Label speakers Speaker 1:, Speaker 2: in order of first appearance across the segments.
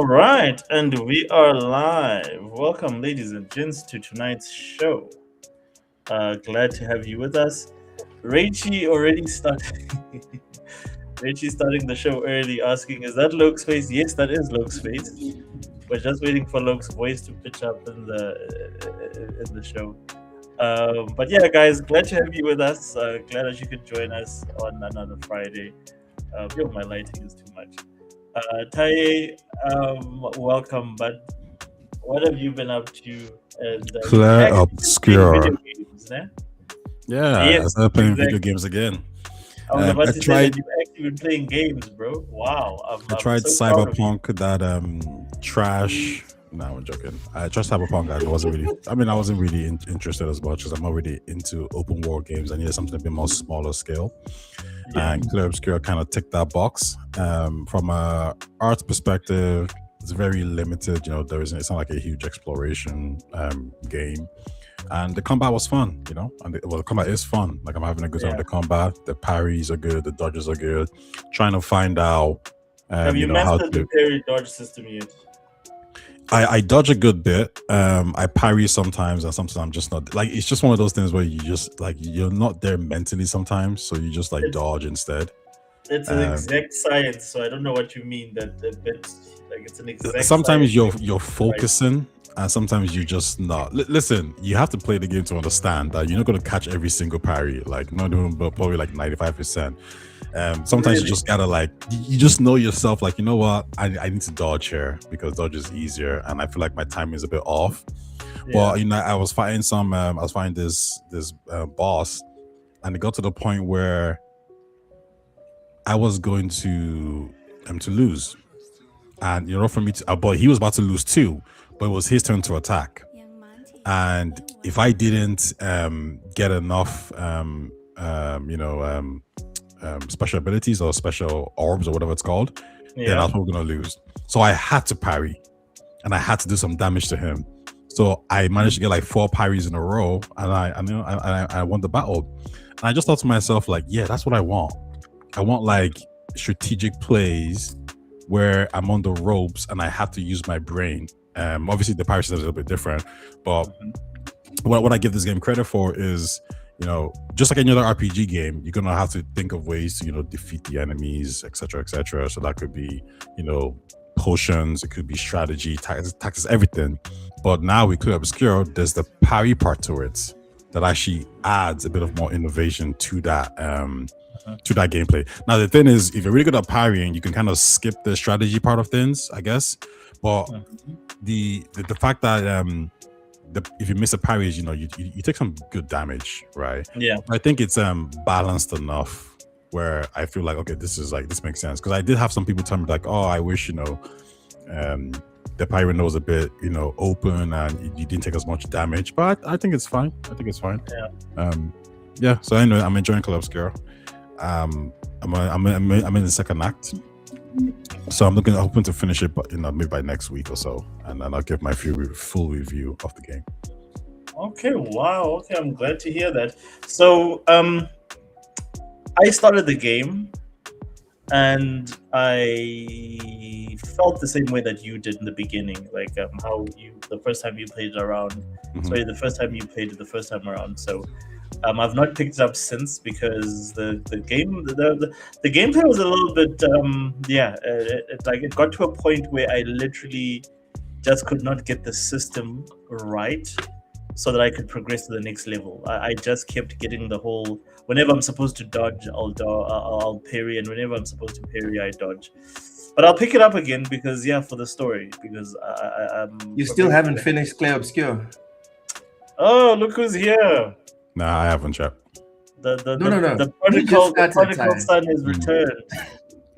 Speaker 1: All right, and we are live. Welcome, ladies and gents, to tonight's show. Glad to have you with us. Rachie already started. Rachie starting the show early, asking, "Is that Loke's face?" Yes, that is Loke's face. We're just waiting for Loke's voice to pitch up in the show. But yeah, guys, glad to have you with us. Glad that you could join us on another Friday. My lighting is too much. Taye, welcome. But what have you been up to? And you've
Speaker 2: Clear
Speaker 1: actually been playing
Speaker 2: obscure.
Speaker 1: video games, né?
Speaker 2: Yeah, I
Speaker 1: Yes,
Speaker 2: started playing video
Speaker 1: exactly.
Speaker 2: games again.
Speaker 1: I was about
Speaker 2: I
Speaker 1: to say that
Speaker 2: tried
Speaker 1: you've actually been playing games, bro. Wow,
Speaker 2: I
Speaker 1: I'm
Speaker 2: tried
Speaker 1: so proud of you.
Speaker 2: Cyberpunk, that trash. No, I'm joking. I tried Cyberpunk. I wasn't really interested as much because I'm not really into open world games. I needed something a bit more smaller scale.
Speaker 1: Yeah,
Speaker 2: And Clear Obscure kind of ticked that box. From a art perspective, it's very limited. It's not like a huge exploration game. And the combat was fun, and the combat is fun. Like, I'm having a good time
Speaker 1: yeah.
Speaker 2: with the combat. The parries are good, the dodges are good. Trying to find out,
Speaker 1: Have you
Speaker 2: how
Speaker 1: mastered the
Speaker 2: to.
Speaker 1: parry dodge system yet?
Speaker 2: I dodge a good bit. I parry sometimes, and sometimes I'm just not. Like, it's just one of those things where you just, like, you're not there mentally sometimes, so you just like
Speaker 1: It's
Speaker 2: dodge instead.
Speaker 1: it's an
Speaker 2: Um,
Speaker 1: exact science, so I don't know what you mean. That bit, like, it's an exact
Speaker 2: Sometimes
Speaker 1: science.
Speaker 2: you're
Speaker 1: Right?
Speaker 2: focusing, and sometimes you just not. Listen, you have to play the game to understand that you're not going to catch every single parry, like not even, but probably like 95%. Sometimes you
Speaker 1: Really?
Speaker 2: just gotta, like, you just know yourself, like, you know what, I need to dodge here because dodge is easier, and I feel like my timing is a bit off.
Speaker 1: Yeah.
Speaker 2: But I was fighting this boss, and it got to the point where I was going to lose. And for me to, but he was about to lose too, but it was his turn to attack. And if I didn't get enough special abilities or special orbs or whatever it's called, then I was probably gonna lose. So I had to parry, and I had to do some damage to him. So I managed to get like 4 parries in a row, and I won the battle. And I just thought to myself, like, yeah, that's what I want. I want, like, strategic plays where I'm on the ropes and I have to use my brain. Obviously the parry system is a little bit different, but what I give this game credit for is, just like any other RPG game, you're gonna have to think of ways to defeat the enemies, etc., etc. So that could be potions, it could be strategy, tactics, everything. But now with Clear Obscure, there's the parry part to it that actually adds a bit of more innovation to that gameplay. Now the thing is, if you're really good at parrying, you can kind of skip the strategy part of things, I guess. But the fact that if you miss a parry, you take some good damage, right?
Speaker 1: Yeah.
Speaker 2: I think it's balanced enough where I feel like, okay, this makes sense. Because I did have some people tell me, like, oh, I wish the parry window was a bit open and you didn't take as much damage. But I think it's fine. Yeah. So anyway, I'm enjoying Clear Obscure. I'm in the second act, so I'm hoping to finish it, but maybe by next week or so, and then I'll give my full review of the game.
Speaker 1: Okay. Wow. Okay. I'm glad to hear that. So, I started the game, and I felt the same way that you did in the beginning, like how the first time you played it around.
Speaker 2: Mhm.
Speaker 1: Sorry, the first time you played it the first time around. So, I've not picked it up since because the game the gameplay was a little bit it got to a point where I literally just could not get the system right so that I could progress to the next level. I just kept getting the whole, whenever I'm supposed to dodge, I'll parry, and whenever I'm supposed to parry, I dodge. But I'll pick it up again because for the story, because
Speaker 3: You still haven't finished Clear Obscure.
Speaker 1: Oh, look who's here!
Speaker 2: Nah, I haven't yet.
Speaker 1: The
Speaker 3: You just
Speaker 1: prodigal
Speaker 3: started, Ty.
Speaker 1: son has returned.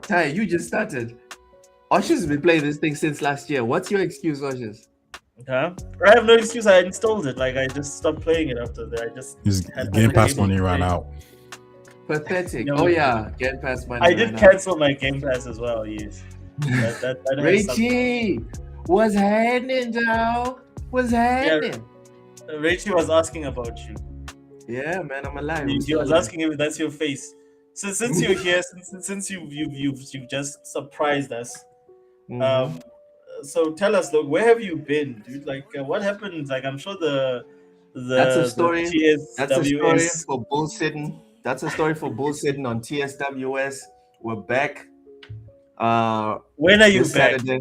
Speaker 3: Ty, you just started. Osh's been playing this thing since last year. What's your excuse, Osh's?
Speaker 1: Huh? I have no excuse. I installed it. Like, I just stopped playing it after that. I just
Speaker 2: His
Speaker 1: had
Speaker 2: Game
Speaker 1: nothing
Speaker 2: Pass
Speaker 1: else
Speaker 2: money
Speaker 1: to
Speaker 2: ran
Speaker 1: play.
Speaker 2: out.
Speaker 3: Pathetic.
Speaker 1: No.
Speaker 3: Oh yeah, Game Pass money.
Speaker 1: I did cancel my Game Pass as well. Yes. That has something.
Speaker 3: Richie, what's happening, Joe? What's happening?
Speaker 1: Rachel was asking about you.
Speaker 3: Yeah, man, I'm alive.
Speaker 1: He was asking if that's your face. So since you're here, since you've just surprised us, so tell us, look, where have you been, dude? Like, what happened? Like, I'm sure
Speaker 3: That's a story. That's a story
Speaker 1: TSWS.
Speaker 3: for bullshitting. That's a story for bullshitting on TSWS. We're back.
Speaker 1: When are you
Speaker 3: this
Speaker 1: back?
Speaker 3: Saturday.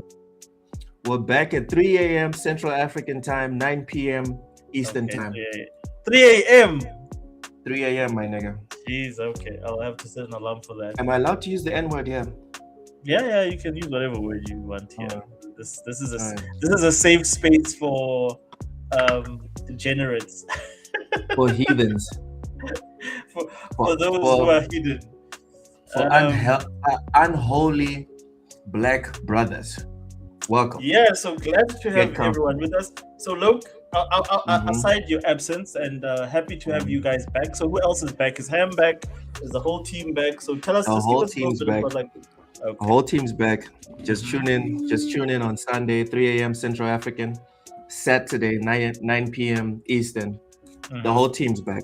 Speaker 3: We're back at 3 a.m. Central African time, 9 p.m. Eastern time.
Speaker 1: 3 a.m.
Speaker 3: 3 a.m. my nigga.
Speaker 1: Jeez, okay. I'll have to set an alarm for that.
Speaker 3: Am I allowed to use the N-word here?
Speaker 1: Yeah, you can use whatever word you want here. This is a safe space for degenerates.
Speaker 3: For heathens.
Speaker 1: for those who are hidden.
Speaker 3: For unholy black brothers. Welcome.
Speaker 1: Yeah, so glad to have everyone with us. So look, aside your absence, and happy to have you guys back. So who else is back? Is Ham back? Is the whole team back? So tell us.
Speaker 3: The whole team's back. The whole team's back. Just tune in on Sunday, 3 a.m. Central African. Saturday, 9 p.m. Eastern. The whole team's back.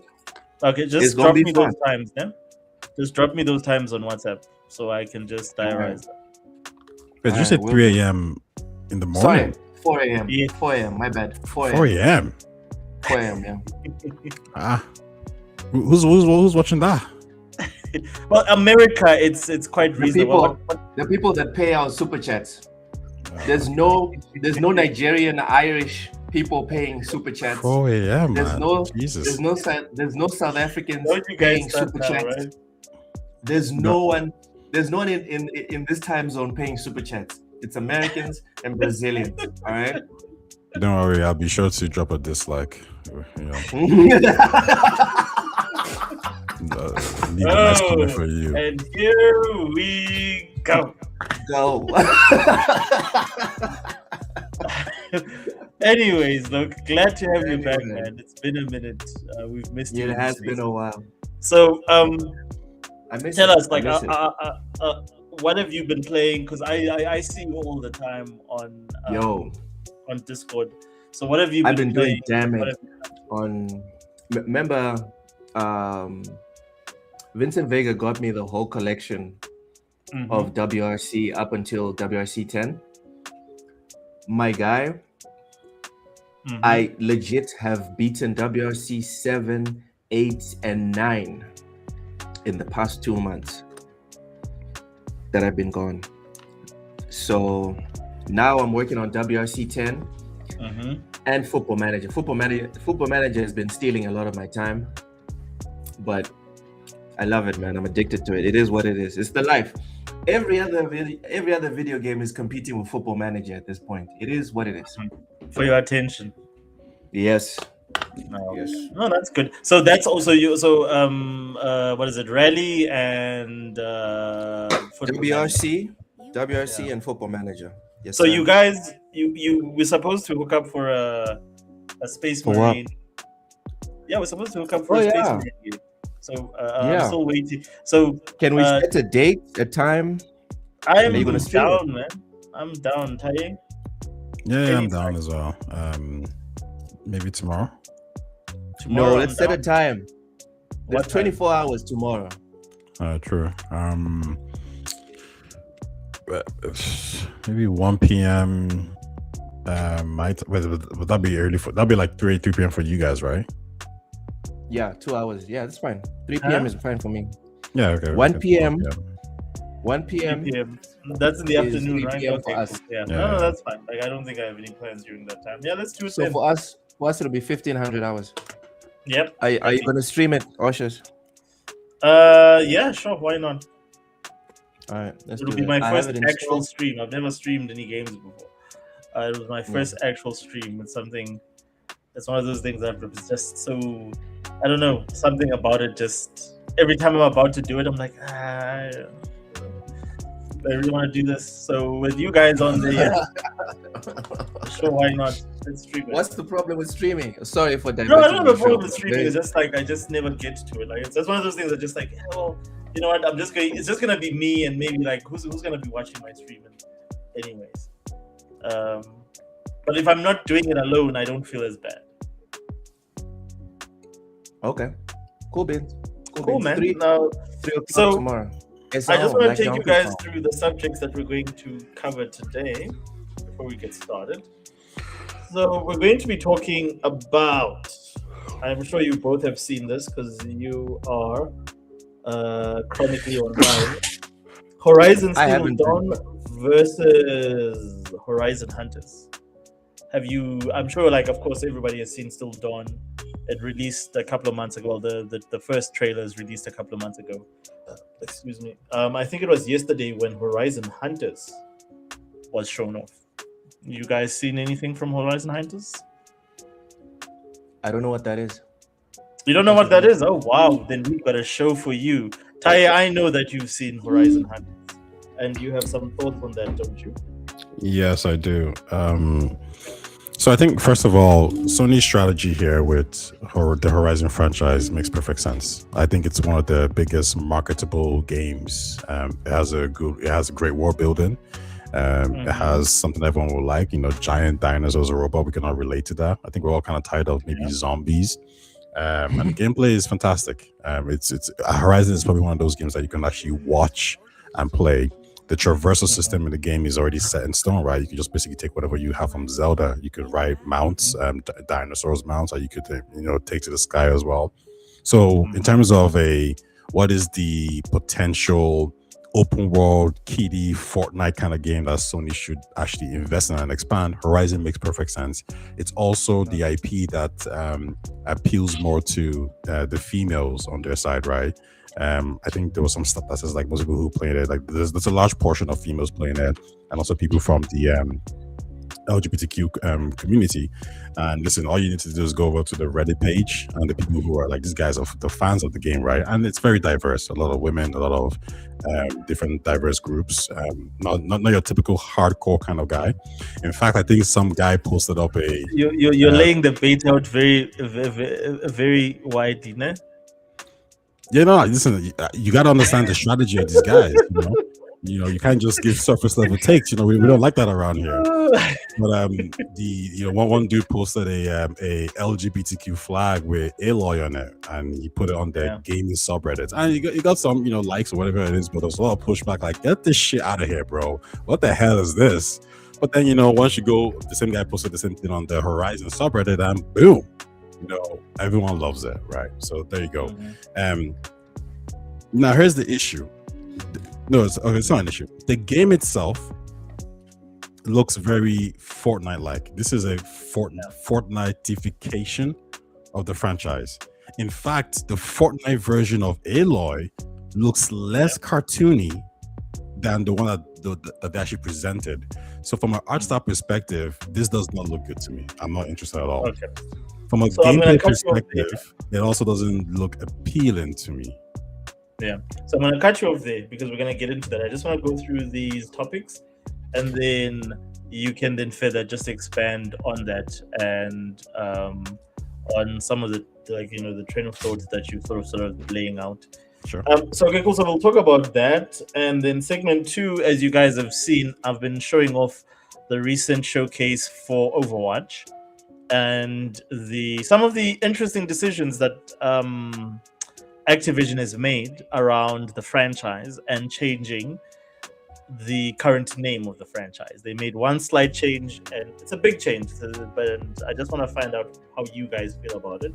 Speaker 1: Okay, just drop me those times, yeah? Just drop me those times on WhatsApp so I can just diarize them.
Speaker 2: But you said 3 a.m. in the morning?
Speaker 3: Sorry, 4 a.m. Yeah. 4 a.m. My bad. 4
Speaker 2: a.m.
Speaker 3: 4 a.m. Yeah.
Speaker 2: Who's watching that?
Speaker 1: Well, America, it's quite reasonable.
Speaker 3: The people that pay our super chats. There's no Nigerian, Irish people paying super chats.
Speaker 2: 4 a.m.
Speaker 3: There's
Speaker 2: Jesus.
Speaker 3: There's no South Africans
Speaker 1: paying
Speaker 3: paying super chats.
Speaker 1: Right?
Speaker 3: There's no one in this time zone paying super chats. It's Americans and Brazilians. All right.
Speaker 2: Don't worry, I'll be sure to drop a dislike.
Speaker 1: Leave
Speaker 2: a nice comment for you.
Speaker 1: And here we go. Anyways, look, glad to have you back, man. It's been a minute. We've missed you.
Speaker 3: It has been a while.
Speaker 1: So, tell us, like, what have you been playing? Because I see you all the time on Discord. So, what have you been
Speaker 3: doing
Speaker 1: playing?
Speaker 3: Damage on. Remember, Vincent Vega got me the whole collection of WRC up until WRC 10. My guy, I legit have beaten WRC 7, 8, and 9 in the past 2 months that I've been gone. So now I'm working on WRC 10 and Football Manager. Football Manager has been stealing a lot of my time, but I love it, man. I'm addicted to it. It is what it is. It's the life. Every other video game is competing with Football Manager at this point. It is what it is.
Speaker 1: For your attention.
Speaker 3: Yes.
Speaker 1: Yes. No, that's good. So that's also you. So what is it? Rally and
Speaker 3: WRC and Football Manager. Yes.
Speaker 1: So you guys, you were supposed to hook up for a Space Marine. Yeah, we're supposed to hook up for a Space Marine. So I'm still waiting. So
Speaker 3: can we set a date, a time?
Speaker 1: I'm down, man. I'm down. Taye?
Speaker 2: Yeah, I'm down as well. Maybe tomorrow.
Speaker 3: No, let's set a time. There's 24 hours tomorrow.
Speaker 2: True. Maybe 1 p.m. Would that be early that'd be like 3 p.m. for you guys, right?
Speaker 3: Yeah, 2 hours. Yeah, that's fine. 3 p.m. is fine for me.
Speaker 2: Yeah, okay.
Speaker 3: 1 p.m. 1 p.m.
Speaker 1: That's in the afternoon, right?
Speaker 3: Okay, for us.
Speaker 1: Yeah. No, that's fine. Like, I don't think I have any plans during that time. Yeah, let's do it.
Speaker 3: So for us, it'll be 1,500 hours.
Speaker 1: Yep.
Speaker 3: Are you gonna stream it, Oshers?
Speaker 1: Yeah, sure. Why not?
Speaker 3: All right.
Speaker 1: It'll be my first actual stream. I've never streamed any games before. It was my first actual stream. It's something. It's one of those things that is just so. I don't know. Something about it just. Every time I'm about to do it, I'm like, I really want to do this. So with you guys on there, sure, why not? Let's stream it.
Speaker 3: What's the problem with streaming? Sorry for that.
Speaker 1: No, I don't have a problem with streaming. It's just like I just never get to it. Like it's just one of those things that just like, well, you know what? I'm just going. It's just gonna be me and maybe like who's gonna be watching my stream, anyways. But if I'm not doing it alone, I don't feel as bad.
Speaker 3: Okay, cool, beans.
Speaker 1: Cool, man.
Speaker 3: 3
Speaker 1: so
Speaker 3: tomorrow.
Speaker 1: I just want to take you guys through the subjects that we're going to cover today. before we get started. So we're going to be talking about, I'm sure you both have seen this because you are chronically online, Horizon Zero Dawn versus Horizon Hunters. Have you, I'm sure, like, of course, everybody has seen Still Dawn. It released a couple of months ago. The first trailer is released a couple of months ago. Excuse me. I think it was yesterday when Horizon Hunters was shown off. You guys seen anything from Horizon Hunters?
Speaker 3: I don't know what that is.
Speaker 1: You don't know what that is? Oh, wow. Then we've got a show for you. Taya, I know that you've seen Horizon Hunters. And you have some thoughts on that, don't you?
Speaker 2: Yes, I do. So I think, first of all, Sony's strategy here with the Horizon franchise makes perfect sense. I think it's one of the biggest marketable games. It has a great world building. It has something everyone will like, giant dinosaurs or robot. We cannot relate to that. I think we're all kind of tired of maybe zombies. And the gameplay is fantastic. It's Horizon is probably one of those games that you can actually watch and play. The traversal system in the game is already set in stone, right? You can just basically take whatever you have from Zelda. You could ride mounts, dinosaurs mounts, or you could take to the sky as well. So in terms of what is the potential open world kiddie Fortnite kind of game that Sony should actually invest in and expand, Horizon makes perfect sense. It's also the IP that appeals more to the females on their side, right? I think there was some stuff that says like most people who play it, like there's a large portion of females playing it, and also people from the LGBTQ community. And listen, all you need to do is go over to the Reddit page, and the people who are like, these guys are the fans of the game, right? And it's very diverse. A lot of women, a lot of different diverse groups. Not your typical hardcore kind of guy. In fact, I think some guy posted up a.
Speaker 1: You're laying the bait out very widely, ne?
Speaker 2: Yeah, no, listen, you got to understand the strategy of these guys. You can't just give surface level takes. We don't like that around here. But one dude posted a LGBTQ flag with Aloy on it, and he put it on their gaming subreddit, and you got some likes or whatever it is. But there's a lot of pushback, like, get this shit out of here, bro. What the hell is this? But then once you go, the same guy posted the same thing on the Horizon subreddit, and boom. Everyone loves it, right? So there you go. Now here's the issue. No, it's not an issue. The game itself looks very Fortnite-like. This is a Fortnite-ification of the franchise. In fact, the Fortnite version of Aloy looks less cartoony than the one that they actually presented. So from an art style perspective, this does not look good to me. I'm not interested at all.
Speaker 1: Okay.
Speaker 2: From a gameplay perspective, it also doesn't look appealing to me.
Speaker 1: Yeah. So I'm going to cut you off there because we're going to get into that. I just want to go through these topics, and then you can then further just expand on that and on some of the the train of thoughts that you sort of laying out.
Speaker 2: Sure.
Speaker 1: So okay, cool. So we'll talk about that, and then segment 2, as you guys have seen, I've been showing off the recent showcase for Overwatch and some of the interesting decisions that Activision has made around the franchise and changing the current name of the franchise. They made one slight change, and it's a big change, but I just want to find out how you guys feel about it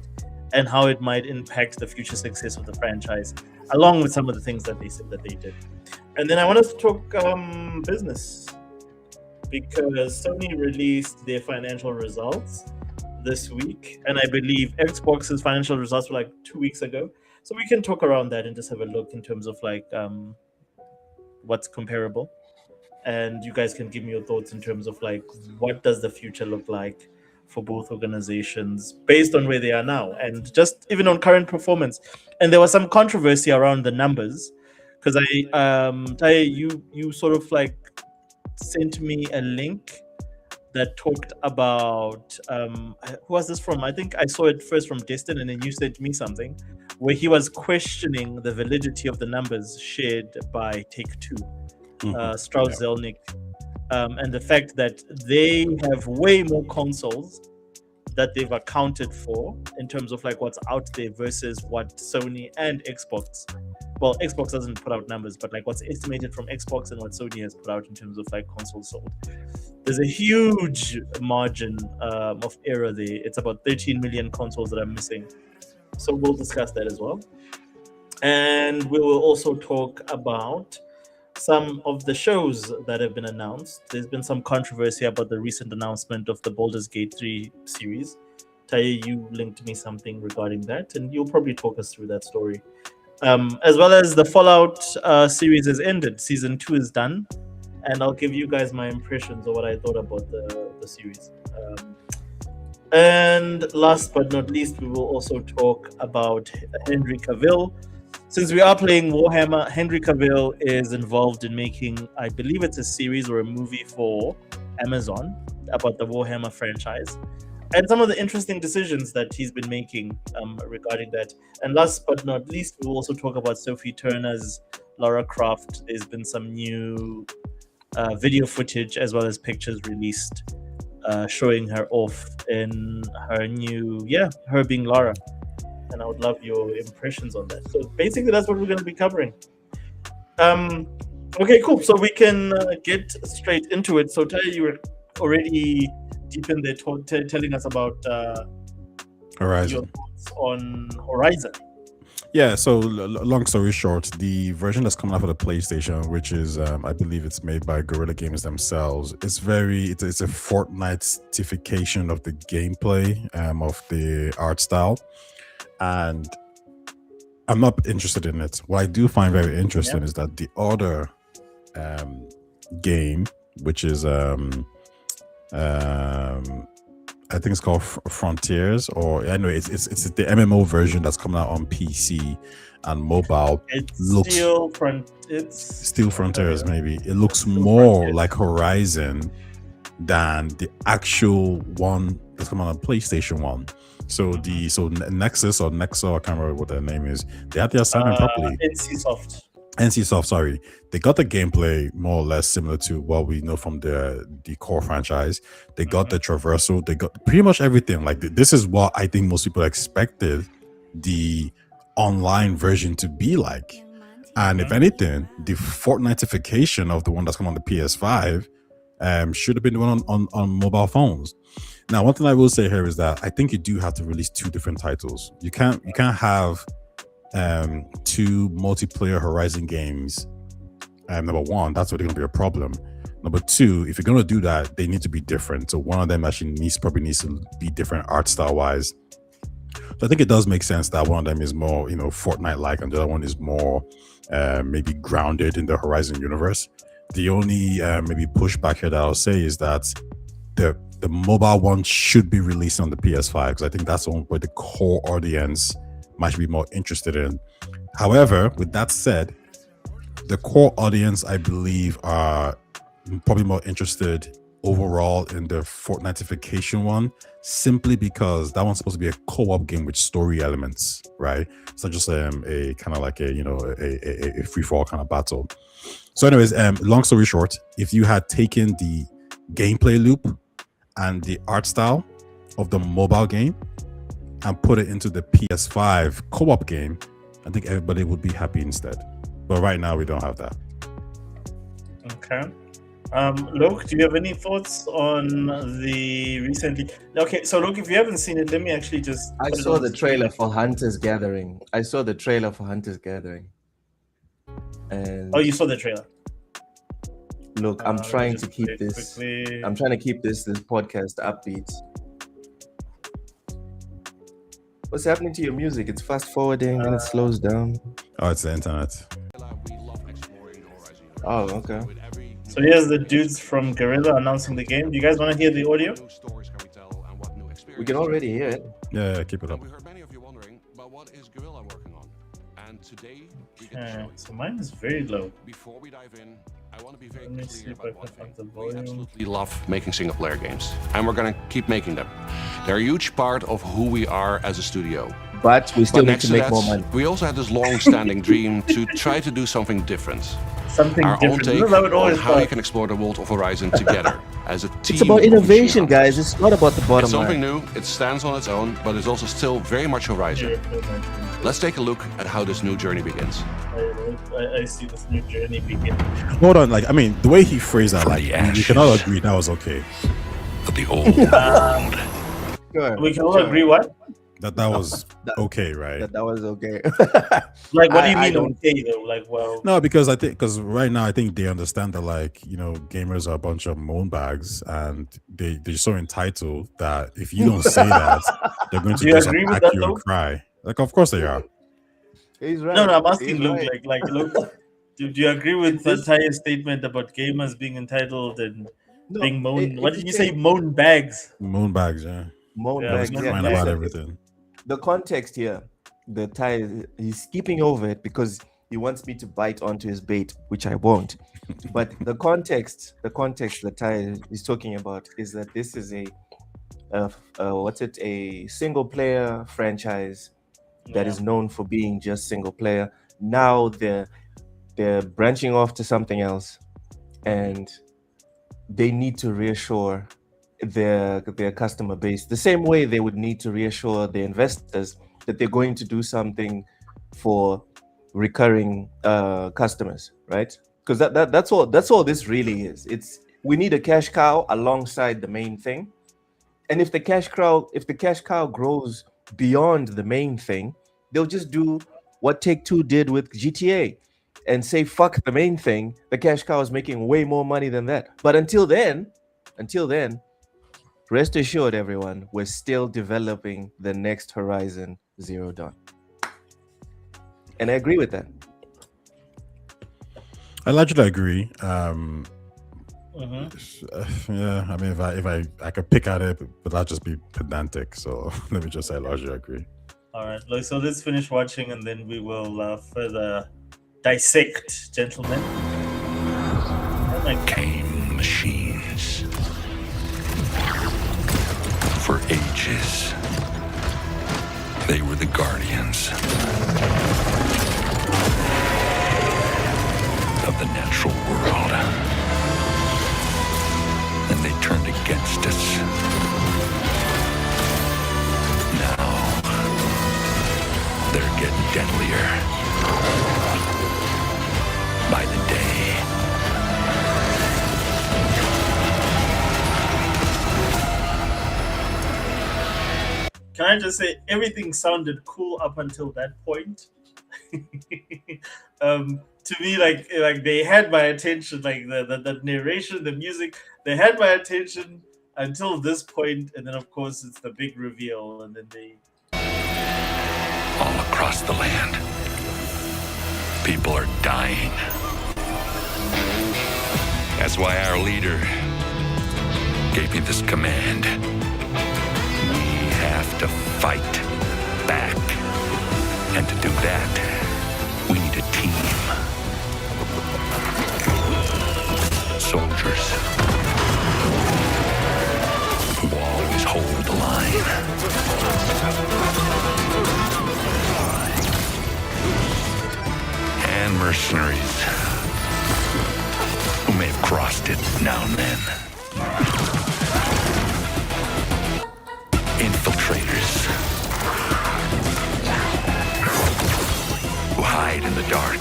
Speaker 1: and how it might impact the future success of the franchise, along with some of the things that they said that they did. And then I want us to talk business, because Sony released their financial results this week, and I believe Xbox's financial results were like 2 weeks ago. So we can talk around that and just have a look in terms of what's comparable, and you guys can give me your thoughts in terms of what does the future look like for both organizations based on where they are now, and just even on current performance. And there was some controversy around the numbers, because you sort of sent me a link that talked about who was this from? I think I saw it first from Destin, and then you sent me something where he was questioning the validity of the numbers shared by Take-Two, Strauss Zelnick, and the fact that they have way more consoles that they've accounted for in terms of what's out there versus what Sony and Xbox. Well, Xbox doesn't put out numbers, but what's estimated from Xbox and what Sony has put out in terms of consoles sold. there's a huge margin of error there. It's about 13 million consoles that are missing. So we'll discuss that as well. And we will also talk about some of the shows that have been announced. There's been some controversy about the recent announcement of the Baldur's Gate 3 series. Taya, you linked me something regarding that, and you'll probably talk us through that story. As well as the Fallout series has ended. Season 2 is done, and I'll give you guys my impressions of what I thought about the series. And last but not least, we will also talk about Henry Cavill. Since we are playing Warhammer, Henry Cavill is involved in making, I believe it's a series or a movie for Amazon about the Warhammer franchise. And some of the interesting decisions that he's been making regarding that. And last but not least, we'll also talk about Sophie Turner's Lara Croft. There's been some new video footage as well as pictures released showing her off in her new, her being Lara. And I would love your impressions on that. So basically, that's what we're going to be covering. Okay, cool. So we can get straight into it. So Taya, you were already deep in there telling us about
Speaker 2: Horizon.
Speaker 1: Your thoughts on Horizon.
Speaker 2: Yeah, so long story short, the version that's coming out for the PlayStation, which is I believe it's made by Guerrilla Games themselves, it's a Fortnite-ification of the gameplay, of the art style, and I'm not interested in it. What I do find very interesting is that the other game, which is I think it's called Frontiers, or anyway, it's the MMO version that's coming out on PC and mobile.
Speaker 1: It's
Speaker 2: Steel Frontiers, maybe. It looks more like Horizon than the actual one that's coming out on PlayStation 1. So Nexus or Nexo, I can't remember what their name is. They had their assignment properly. NCSoft, sorry. They got the gameplay more or less similar to what we know from the core franchise. They got the traversal. They got pretty much everything. Like, this is what I think most people expected the online version to be like. And if anything, the Fortnite-ification of the one that's come on the PS5 should have been the one on mobile phones. Now, one thing I will say here is that I think you do have to release two different titles. You can't have two multiplayer Horizon games. Number one, that's really going to be a problem. Number two, if you're going to do that, they need to be different. So one of them actually probably needs to be different art style wise. So I think it does make sense that one of them is more, Fortnite-like, and the other one is more maybe grounded in the Horizon universe. The only maybe pushback here that I'll say is that the mobile one should be released on the PS5, because I think that's the one where the core audience might be more interested in. However, with that said, the core audience, I believe, are probably more interested overall in the Fortnite-ification one, simply because that one's supposed to be a co-op game with story elements, right? It's not just a kind of like a free-for-all kind of battle. So anyways, long story short, if you had taken the gameplay loop and the art style of the mobile game and put it into the PS5 co-op game, I think everybody would be happy instead. But right now, we don't have that.
Speaker 1: Okay. Luke, do you have any thoughts on the recently? Okay, so Luke, if you haven't seen it, let me actually just...
Speaker 3: I saw the trailer for Hunter's Gathering. And
Speaker 1: oh, you saw the trailer?
Speaker 3: Look, I'm trying to keep this. I'm trying to keep this podcast upbeat. What's happening to your music? It's fast forwarding and it slows down.
Speaker 2: Oh, it's the internet.
Speaker 3: Oh, okay.
Speaker 1: So here's the dudes from Guerrilla announcing the game. Do you guys want to hear the audio?
Speaker 3: We can already hear it.
Speaker 2: Yeah, keep it up.
Speaker 4: We heard many of you wondering about what is Guerrilla working on. And today we
Speaker 1: Okay, so mine is very low.
Speaker 4: Before we dive in, I want to be very
Speaker 1: Let me see
Speaker 4: clear
Speaker 1: if I
Speaker 4: about
Speaker 1: can
Speaker 4: one
Speaker 1: find the
Speaker 4: thing. We
Speaker 1: volume.
Speaker 4: absolutely love making single player games, and we're going to keep making them. They're a huge part of who we are as a studio.
Speaker 3: But we still
Speaker 4: But
Speaker 3: need
Speaker 4: next
Speaker 3: to
Speaker 4: to
Speaker 3: make
Speaker 4: that,
Speaker 3: more money.
Speaker 4: we also had this long-standing dream to try to do something different.
Speaker 1: Something
Speaker 4: Our own
Speaker 1: different.
Speaker 4: take
Speaker 1: This is how it
Speaker 4: on
Speaker 1: always
Speaker 4: how we
Speaker 1: starts.
Speaker 4: can explore the world of Horizon together. as a team.
Speaker 3: It's about
Speaker 4: of
Speaker 3: innovation,
Speaker 4: machine
Speaker 3: guys.
Speaker 4: hunters.
Speaker 3: It's not about the bottom
Speaker 4: It's something
Speaker 3: line.
Speaker 4: new, it stands on its own, but it's also still very much Horizon. Let's take a look at how this new journey begins.
Speaker 1: I see this new journey begin.
Speaker 2: Hold on, like, I mean, the way he phrased that, like, we can all agree that was okay.
Speaker 4: Of the old world.
Speaker 3: Sure,
Speaker 1: We can all agree what?
Speaker 2: That was okay, right?
Speaker 3: That was okay.
Speaker 1: Like, what do you
Speaker 3: I
Speaker 1: mean
Speaker 3: don't-
Speaker 1: okay though? Like, well,
Speaker 2: No, because right now I think they understand that, like, you know, gamers are a bunch of moan bags, and they're so entitled that if you don't say that, they're going to
Speaker 1: Do you
Speaker 2: just
Speaker 1: agree with
Speaker 2: attack
Speaker 1: that,
Speaker 2: you
Speaker 1: though?
Speaker 2: and cry. Like, of course they are.
Speaker 3: He's right.
Speaker 1: no, I'm asking
Speaker 3: He's
Speaker 1: Luke.
Speaker 3: right.
Speaker 1: Like, Luke, do you agree with the entire statement about gamers being entitled and
Speaker 3: No,
Speaker 1: being moan?
Speaker 3: it-
Speaker 1: What
Speaker 3: it's
Speaker 1: did you
Speaker 3: the
Speaker 1: say?
Speaker 3: same.
Speaker 1: Moan bags.
Speaker 2: Moan bags, yeah.
Speaker 3: Moan
Speaker 1: Yeah,
Speaker 2: They
Speaker 3: bags,
Speaker 2: was
Speaker 1: moan
Speaker 3: yeah,
Speaker 2: crying
Speaker 1: bags.
Speaker 2: about
Speaker 3: listen,
Speaker 2: everything.
Speaker 3: the context here, the tie, he's skipping over it because he wants me to bite onto his bait, which I won't. But the context the tie is talking about is that this is a single player franchise that is known for being just single player. Now they're branching off to something else, and they need to reassure their customer base the same way they would need to reassure the investors that they're going to do something for recurring customers, right? Because that's all this really is. We need a cash cow alongside the main thing, and if the cash cow grows beyond the main thing, they'll just do what Take-Two did with GTA and say fuck the main thing. The cash cow is making way more money than that. But until then, rest assured, everyone, we're still developing the next Horizon Zero Dawn. And I agree with that.
Speaker 2: I largely agree.
Speaker 1: Mm-hmm.
Speaker 2: Yeah, I mean, if I could pick at it, but that'd just be pedantic. So let me just say, I largely agree.
Speaker 1: All right, so let's finish watching and then we will further dissect, gentlemen.
Speaker 5: Came machines. For ages, they were the guardians of the natural world. And they turned against us. Now, they're getting deadlier by the day.
Speaker 1: Can I just say everything sounded cool up until that point? To me, like they had my attention, like the narration, the music, they had my attention until this point, and then of course it's the big reveal, and then they
Speaker 5: All across the land, people are dying. That's why our leader gave me this command. We have to fight back. And to do that, we need a team. Soldiers who always hold the line. And mercenaries who may have crossed it now and then. Infiltrators who hide in the dark.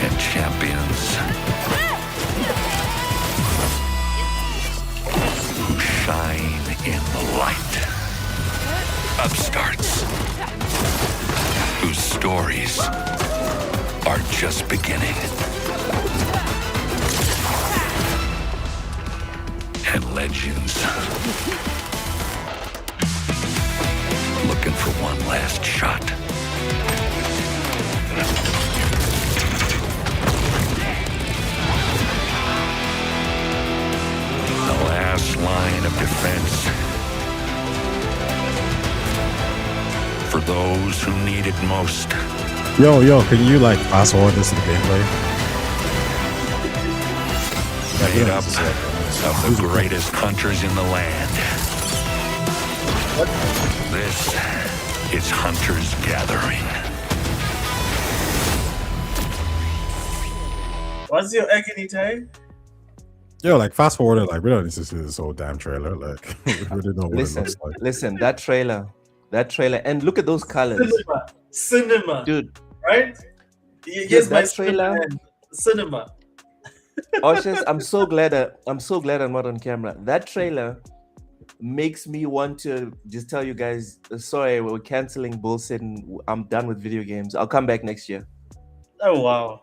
Speaker 5: And champions who shine in the light. Upstarts whose stories are just beginning. And legends looking for one last shot. The last line of defense for those who need it most.
Speaker 2: Yo, can you like fast forward this to the gameplay?
Speaker 5: Made up of the greatest hunters in the land. This is Hunter's Gathering.
Speaker 1: What's your agony time?
Speaker 2: Yo, like fast forward, like we don't need to see this whole damn trailer. Like we really know what it looks like.
Speaker 3: Listen, that trailer, and look at those colors.
Speaker 1: Cinema,
Speaker 3: dude.
Speaker 1: Right? Here's my
Speaker 3: trailer.
Speaker 1: Cinema.
Speaker 3: Oshers, I'm so glad I'm not on camera. That trailer makes me want to just tell you guys, sorry, we're canceling bullshit and I'm done with video games. I'll come back next year.
Speaker 1: Oh wow,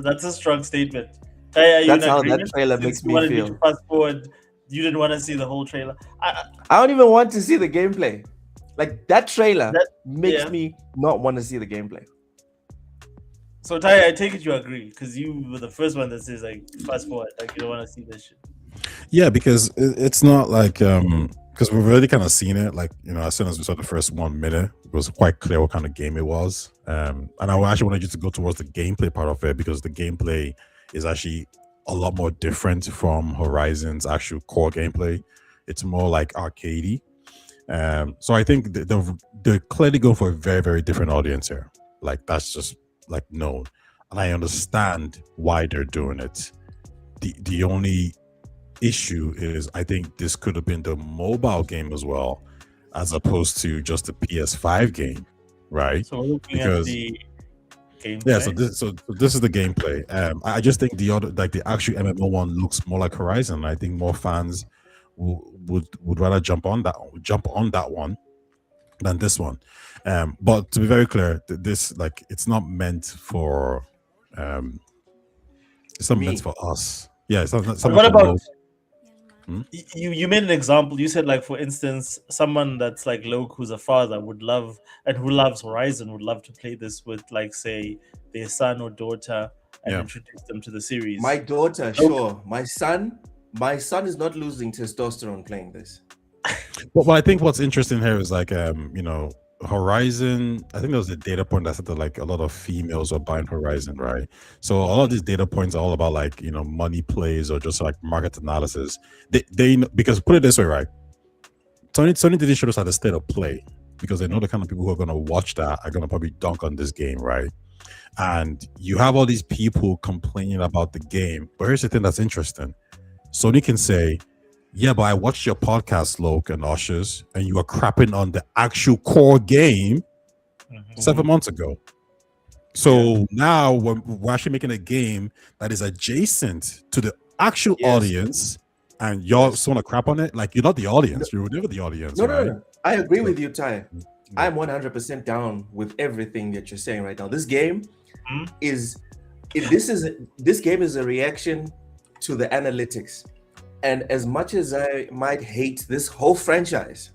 Speaker 1: that's a strong statement. That's
Speaker 3: how that trailer makes me feel.
Speaker 1: Fast forward, you didn't want to see the whole trailer.
Speaker 3: I don't even want to see the gameplay. Like that trailer makes me not want to see the gameplay.
Speaker 2: So
Speaker 1: Ty, I take it you agree because you were the first one that says like fast forward, like you don't want to see this shit.
Speaker 2: Yeah, because it's not like because we've already kind of seen it. Like, you know, as soon as we saw the first 1 minute, it was quite clear what kind of game it was. And I actually wanted you to go towards the gameplay part of it because the gameplay is actually a lot more different from Horizon's actual core gameplay. It's more like arcadey. So I think they're clearly going for a very, very different audience here. Like that's just like known, and I understand why they're doing it. The only issue is I think this could have been the mobile game as well, as opposed to just the PS5 game, right?
Speaker 1: So we're looking at the gameplay.
Speaker 2: Yeah, so this is the gameplay. I just think the other, like the actual MMO one, looks more like Horizon. I think more fans would rather jump on that one than this one. But to be very clear, this like it's not meant for meant for us. Yeah, it's not
Speaker 1: what about you made an example. You said, like, for instance, someone that's like Loke, who's a father, would love, and who loves Horizon, would love to play this with, like, say, their son or daughter and introduce them to the series.
Speaker 3: My daughter, sure. My son is not losing testosterone playing this.
Speaker 2: But I think what's interesting here is like you know, Horizon, I think there was a data point that said that like a lot of females are buying Horizon, right? So a lot of these data points are all about like, you know, money plays or just like market analysis. They because put it this way, right? Sony didn't show us how the state of play because they know the kind of people who are going to watch that are going to probably dunk on this game, right? And you have all these people complaining about the game. But here's the thing that's interesting. Sony can say, yeah, but I watched your podcast, Loke and Ushers, and you were crapping on the actual core game 7 months ago. So now we're actually making a game that is adjacent to the actual audience, and y'all just want to crap on it? Like, you're not the audience. You're never the audience, right?
Speaker 3: No. I agree with you, Ty. I'm 100% down with everything that you're saying right now. This game this game is a reaction to the analytics. And as much as I might hate this whole franchise,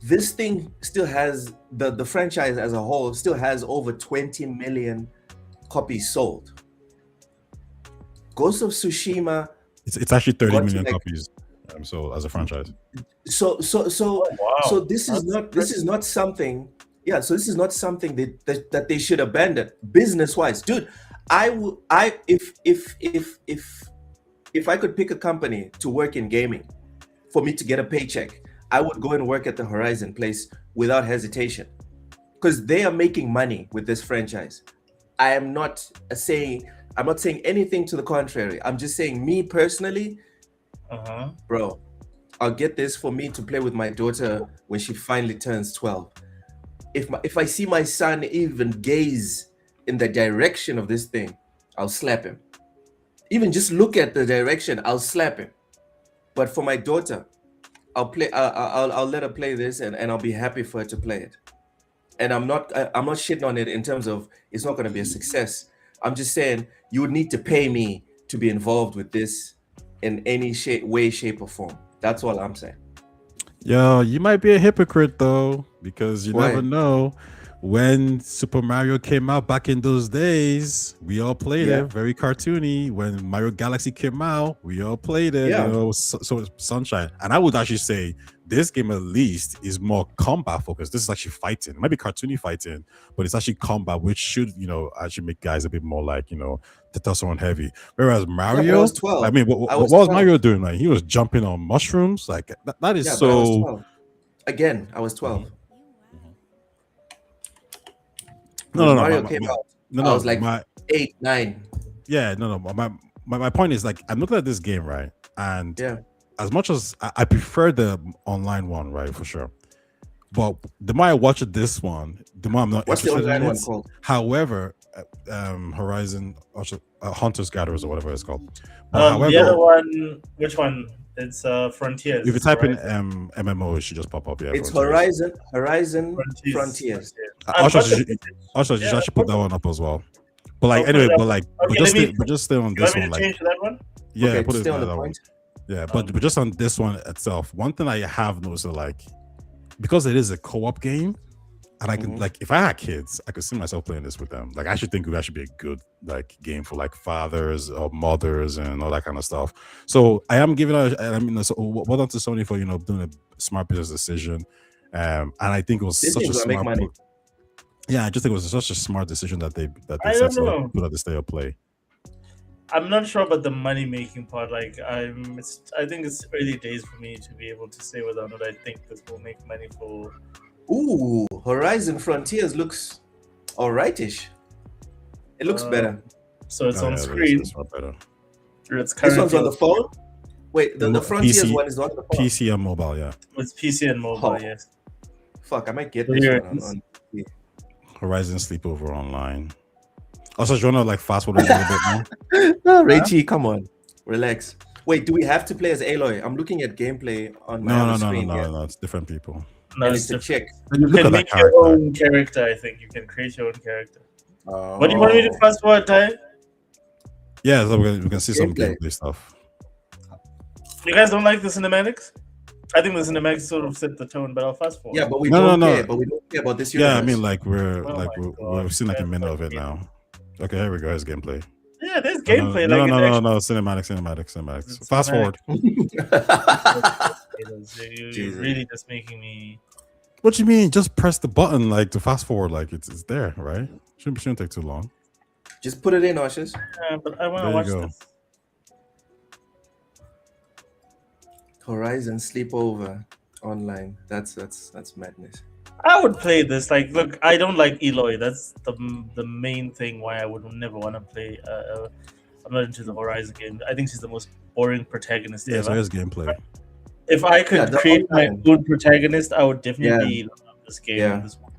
Speaker 3: this thing still has the franchise as a whole still has over 20 million copies sold. Ghost of Tsushima,
Speaker 2: it's actually 30 million copies sold as a franchise.
Speaker 3: So this is not something. Yeah, so this is not something that they should abandon business wise, dude. If I could pick a company to work in gaming for me to get a paycheck, I would go and work at the Horizon place without hesitation because they are making money with this franchise. I'm not saying anything to the contrary. I'm just saying, me personally, bro, I'll get this for me to play with my daughter when she finally turns 12. If I see my son even gaze in the direction of this thing, I'll slap him. Even just look at the direction, I'll slap him. But for my daughter, I'll let her play this, and I'll be happy for her to play it. And I'm not shitting on it in terms of it's not going to be a success. I'm just saying you would need to pay me to be involved with this in any way, shape, or form. That's all I'm saying.
Speaker 2: Yo, you might be a hypocrite though, because you never know. When Super Mario came out back in those days, we all played it. Very cartoony. When Mario Galaxy came out, we all played it. You know, so sunshine. And I would actually say this game at least is more combat focused. This is actually fighting. It might be cartoony fighting, but it's actually combat, which should, you know, actually make guys a bit more like, you know, testosterone heavy. Whereas Mario,
Speaker 3: I was 12.
Speaker 2: I mean, what was Mario doing? Like, he was jumping on mushrooms. Like that is so.
Speaker 3: I was 12. Again, I was 12.
Speaker 2: No.
Speaker 3: Mario came out. I was like 8, 9.
Speaker 2: Yeah, no. My point is like I'm looking at this game, right? And
Speaker 3: Yeah.
Speaker 2: as much as I prefer the online one, right, for sure. But the more I watch this one, the more I'm not
Speaker 3: What's the
Speaker 2: interested
Speaker 3: online
Speaker 2: in
Speaker 3: one
Speaker 2: it.
Speaker 3: called?
Speaker 2: However, Horizon Hunters Gatherers or whatever it's called. But
Speaker 1: The
Speaker 2: however,
Speaker 1: other one, which one? It's Frontiers.
Speaker 2: if you type in
Speaker 1: right?
Speaker 2: MMO, it should just pop up. Yeah,
Speaker 3: It's
Speaker 2: Frontiers.
Speaker 3: Horizon Frontiers.
Speaker 2: Also, you should actually put that one up as well. But like anyway, but just stay on this one. Like,
Speaker 1: change to that one.
Speaker 2: yeah,
Speaker 3: Okay,
Speaker 2: put it
Speaker 3: stay on
Speaker 2: that
Speaker 3: the
Speaker 2: one.
Speaker 3: point.
Speaker 2: Yeah, but just on this one itself, one thing I have noticed, like, because it is a co-op game, and I can like, if I had kids, I could see myself playing this with them. Like, I actually think it would actually be a good like game for like fathers or mothers and all that kind of stuff. So I am giving it. I mean, so well done to Sony for doing a smart business decision, and I think it was such a smart. Yeah, I just think it was such a smart decision that they set to put at the state of play.
Speaker 1: I'm not sure about the money making part. Like, I think it's early days for me to be able to say whether or not I think this will make money for.
Speaker 3: Ooh, Horizon Frontiers looks alrightish. It looks better.
Speaker 1: So it's on screen.
Speaker 2: It's better.
Speaker 1: It's
Speaker 3: this one's on the phone. Wait, the Frontiers PC, one is on the phone.
Speaker 2: PC and mobile, yeah.
Speaker 1: It's PC and mobile, yes.
Speaker 3: Fuck, I might get this one on
Speaker 2: Horizon Sleepover Online. Also, do you want to like fast forward a little bit more?
Speaker 3: No, Raichi, come on, relax. Wait, do we have to play as Aloy? I'm looking at gameplay on my screen.
Speaker 2: No, it's different people.
Speaker 1: No,
Speaker 3: and it's a chick.
Speaker 1: You can make your own character. I think you can create your own character. What do you want me to fast forward, Ty?
Speaker 2: Yeah, so we can see some gameplay stuff.
Speaker 1: You guys don't like the cinematics? I think the cinematics sort of set the tone, but I'll fast forward.
Speaker 3: Yeah, but we don't care. But we don't care about this universe.
Speaker 2: Yeah, I mean, like we've seen like a minute of it now. Okay, here we go. Here's gameplay.
Speaker 1: Yeah, there's gameplay.
Speaker 2: No, cinematics. Fast forward.
Speaker 1: You're really just making me.
Speaker 2: What do you mean? Just press the button like to fast forward. Like it's there, right? Shouldn't take too long.
Speaker 3: Just put it in, Ashes.
Speaker 1: Yeah, but I want to watch this.
Speaker 3: Horizon Sleepover Online. That's madness.
Speaker 1: I would play this. Like, look, I don't like Aloy. That's the main thing why I would never want to play. I'm not into the Horizon game. I think she's the most boring protagonist ever.
Speaker 2: So here's gameplay.
Speaker 1: If I could create my own protagonist, I would definitely love this game.
Speaker 3: Yeah.
Speaker 1: This one.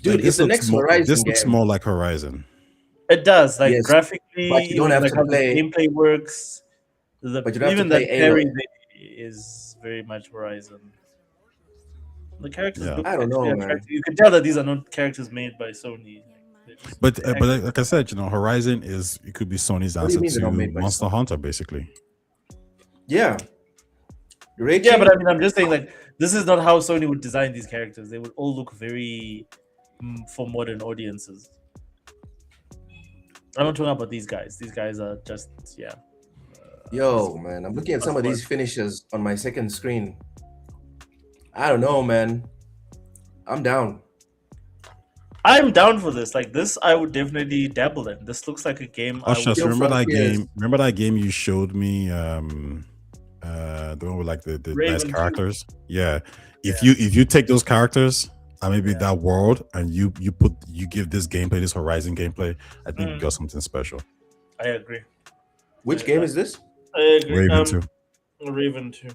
Speaker 3: Dude,
Speaker 2: like,
Speaker 3: it's the next Horizon
Speaker 2: This looks more like Horizon.
Speaker 1: It does, like graphically,
Speaker 3: but you don't have to play.
Speaker 1: The gameplay works.
Speaker 3: But you don't
Speaker 1: even
Speaker 3: have to
Speaker 1: the parry is very much Horizon. The characters look
Speaker 3: I don't know, man.
Speaker 1: You can tell that these are not characters made by Sony.
Speaker 2: But like I said, Horizon it could be Sony's answer to Monster Hunter, basically.
Speaker 3: Yeah.
Speaker 1: Yeah, but I mean, I'm just saying, like, this is not how Sony would design these characters. They would all look very for modern audiences. I'm not talking about these guys. These guys are just,
Speaker 3: Yo, man, I'm looking at some of these finishers on my second screen. I don't know, man. I'm down.
Speaker 2: I'm
Speaker 1: down for this. Like, this, I would definitely dabble in. This looks like a game.
Speaker 2: Remember that game? Remember that game you showed me? The one with like the nice characters. Yeah. If you take those characters and maybe that world and you give this gameplay, this Horizon gameplay, I think you got something special.
Speaker 1: I agree.
Speaker 3: Which game is this?
Speaker 1: I agree.
Speaker 2: Raven 2.
Speaker 1: Raven 2.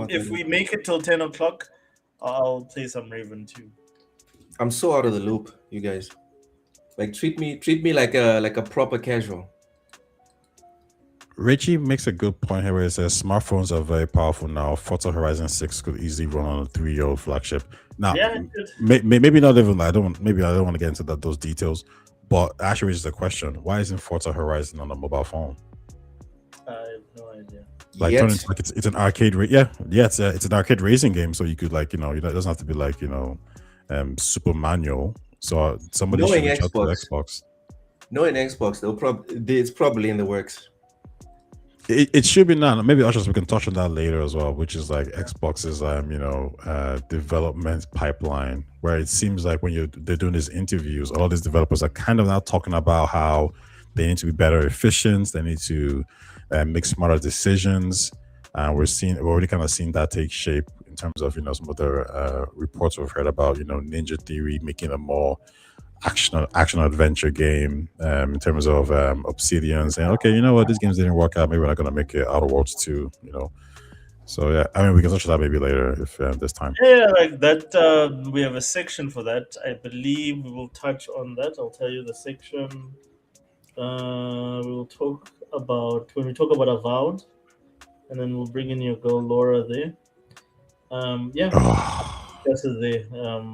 Speaker 1: If we make it till 10 o'clock, I'll play some Raven 2.
Speaker 3: I'm so out of the loop, you guys. Like treat me like a proper casual.
Speaker 2: Richie makes a good point here where he says smartphones are very powerful now. Forza Horizon 6 could easily run on a 3-year-old flagship. Now, maybe not even. I don't want to get into those details, but actually raises the question: why isn't Forza Horizon on a mobile phone?
Speaker 1: I have no idea.
Speaker 2: Like, it's an arcade. It's an arcade racing game, so you could it doesn't have to be like super manual. So somebody should reach out to Xbox.
Speaker 3: Knowing Xbox, it's probably in the works.
Speaker 2: It should be now. Maybe also we can touch on that later as well, which is like Xbox's development pipeline, where it seems like when they're doing these interviews, all these developers are kind of now talking about how they need to be better efficient, they need to make smarter decisions. We're already kind of seen that take shape in terms of some of the reports we've heard about Ninja Theory making a more action adventure game in terms of Obsidian saying, okay, you know what, these games didn't work out. Maybe we're not going to make it Outer Worlds 2, you know. So yeah, I mean, we can touch that maybe later if there's time.
Speaker 1: Yeah, like that. We have a section for that. I believe we will touch on that. I'll tell you the section. We will talk about when we talk about Avowed, and then we'll bring in your girl Lara there. This is the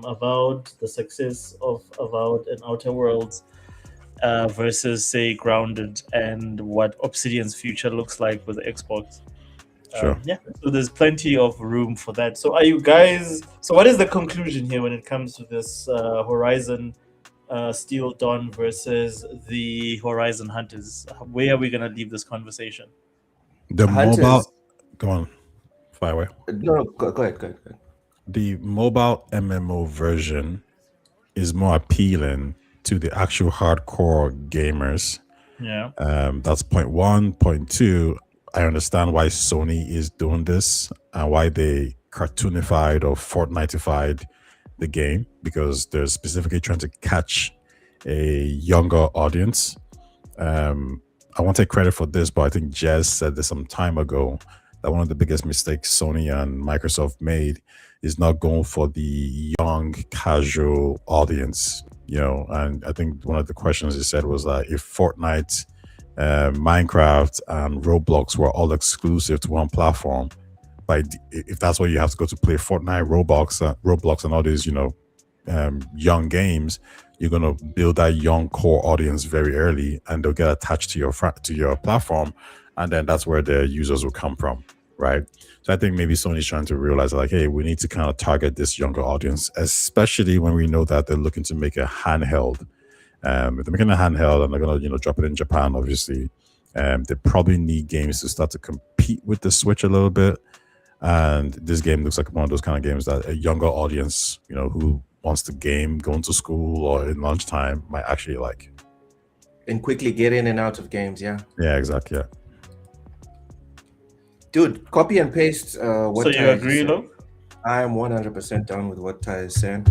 Speaker 1: Avowed, the success of Avowed and Outer Worlds versus say Grounded, and what Obsidian's future looks like with the Xbox.
Speaker 2: Sure.
Speaker 1: So there's plenty of room for that. So are you guys? So what is the conclusion here when it comes to this Horizon Steel Dawn versus the Horizon Hunters? Where are we gonna leave this conversation?
Speaker 2: The
Speaker 3: Hunters,
Speaker 2: mobile. Go on. Fire away.
Speaker 3: No, go ahead.
Speaker 2: The mobile MMO version is more appealing to the actual hardcore gamers.
Speaker 1: Yeah.
Speaker 2: That's point one. Point two, I understand why Sony is doing this and why they cartoonified or Fortniteified the game, because they're specifically trying to catch a younger audience. I won't take credit for this, but I think Jez said this some time ago that one of the biggest mistakes Sony and Microsoft made is not going for the young casual audience, you know. And I think one of the questions he said was that if Fortnite, Minecraft and Roblox were all exclusive to one platform, if that's what you have to go to play Fortnite, Roblox and all these, you know, young games, you're going to build that young core audience very early, and they'll get attached to your platform, and then that's where their users will come from, right? So I think maybe Sony's trying to realize, like, hey, we need to kind of target this younger audience, especially when we know that they're looking to make a handheld. If they're making a handheld and they're going to, you know, drop it in Japan, obviously, they probably need games to start to compete with the Switch a little bit. And this game looks like one of those kind of games that a younger audience, you know, who wants to game going to school or in lunchtime might actually like.
Speaker 3: And quickly get in and out of games, yeah.
Speaker 2: Yeah, exactly. Yeah.
Speaker 3: Dude, copy and paste what
Speaker 1: So
Speaker 3: Ty
Speaker 1: you agree, Luke?
Speaker 3: I am 100% down with what Ty is saying.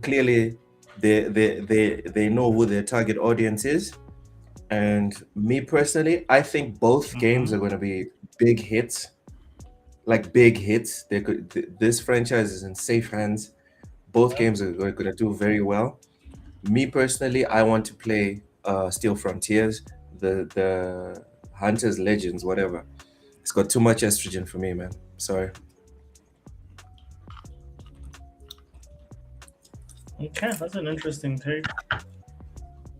Speaker 3: Clearly, they know who their target audience is, and me personally, I think both games are going to be big hits, like big hits. This franchise is in safe hands. Both games are going to do very well. Me personally, I want to play Steel Frontiers, the Hunters Legends, whatever. It's got too much estrogen for me, man. Sorry.
Speaker 1: Okay, that's an interesting take.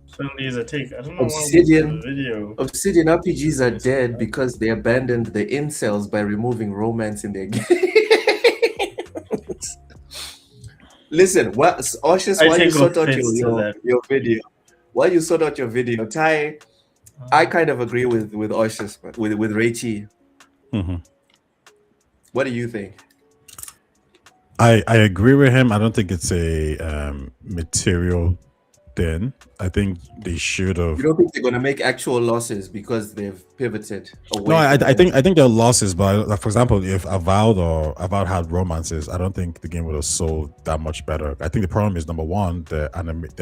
Speaker 1: Certainly is a take. I don't know
Speaker 3: Obsidian,
Speaker 1: why the video.
Speaker 3: Obsidian RPGs are dead because they abandoned the incels by removing romance in their games. Listen, why you sort out your video? Why you sort out your video, Ty? I kind of agree with Oshis, with Raichi.
Speaker 2: Mm-hmm.
Speaker 3: What do you think?
Speaker 2: I agree with him. I don't think it's a material thing. I think they should have.
Speaker 3: You don't think they're going to make actual losses because they've pivoted away?
Speaker 2: No, I think there are losses, but like, for example, if Avowed had romances, I don't think the game would have sold that much better. I think the problem is, number one, the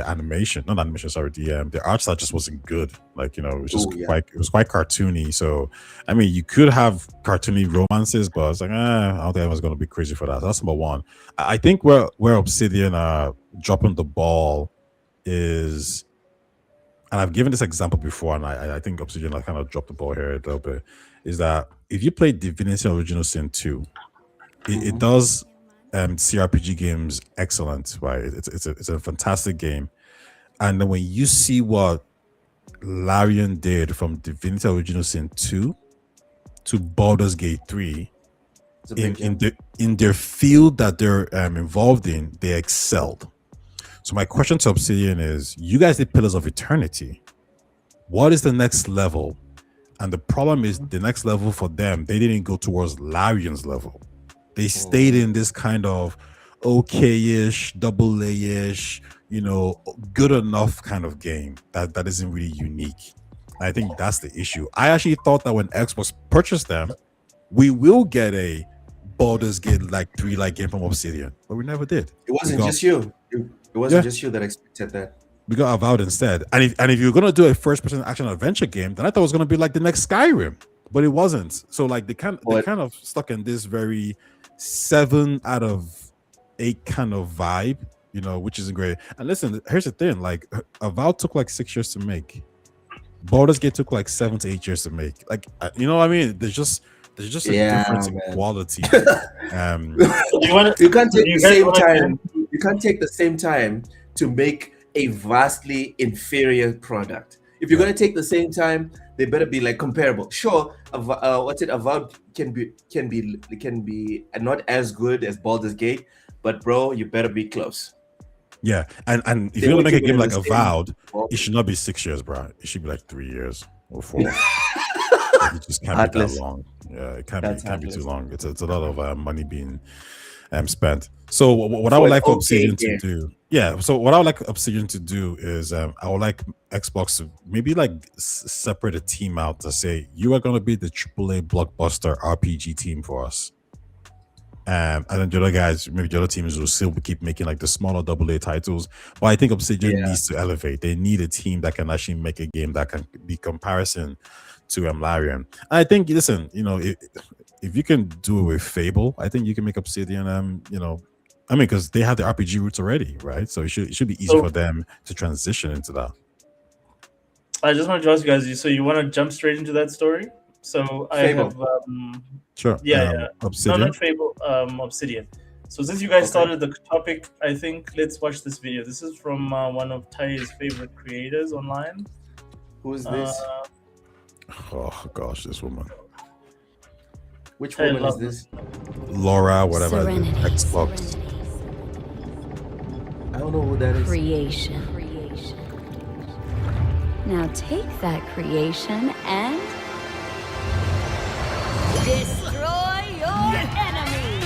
Speaker 2: animation, not animation, sorry, the art style just wasn't good. Like, you know, it was just it was quite cartoony. So I mean, you could have cartoony romances, but it's like, I don't think anyone's going to be crazy for that. So that's number one. I think where Obsidian are dropping the ball is, and I've given this example before, and I think Obsidian kind of dropped the ball here a little bit, is that if you play Divinity Original Sin 2, it does CRPG games excellent, right? It's a fantastic game. And then when you see what Larian did from Divinity Original Sin 2 to Baldur's Gate 3, in their field that they're involved in, they excelled. So my question to Obsidian is, you guys did Pillars of Eternity. What is the next level? And the problem is, the next level for them, they didn't go towards Larian's level. They stayed in this kind of okay-ish, double A-ish, you know, good enough kind of game that isn't really unique. And I think that's the issue. I actually thought that when Xbox purchased them, we will get a Baldur's Gate 3 game from Obsidian, but we never did.
Speaker 3: It wasn't just you. It wasn't just you that expected that.
Speaker 2: We got Avowed instead. And if you're gonna do a first-person action adventure game, then I thought it was gonna be like the next Skyrim, but it wasn't. So like they kind of stuck in this very 7 out of 8 kind of vibe, you know, which isn't great. And listen, here's the thing: like Avowed took like 6 years to make. Baldur's Gate took like 7 to 8 years to make. Like you know what I mean? There's just a difference in quality.
Speaker 3: You can't take the same time. You can't take the same time to make a vastly inferior product. If you're gonna take the same time, they better be like comparable. Sure, Avowed can be not as good as Baldur's Gate, but bro, you better be close.
Speaker 2: Yeah, and if you're gonna make a game like Avowed, it should not be 6 years, bro. It should be like 3 years or 4. It just can't be that long. Yeah, it can't be too long. It's a lot of money being spent. So what I would like Obsidian to do, So what I would like Obsidian to do is, I would like Xbox to maybe like separate a team out to say you are going to be the AAA blockbuster RPG team for us, and then the other guys, maybe the other teams will still keep making like the smaller AA titles. But I think Obsidian needs to elevate. They need a team that can actually make a game that can be comparison to Larian. I think, listen, you know, if you can do it with Fable, I think you can make Obsidian, you know, I mean, because they have the RPG roots already, right? So it should be easy for them to transition into that.
Speaker 1: I just wanted to ask you guys, so you want to jump straight into that story? So
Speaker 3: Fable.
Speaker 1: I have
Speaker 2: sure.
Speaker 1: Obsidian. No, not Fable, Obsidian. So since you guys started the topic, I think let's watch this video. This is from one of Ty's favorite creators online.
Speaker 3: Who is this?
Speaker 2: Oh gosh, this woman.
Speaker 3: Which woman is this?
Speaker 2: Lara, whatever. Xbox.
Speaker 3: I don't know who that is.
Speaker 6: Creation. Now take that creation and destroy your enemies.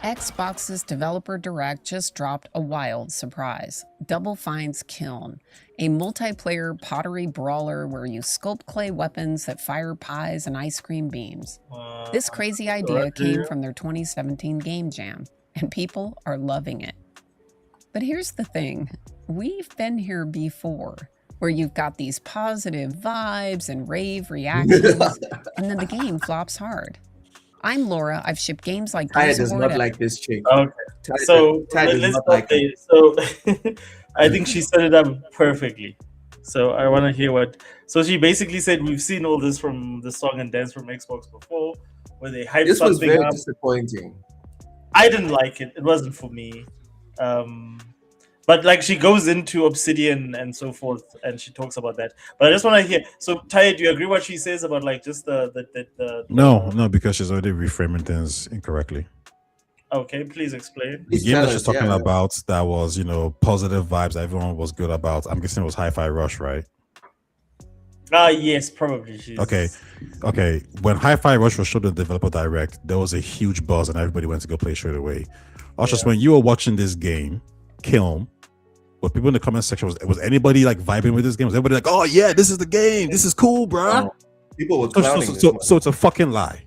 Speaker 7: Xbox's Developer Direct just dropped a wild surprise. Double Fine's Kiln, a multiplayer pottery brawler where you sculpt clay weapons that fire pies and ice cream beams. This crazy idea came from their 2017 Game Jam, and people are loving it. But here's the thing, we've been here before, where you've got these positive vibes and rave reactions, and then the game flops hard. I'm Laura. I've shipped games like
Speaker 3: Ty does not like this chick.
Speaker 1: Okay, let's
Speaker 3: like
Speaker 1: it. So I think she set it up perfectly. So I want to hear what. So she basically said we've seen all this from the song and dance from Xbox before, where they hyped
Speaker 3: this
Speaker 1: something
Speaker 3: was very
Speaker 1: up.
Speaker 3: disappointing.
Speaker 1: I didn't like it. It wasn't for me. But like she goes into Obsidian and so forth, and she talks about that. But I just want to hear. So Ty, do you agree what she says about like just the
Speaker 2: No, because she's already reframing things incorrectly.
Speaker 1: Okay, please explain.
Speaker 2: The game that she's talking about that was, you know, positive vibes that everyone was good about. I'm guessing it was Hi-Fi Rush, right?
Speaker 1: Yes, probably.
Speaker 2: Okay. When Hi-Fi Rush was showed in the Developer Direct, there was a huge buzz and everybody went to go play straight away. Just when you were watching this game, Kiln, were people in the comment section, was anybody like vibing with this game? Was everybody like, oh yeah, this is the game, this is cool, bro?
Speaker 3: People were clowning
Speaker 2: so it's a fucking lie.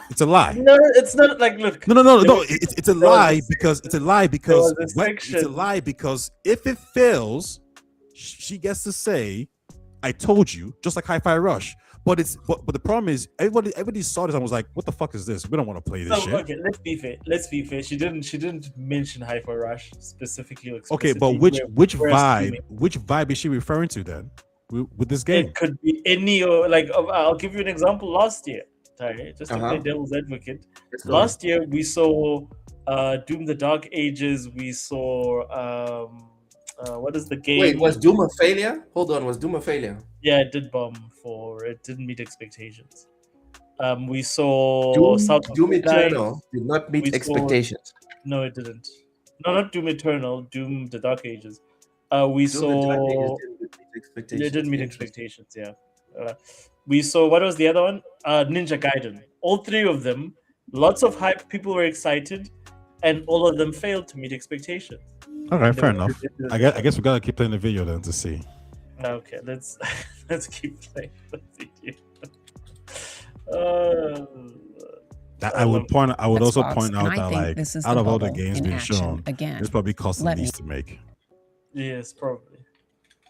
Speaker 2: It's a lie.
Speaker 1: No, it's not. Like, look.
Speaker 2: No. It's a lie because it's a lie because if it fails, she gets to say, "I told you," just like Hi-Fi Rush. But the problem is everybody saw this and was like, "What the fuck is this? We don't want to play this shit."
Speaker 1: Okay, let's be fair. She didn't mention Hi-Fi Rush specifically.
Speaker 2: Okay, but which vibe is she referring to then with this game?
Speaker 1: It could be any, or like I'll give you an example. Last year, just to play devil's advocate, last year we saw Doom: The Dark Ages. We saw what is the game?
Speaker 3: Wait, was Doom a failure? Hold on, was Doom a failure?
Speaker 1: Yeah, it did bomb. It didn't meet expectations. We saw
Speaker 3: Doom Eternal did not meet expectations.
Speaker 1: No, it didn't. No, not Doom Eternal. Doom: The Dark Ages. We saw. It didn't meet expectations. Yeah. We saw, what was the other one? Ninja Gaiden. All three of them, lots of hype. People were excited, and all of them failed to meet expectations.
Speaker 2: All right, fair enough. I guess we gotta keep playing the video then to see.
Speaker 1: Okay, let's keep playing the video.
Speaker 2: I would also
Speaker 7: Xbox,
Speaker 2: point
Speaker 7: and
Speaker 2: out
Speaker 7: I
Speaker 2: that
Speaker 7: think
Speaker 2: like
Speaker 7: this is
Speaker 2: out
Speaker 7: the
Speaker 2: of all the
Speaker 7: bubble
Speaker 2: games
Speaker 7: in
Speaker 2: being
Speaker 7: action
Speaker 2: shown,
Speaker 7: again.
Speaker 2: this probably costs the
Speaker 7: Let me
Speaker 2: least to make.
Speaker 1: Yes, probably.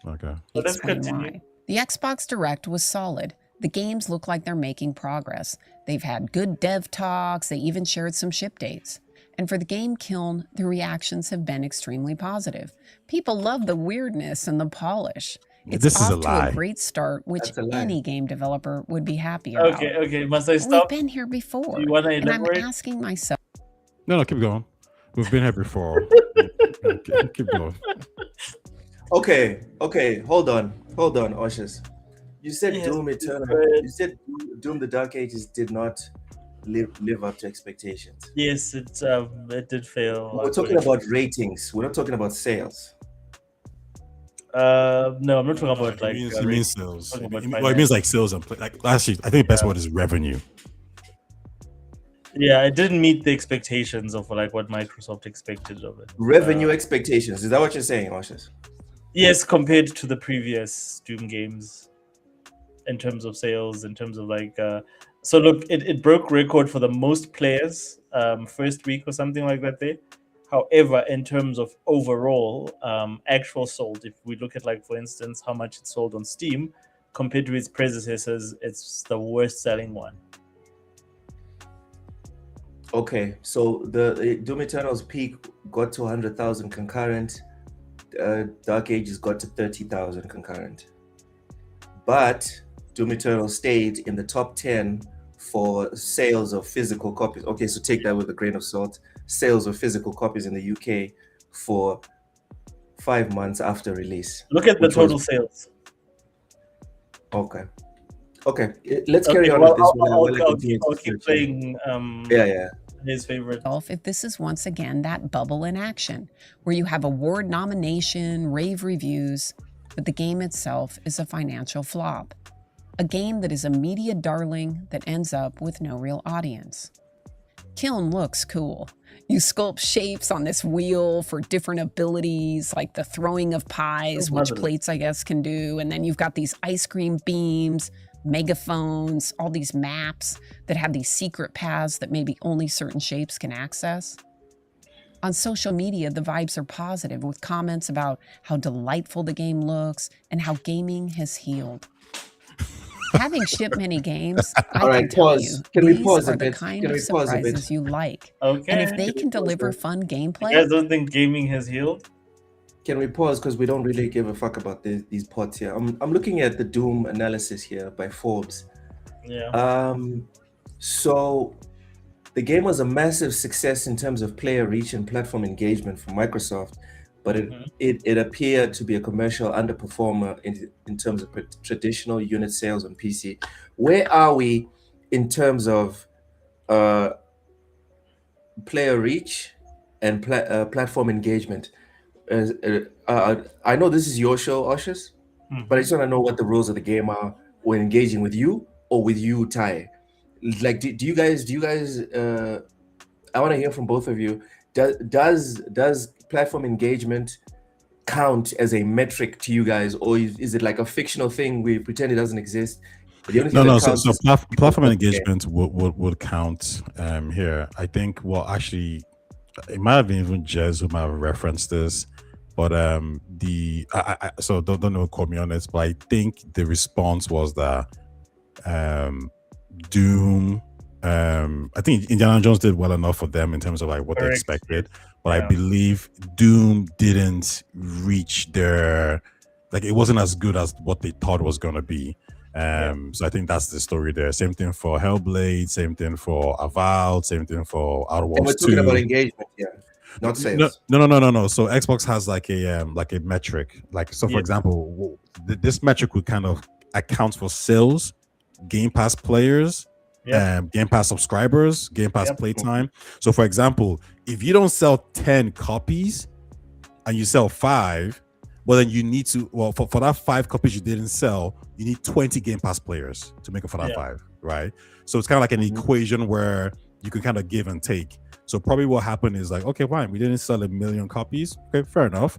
Speaker 2: Okay.
Speaker 1: But let's
Speaker 7: explain
Speaker 1: continue.
Speaker 7: why. The Xbox Direct was solid. The games look like they're making progress. They've had good dev talks, they even shared some ship dates. And for the game Kiln, the reactions have been extremely positive. People love the weirdness and the polish. It's
Speaker 2: This is
Speaker 7: off
Speaker 2: a
Speaker 7: to
Speaker 2: lie.
Speaker 7: a great start, which
Speaker 3: That's a lie.
Speaker 7: any game developer would be happy about.
Speaker 1: Okay. Must I
Speaker 7: We've
Speaker 1: stop?
Speaker 7: been here before,
Speaker 1: Do you want to
Speaker 7: and I'm
Speaker 1: elaborate?
Speaker 7: asking myself.
Speaker 2: No, keep going. We've been here before. Keep going.
Speaker 3: Okay. Hold on, Oshus. You said
Speaker 1: Yes,
Speaker 3: Doom
Speaker 1: it's
Speaker 3: Eternal.
Speaker 1: good.
Speaker 3: You said Doom: The Dark Ages did not live up to expectations.
Speaker 1: Yes, it did fail.
Speaker 3: We're talking about ratings. We're not talking about sales.
Speaker 1: No, I'm not talking about like.
Speaker 2: It means sales.
Speaker 1: talking
Speaker 2: It
Speaker 1: about
Speaker 2: means,
Speaker 1: finance.
Speaker 2: like sales and play. Like actually, I think the best word is revenue.
Speaker 1: Yeah, it didn't meet the expectations of like what Microsoft expected of it.
Speaker 3: Revenue expectations. Is that what you're saying, Oshus?
Speaker 1: Yes, compared to the previous Doom games, in terms of sales, in terms of like. So look, it broke record for the most players first week or something like that there. However, in terms of overall actual sold, if we look at like for instance how much it sold on Steam compared to its predecessors, it's the worst selling one.
Speaker 3: Okay, so the Doom Eternal's peak got to 100,000 concurrent. Dark Ages got to 30,000 concurrent. But Doom Eternal stayed in the top 10 for sales of physical copies. Okay, so take that with a grain of salt. Sales of physical copies in the UK for 5 months after release.
Speaker 1: Look at the total sales.
Speaker 3: Okay. Let's carry on with this one.
Speaker 1: I'll keep playing.
Speaker 3: Yeah.
Speaker 1: His favorite.
Speaker 7: If this is once again that bubble in action, where you have award nomination, rave reviews, but the game itself is a financial flop. A game that is a media darling that ends up with no real audience. Kiln looks cool. You sculpt shapes on this wheel for different abilities, like the throwing of pies, which plates, I guess, can do. And then you've got these ice cream beams, megaphones, all these maps that have these secret paths that maybe only certain shapes can access. On social media, the vibes are positive with comments about how delightful the game looks and how gaming has healed. Having shipped many games, I can tell you, these are the kind of surprises you like.
Speaker 1: Okay.
Speaker 7: And if they can deliver fun gameplay...
Speaker 1: You guys don't think gaming has healed?
Speaker 3: Can we pause because we don't really give a fuck about these pods here. I'm looking at the Doom analysis here by Forbes.
Speaker 1: Yeah.
Speaker 3: So the game was a massive success in terms of player reach and platform engagement for Microsoft, but it appeared to be a commercial underperformer in terms of traditional unit sales on PC. Where are we in terms of player reach and platform engagement? I know this is your show, Oshus, but I just want to know what the rules of the game are when engaging with you or with you, Ty. Like, do you guys? I want to hear from both of you. Does platform engagement count as a metric to you guys, or is it like a fictional thing we pretend it doesn't exist?
Speaker 2: No. So platform engagement would count here. I think. Well, actually, it might have been even Jez who might have referenced this. But so don't know, quote me on this, but I think the response was that Doom, I think Indiana Jones did well enough for them in terms of like what they expected, but I believe Doom didn't reach their, like it wasn't as good as what they thought it was gonna be. So I think that's the story there. Same thing for Hellblade, same thing for Avowed, same thing for Overwatch 2.
Speaker 3: We're talking about engagement, yeah. Not sales.
Speaker 2: No. So Xbox has like a metric. Like, so for example, this metric would kind of account for sales, Game Pass players, Game Pass subscribers, Game Pass playtime. So for example, if you don't sell 10 copies and you sell 5, well then you need to, for that 5 copies you didn't sell, you need 20 Game Pass players to make it for that 5, right? So it's kind of like an equation where you can kind of give and take. So probably what happened is like, okay, fine, we didn't sell 1 million copies. Okay, fair enough.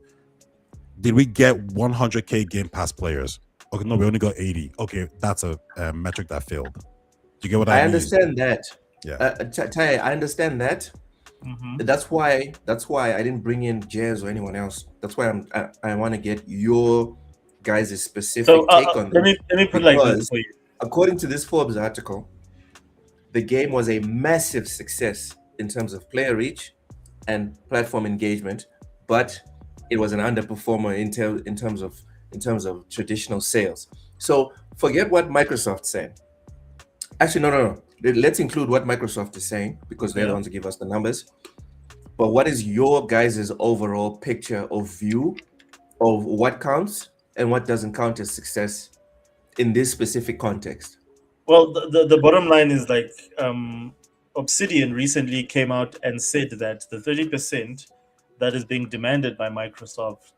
Speaker 2: Did we get 100K Game Pass players? Okay, no, we only got 80. Okay, that's a metric that failed. Do you get what I mean?
Speaker 3: Understand that.
Speaker 2: Yeah.
Speaker 3: Ty, I understand that. That's why I didn't bring in Jazz or anyone else. That's why I want to get your guys' specific take on this.
Speaker 1: Let me put it like this for you.
Speaker 3: According to this Forbes article, the game was a massive success in terms of player reach and platform engagement, but it was an underperformer in terms of traditional sales. So forget what Microsoft said. Actually, no. Let's include what Microsoft is saying because they're the ones to give us the numbers. But what is your guys' overall picture or view of what counts and what doesn't count as success in this specific context?
Speaker 1: Well, the bottom line is like Obsidian recently came out and said that the 30% that is being demanded by Microsoft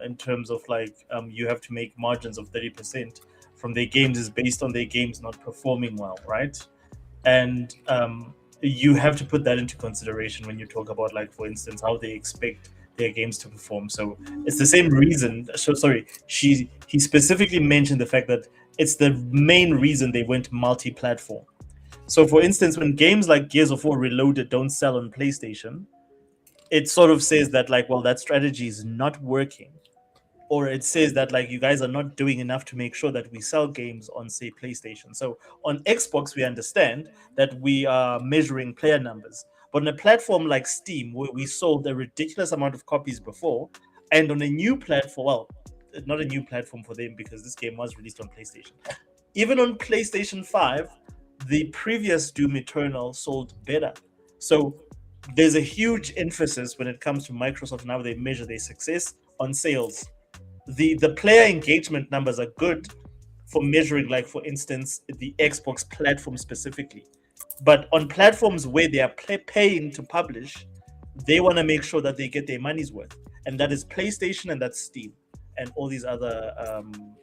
Speaker 1: in terms of like you have to make margins of 30% from their games is based on their games not performing well, right? And you have to put that into consideration when you talk about, like, for instance, how they expect their games to perform. So it's the same reason. So sorry, he specifically mentioned the fact that it's the main reason they went multi-platform. So for instance, when games like Gears of War Reloaded don't sell on PlayStation, it sort of says that, like, well, that strategy is not working. Or it says that, like, you guys are not doing enough to make sure that we sell games on, say, PlayStation. So on Xbox, we understand that we are measuring player numbers. But on a platform like Steam, where we sold a ridiculous amount of copies before, and on a new platform, well, not a new platform for them because this game was released on PlayStation. Even on PlayStation 5, the previous Doom Eternal sold better. So there's a huge emphasis when it comes to Microsoft and how they measure their success on sales. The player engagement numbers are good for measuring, like, for instance, the Xbox platform specifically. But on platforms where they are paying to publish, they want to make sure that they get their money's worth. And that is PlayStation and that's Steam and all these other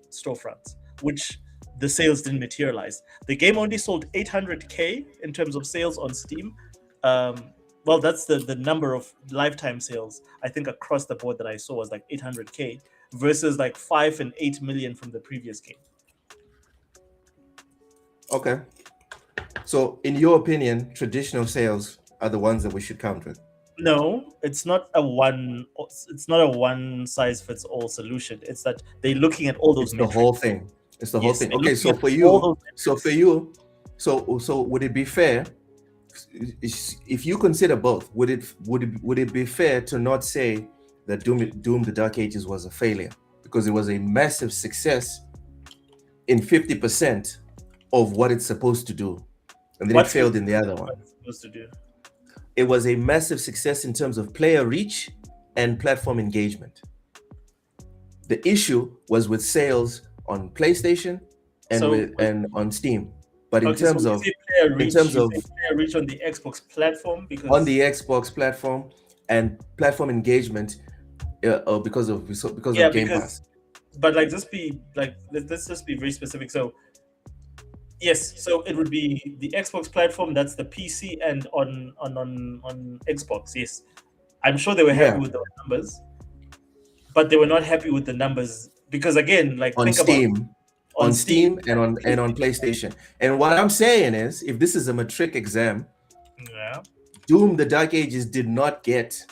Speaker 1: storefronts, which the sales didn't materialize. The game only sold 800K in terms of sales on Steam. Well, that's the number of lifetime sales, I think, across the board that I saw was like 800K versus like 5 and 8 million from the previous game.
Speaker 3: Okay. So in your opinion, traditional sales are the ones that we should count with?
Speaker 1: No, it's not a one size fits all solution. It's that they're looking at all those
Speaker 3: metrics. The whole thing. It's the whole thing. Okay, so for you, so would it be fair if you consider both? Would it be fair to not say that Doom the Dark Ages was a failure because it was a massive success in 50% of what it's supposed to do, and then it failed in the other one?
Speaker 1: Supposed to do?
Speaker 3: It was a massive success in terms of player reach and platform engagement. The issue was with sales on PlayStation and on Steam. But in terms of
Speaker 1: player reach on the Xbox platform, because
Speaker 3: on the Xbox platform and platform engagement, because of Game Pass.
Speaker 1: But like, let's just be very specific. So yes, so it would be the Xbox platform, that's the PC, and on Xbox. Yes, I'm sure they were happy with the numbers, but they were not happy with the numbers because, again, like,
Speaker 3: on Steam. On Steam and on PlayStation. And what I'm saying is, if this is a matric exam, Doom the Dark Ages did not get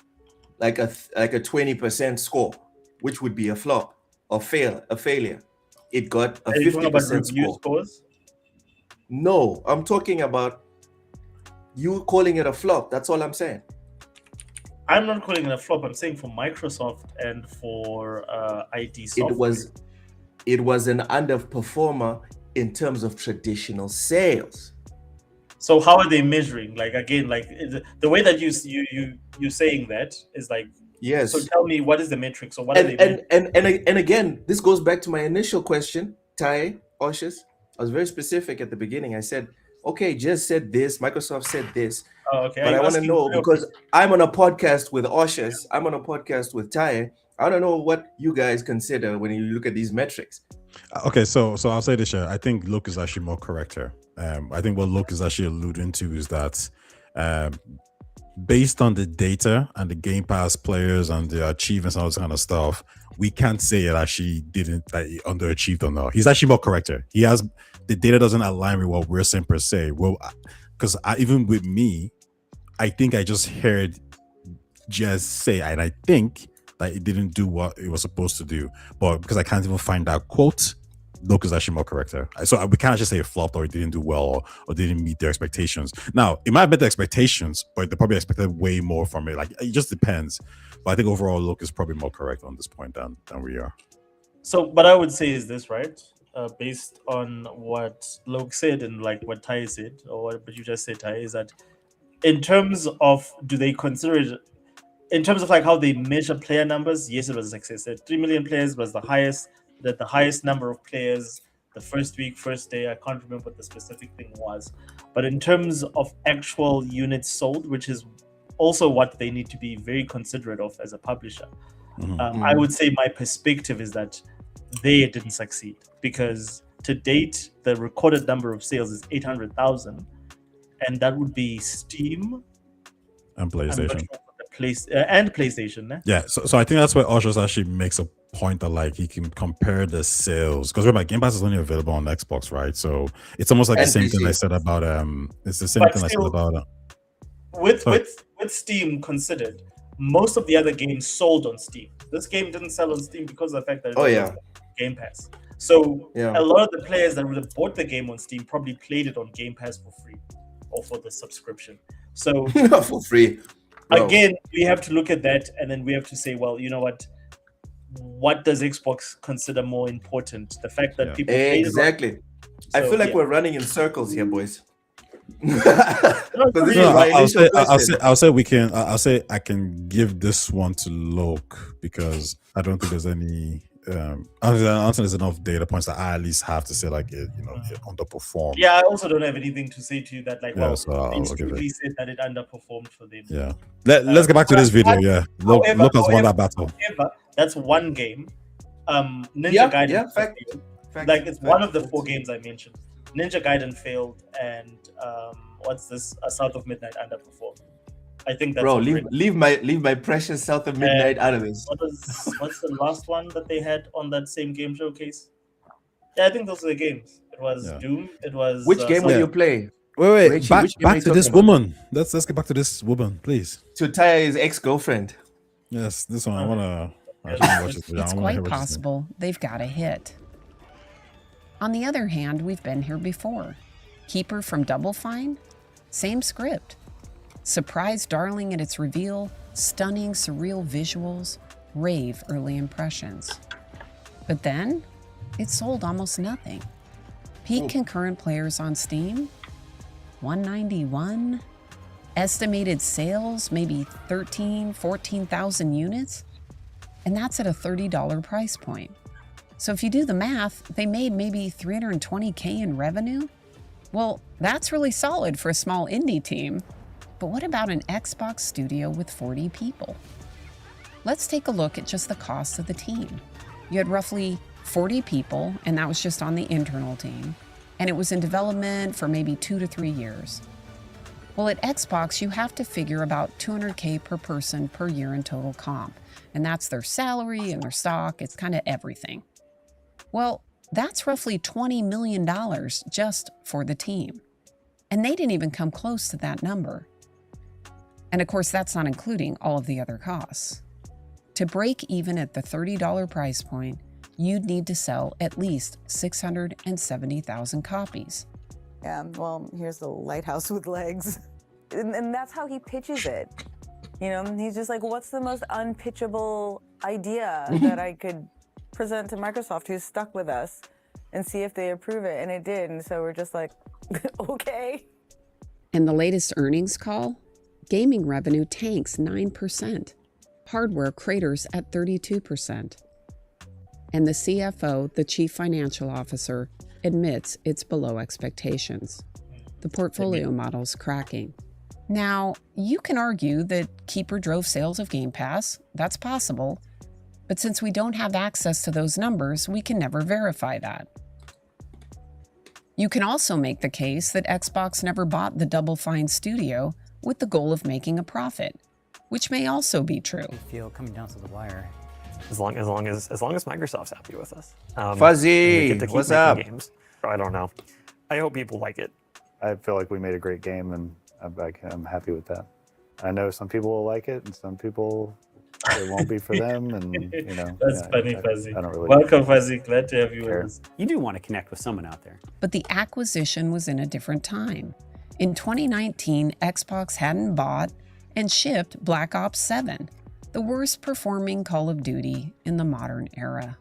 Speaker 3: like a 20% score, which would be a flop or a failure. It got a 50% score.
Speaker 1: Scores?
Speaker 3: No, I'm talking about you calling it a flop. That's all I'm saying.
Speaker 1: I'm not calling it a flop. I'm saying for Microsoft and for ID Software.
Speaker 3: It was an underperformer in terms of traditional sales.
Speaker 1: So how are they measuring? Like, again, like the way that you're saying that is like,
Speaker 3: yes.
Speaker 1: So tell me, what is the metric? So what are they?
Speaker 3: And again, this goes back to my initial question, Ty Oshus. I was very specific at the beginning. I said, okay, Jess said this, Microsoft said this.
Speaker 1: Oh, okay.
Speaker 3: But I want to know, because I'm on a podcast with Oshus, I'm on a podcast with Ty. I don't know what you guys consider when you look at these metrics.
Speaker 2: Okay, so I'll say this here. I think Luke is actually more correct here. I think what Luke is actually alluding to is that based on the data and the Game Pass players and the achievements and all this kind of stuff, we can't say it actually didn't, that he underachieved or not. He's actually more correct here. The data doesn't align with what we're saying per se. Well, because even with me, I think I just heard Jez say, and I think that it didn't do what it was supposed to do. But because I can't even find that quote, Look is actually more correct there. So we can't just say it flopped or it didn't do well or didn't meet their expectations. Now, it might have met the expectations, but they probably expected way more from it. Like, it just depends. But I think overall, Look is probably more correct on this point than we are.
Speaker 1: So, but I would say is this, right? Based on what Loke said and like what Ty said, or what you just said, Ty, is that in terms of do they consider it, in terms of like how they measure player numbers, yes, it was a success. 3 million players was the highest number of players the first week, first day. I can't remember what the specific thing was. But in terms of actual units sold, which is also what they need to be very considerate of as a publisher, I would say my perspective is that they didn't succeed, because to date, the recorded number of sales is 800,000, and that would be Steam
Speaker 2: and PlayStation.
Speaker 1: And PlayStation.
Speaker 2: Yeah, so I think that's where Oshos actually makes a point that like he can compare the sales, because remember, Game Pass is only available on Xbox, right? So it's almost like the same thing I said about it's the same thing I said about
Speaker 1: with Steam considered, most of the other games sold on Steam. This game didn't sell on Steam because of the fact that it was Game Pass. So a lot of the players that would have bought the game on Steam probably played it on Game Pass for free or for the subscription. So
Speaker 3: for free. Bro.
Speaker 1: Again, we have to look at that, and then we have to say, well, you know what does Xbox consider more important? The fact that people
Speaker 3: exactly. I feel like we're running in circles here, boys.
Speaker 2: I'll say we can. I'll say I can give this one to Loke, because I don't think there's any. I don't think there's enough data points that I at least have to say like it underperformed.
Speaker 1: Yeah, I also don't have anything to say to you that like they strictly said that it underperformed for them.
Speaker 2: Yeah, let's get back to this video. Yeah, Loke has won that battle.
Speaker 1: However, that's one game. Ninja Gaiden. Like it's one of the 4 games I mentioned. Ninja Gaiden failed, and what's this? South of Midnight underperformed. I think that's
Speaker 3: leave my precious South of Midnight out of this.
Speaker 1: What's the last one that they had on that same game showcase? Yeah, I think those are the games. It was Doom. It was
Speaker 3: which game will you play?
Speaker 2: Wait, Richie, back to this woman. Let's get back to this woman, please.
Speaker 3: To Taya's ex-girlfriend.
Speaker 2: Yes, this one I wanna watch this.
Speaker 7: It's quite possible they've got a hit. On the other hand, we've been here before. Keeper from Double Fine, same script. Surprise darling at its reveal, stunning surreal visuals, rave early impressions. But then, it sold almost nothing. Peak concurrent players on Steam, 191. Estimated sales, maybe 14,000 units. And that's at a $30 price point. So if you do the math, they made maybe $320K in revenue. Well, that's really solid for a small indie team. But what about an Xbox studio with 40 people? Let's take a look at just the cost of the team. You had roughly 40 people, and that was just on the internal team, and it was in development for maybe 2 to 3 years. Well, at Xbox, you have to figure about $200K per person per year in total comp, and that's their salary and their stock. It's kind of everything. Well, that's roughly $20 million just for the team. And they didn't even come close to that number. And of course, that's not including all of the other costs. To break even at the $30 price point, you'd need to sell at least 670,000 copies.
Speaker 8: Yeah, well, here's the lighthouse with legs. And that's how he pitches it. You know, he's just like, what's the most unpitchable idea that I could present to Microsoft, who's stuck with us, and see if they approve it? And it did, and so we're just like, okay.
Speaker 7: In the latest earnings call, gaming revenue tanks 9%. Hardware craters at 32%. And the CFO, the Chief Financial Officer, admits it's below expectations. The portfolio model's cracking. Now, you can argue that Keeper drove sales of Game Pass. That's possible. But since we don't have access to those numbers, we can never verify that. You can also make the case that Xbox never bought the Double Fine studio with the goal of making a profit, which may also be true.
Speaker 9: I feel coming down to the wire. As long as Microsoft's happy with us.
Speaker 3: Fuzzy, what's up?
Speaker 9: Games. I don't know. I hope people like it.
Speaker 10: I feel like we made a great game, and I'm happy with that. I know some people will like it, and some people it won't be for them, and you know.
Speaker 1: That's funny, Fuzzy.
Speaker 10: I don't really.
Speaker 1: Welcome, Fuzzy. Glad to have you with us.
Speaker 11: You do want to connect with someone out there.
Speaker 7: But the acquisition was in a different time. In 2019, Xbox hadn't bought and shipped Black Ops 7, the worst performing Call of Duty in the modern era.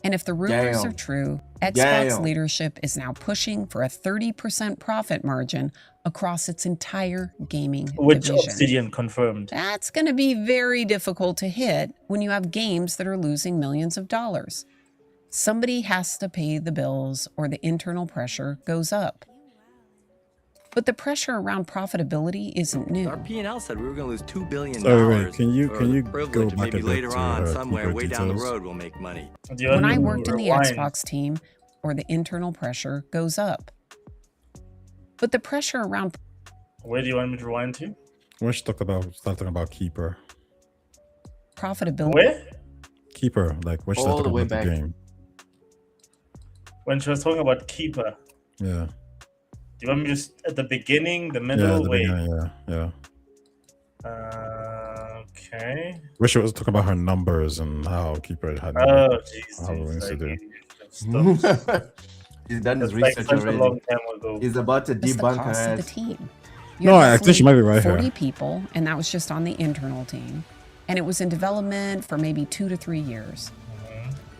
Speaker 7: And if the rumors are true, Xbox leadership is now pushing for a 30% profit margin across its entire gaming
Speaker 1: Which
Speaker 7: division.
Speaker 1: Obsidian confirmed.
Speaker 7: That's going to be very difficult to hit when you have games that are losing millions of dollars. Somebody has to pay the bills or the internal pressure goes up. But the pressure around profitability isn't new.
Speaker 12: Our P&L said we were going to lose $2 billion.
Speaker 2: Sorry, wait, can you
Speaker 12: go back maybe
Speaker 2: a bit
Speaker 12: later
Speaker 2: to
Speaker 12: on somewhere way down the
Speaker 2: details?
Speaker 12: road we'll make money.
Speaker 7: When I worked in the Xbox team, or the internal pressure goes up. But the pressure around...
Speaker 1: Where do you want me to rewind to?
Speaker 2: When she start talking about Keeper.
Speaker 7: Profitability.
Speaker 1: Where?
Speaker 2: Keeper, like when she started talking about the game.
Speaker 1: When she was talking about Keeper.
Speaker 2: Yeah.
Speaker 1: Do you want me just at the beginning, the middle?
Speaker 2: Yeah.
Speaker 1: Okay.
Speaker 2: Where she was talking about her numbers and how Keeper had.
Speaker 1: Oh, jeez.
Speaker 3: He's done his
Speaker 1: That's
Speaker 3: research
Speaker 1: such
Speaker 3: already.
Speaker 1: A long time ago.
Speaker 3: He's about to
Speaker 7: That's the
Speaker 3: debunk
Speaker 7: cost
Speaker 3: her
Speaker 7: of the
Speaker 3: ass.
Speaker 7: team.
Speaker 2: No, I think she might be right
Speaker 7: 40
Speaker 2: here.
Speaker 7: people, and that was just on the internal team. And it was in development for maybe 2 to 3 years.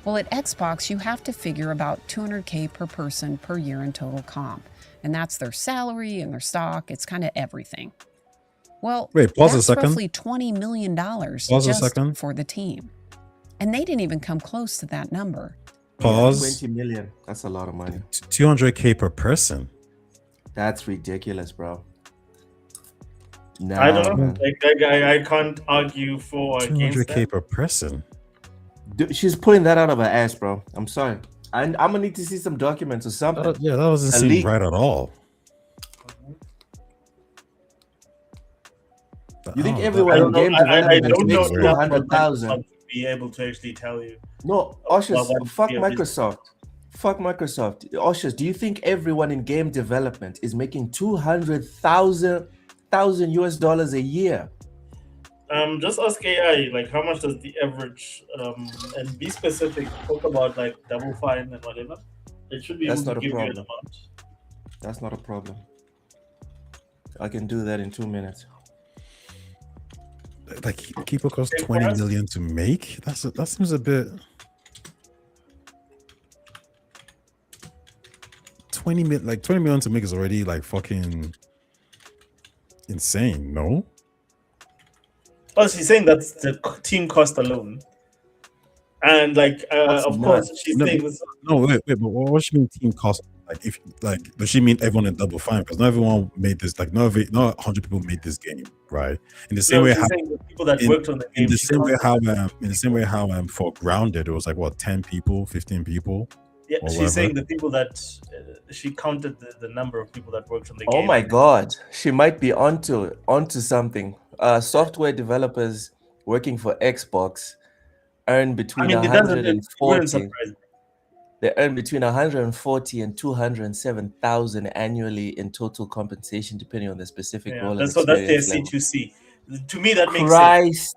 Speaker 7: Well, at Xbox, you have to figure about $200K per person per year in total comp. And that's their salary and their stock. It's kind of everything. Well,
Speaker 2: wait, pause
Speaker 7: that's
Speaker 2: a second.
Speaker 7: Roughly $20 million
Speaker 2: Pause a
Speaker 7: just
Speaker 2: second.
Speaker 7: for the team. And they didn't even come close to that number.
Speaker 2: Pause.
Speaker 3: 20 million. That's a lot of money.
Speaker 2: 200K per person.
Speaker 3: That's ridiculous, bro. Nah,
Speaker 1: I don't know.
Speaker 3: man.
Speaker 1: I can't argue for or against
Speaker 2: 200K
Speaker 1: that.
Speaker 2: per person.
Speaker 3: Dude, she's pulling that out of her ass, bro. I'm sorry. I'm gonna need to see some documents or something.
Speaker 2: Yeah, that doesn't
Speaker 3: A
Speaker 2: seem
Speaker 3: leak.
Speaker 2: right at all.
Speaker 3: You think
Speaker 2: Oh,
Speaker 3: everyone
Speaker 1: I
Speaker 3: in
Speaker 1: don't know.
Speaker 3: game
Speaker 1: I
Speaker 3: development
Speaker 1: don't know
Speaker 3: makes
Speaker 1: enough about
Speaker 3: 200,000?
Speaker 1: Microsoft to be able to actually tell you.
Speaker 3: No, Oshers,
Speaker 1: what
Speaker 3: fuck
Speaker 1: the-
Speaker 3: Microsoft. Fuck Microsoft. Oshers, do you think everyone in game development is making 200,000 US dollars a year?
Speaker 1: Just ask AI, like how much does the average, and be specific, talk about like Double Fine and whatever. It should be
Speaker 3: That's
Speaker 1: able
Speaker 3: not
Speaker 1: to
Speaker 3: a
Speaker 1: give you an
Speaker 3: problem.
Speaker 1: amount.
Speaker 3: That's not a problem. I can do that in 2 minutes.
Speaker 2: Like Keeper costs
Speaker 1: Same
Speaker 2: 20
Speaker 1: for us.
Speaker 2: million to make. That seems a bit. 20 million to make is already like fucking insane. No.
Speaker 1: Oh, she's saying that's the team cost alone. And like, of course, she's saying this.
Speaker 2: No, wait, but what does she mean team cost? Like, if like, does she mean everyone in Double Fine? Because not everyone made this. Like, not 100 people made this game, right? In the same
Speaker 1: No,
Speaker 2: way,
Speaker 1: she's saying the people that worked on the game.
Speaker 2: in the
Speaker 1: she
Speaker 2: same way
Speaker 1: counted.
Speaker 2: how for Grounded, it was like what 10 people, 15 people.
Speaker 1: Yeah,
Speaker 2: or
Speaker 1: she's
Speaker 2: whatever.
Speaker 1: saying the people that she counted the number of people that worked on the game.
Speaker 3: Oh my god, she might be onto something. Software developers working for Xbox earn between
Speaker 1: I mean, it doesn't. It
Speaker 3: 140.
Speaker 1: wouldn't surprise me.
Speaker 3: They earn between 140 and 207,000 annually in total compensation, depending on the specific
Speaker 1: Yeah,
Speaker 3: role.
Speaker 1: that's
Speaker 3: and
Speaker 1: what that's their
Speaker 3: experience level.
Speaker 1: C2C. To me, that makes sense.
Speaker 3: Christ.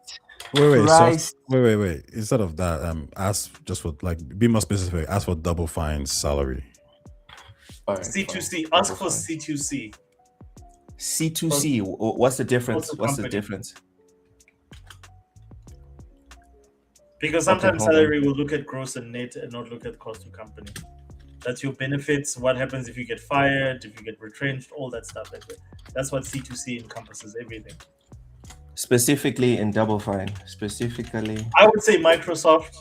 Speaker 2: Wait. Instead of that, ask just for like be more specific. Ask for Double Fine's salary.
Speaker 3: All right,
Speaker 1: C2C.
Speaker 3: fine.
Speaker 1: Ask
Speaker 3: Double
Speaker 1: for
Speaker 3: Fine.
Speaker 1: C2C.
Speaker 3: C2C. What's the difference?
Speaker 1: Total
Speaker 3: What's the
Speaker 1: company.
Speaker 3: difference?
Speaker 1: Because
Speaker 3: Okay,
Speaker 1: sometimes
Speaker 3: hold on.
Speaker 1: salary will look at gross and net and not look at cost to company. That's your benefits. What happens if you get fired, if you get retrenched, all that stuff. That's what C2C encompasses, everything.
Speaker 3: Specifically in Double Fine. Specifically,
Speaker 1: I would say Microsoft.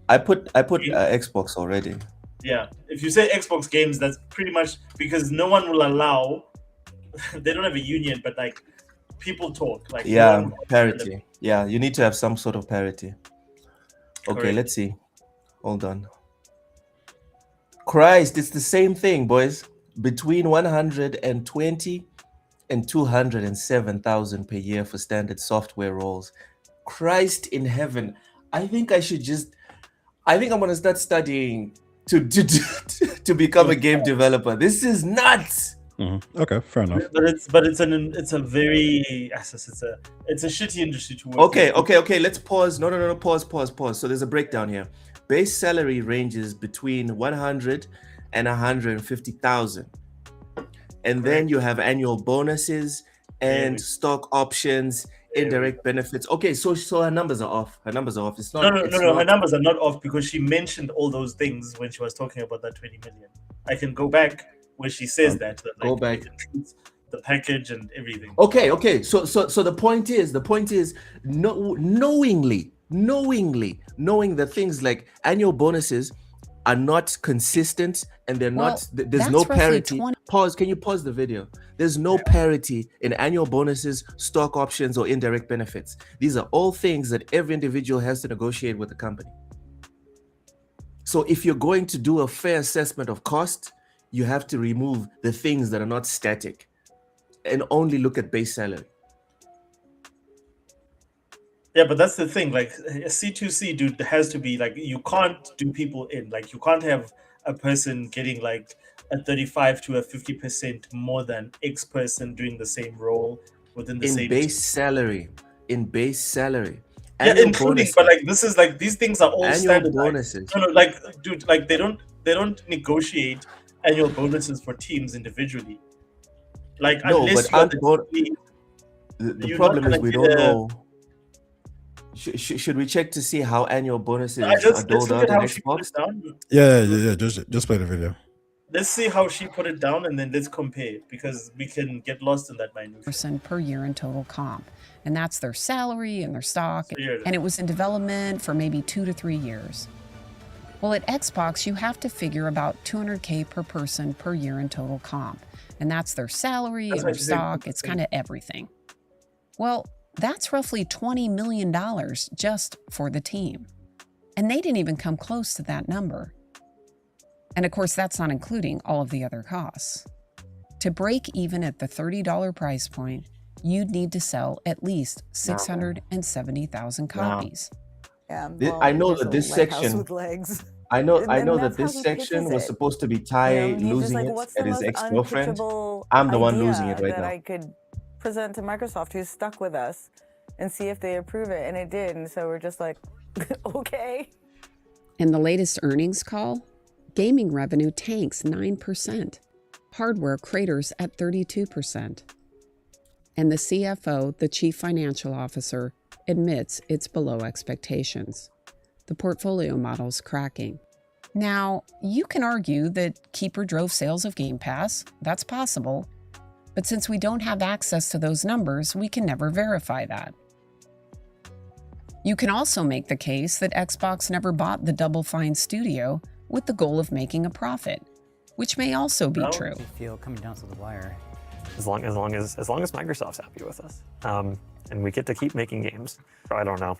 Speaker 3: I put Xbox already.
Speaker 1: Yeah, if you say Xbox games, that's pretty much because no one will allow. They don't have a union, but like people talk. Like no
Speaker 3: Yeah,
Speaker 1: one will-
Speaker 3: parity. Yeah, you need to have some sort of parity. Okay,
Speaker 1: Correct.
Speaker 3: let's see. Hold on. Christ, it's the same thing, boys. Between 120 and 207,000 per year for standard software roles. Christ in heaven. I think I'm gonna start studying to become a game developer. This is nuts.
Speaker 2: Okay, fair enough.
Speaker 1: But it's a very it's a shitty industry to work.
Speaker 3: Okay. Let's pause. No. Pause. So there's a breakdown here. Base salary ranges between 100 and 150,000, and then you have annual bonuses and stock options, indirect benefits. Okay, so her numbers are off. It's not.
Speaker 1: No. Her numbers are not off because she mentioned all those things when she was talking about that 20 million. I can go back where she says that.
Speaker 3: Go back.
Speaker 1: It includes the package and everything.
Speaker 3: Okay. So the point is, knowingly knowing that things like annual bonuses are not consistent and they're not. There's no parity. Pause. Can you pause the video? There's no parity in annual bonuses, stock options, or indirect benefits. These are all things that every individual has to negotiate with the company. So if you're going to do a fair assessment of cost, you have to remove the things that are not static and only look at base salary.
Speaker 1: Yeah, but that's the thing. Like a C2C dude has to be like, you can't do people in. Like you can't have a person getting like a 35 to a 50% more than X person doing the same role within the same
Speaker 3: base salary. In base salary.
Speaker 1: Yeah, including bonuses. But like this is like these things are all
Speaker 3: annual
Speaker 1: standardized.
Speaker 3: Bonuses.
Speaker 1: No, like dude, like they don't negotiate annual bonuses for teams individually. Like
Speaker 3: no,
Speaker 1: unless
Speaker 3: but the problem is we don't know. Should we check to see how annual bonuses are doled out in Xbox?
Speaker 2: Yeah. Just play the video.
Speaker 1: Let's see how she put it down, and then let's compare because we can get lost in that minute.
Speaker 7: % per year in total comp, and that's their salary and their stock, and it was in development for maybe 2 to 3 years. Well, at Xbox, you have to figure about $200K per person per year in total comp, and that's their salary and their stock. It's kind of everything. Well, that's roughly $20 million just for the team. And they didn't even come close to that number. And of course, that's not including all of the other costs. To break even at the $30 price point, you'd need to sell at least 670,000 copies.
Speaker 8: Yeah,
Speaker 3: I know that this section.
Speaker 8: With legs.
Speaker 3: I know that this section was supposed to be Ty losing it at his ex-girlfriend. I'm the one losing it right now.
Speaker 8: I could present to Microsoft, who's stuck with us, and see if they approve it, and it did. And so we're just like, okay.
Speaker 7: In the latest earnings call, gaming revenue tanks 9%. Hardware craters at 32%. And the CFO, the Chief Financial Officer, admits it's below expectations. The portfolio model's cracking. Now, you can argue that Keeper drove sales of Game Pass. That's possible. But since we don't have access to those numbers, we can never verify that. You can also make the case that Xbox never bought the Double Fine studio with the goal of making a profit, which may also be true.
Speaker 9: I feel coming down to the wire. As long as Microsoft's happy with us, and we get to keep making games. I don't know.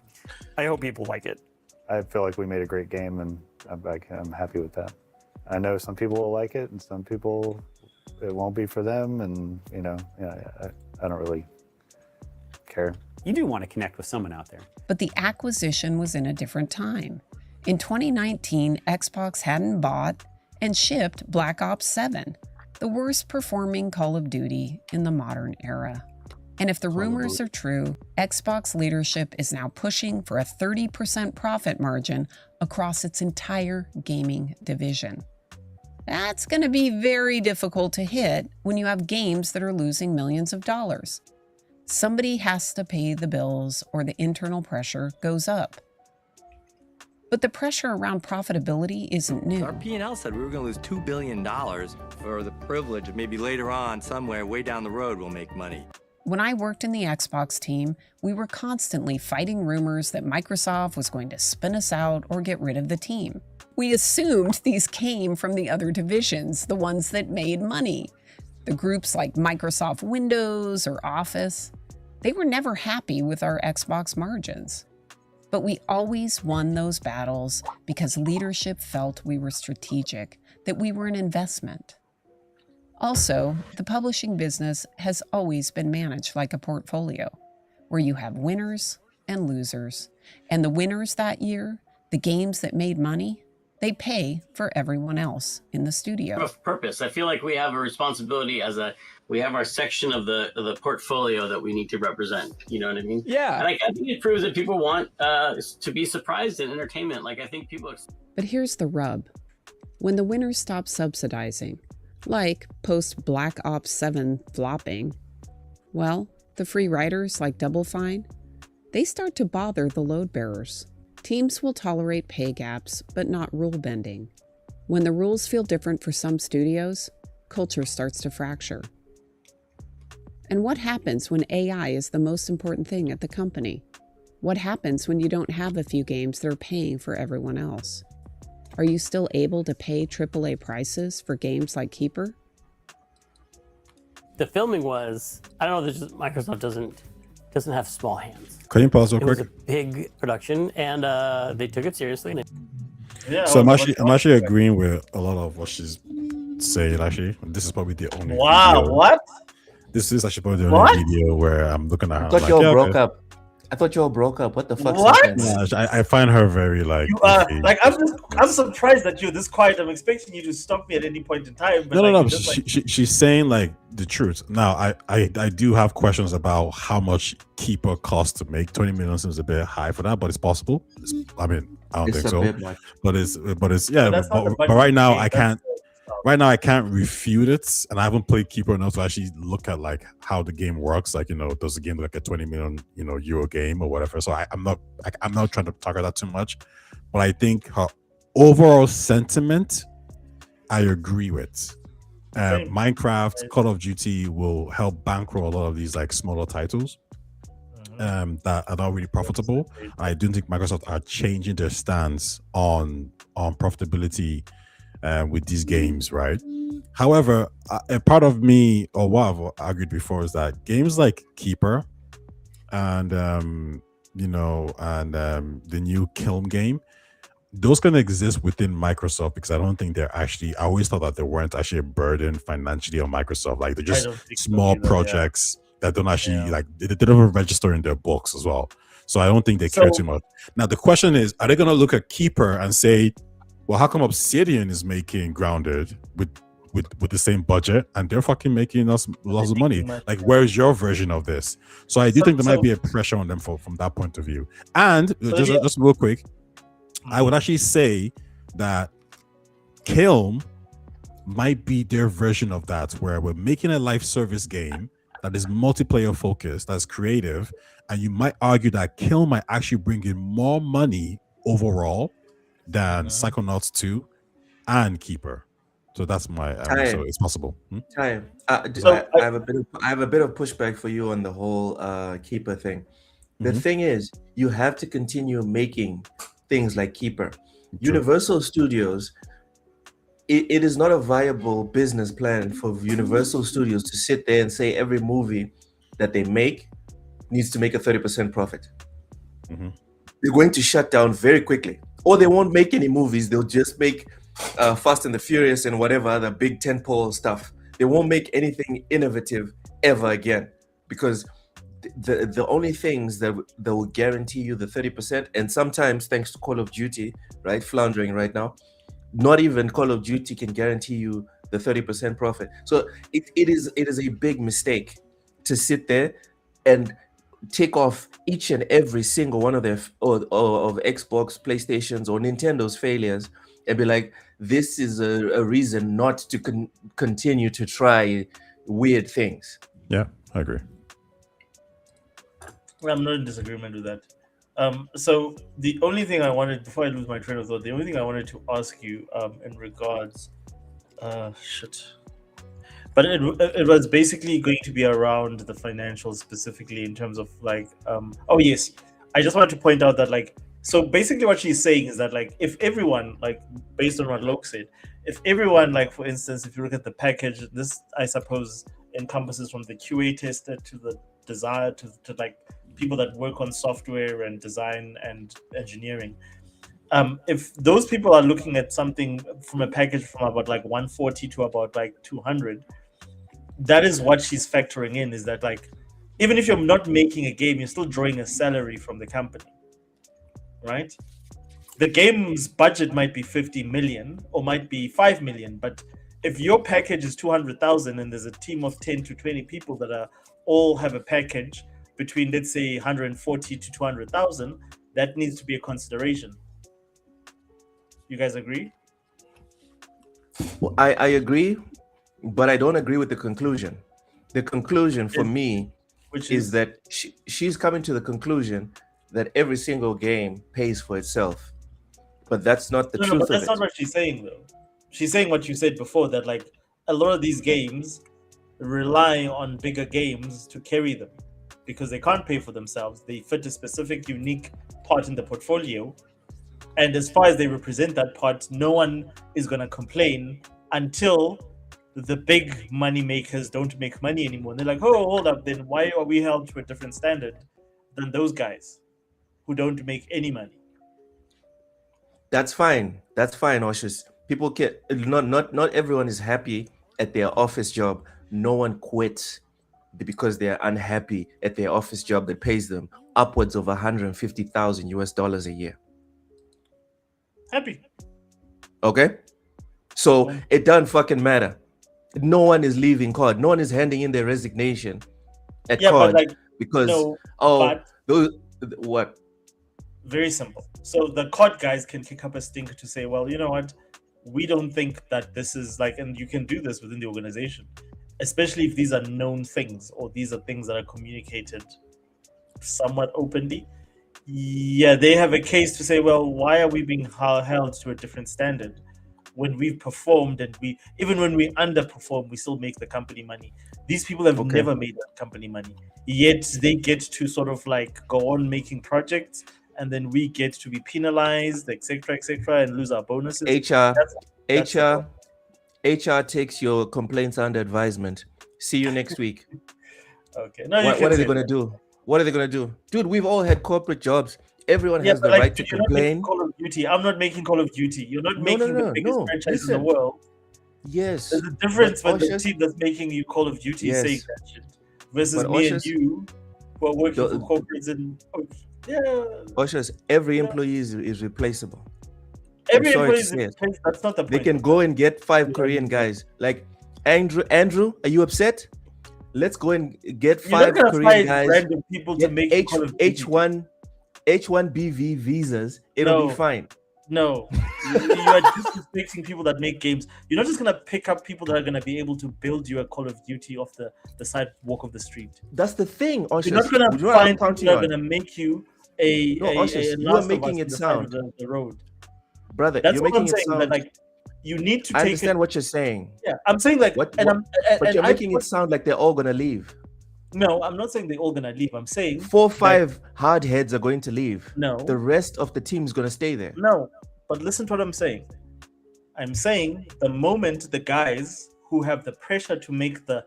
Speaker 9: I hope people like it.
Speaker 10: I feel like we made a great game, and I'm happy with that. I know some people will like it, and some people it won't be for them, and I don't really care.
Speaker 11: You do want to connect with someone out there.
Speaker 7: But the acquisition was in a different time. In 2019, Xbox hadn't bought and shipped Black Ops 7, the worst performing Call of Duty in the modern era. And if the rumors are true, Xbox leadership is now pushing for a 30% profit margin across its entire gaming division. That's going to be very difficult to hit when you have games that are losing millions of dollars. Somebody has to pay the bills or the internal pressure goes up. But the pressure around profitability isn't new.
Speaker 12: Our P&L said we were going to lose $2 billion for the privilege of maybe later on, somewhere way down the road, we'll make money.
Speaker 7: When I worked in the Xbox team, we were constantly fighting rumors that Microsoft was going to spin us out or get rid of the team. We assumed these came from the other divisions, the ones that made money. The groups like Microsoft Windows or Office. They were never happy with our Xbox margins. But we always won those battles because leadership felt we were strategic, that we were an investment. Also, the publishing business has always been managed like a portfolio, where you have winners and losers. And the winners that year, the games that made money, They pay for everyone else in the studio.
Speaker 13: Of purpose. I feel like we have a responsibility we have our section of the portfolio that we need to represent. You know what I mean?
Speaker 11: Yeah.
Speaker 13: And I think it proves that people want to be surprised in entertainment. Like, I think people.
Speaker 7: But here's the rub. When the winners stop subsidizing, like post Black Ops 7 flopping, well, the free riders like Double Fine, they start to bother the load bearers. Teams will tolerate pay gaps, but not rule bending. When the rules feel different for some studios, culture starts to fracture. And what happens when AI is the most important thing at the company? What happens when you don't have a few games that are paying for everyone else? Are you still able to pay AAA prices for games like Keeper?
Speaker 14: The filming was, I don't know, Microsoft doesn't have small hands.
Speaker 2: Can you pause real
Speaker 14: It
Speaker 2: quick?
Speaker 14: was a big production, and they took it seriously.
Speaker 1: Yeah.
Speaker 2: So I'm actually agreeing with a lot of what she's saying. Actually, this is probably the only.
Speaker 1: Wow!
Speaker 2: Video.
Speaker 1: What?
Speaker 2: This is actually probably the only video where I'm looking at her.
Speaker 3: I thought you all broke up. I thought you all broke up. What the fuck?
Speaker 1: What?
Speaker 2: Yeah, I find her very like.
Speaker 1: You are like I'm surprised that you're this quiet. I'm expecting you to stop me at any point in time. But
Speaker 2: No.
Speaker 1: She's
Speaker 2: saying like the truth. Now, I do have questions about how much Keeper costs to make. 20 million seems a bit high for that, but it's possible. I don't think so. But it's yeah. But right now I can't. Right now, I can't refute it, and I haven't played Keeper enough to actually look at like how the game works. Like, does the game look like a 20 million euro game or whatever? So I'm not trying to talk about that too much, but I think her overall sentiment, I agree with. Minecraft, Call of Duty will help bankroll a lot of these like smaller titles that are not really profitable. I don't think Microsoft are changing their stance on profitability. With these games, right? However, a part of me, or what I've argued before, is that games like Keeper and the new Kiln game, those can exist within Microsoft because I don't think they're actually. I always thought that they weren't actually a burden financially on Microsoft. Like, they're just small projects that don't actually they don't even register in their books as well. So I don't think they care too much. Now the question is, are they going to look at Keeper and say, well, how come Obsidian is making Grounded with the same budget and they're fucking making us lots of money? Like, where's your version of this? So I do think there might be a pressure on them from that point of view. And just real quick, I would actually say that Kiln might be their version of that, where we're making a live service game that is multiplayer focused, that's creative, and you might argue that Kiln might actually bring in more money overall than Psychonauts 2 and Keeper. So that's my so it's possible.
Speaker 3: I have a bit of pushback for you on the whole Keeper thing. The thing is, you have to continue making things like Keeper. Universal Studios, it is not a viable business plan for Universal Studios to sit there and say every movie that they make needs to make a 30% profit. They're going to shut down very quickly. Or they won't make any movies. They'll just make Fast and the Furious and whatever other big tentpole stuff. They won't make anything innovative ever again, because the only things that will guarantee you the 30%, and sometimes thanks to Call of Duty, right, floundering right now, not even Call of Duty can guarantee you the 30% profit. So it is a big mistake to sit there and take off each and every single one of their of Xbox, PlayStations, or Nintendo's failures and be like, this is a reason not to continue to try weird things.
Speaker 2: Yeah, I agree.
Speaker 1: Well, I'm not in disagreement with that. So the only thing I wanted, before I lose my train of thought, the only thing I wanted to ask you in regards, but it was basically going to be around the financials, specifically in terms of like, oh yes, I just wanted to point out that like, so basically what she's saying is that like, if everyone, like based on what Loke said, if everyone, like for instance, if you look at the package, this I suppose encompasses from the QA tester to the designer to like people that work on software and design and engineering. If those people are looking at something from a package from about like 140 to about like 200, that is what she's factoring in, is that like, even if you're not making a game, you're still drawing a salary from the company, right? the game's budget might be 50 million or might be 5 million, but if your package is 200,000 and there's a team of 10 to 20 people that are all have a package between, let's say, 140 to 200,000, that needs to be a consideration. You guys agree?
Speaker 3: Well, I agree, but I don't agree with the conclusion. The conclusion for me is that she's coming to the conclusion that every single game pays for itself. But that's not the truth
Speaker 1: but
Speaker 3: of
Speaker 1: that's
Speaker 3: it.
Speaker 1: not what she's saying, though. She's saying what you said before, that like a lot of these games rely on bigger games to carry them because they can't pay for themselves. They fit a specific, unique part in the portfolio. And as far as they represent that part, no one is going to complain until the big money makers don't make money anymore. And they're like, oh, hold up, then why are we held to a different standard than those guys who don't make any money?
Speaker 3: That's fine. That's fine, Oshus. People can not everyone is happy at their office job. No one quits because they're unhappy at their office job that pays them upwards of $150,000 a year.
Speaker 1: Happy.
Speaker 3: Okay? So it doesn't fucking matter. No one is leaving COD. No one is handing in their resignation at COD because what?
Speaker 1: Very simple. So the COD guys can kick up a stink to say, well, you know what? We don't think that this is like, and you can do this within the organization, especially if these are known things or these are things that are communicated somewhat openly. Yeah, they have a case to say, well, why are we being held to a different standard when we've performed, and even when we underperform, we still make the company money. These people have never made that company money, yet they get to sort of like go on making projects, and then we get to be penalized, etc., and lose our bonuses.
Speaker 3: HR takes your complaints under advisement. See you next week.
Speaker 1: Okay.
Speaker 3: No, what are they going to do? What are they going to do? Dude, we've all had corporate jobs. Everyone has the right to complain.
Speaker 1: Call of Duty. I'm not making Call of Duty. You're not making the biggest franchise in the world.
Speaker 3: Yes.
Speaker 1: There's a difference with the team that's making you Call of Duty saying that shit versus me and you who are working for corporates and
Speaker 3: Oshus, every employee is replaceable.
Speaker 1: Every employee is replaceable. That's not the point.
Speaker 3: They can go and get 5 Korean guys. Like Andrew, are you upset? Let's go and get 5 Korean guys.
Speaker 1: Random people to make
Speaker 3: H1BV visas. It'll be fine.
Speaker 1: No, you are just expecting people that make games. You're not just gonna pick up people that are gonna be able to build you a Call of Duty off the sidewalk of the street.
Speaker 3: That's the thing, Oshus.
Speaker 1: You're not gonna find people that are gonna make you a
Speaker 3: you are making it sound
Speaker 1: the road,
Speaker 3: brother.
Speaker 1: That's
Speaker 3: you're
Speaker 1: what
Speaker 3: making
Speaker 1: I'm saying.
Speaker 3: it sound.
Speaker 1: That, like, you need to.
Speaker 3: I understand what you're saying.
Speaker 1: Yeah, I'm saying like,
Speaker 3: but you're making it sound like they're all gonna leave.
Speaker 1: No, I'm not saying they're all gonna leave. I'm saying
Speaker 3: 4-5 hard heads are going to leave.
Speaker 1: No,
Speaker 3: the rest of the team is gonna stay there.
Speaker 1: No, but listen to what I'm saying. I'm saying the moment the guys who have the pressure to make the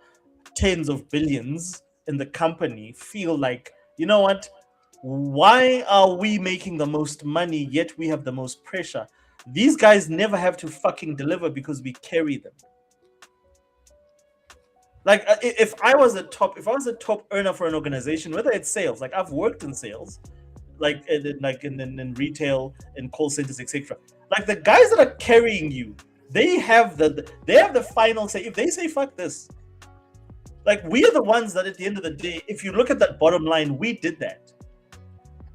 Speaker 1: tens of billions in the company feel like, you know what? Why are we making the most money yet we have the most pressure? These guys never have to fucking deliver because we carry them. Like if I was a top earner for an organization, whether it's sales, like I've worked in sales, like in retail, in call centers, etc. Like the guys that are carrying you, they have the final say. If they say fuck this, like we are the ones that at the end of the day, if you look at that bottom line, we did that.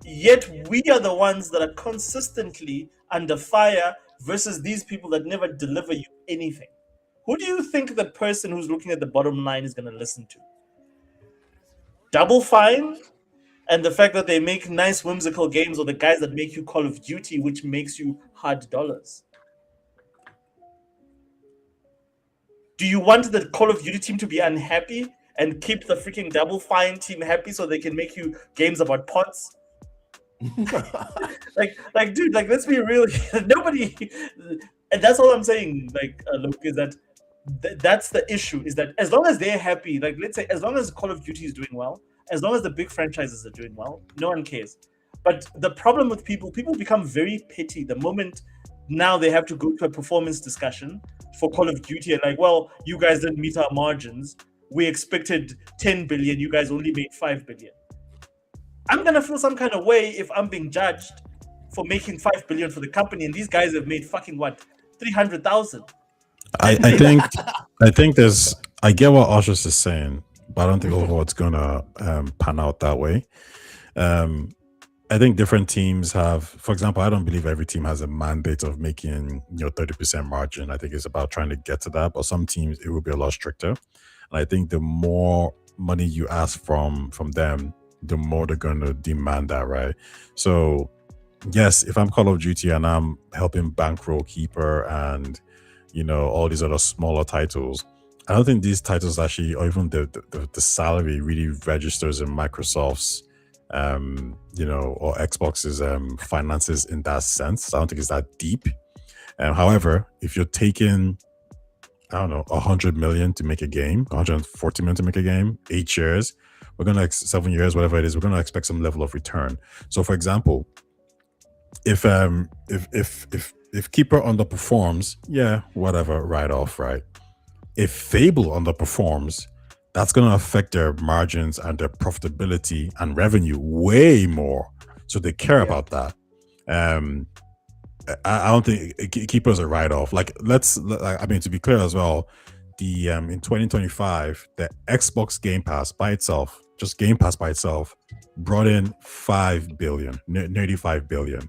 Speaker 1: Yet we are the ones that are consistently under fire versus these people that never deliver you anything. Who do you think the person who's looking at the bottom line is going to listen to? Double Fine and the fact that they make nice whimsical games, or the guys that make you Call of Duty, which makes you hard dollars? Do you want the Call of Duty team to be unhappy and keep the freaking Double Fine team happy so they can make you games about pots? like dude, like let's be real. Nobody, and that's all I'm saying. Like look, is that that's the issue, is that as long as they're happy, like let's say as long as Call of Duty is doing well, as long as the big franchises are doing well, no one cares. But the problem with people become very petty the moment now they have to go to a performance discussion for Call of Duty and like, well, you guys didn't meet our margins. We expected 10 billion, you guys only made 5 billion. I'm gonna feel some kind of way if I'm being judged for making 5 billion for the company, and these guys have made fucking what, 300,000.
Speaker 2: I think there's. I get what Oshus is saying, but I don't think Overwatch's gonna pan out that way. I think different teams have, for example, I don't believe every team has a mandate of making 30% margin. I think it's about trying to get to that, but some teams it will be a lot stricter. And I think the more money you ask from them, the more they're going to demand that, right? So yes, if I'm Call of Duty and I'm helping bankroll Keeper and all these other smaller titles, I don't think these titles actually, or even the salary really registers in Microsoft's or Xbox's finances in that sense. I don't think it's that deep. However, if you're taking, I don't know, 100 million to make a game, 140 million to make a game, 8 years, we're gonna 7 years, whatever it is, we're gonna expect some level of return. So, for example, if Keeper underperforms, yeah, whatever, write off, right? If Fable underperforms, that's going to affect their margins and their profitability and revenue way more. So they care about that. I don't think Keeper's a write-off. To be clear as well, the in 2025, the Xbox Game Pass by itself, just Game Pass by itself, brought in 5 billion, nearly 5 billion.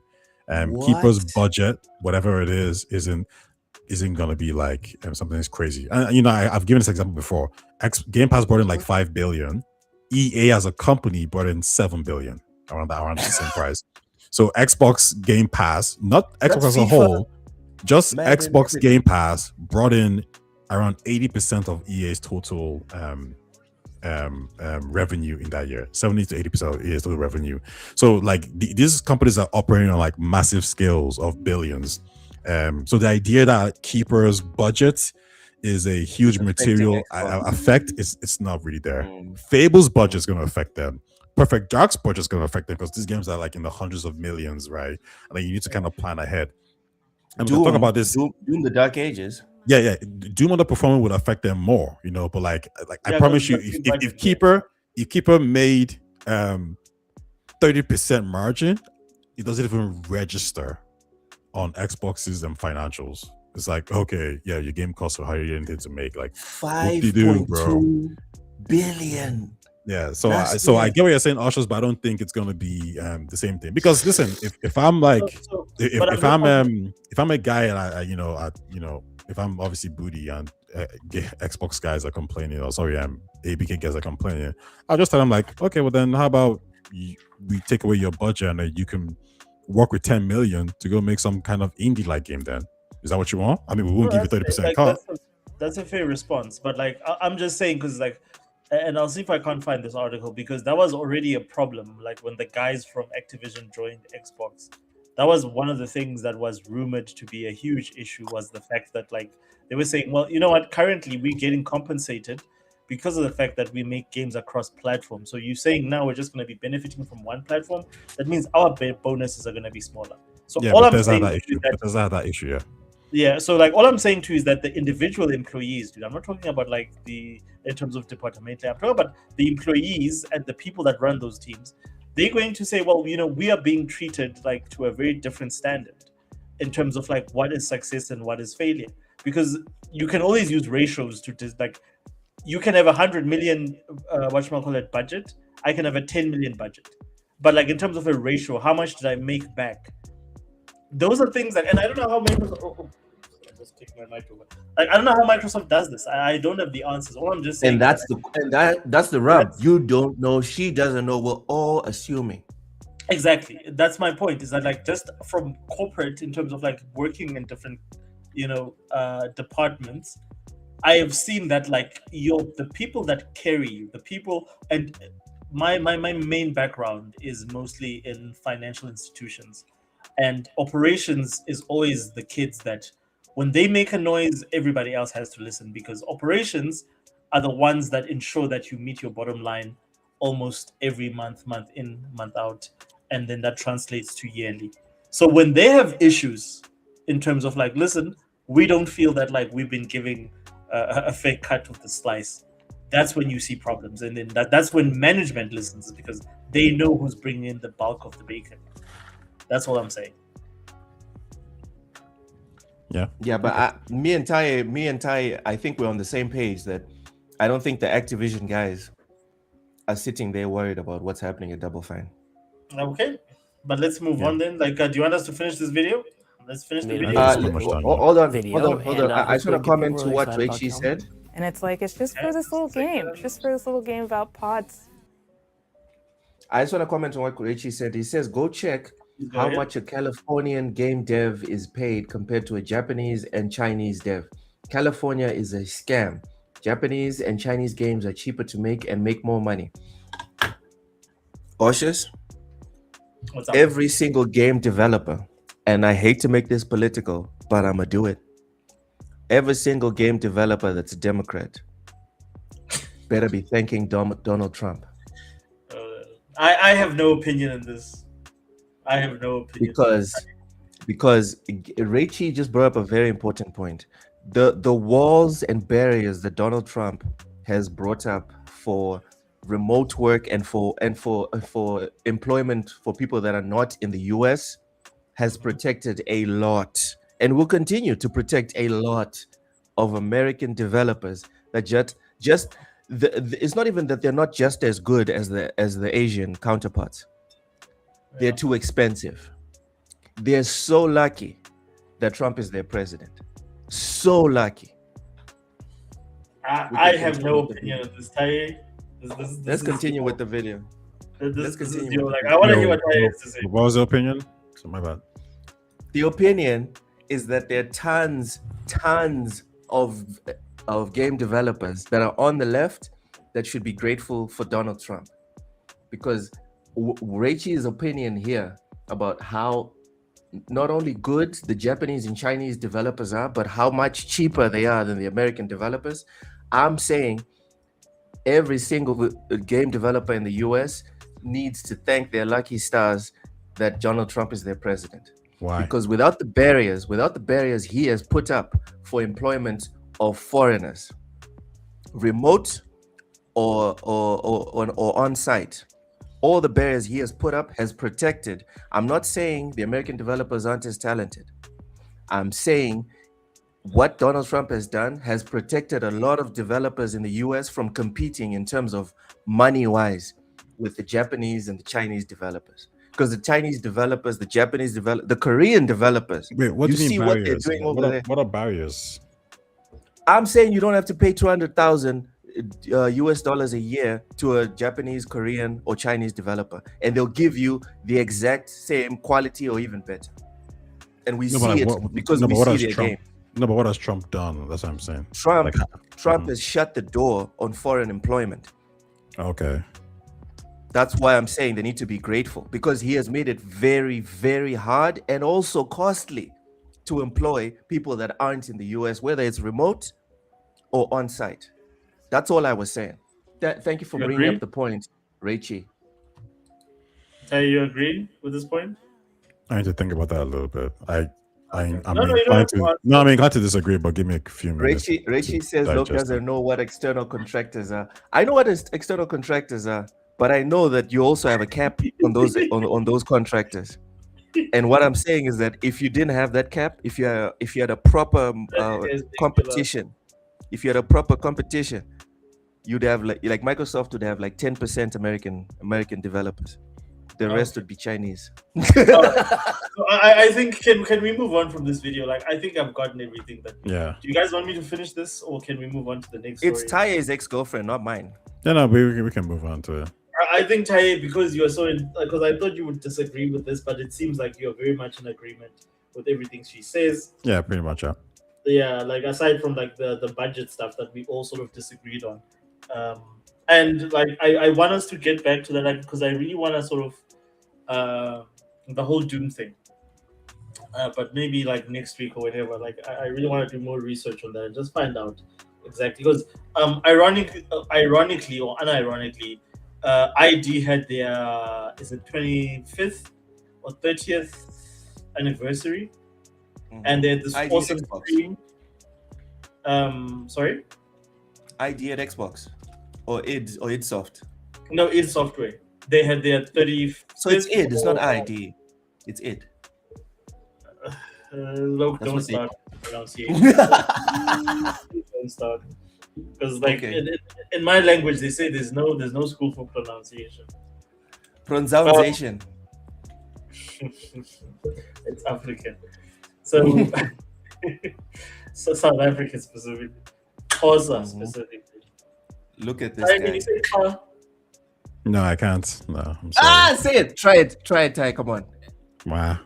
Speaker 2: Keeper's budget, whatever it is, isn't going to be like something that's crazy. And I've given this example before. Game Pass brought in like 5 billion. EA as a company brought in 7 billion, around the same price. So Xbox Game Pass, not Xbox as a whole, just Xbox Game Pass brought in around 80% of EA's total revenue in that year. 70 to 80% of EA's total revenue. So like these companies are operating on like massive scales of billions. So the idea that Keeper's budget is a huge material effect it's not really there. Fable's budget is going to affect them. Perfect Dark's budget is going to affect them because these games are like in the hundreds of millions, right? And then you need to kind of plan ahead. And we'll talk about this.
Speaker 3: Doom the Dark Ages.
Speaker 2: Yeah. Doom underperforming would affect them more, but like I promise you, if Keeper made 30% margin, it doesn't even register on Xbox's financials. It's like, okay, yeah, your game costs are higher than to make. Like
Speaker 3: 5.2 billion.
Speaker 2: Yeah, so I get what you're saying, Ushers, but I don't think it's gonna be the same thing. Because listen, if I'm like, if I'm a guy and if I'm obviously booty and Xbox guys are complaining, or sorry, ABK guys are complaining, I'll just tell them like, okay, well then how about we take away your budget and you can work with 10 million to go make some kind of indie-like game then. Is that what you want? I mean, we won't give you 30% cut.
Speaker 1: That's a fair response. But like, I'm just saying, because like, and I'll see if I can't find this article, because that was already a problem. Like when the guys from Activision joined Xbox, that was one of the things that was rumored to be a huge issue, was the fact that like they were saying, well, you know what, currently we're getting compensated because of the fact that we make games across platforms. So you're saying now we're just going to be benefiting from one platform. That means our bonuses are going to be smaller. So
Speaker 2: yeah,
Speaker 1: all I'm saying
Speaker 2: that issue, yeah.
Speaker 1: Yeah, so like all I'm saying too is that the individual employees, dude, I'm not talking about like in terms of departmental, I'm talking about the employees and the people that run those teams. They're going to say, well, we are being treated like to a very different standard in terms of like what is success and what is failure. Because you can always use ratios to just like, you can have 100 million budget. I can have a 10 million budget. But like in terms of a ratio, how much did I make back? Those are things that, and I don't know how Microsoft. I just kicked my mic over. Like I don't know how Microsoft does this. I don't have the answers. All I'm just saying.
Speaker 3: And that's the rub. You don't know. She doesn't know. We're all assuming.
Speaker 1: Exactly. That's my point. Is that like just from corporate in terms of like working in different, departments. I have seen that like the people that carry you, the people, and my main background is mostly in financial institutions, and operations is always the kids that when they make a noise, everybody else has to listen, because operations are the ones that ensure that you meet your bottom line almost every month in, month out, and then that translates to yearly. So when they have issues in terms of like, listen, we don't feel that like we've been giving a fair cut of the slice, that's when you see problems, and then that's when management listens, because they know who's bringing in the bulk of the bacon. That's all I'm saying.
Speaker 3: Yeah, but me and Ty, I think we're on the same page that I don't think the Activision guys are sitting there worried about what's happening at Double Fine.
Speaker 1: Okay, but let's move on then. Like, do you want us to finish this video? Let's finish the video.
Speaker 3: Hold on. I just want to comment to what Rachie said.
Speaker 8: And it's like, it's just for this little game. It's just for this little game about pods.
Speaker 3: I just want to comment on what Rachie said. He says, go check how much a Californian game dev is paid compared to a Japanese and Chinese dev. California is a scam. Japanese and Chinese games are cheaper to make and make more money. Cautious. Every single game developer, and I hate to make this political, but I'm going to do it. Every single game developer that's a Democrat better be thanking Donald Trump.
Speaker 1: I have no opinion in this. I have no opinion.
Speaker 3: Because Rachie just brought up a very important point. The walls and barriers that Donald Trump has brought up for remote work and for employment for people that are not in the US has protected a lot and will continue to protect a lot of American developers that it's not even that they're not just as good as the Asian counterparts. They're too expensive. They're so lucky that Trump is their president. So lucky.
Speaker 1: I have no opinion on this, Taye.
Speaker 3: Let's continue with the video.
Speaker 1: Let's continue. I want to hear what Taye has to say.
Speaker 2: What was the opinion? So my bad.
Speaker 3: The opinion is that there are tons of game developers that are on the left that should be grateful for Donald Trump, because Rachie's opinion here about how not only good the Japanese and Chinese developers are, but how much cheaper they are than the American developers. I'm saying every single game developer in the US needs to thank their lucky stars that Donald Trump is their president.
Speaker 2: Why?
Speaker 3: Because without the barriers he has put up for employment of foreigners, remote or on site, all the barriers he has put up has protected. I'm not saying the American developers aren't as talented. I'm saying what Donald Trump has done has protected a lot of developers in the US from competing in terms of money-wise with the Japanese and the Chinese developers. Because the Chinese developers, the Japanese developers, the Korean developers.
Speaker 2: Wait, what do you mean
Speaker 3: see
Speaker 2: barriers?
Speaker 3: What they're doing over there.
Speaker 2: What are barriers?
Speaker 3: I'm saying you don't have to pay $200,000 US dollars a year to a Japanese, Korean, or Chinese developer, and they'll give you the exact same quality or even better. And we see it because we see their game.
Speaker 2: No, but what has Trump done? That's what I'm saying.
Speaker 3: Trump has shut the door on foreign employment.
Speaker 2: Okay.
Speaker 3: That's why I'm saying they need to be grateful, because he has made it very, very hard and also costly to employ people that aren't in the US, whether it's remote or on site. That's all I was saying. Thank you for bringing up the point, Rachie.
Speaker 1: You agree with this point?
Speaker 2: I need to think about that a little bit. I'm inclined to disagree, but give me a few minutes.
Speaker 3: Rachie says Lopez doesn't know what external contractors are. I know what external contractors are, but I know that you also have a cap on those on those contractors. And what I'm saying is that if you didn't have that cap, if you had a proper competition, you'd have like Microsoft would have like 10% American developers. The rest would be Chinese.
Speaker 1: So I think can we move on from this video? Like, I think I've gotten everything that.
Speaker 2: Yeah.
Speaker 1: Do you guys want me to finish this, or can we move on to the next story?
Speaker 3: It's Taye's ex-girlfriend, not mine.
Speaker 2: No, we can move on to it.
Speaker 1: I think Taye, because you're so because I thought you would disagree with this, but it seems like you're very much in agreement with everything she says.
Speaker 2: Yeah, pretty much. Yeah.
Speaker 1: Yeah, like aside from like the budget stuff that we all sort of disagreed on, and like I want us to get back to that, like, because I really want to sort of the whole Doom thing, but maybe like next week or whatever. Like I really want to do more research on that and just find out exactly, because ironically or unironically, ID had their 25th or 30th anniversary, and they had this awesome stream. Sorry,
Speaker 3: ID at Xbox or idsoft.
Speaker 1: No, id Software. They had their 30th.
Speaker 3: So it's id. It's not ID. It's it.
Speaker 1: Look,
Speaker 3: That's
Speaker 1: don't
Speaker 3: what they-
Speaker 1: start pronunciation. Don't start. Because like in my language, they say there's no school for pronunciation.
Speaker 3: Pronunciation.
Speaker 1: It's African. So, so South African specifically. Xhosa specifically.
Speaker 3: Look at this
Speaker 1: Can
Speaker 3: guy.
Speaker 1: you say Xhosa?
Speaker 2: No, I can't. No, I'm sorry.
Speaker 3: Say it. Try it, Ty. Come on.
Speaker 2: Wow.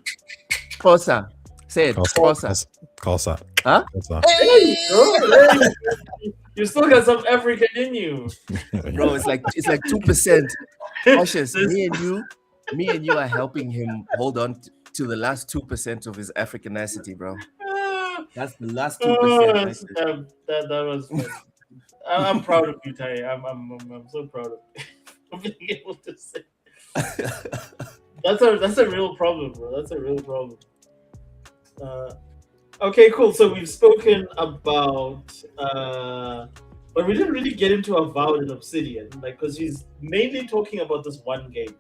Speaker 3: Xhosa. Say it. Xhosa.
Speaker 2: Xhosa.
Speaker 3: Huh?
Speaker 2: Xhosa.
Speaker 1: There you go. You still got some African in you.
Speaker 3: Bro, it's like 2%. Cautious. Me and you are helping him hold on to the last 2% of his Africanicity, bro. That's the last 2%.
Speaker 1: That was funny. I'm proud of you, Ty. I'm so proud of you for being able to say. That's a real problem, bro. That's a real problem. Okay, cool. So we've spoken about, but we didn't really get into Avowed and Obsidian, like, because he's mainly talking about this one game.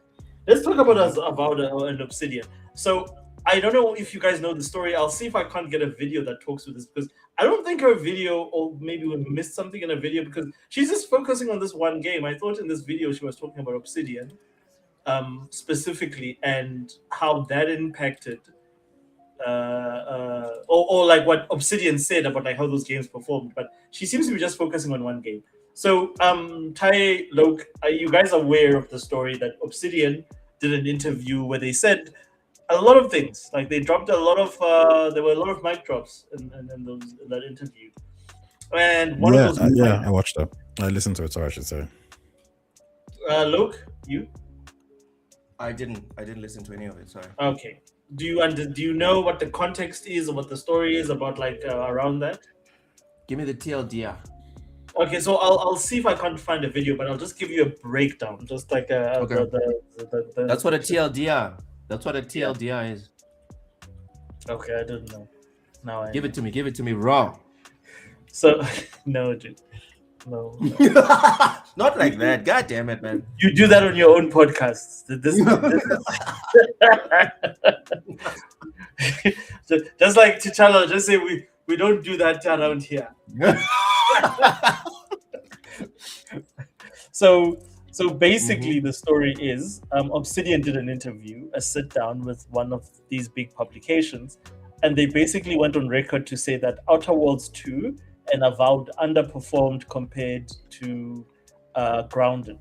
Speaker 1: Let's talk about Avowed and Obsidian. So I don't know if you guys know the story. I'll see if I can't get a video that talks with this, because I don't think her video, or maybe we missed something in a video, because she's just focusing on this one game. I thought in this video she was talking about Obsidian specifically, and how that impacted or like what Obsidian said about like how those games performed, but she seems to be just focusing on one game. So Ty, Loke, are you guys aware of the story that Obsidian did an interview where they said a lot of things, like they dropped a lot of there were a lot of mic drops in that interview, and one of those
Speaker 2: I watched that. I listened to it, so I should say.
Speaker 1: Loke, you?
Speaker 3: I didn't listen to any of it. Sorry.
Speaker 1: Okay. Do you know what the context is, or what the story is about, like around that?
Speaker 3: Give me the TLDR.
Speaker 1: Okay, so I'll see if I can't find a video, but I'll just give you a breakdown, just like the
Speaker 3: That's what a TLDR. That's what a TLDR is.
Speaker 1: Okay, I didn't know. Now I
Speaker 3: give it to me. Give it to me raw.
Speaker 1: So no, dude. No.
Speaker 3: Not like that. God damn it, man.
Speaker 1: You do that on your own podcast. Just like T'Challa, just say we don't do that around here. So basically, the story is Obsidian did an interview, a sit down with one of these big publications, and they basically went on record to say that Outer Worlds 2 and Avowed underperformed compared to Grounded.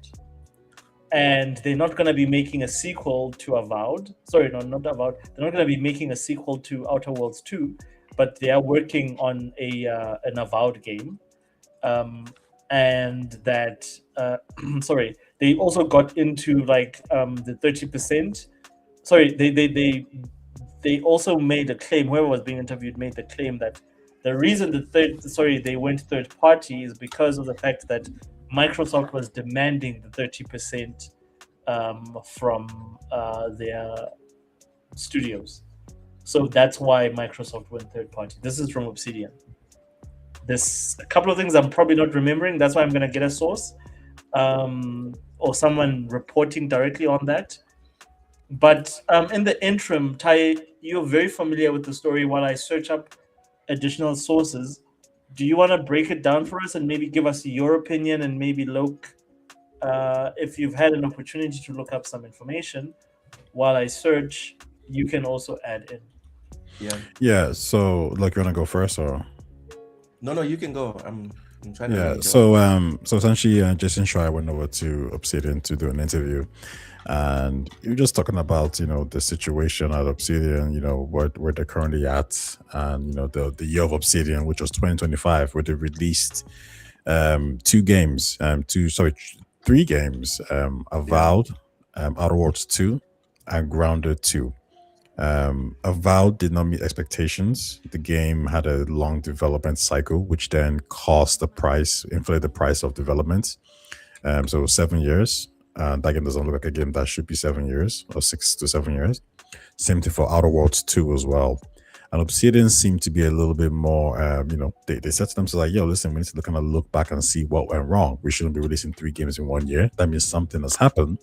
Speaker 1: And they're not going to be making a sequel to Avowed. Sorry, no, not Avowed. They're not going to be making a sequel to Outer Worlds 2, but they are working on an Avowed game. And that, sorry, they also got into like the 30%. Sorry, they also made a claim, whoever was being interviewed made the claim that the reason they went third party is because of the fact that Microsoft was demanding the 30% from their studios. So that's why Microsoft went third party. This is from Obsidian. There's a couple of things I'm probably not remembering. That's why I'm going to get a source or someone reporting directly on that. But in the interim, Ty, you're very familiar with the story. While I search up additional sources, do you want to break it down for us and maybe give us your opinion, and maybe Loke, if you've had an opportunity to look up some information while I search, you can also add in.
Speaker 2: Yeah. So, like, you want to go first, or?
Speaker 3: No, you can go. I'm trying to.
Speaker 2: Yeah. So essentially, Jason Schreier went over to Obsidian to do an interview, and you're just talking about the situation at Obsidian, where they're currently at, and the year of Obsidian, which was 2025, where they released 3 games, Avowed, Outer Worlds 2, and Grounded 2. Avowed did not meet expectations. The game had a long development cycle, which then inflated the price of development. So 7 years. That game doesn't look like a game that should be 7 years, or 6 to 7 years. Same thing for Outer Worlds 2 as well. And Obsidian seemed to be a little bit more, they said to themselves like, yo, listen, we need to kind of look back and see what went wrong. We shouldn't be releasing 3 games in 1 year. That means something has happened.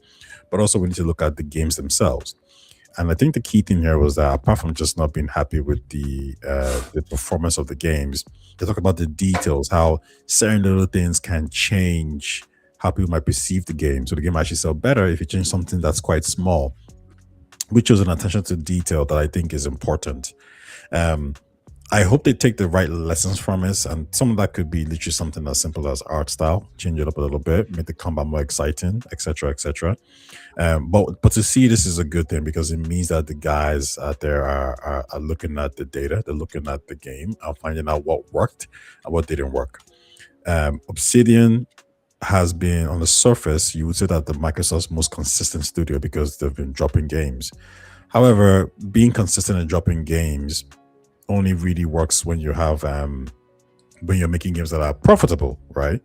Speaker 2: But also we need to look at the games themselves. And I think the key thing here was that apart from just not being happy with the performance of the games, they talk about the details, how certain little things can change how people might perceive the game. So the game actually sell better if you change something that's quite small, which was an attention to detail that I think is important. I hope they take the right lessons from this, and some of that could be literally something as simple as art style, change it up a little bit, make the combat more exciting, etc., etc. But to see this is a good thing because it means that the guys out there are looking at the data, they're looking at the game, and finding out what worked and what didn't work. Obsidian has been, on the surface, you would say that the Microsoft's most consistent studio because they've been dropping games. However, being consistent and dropping games only really works when you have when you're making games that are profitable, right?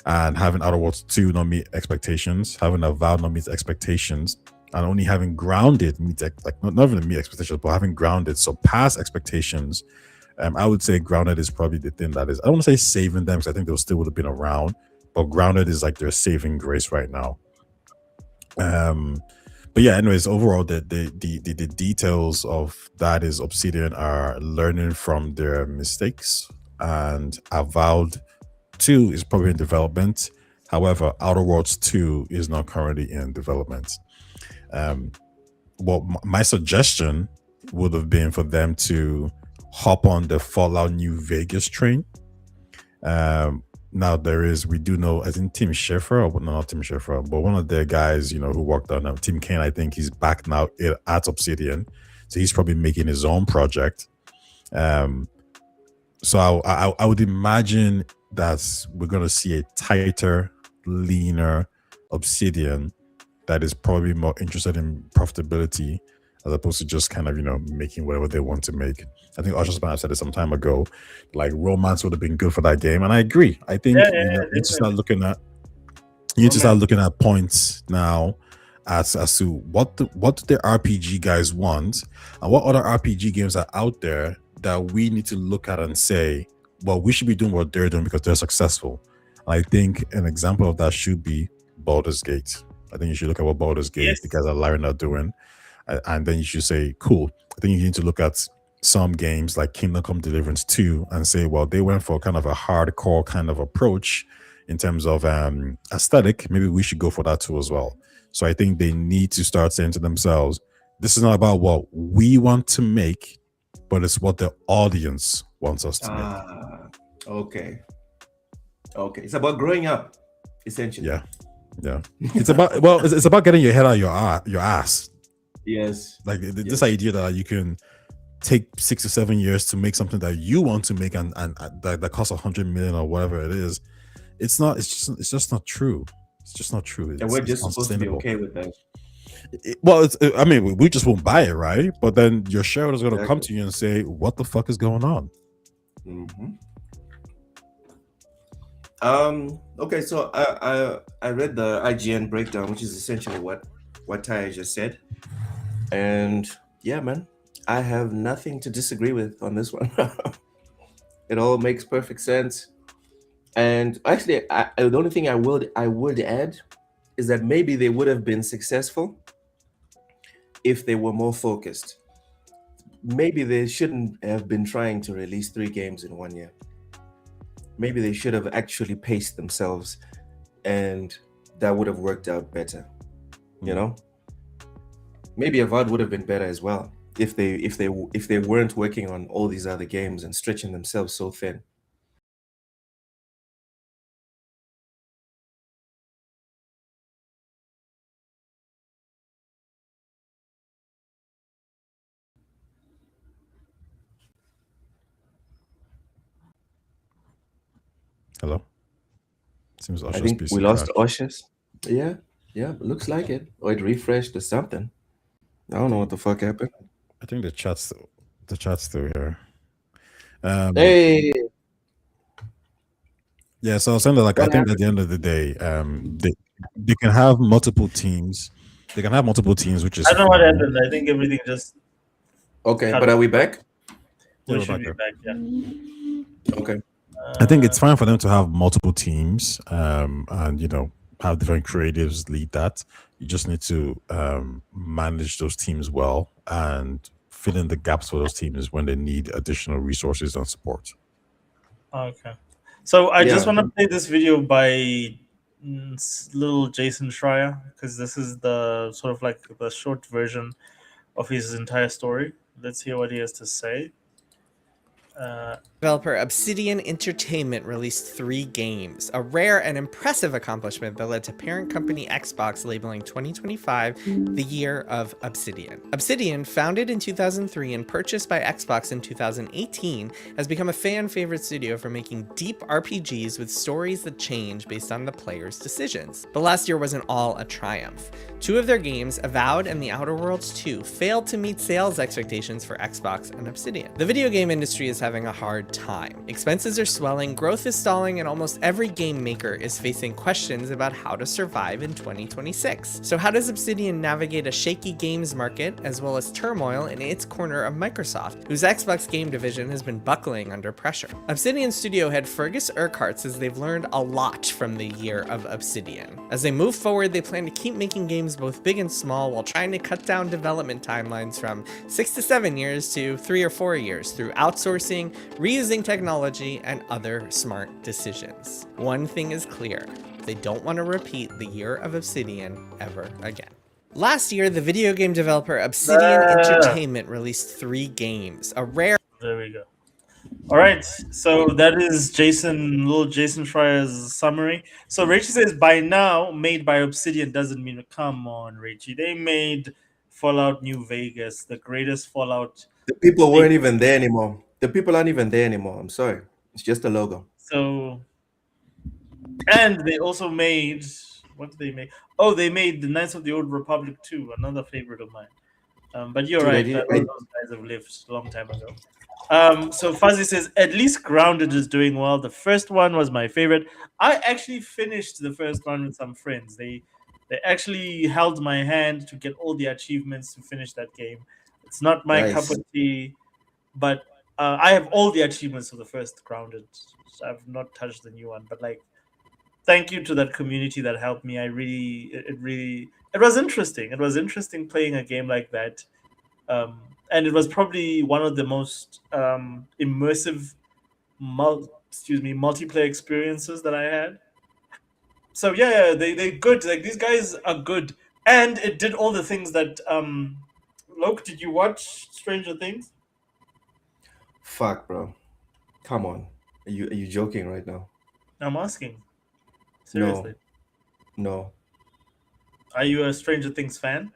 Speaker 2: And having Outer Worlds 2 not meet expectations, having Avowed not meet expectations, and only having Grounded meet not even meet expectations, but having Grounded surpass expectations. I would say Grounded is probably the thing that is, I don't want to say saving them because I think they still would have been around, but Grounded is like their saving grace right now. But yeah, anyways, overall, the details of that is Obsidian are learning from their mistakes, and Avowed 2 is probably in development. However, Outer Worlds 2 is not currently in development. Well, my suggestion would have been for them to hop on the Fallout New Vegas train. Now we do know, I think Tim Schafer, or no, not Tim Schafer, but one of the guys, who worked on Tim Kaine, I think he's back now at Obsidian. So he's probably making his own project. So I would imagine that we're going to see a tighter, leaner Obsidian that is probably more interested in profitability as opposed to just kind of, making whatever they want to make. I think Usher said it some time ago, like romance would have been good for that game. And I agree. I think you need to start looking at points now as to what do the RPG guys want and what other RPG games are out there that we need to look at and say, well, we should be doing what they're doing because they're successful. And I think an example of that should be Baldur's Gate. I think you should look at what Baldur's Gate, the guys at Lara are doing. And then you should say, cool. I think you need to look at some games like Kingdom Come Deliverance 2 and say, well, they went for kind of a hardcore kind of approach in terms of aesthetic. Maybe we should go for that too as well. So I think they need to start saying to themselves, this is not about what we want to make, but it's what the audience wants us to make.
Speaker 3: Okay. It's about growing up, essentially.
Speaker 2: Yeah. It's about, well, it's about getting your head out of your ass.
Speaker 3: Yes.
Speaker 2: Like this idea that you can take 6 to 7 years to make something that you want to make and that costs 100 million or whatever it is. It's just not true. It's just not true.
Speaker 3: And we're just supposed to be okay with that.
Speaker 2: I mean, we just won't buy it, right? But then your shareholders are going to come to you and say, what the fuck is going on?
Speaker 3: Mm-hmm. Okay, so I read the IGN breakdown, which is essentially what Ty just said. And yeah, man, I have nothing to disagree with on this one. It all makes perfect sense. And actually, the only thing I would add is that maybe they would have been successful if they were more focused. Maybe they shouldn't have been trying to release 3 games in 1 year. Maybe they should have actually paced themselves, and that would have worked out better. Maybe Avowed would have been better as well if they weren't working on all these other games and stretching themselves so thin.
Speaker 2: Hello? Seems
Speaker 3: I think we lost Oshus. Yeah, looks like it. Or it refreshed or something. I don't know what the fuck happened.
Speaker 2: I think the chat's still here.
Speaker 3: Hey.
Speaker 2: Yeah, so I was saying that, like, I think at the end of the day, they can have multiple teams. They can have multiple teams, which is.
Speaker 1: I don't know what happened. I think everything just.
Speaker 3: Okay, but are we back?
Speaker 1: We should be back. Yeah.
Speaker 3: Okay.
Speaker 2: I think it's fine for them to have multiple teams, and have different creatives lead that. You just need to manage those teams well and fill in the gaps for those teams when they need additional resources and support.
Speaker 1: Okay. So I just
Speaker 3: Yeah.
Speaker 1: want to play this video by little Jason Schreier, because this is the sort of like the short version of his entire story. Let's hear what he has to say.
Speaker 15: Developer Obsidian Entertainment released 3 games, a rare and impressive accomplishment that led to parent company Xbox labeling 2025 the year of Obsidian. Obsidian, founded in 2003 and purchased by Xbox in 2018, has become a fan-favorite studio for making deep RPGs with stories that change based on the player's decisions. But last year wasn't all a triumph. 2 of their games, Avowed and The Outer Worlds 2, failed to meet sales expectations for Xbox and Obsidian. The video game industry is having a hard time. Expenses are swelling, growth is stalling, and almost every game maker is facing questions about how to survive in 2026. So how does Obsidian navigate a shaky games market as well as turmoil in its corner of Microsoft, whose Xbox game division has been buckling under pressure? Obsidian studio head Fergus Urquhart says they've learned a lot from the year of Obsidian. As they move forward, they plan to keep making games both big and small while trying to cut down development timelines from 6 to 7 years to 3 or 4 years through outsourcing, reusing technology, and other smart decisions. One thing is clear, they don't want to repeat the year of Obsidian ever again. Last year, the video game developer Obsidian Entertainment released 3 games, a rare...
Speaker 1: There we go. All right, so that is little Jason Schreier's summary. So Rachie says, by now, made by Obsidian doesn't mean, come on, Rachie. They made Fallout New Vegas, the greatest Fallout.
Speaker 3: The people weren't even there anymore. The people aren't even there anymore. I'm sorry. It's just a logo.
Speaker 1: So, and they also made, what did they make? Oh, they made the Knights of the Old Republic 2, another favorite of mine. But you're right, those guys have lived a long time ago. So Fuzzy says, at least Grounded is doing well. The first one was my favorite. I actually finished the first one with some friends. They actually held my hand to get all the achievements to finish that game. It's not my cup of tea, but I have all the achievements of the first Grounded. I've not touched the new one, but like, thank you to that community that helped me. It was interesting. It was interesting playing a game like that. And it was probably one of the most immersive multiplayer experiences that I had. So yeah, they're good. Like, these guys are good. And it did all the things that Loke, did you watch Stranger Things?
Speaker 3: Fuck, bro. Come on. Are you joking right now?
Speaker 1: I'm asking. Seriously.
Speaker 3: No.
Speaker 1: Are you a Stranger Things fan?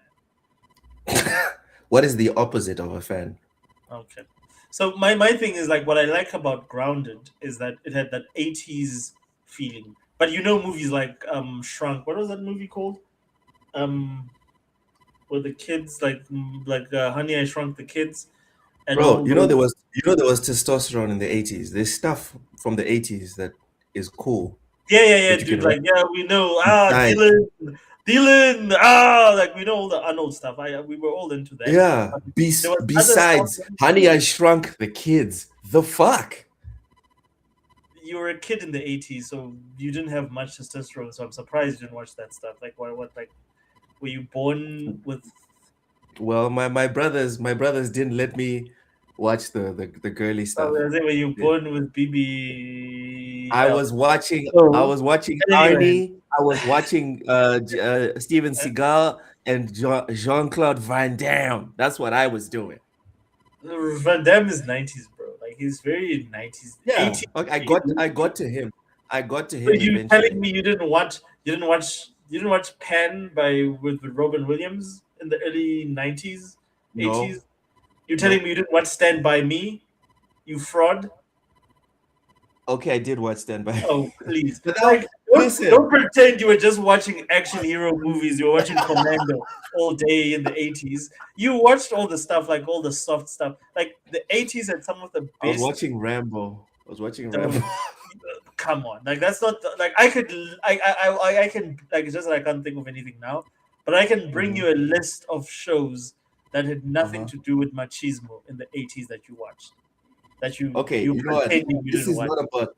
Speaker 3: What is the opposite of a fan?
Speaker 1: Okay. So my thing is, like, what I like about Grounded is that it had that 80s feeling. But you know, movies like Shrunk. What was that movie called? Where the kids like Honey, I Shrunk the Kids. And
Speaker 3: bro, there was testosterone in the 80s. There's stuff from the 80s that is cool.
Speaker 1: Yeah, dude. Like, yeah, we know. Dylan. Like, we know all the Arnold stuff. We were all into that.
Speaker 3: Yeah. Besides, Honey, I Shrunk the Kids. The fuck?
Speaker 1: You were a kid in the 80s, so you didn't have much testosterone. So I'm surprised you didn't watch that stuff. Like, what? Like, were you born with?
Speaker 3: Well, my brothers didn't let me watch the girly stuff.
Speaker 1: Oh, were you born with BB?
Speaker 3: I was watching Arnie. I was watching Steven Seagal and Jean-Claude Van Damme. That's what I was doing.
Speaker 1: Van Damme is 90s, bro. Like, he's very 90s.
Speaker 3: Yeah, 80s. Okay, I got to him. So
Speaker 1: you telling me you didn't watch Pan with Robin Williams in the early 90s, 80s? You're telling me you didn't watch Stand By Me? You fraud.
Speaker 3: Okay, I did watch Stand By Me.
Speaker 1: Oh, please. Don't pretend you were just watching action hero movies. You were watching Commando all day in the 80s. You watched all the stuff, like all the soft stuff. Like, the 80s had some of the best.
Speaker 3: I was watching Rambo.
Speaker 1: Come on. Like, that's not like I can like, it's just that I can't think of anything now. But I can bring you a list of shows that had nothing to do with machismo in the 80s that you watched. That you
Speaker 3: you know what?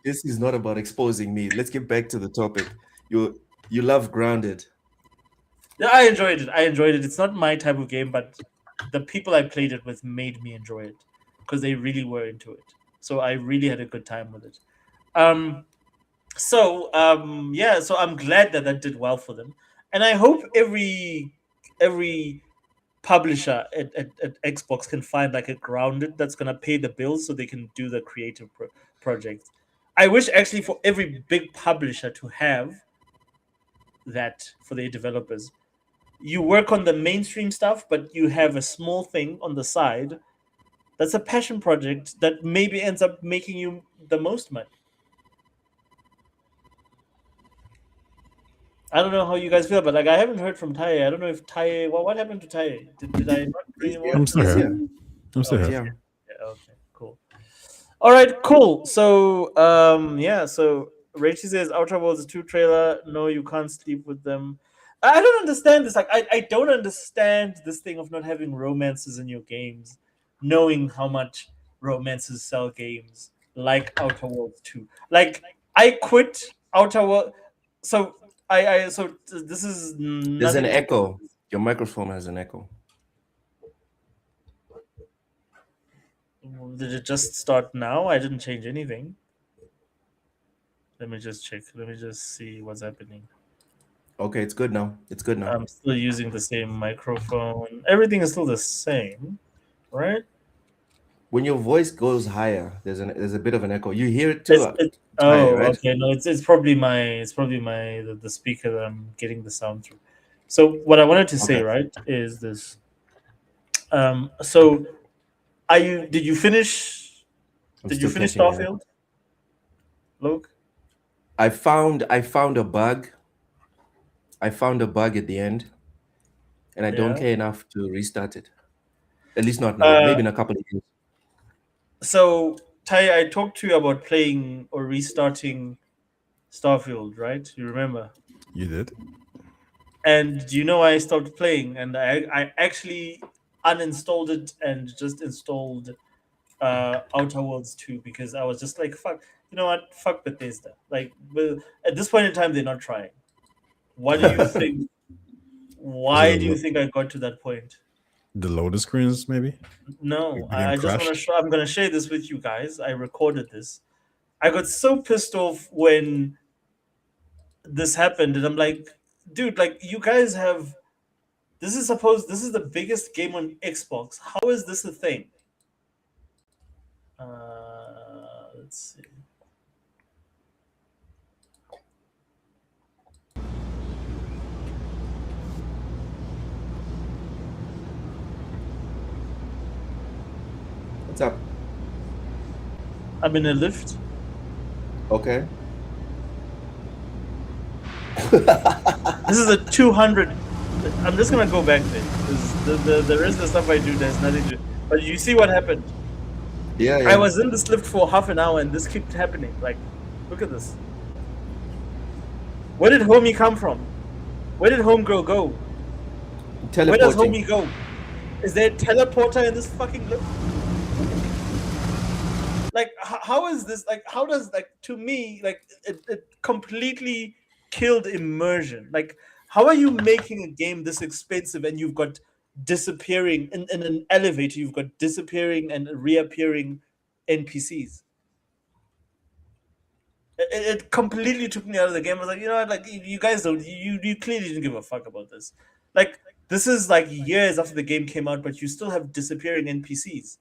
Speaker 3: This is not about exposing me. Let's get back to the topic. You love Grounded.
Speaker 1: Yeah, I enjoyed it. It's not my type of game, but the people I played it with made me enjoy it because they really were into it. So I really had a good time with it. So I'm glad that did well for them, and I hope every publisher at Xbox can find like a Grounded that's gonna pay the bills so they can do the creative projects. I wish actually for every big publisher to have that for their developers. You work on the mainstream stuff, but you have a small thing on the side that's a passion project that maybe ends up making you the most money. I don't know how you guys feel, but like I haven't heard from Taye. I don't know if Taye. What happened to Taye? Did I not bring him on?
Speaker 2: I'm still here. I'm still here.
Speaker 1: Yeah, okay, cool. All right, cool. So so Rachel says Outer Worlds 2 trailer. No, you can't sleep with them. I don't understand this. Like I don't understand this thing of not having romances in your games, knowing how much romances sell games like Outer Worlds 2. Like I quit Outer World. So so this is
Speaker 3: There's an echo. Your microphone has an echo.
Speaker 1: Did it just start now? I didn't change anything. Let me just check. Let me just see what's happening.
Speaker 3: Okay, it's good now. It's good now.
Speaker 1: I'm still using the same microphone. Everything is still the same, right?
Speaker 3: When your voice goes higher, there's a bit of an echo. You hear it too.
Speaker 1: Okay. No, it's probably the speaker that I'm getting the sound through. So what I wanted to say, right, is this. So did you finish Starfield? Luke?
Speaker 3: I found a bug. I found a bug at the end, and I don't care enough to restart it. At least not now. Maybe in a couple of years.
Speaker 1: So, Ty, I talked to you about playing or restarting Starfield, right? You remember?
Speaker 2: You did.
Speaker 1: And do you know why I stopped playing? And I actually uninstalled it and just installed Outer Worlds 2 because I was just like, fuck, you know what? Fuck Bethesda. Like, at this point in time, they're not trying. What do you think? Why do you think I got to that point?
Speaker 2: The loader screens, maybe?
Speaker 1: No, I just want to show. I'm going to share this with you guys. I recorded this. I got so pissed off when this happened, and I'm like, dude, like you guys have. This is the biggest game on Xbox. How is this a thing? Let's see.
Speaker 3: What's up?
Speaker 1: I'm in a lift.
Speaker 3: Okay.
Speaker 1: This is a 200. I'm just gonna go back there. The rest of the stuff I do, there's nothing to. But you see what happened?
Speaker 3: Yeah.
Speaker 1: I was in this lift for half an hour, and this kept happening. Like, look at this. Where did homie come from? Where did homegirl go? Where does homie go? Is there a teleporter in this fucking lift? Like, how is this? Like, how does, like, to me, like, it completely killed immersion. Like, how are you making a game this expensive and you've got disappearing in an elevator? You've got disappearing and reappearing NPCs. It completely took me out of the game. I was like, you know what? Like, you guys don't. You clearly didn't give a fuck about this. Like, this is like years after the game came out, but you still have disappearing NPCs.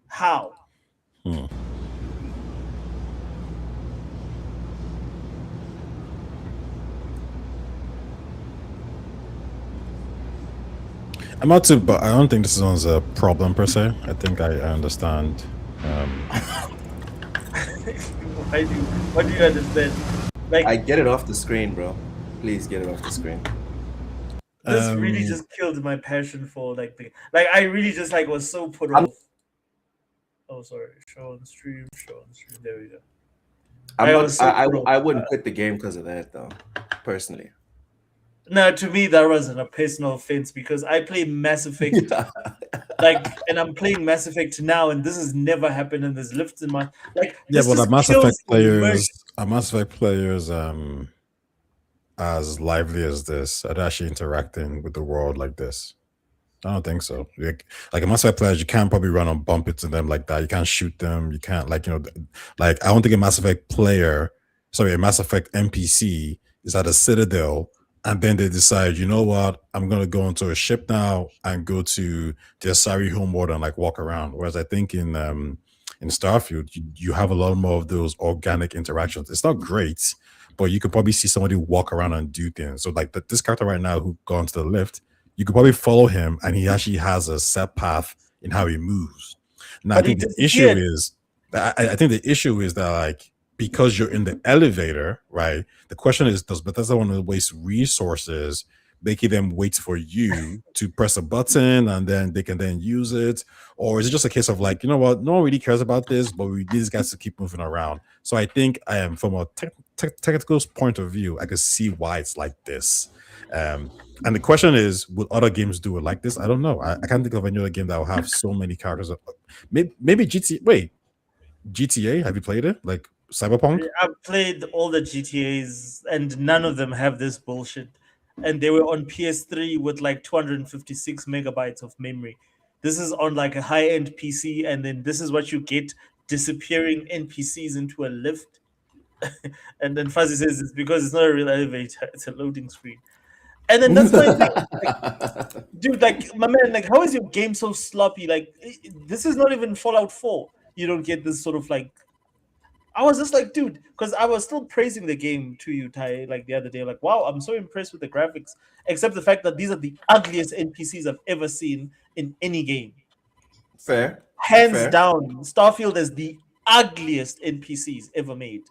Speaker 1: How?
Speaker 2: I'm not too, but I don't think this one's a problem per se. I think I understand.
Speaker 1: What do you understand? Like,
Speaker 3: I get it off the screen, bro. Please get it off the screen.
Speaker 1: This really just killed my passion for like I really just like was so put off. Oh, sorry. Show on stream. There we go.
Speaker 3: I wouldn't quit the game because of that, though. Personally.
Speaker 1: No, to me that wasn't a personal offense because I play Mass Effect, and I'm playing Mass Effect now, and this has never happened. And there's lifts in my
Speaker 2: Yeah, but Mass Effect players, as lively as this are they actually interacting with the world like this? I don't think so. Like a Mass Effect players, you can't probably run and bump into them like that. You can't shoot them. You can't like like I don't think a Mass Effect player, sorry, a Mass Effect NPC is at a citadel, and then they decide, you know what, I'm gonna go into a ship now and go to the Asari homeworld and like walk around. Whereas I think in Starfield, you have a lot more of those organic interactions. It's not great, but you could probably see somebody walk around and do things. So like this character right now who gone to the lift, you could probably follow him, and he actually has a set path in how he moves. Now, I think the issue is that like because you're in the elevator, right? The question is, does Bethesda want to waste resources, making them wait for you to press a button and then they can then use it, or is it just a case of like, you know what, no one really cares about this, but we need these guys to keep moving around? So I think from a technical point of view, I can see why it's like this. And the question is, will other games do it like this? I don't know. I can't think of any other game that will have so many characters. Maybe GTA. Wait, GTA? Have you played it? Like Cyberpunk?
Speaker 1: I've played all the GTAs, and none of them have this bullshit. And they were on PS3 with like 256 megabytes of memory. This is on like a high-end PC, and then this is what you get: disappearing NPCs into a lift. And then Fuzzy says it's because it's not a real elevator; it's a loading screen. And then that's my thing. Like, dude, like, my man, like, how is your game so sloppy? Like, this is not even Fallout 4. You don't get this sort of, like... I was just like, dude, because I was still praising the game to you, Ty, like, the other day. Like, wow, I'm so impressed with the graphics. Except the fact that these are the ugliest NPCs I've ever seen in any game.
Speaker 3: Fair.
Speaker 1: Hands down, Starfield is the ugliest NPCs ever made.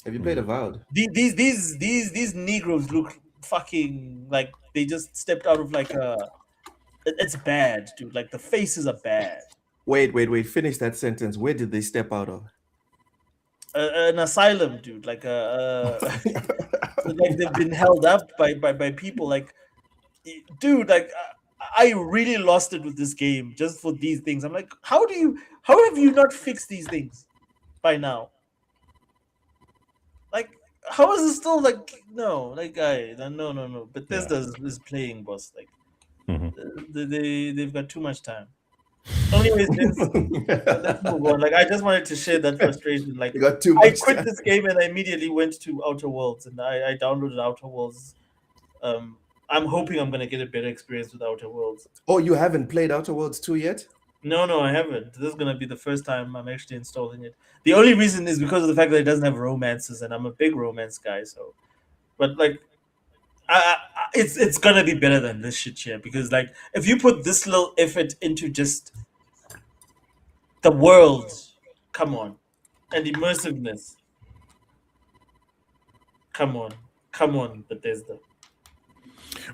Speaker 3: Have you played Avowed?
Speaker 1: These Negroes look... fucking like they just stepped out of like it's bad, dude. Like the faces are bad.
Speaker 3: Wait, finish that sentence. Where did they step out of?
Speaker 1: An asylum, dude. Like like they've been held up by people. Like, dude, like I really lost it with this game just for these things. I'm like, how have you not fixed these things by now? Like, how is it still like no? Bethesda is playing, boss. Like, they've got too much time. Anyways, let's move on. Like, I just wanted to share that frustration. Like, I quit this game and I immediately went to Outer Worlds, and I downloaded Outer Worlds. I'm hoping I'm gonna get a better experience with Outer Worlds.
Speaker 3: Oh, you haven't played Outer Worlds 2 yet?
Speaker 1: No, I haven't. This is gonna be the first time I'm actually installing it. The only reason is because of the fact that it doesn't have romances, and I'm a big romance guy. So, but like, it's gonna be better than this shit here, because like, if you put this little effort into just the world, come on, and immersiveness, come on, Bethesda.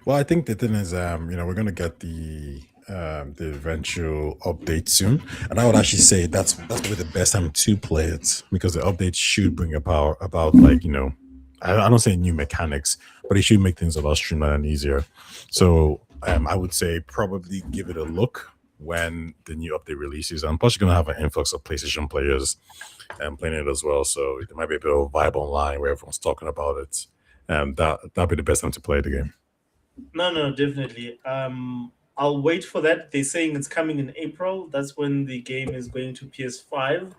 Speaker 2: Well, I think the thing is, we're gonna get the eventual update soon, and I would actually say that's probably the best time to play it, because the update should bring about like, I don't say new mechanics, but it should make things a lot streamlined and easier. So I would say probably give it a look when the new update releases, and plus you're gonna have an influx of PlayStation players playing it as well, so there might be a bit of a vibe online where everyone's talking about it. That'd be the best time to play the game.
Speaker 1: No, definitely. I'll wait for that. They're saying it's coming in April. That's when the game is going to PS5,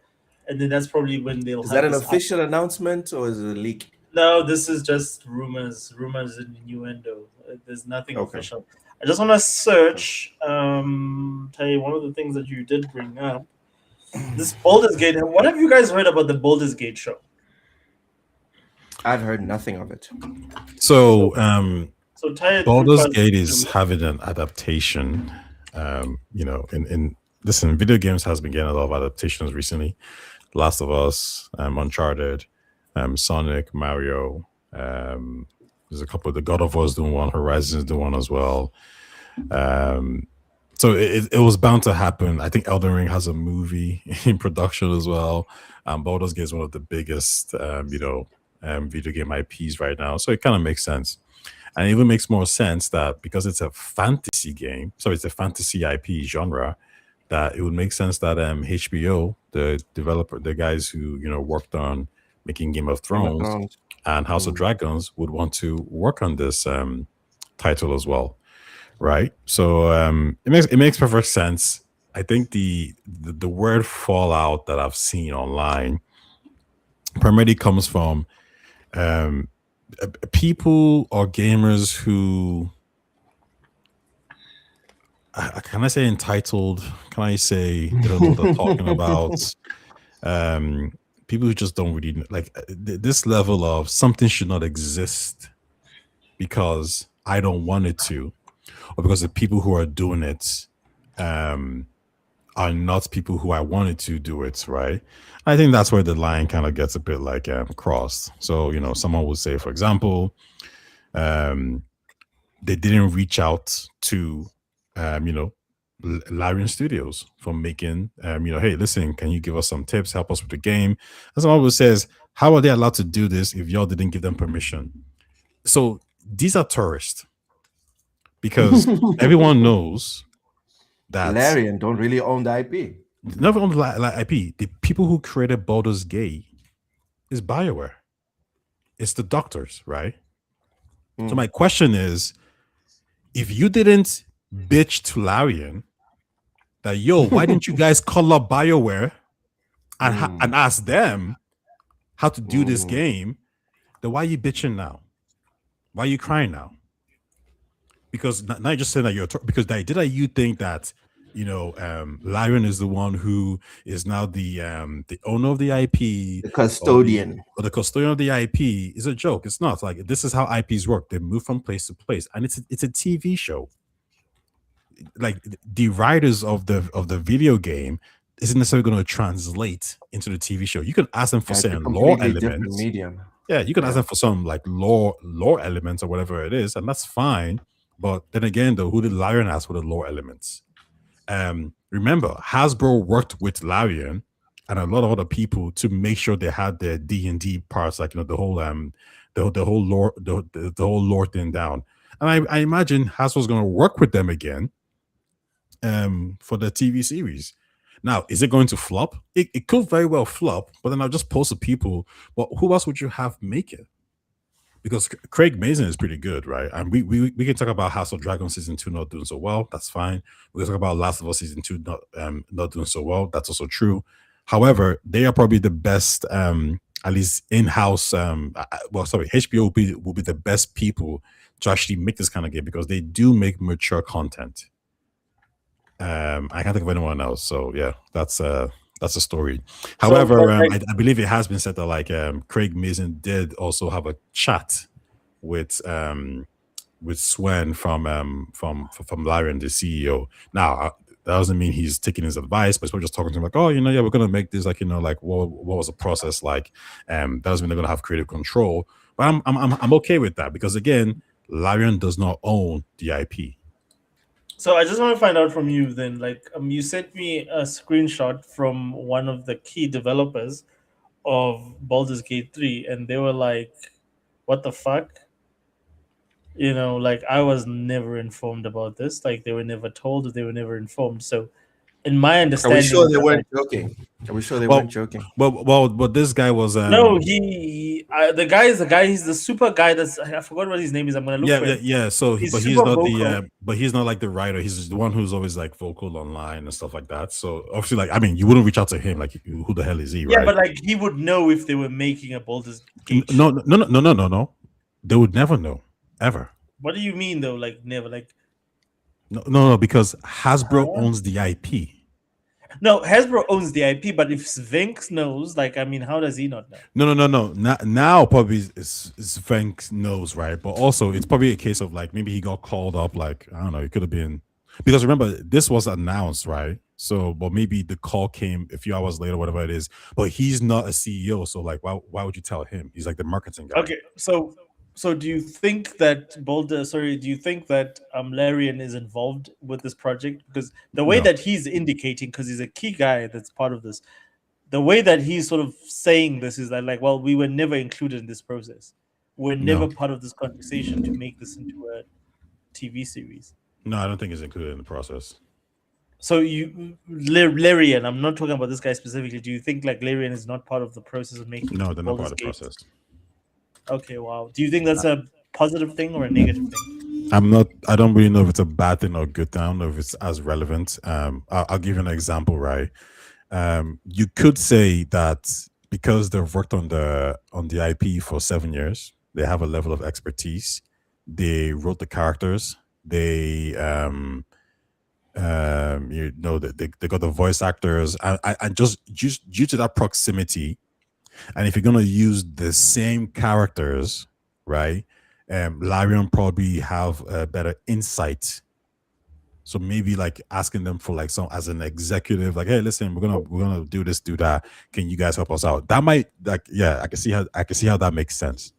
Speaker 1: and then that's probably when they'll.
Speaker 3: Is that an official announcement or is it a leak?
Speaker 1: No, this is just rumors and innuendo. There's nothing official. I just want to search. Tell you one of the things that you did bring up. This Baldur's Gate. What have you guys heard about the Baldur's Gate show?
Speaker 3: I've heard nothing of it.
Speaker 2: So
Speaker 1: Baldur's
Speaker 2: Gate is having an adaptation. Listen, video games has been getting a lot of adaptations recently. Last of Us, Uncharted, Sonic, Mario. There's a couple of the God of War's doing one, Horizon's doing one as well. So it was bound to happen. I think Elden Ring has a movie in production as well. Baldur's Gate is one of the biggest, video game IPs right now. So it kind of makes sense. And it even makes more sense that because it's a fantasy game, so it's a fantasy IP genre, that it would make sense that HBO, the developer, the guys who worked on making Game of Thrones, and House of Dragons would want to work on this title as well, right? So it makes perfect sense. I think the word fallout that I've seen online primarily comes from people or gamers who can I say entitled? Can I say they don't know what they're talking about? People who just don't really like this level of something should not exist because I don't want it to, or because the people who are doing it are not people who I wanted to do it, right? I think that's where the line kind of gets a bit like crossed. So, you know, someone would say, for example, they didn't reach out to, you know, Larian Studios for making, you know, hey, listen, can you give us some tips, help us with the game? And someone would says, how are they allowed to do this if y'all didn't give them permission? So these are tourists because everyone knows that
Speaker 3: Larian don't really own the IP.
Speaker 2: Never own the IP. The people who created Baldur's Gate is BioWare. It's the doctors, right? So my question is, if you didn't bitch to Larian that, yo, why didn't you guys call up BioWare and ask them how to do this game, then why are you bitching now? Why are you crying now? Because now you're just saying that because did you think that, you know, Larian is the one who is now the owner of the IP,
Speaker 3: the custodian,
Speaker 2: or the custodian of the IP is a joke. It's not. Like, this is how IPs work. They move from place to place, and it's a TV show. Like, the writers of the video game isn't necessarily going to translate into the TV show. You can ask them for certain lore elements.
Speaker 3: Medium.
Speaker 2: Yeah, you can ask them for some like lore elements or whatever it is, and that's fine. But then again, though, who did Larian ask for the lore elements? Remember, Hasbro worked with Larian and a lot of other people to make sure they had their D&D parts, like, you know, the whole lore thing down. And I imagine Hasbro's going to work with them again for the TV series. Now, is it going to flop? It could very well flop, but then I'll just post to people, well, who else would you have make it? Because Craig Mazin is pretty good, right? And we can talk about House of Dragon season 2 not doing so well. That's fine. We can talk about Last of Us season 2 not doing so well. That's also true. However, they are probably the best, at least in-house. HBO will be the best people to actually make this kind of game because they do make mature content. I can't think of anyone else. So yeah, that's a story. However, I believe it has been said that like Craig Mazin did also have a chat with Swen from Larian, the CEO. Now that doesn't mean he's taking his advice, but we're just talking to him like, oh, you know, yeah, we're gonna make this, like, you know, like what was the process like? That doesn't mean they're gonna have creative control, but I'm okay with that because again, Larian does not own the IP.
Speaker 1: So I just want to find out from you then, like, you sent me a screenshot from one of the key developers of Baldur's Gate 3, and they were like, what the fuck? You know, like, I was never informed about this. Like, they were never told, they were never informed. So, in my understanding...
Speaker 3: Are we sure they weren't joking? Are we sure they weren't joking?
Speaker 2: But this guy was...
Speaker 1: No, the guy is the guy. He's the super guy. I forgot what his name is. I'm gonna look for it.
Speaker 2: Yeah. So, he's not but he's not like the writer. He's the one who's always like vocal online and stuff like that. So obviously, like, I mean, you wouldn't reach out to him. Like, who the hell is he?
Speaker 1: Yeah,
Speaker 2: right?
Speaker 1: but like he would know if they were making a Baldur's Gate.
Speaker 2: No. They would never know ever.
Speaker 1: What do you mean though? Like never? Like
Speaker 2: no, because Hasbro owns the IP.
Speaker 1: No, Hasbro owns the IP, but if Svenk knows, like, I mean, how does he not know?
Speaker 2: No. Now probably Svenk knows, right? But also, it's probably a case of, like, maybe he got called up, like, I don't know, it could have been... Because remember, this was announced, right? So, but maybe the call came a few hours later, whatever it is. But he's not a CEO, so, like, why would you tell him? He's, like, the marketing guy.
Speaker 1: Okay, so do you think that Larian is involved with this project? Because the way that he's indicating, because he's a key guy that's part of this, the way that he's sort of saying this is that, like, well, we were never included in this process. We're never part of this conversation to make this into a TV series.
Speaker 2: No, I don't think it's included in the process.
Speaker 1: So Larian, I'm not talking about this guy specifically. Do you think like Larian is not part of the process of making?
Speaker 2: No, they're not part of the process.
Speaker 1: Okay, wow. Do you think that's a positive thing or a negative thing?
Speaker 2: I don't really know if it's a bad thing or a good thing. I don't know if it's as relevant. I'll give you an example, right? You could say that because they've worked on the IP for 7 years, they have a level of expertise. They wrote the characters. They they got the voice actors, and just due to that proximity, and if you're gonna use the same characters, right? Larian probably have a better insight. So maybe like asking them for like some as an executive, like, hey, listen, we're gonna do this, do that. Can you guys help us out? That might I can see how that makes sense.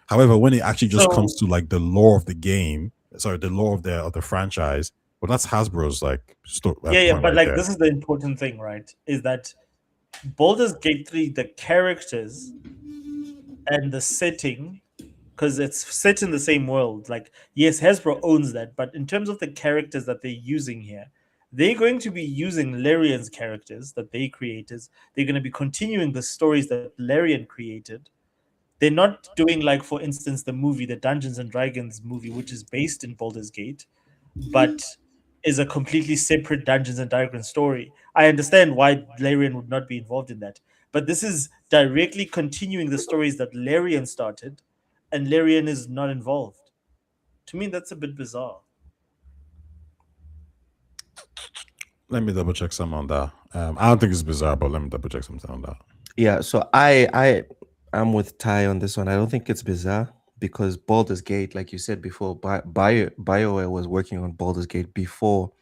Speaker 2: However, when it actually just comes to like the lore of the game, the lore of the franchise, well, that's Hasbro's like
Speaker 1: But like this is the important thing, right? Is that Baldur's Gate 3, the characters and the setting, because it's set in the same world. Like, yes, Hasbro owns that, but in terms of the characters that they're using here, they're going to be using Larian's characters that they created. They're going to be continuing the stories that Larian created. They're not doing, like, for instance, the movie, the Dungeons and Dragons movie, which is based in Baldur's Gate, but is a completely separate Dungeons and Dragons story. I understand why Larian would not be involved in that, but this is directly continuing the stories that Larian started, and Larian is not involved. To me, that's a bit bizarre.
Speaker 2: Let me double check some on that. I don't think it's bizarre, but let me double check something on that.
Speaker 3: Yeah, so I'm with Ty on this one. I don't think it's bizarre because Baldur's Gate, like you said before, BioWare was working on Baldur's Gate before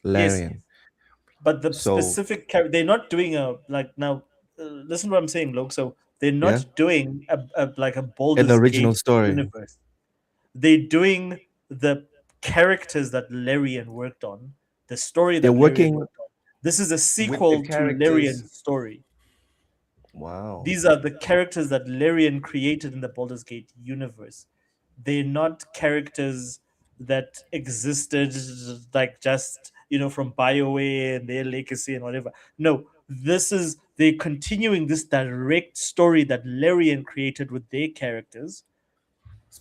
Speaker 3: Larian.
Speaker 1: Yes, but the specific character, they're not doing listen to what I'm saying, Luke. So they're not doing a Baldur's
Speaker 3: an original
Speaker 1: Gate
Speaker 3: story
Speaker 1: universe. They're doing the characters that Larian worked on, the story that Larian worked on. This is a sequel to Larian's story.
Speaker 3: Wow.
Speaker 1: These are the characters that Larian created in the Baldur's Gate universe. They're not characters that existed like just, from BioWare and their legacy and whatever. No, they're continuing this direct story that Larian created with their characters,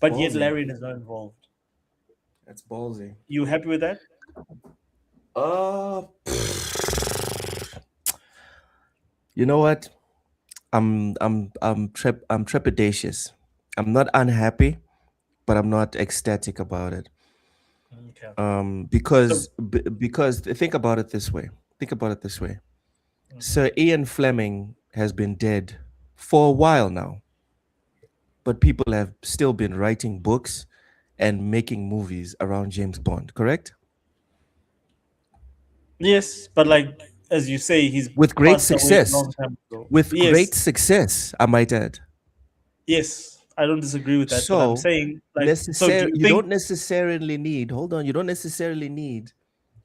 Speaker 1: but yet Larian is not involved.
Speaker 3: That's ballsy.
Speaker 1: You happy with that?
Speaker 3: You know what? I'm trepidatious. I'm not unhappy, but I'm not ecstatic about it.
Speaker 1: Okay.
Speaker 3: Because think about it this way. Sir Ian Fleming has been dead for a while now, but people have still been writing books and making movies around James Bond, correct?
Speaker 1: Yes, but like as you say, he's
Speaker 3: with great
Speaker 1: passed away a
Speaker 3: success.
Speaker 1: long time ago.
Speaker 3: Great success, I might add.
Speaker 1: Yes, I don't disagree with that.
Speaker 3: So
Speaker 1: but I'm saying,
Speaker 3: you don't necessarily need. Hold on, you don't necessarily need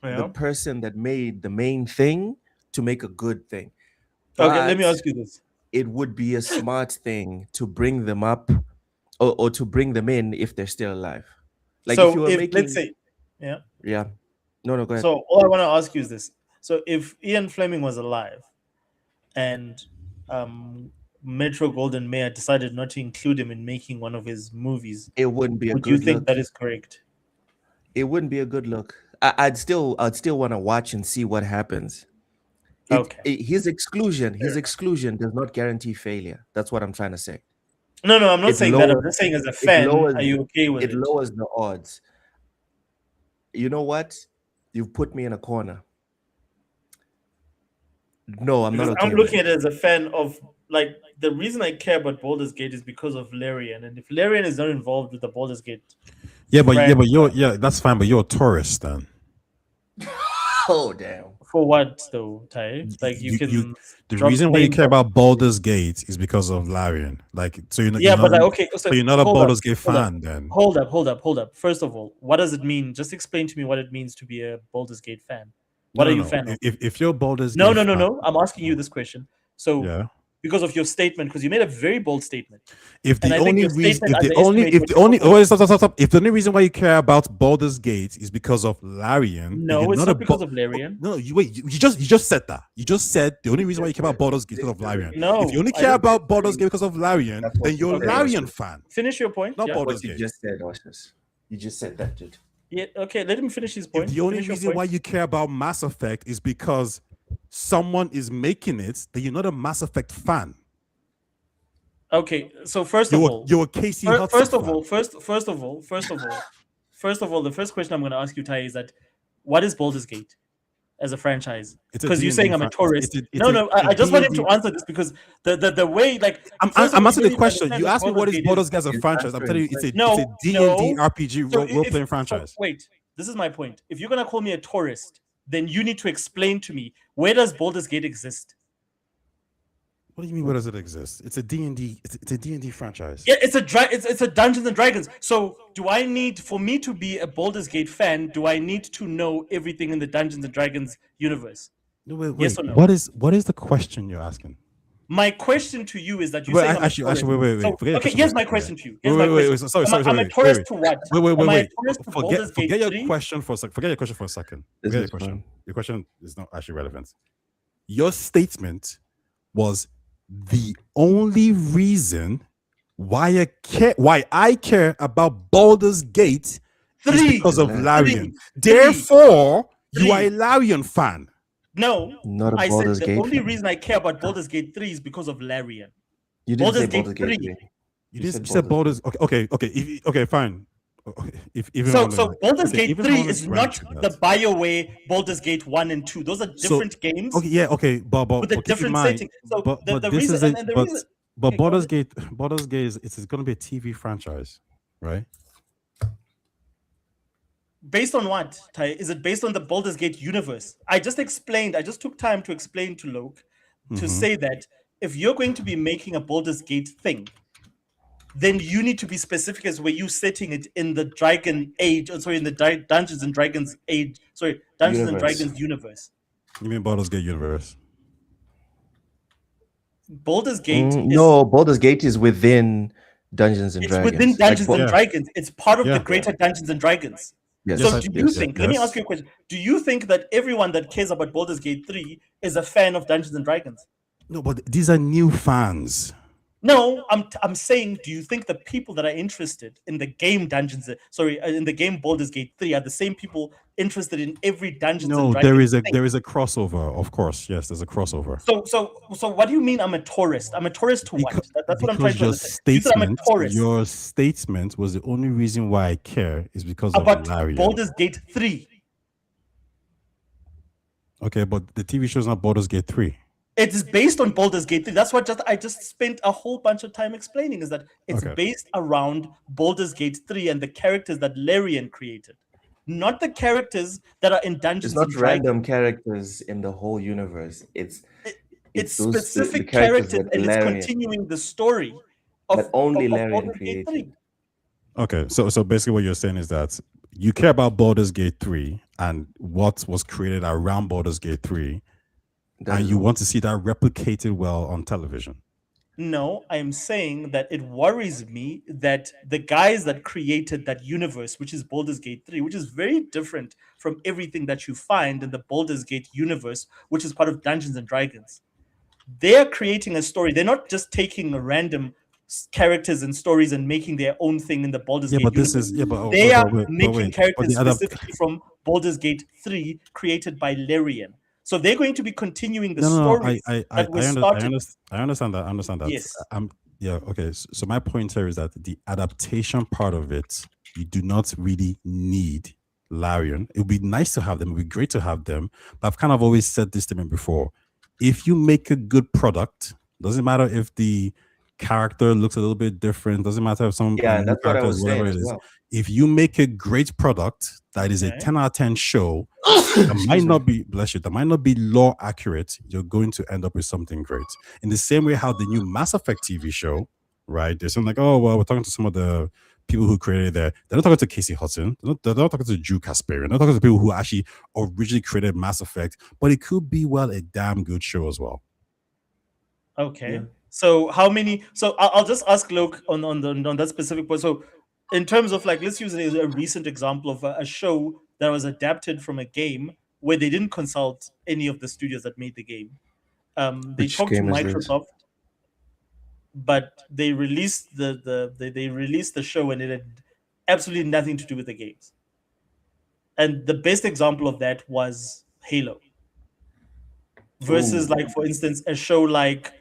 Speaker 3: the person that made the main thing to make a good thing.
Speaker 1: Okay, let me ask you this:
Speaker 3: it would be a smart thing to bring them up, or to bring them in if they're still alive. Like
Speaker 1: so
Speaker 3: if you were making,
Speaker 1: let's say,
Speaker 3: yeah. No, go ahead.
Speaker 1: So all I want to ask you is this: so if Ian Fleming was alive, and Metro Golden Mayer decided not to include him in making one of his movies,
Speaker 3: it wouldn't be a good
Speaker 1: look. Would you think
Speaker 3: look.
Speaker 1: that is correct?
Speaker 3: It wouldn't be a good look. I'd still want to watch and see what happens. His exclusion does not guarantee failure. That's what I'm trying to say.
Speaker 1: No, I'm not saying that. I'm just saying as a fan, are you okay with it?
Speaker 3: It lowers the odds. You know what? You've put me in a corner. No, I'm not okay.
Speaker 1: I'm looking at it as a fan of, like, the reason I care about Baldur's Gate is because of Larian, and if Larian is not involved with the Baldur's Gate,
Speaker 2: that's fine. But you're a tourist then.
Speaker 3: Oh damn!
Speaker 1: For what though, Ty? Like the
Speaker 2: reason why you care about Baldur's Gate is because of Larian. Like, so you're not. So you're not a Baldur's Gate fan then.
Speaker 1: Hold up. First of all, what does it mean? Just explain to me what it means to be a Baldur's Gate fan. What are you fan of?
Speaker 2: If you're Baldur's
Speaker 1: Gate,
Speaker 2: fan,
Speaker 1: no. I'm asking you this question. So because of your statement, because you made a very bold statement.
Speaker 2: If the
Speaker 1: And I think
Speaker 2: only
Speaker 1: your
Speaker 2: reason,
Speaker 1: statement
Speaker 2: if the only,
Speaker 1: underestimates
Speaker 2: if the
Speaker 1: what
Speaker 2: only,
Speaker 1: you're talking
Speaker 2: oh, stop. If the only reason why you care about Baldur's Gate is because of Larian,
Speaker 1: No,
Speaker 2: you're
Speaker 1: it's
Speaker 2: not
Speaker 1: not
Speaker 2: a
Speaker 1: because of Larian.
Speaker 2: No, you just said that. You just said the only reason why you care about Baldur's Gate is because of Larian.
Speaker 1: No,
Speaker 2: if you only
Speaker 1: I
Speaker 2: care
Speaker 1: don't-
Speaker 2: about Baldur's Gate because of Larian,
Speaker 3: That's what
Speaker 2: then you're a
Speaker 3: you said,
Speaker 2: Larian
Speaker 3: Oshus.
Speaker 2: fan,
Speaker 1: Finish your point.
Speaker 2: not
Speaker 1: Yeah.
Speaker 2: Baldur's
Speaker 3: What you
Speaker 2: Gate.
Speaker 3: just said, Oshus. You just said that, dude.
Speaker 1: Yeah, okay, let him finish his point.
Speaker 2: If the only
Speaker 1: Finish your
Speaker 2: reason
Speaker 1: point.
Speaker 2: why you care about Mass Effect is because someone is making it, then you're not a Mass Effect fan.
Speaker 1: Okay, so first of all,
Speaker 2: You're a Casey Hudson
Speaker 1: first of
Speaker 2: fan.
Speaker 1: all, the first question I'm going to ask you, Ty, is that what is Baldur's Gate as a franchise?
Speaker 2: It's a
Speaker 1: Because you're
Speaker 2: D&D
Speaker 1: saying I'm a
Speaker 2: fran-
Speaker 1: tourist.
Speaker 2: it's a
Speaker 1: I just want him
Speaker 2: D&D
Speaker 1: to answer this because the way, like,
Speaker 2: I'm
Speaker 1: first of all,
Speaker 2: answering
Speaker 1: you
Speaker 2: the
Speaker 1: need to
Speaker 2: question.
Speaker 1: understand
Speaker 2: You
Speaker 1: what
Speaker 2: asked me what is
Speaker 1: Gate
Speaker 2: Baldur's Gate as a
Speaker 3: He's
Speaker 2: franchise. I'm
Speaker 3: answering
Speaker 2: telling you,
Speaker 3: the
Speaker 2: it's a
Speaker 1: No,
Speaker 2: D&D
Speaker 1: no.
Speaker 2: RPG
Speaker 1: So
Speaker 2: role playing franchise.
Speaker 1: Wait, this is my point. If you're going to call me a tourist, then you need to explain to me, where does Baldur's Gate exist?
Speaker 2: What do you mean? Where does it exist? It's a D&D. It's a D&D franchise.
Speaker 1: Yeah, it's a Dungeons and Dragons. So, for me to be a Baldur's Gate fan, do I need to know everything in the Dungeons and Dragons universe?
Speaker 2: No, wait.
Speaker 1: Yes or no?
Speaker 2: What is the question you're asking?
Speaker 1: My question to you is that you
Speaker 2: Wait,
Speaker 1: say I'm
Speaker 2: actually,
Speaker 1: a tourist.
Speaker 2: wait.
Speaker 1: So,
Speaker 2: Forget your
Speaker 1: okay,
Speaker 2: question
Speaker 1: here's
Speaker 2: for a
Speaker 1: my
Speaker 2: second.
Speaker 1: question to you.
Speaker 2: Wait. Sorry.
Speaker 1: I'm a tourist to what?
Speaker 2: Wait.
Speaker 1: Am I a tourist to Baldur's Gate
Speaker 2: Forget
Speaker 1: 3?
Speaker 2: your question for a second. Forget your question for a second.
Speaker 3: This
Speaker 2: Forget
Speaker 3: is
Speaker 2: your question.
Speaker 3: fine.
Speaker 2: Your question is not actually relevant. Your statement was the only reason why I care about Baldur's Gate is because of Larian. Therefore, you are a Larian fan.
Speaker 1: No,
Speaker 3: Not a
Speaker 1: I said
Speaker 3: Baldur's
Speaker 1: the
Speaker 3: Gate
Speaker 1: only
Speaker 3: fan.
Speaker 1: reason I care about Baldur's Gate 3 is because of Larian.
Speaker 3: You didn't say
Speaker 1: Baldur's Gate
Speaker 3: Baldur's Gate
Speaker 1: 3.
Speaker 3: 3.
Speaker 2: You said Baldur's. Okay. Okay, fine.
Speaker 1: So Baldur's Gate
Speaker 2: even
Speaker 1: 3
Speaker 2: on
Speaker 1: is
Speaker 2: the
Speaker 1: not
Speaker 2: branch of
Speaker 1: the
Speaker 2: that.
Speaker 1: BioWare Baldur's Gate 1 and 2. Those are different games
Speaker 2: Okay, but
Speaker 1: with a
Speaker 2: keep in
Speaker 1: different
Speaker 2: mind,
Speaker 1: setting. So
Speaker 2: but
Speaker 1: the
Speaker 2: this
Speaker 1: reason,
Speaker 2: isn't.
Speaker 1: and the
Speaker 2: But
Speaker 1: reason,
Speaker 2: but
Speaker 1: Okay, go
Speaker 2: Baldur's
Speaker 1: ahead.
Speaker 2: Gate it's going to be a TV franchise, right?
Speaker 1: Based on what, Ty? Is it based on the Baldur's Gate universe? I just took time to explain to Loke to say that if you're going to be making a Baldur's Gate thing, then you need to be specific as where you setting it in the Dragon Age, in the Dungeons and Dragons age, Dungeons and
Speaker 3: Universe.
Speaker 1: Dragons universe.
Speaker 2: You mean Baldur's Gate universe?
Speaker 1: Baldur's Gate is
Speaker 3: No, Baldur's Gate is within Dungeons and
Speaker 1: it's
Speaker 3: Dragons.
Speaker 1: within Dungeons
Speaker 3: Like,
Speaker 1: and Dragons. It's part of
Speaker 2: Yeah.
Speaker 1: the greater Dungeons and Dragons.
Speaker 3: Yes.
Speaker 1: So
Speaker 2: Yes,
Speaker 1: do you
Speaker 2: yes,
Speaker 1: think, let me
Speaker 2: yes.
Speaker 1: ask you a question. Do you think that everyone that cares about Baldur's Gate 3 is a fan of Dungeons and Dragons?
Speaker 2: No, but these are new fans.
Speaker 1: No, I'm saying, do you think the people that are interested in the game in the game Baldur's Gate 3 are the same people interested in every Dungeons and
Speaker 2: No,
Speaker 1: Dragons thing?
Speaker 2: there is a crossover. Of course, yes, there's a crossover.
Speaker 1: So what do you mean I'm a tourist? I'm a tourist to what? That's what I'm trying to
Speaker 2: your
Speaker 1: understand. You said I'm a tourist
Speaker 2: your statement was the only reason why I care is because
Speaker 1: about
Speaker 2: of Larian.
Speaker 1: Baldur's Gate 3.
Speaker 2: Okay, but the TV show is not Baldur's Gate 3.
Speaker 1: It is based on Baldur's Gate 3. That's what I just spent a whole bunch of time explaining, is that it's
Speaker 2: Okay.
Speaker 1: based around Baldur's Gate 3 and the characters that Larian created. Not the characters that are in Dungeons
Speaker 3: It's not
Speaker 1: and Dragons.
Speaker 3: random characters in the whole universe. It's those-
Speaker 1: specific
Speaker 3: the
Speaker 1: characters,
Speaker 3: that
Speaker 1: and it's
Speaker 3: Larian-
Speaker 1: continuing the story of
Speaker 3: that only
Speaker 1: of
Speaker 3: Larian
Speaker 1: Baldur's Gate
Speaker 3: created.
Speaker 1: 3.
Speaker 2: Okay, so basically what you're saying is that you care about Baldur's Gate 3 and what was created around Baldur's Gate 3, and you want to see that replicated well on television.
Speaker 1: No, I'm saying that it worries me that the guys that created that universe, which is Baldur's Gate 3, which is very different from everything that you find in the Baldur's Gate universe, which is part of Dungeons and Dragons. They're creating a story. They're not just taking random characters and stories and making their own thing in the Baldur's
Speaker 2: Yeah,
Speaker 1: Gate
Speaker 2: but this
Speaker 1: universe.
Speaker 2: is
Speaker 1: They are
Speaker 2: wait,
Speaker 1: making
Speaker 2: but
Speaker 1: characters
Speaker 2: the other-
Speaker 1: specifically from Baldur's Gate 3 created by Larian. So they're going to be continuing the
Speaker 2: No,
Speaker 1: stories
Speaker 2: I
Speaker 1: that were started.
Speaker 2: understand that. I understand that.
Speaker 1: Yes.
Speaker 2: Okay. So my point here is that the adaptation part of it, you do not really need Larian. It would be nice to have them. It would be great to have them. But I've kind of always said this to me before. If you make a good product, doesn't matter if the character looks a little bit different. Doesn't matter if some
Speaker 3: Yeah,
Speaker 2: new
Speaker 3: that's what I
Speaker 2: characters,
Speaker 3: was
Speaker 2: whatever
Speaker 3: saying
Speaker 2: it
Speaker 3: as
Speaker 2: is.
Speaker 3: well.
Speaker 2: If you make a great product that is a
Speaker 1: Okay.
Speaker 2: 10 out of 10 show, that might not be, bless you, that might not be lore accurate, you're going to end up with something great. In the same way how the new Mass Effect TV show, right? They're saying like, oh, well, we're talking to some of the people who created that. They're not talking to Casey Hudson. They're not talking to Drew Kasparian. They're not talking to people who actually originally created Mass Effect, but it could be, well, a damn good show as well.
Speaker 1: Okay.
Speaker 3: Yeah.
Speaker 1: So how many? So I'll just ask Luke on that specific point. So in terms of like, let's use a recent example of a show that was adapted from a game where they didn't consult any of the studios that made the game. They
Speaker 3: Which
Speaker 1: talked to
Speaker 3: game is this?
Speaker 1: Microsoft, but they released they released the show and it had absolutely nothing to do with the games. And the best example of that was Halo. Versus,
Speaker 3: Ooh.
Speaker 1: like, for instance, a show like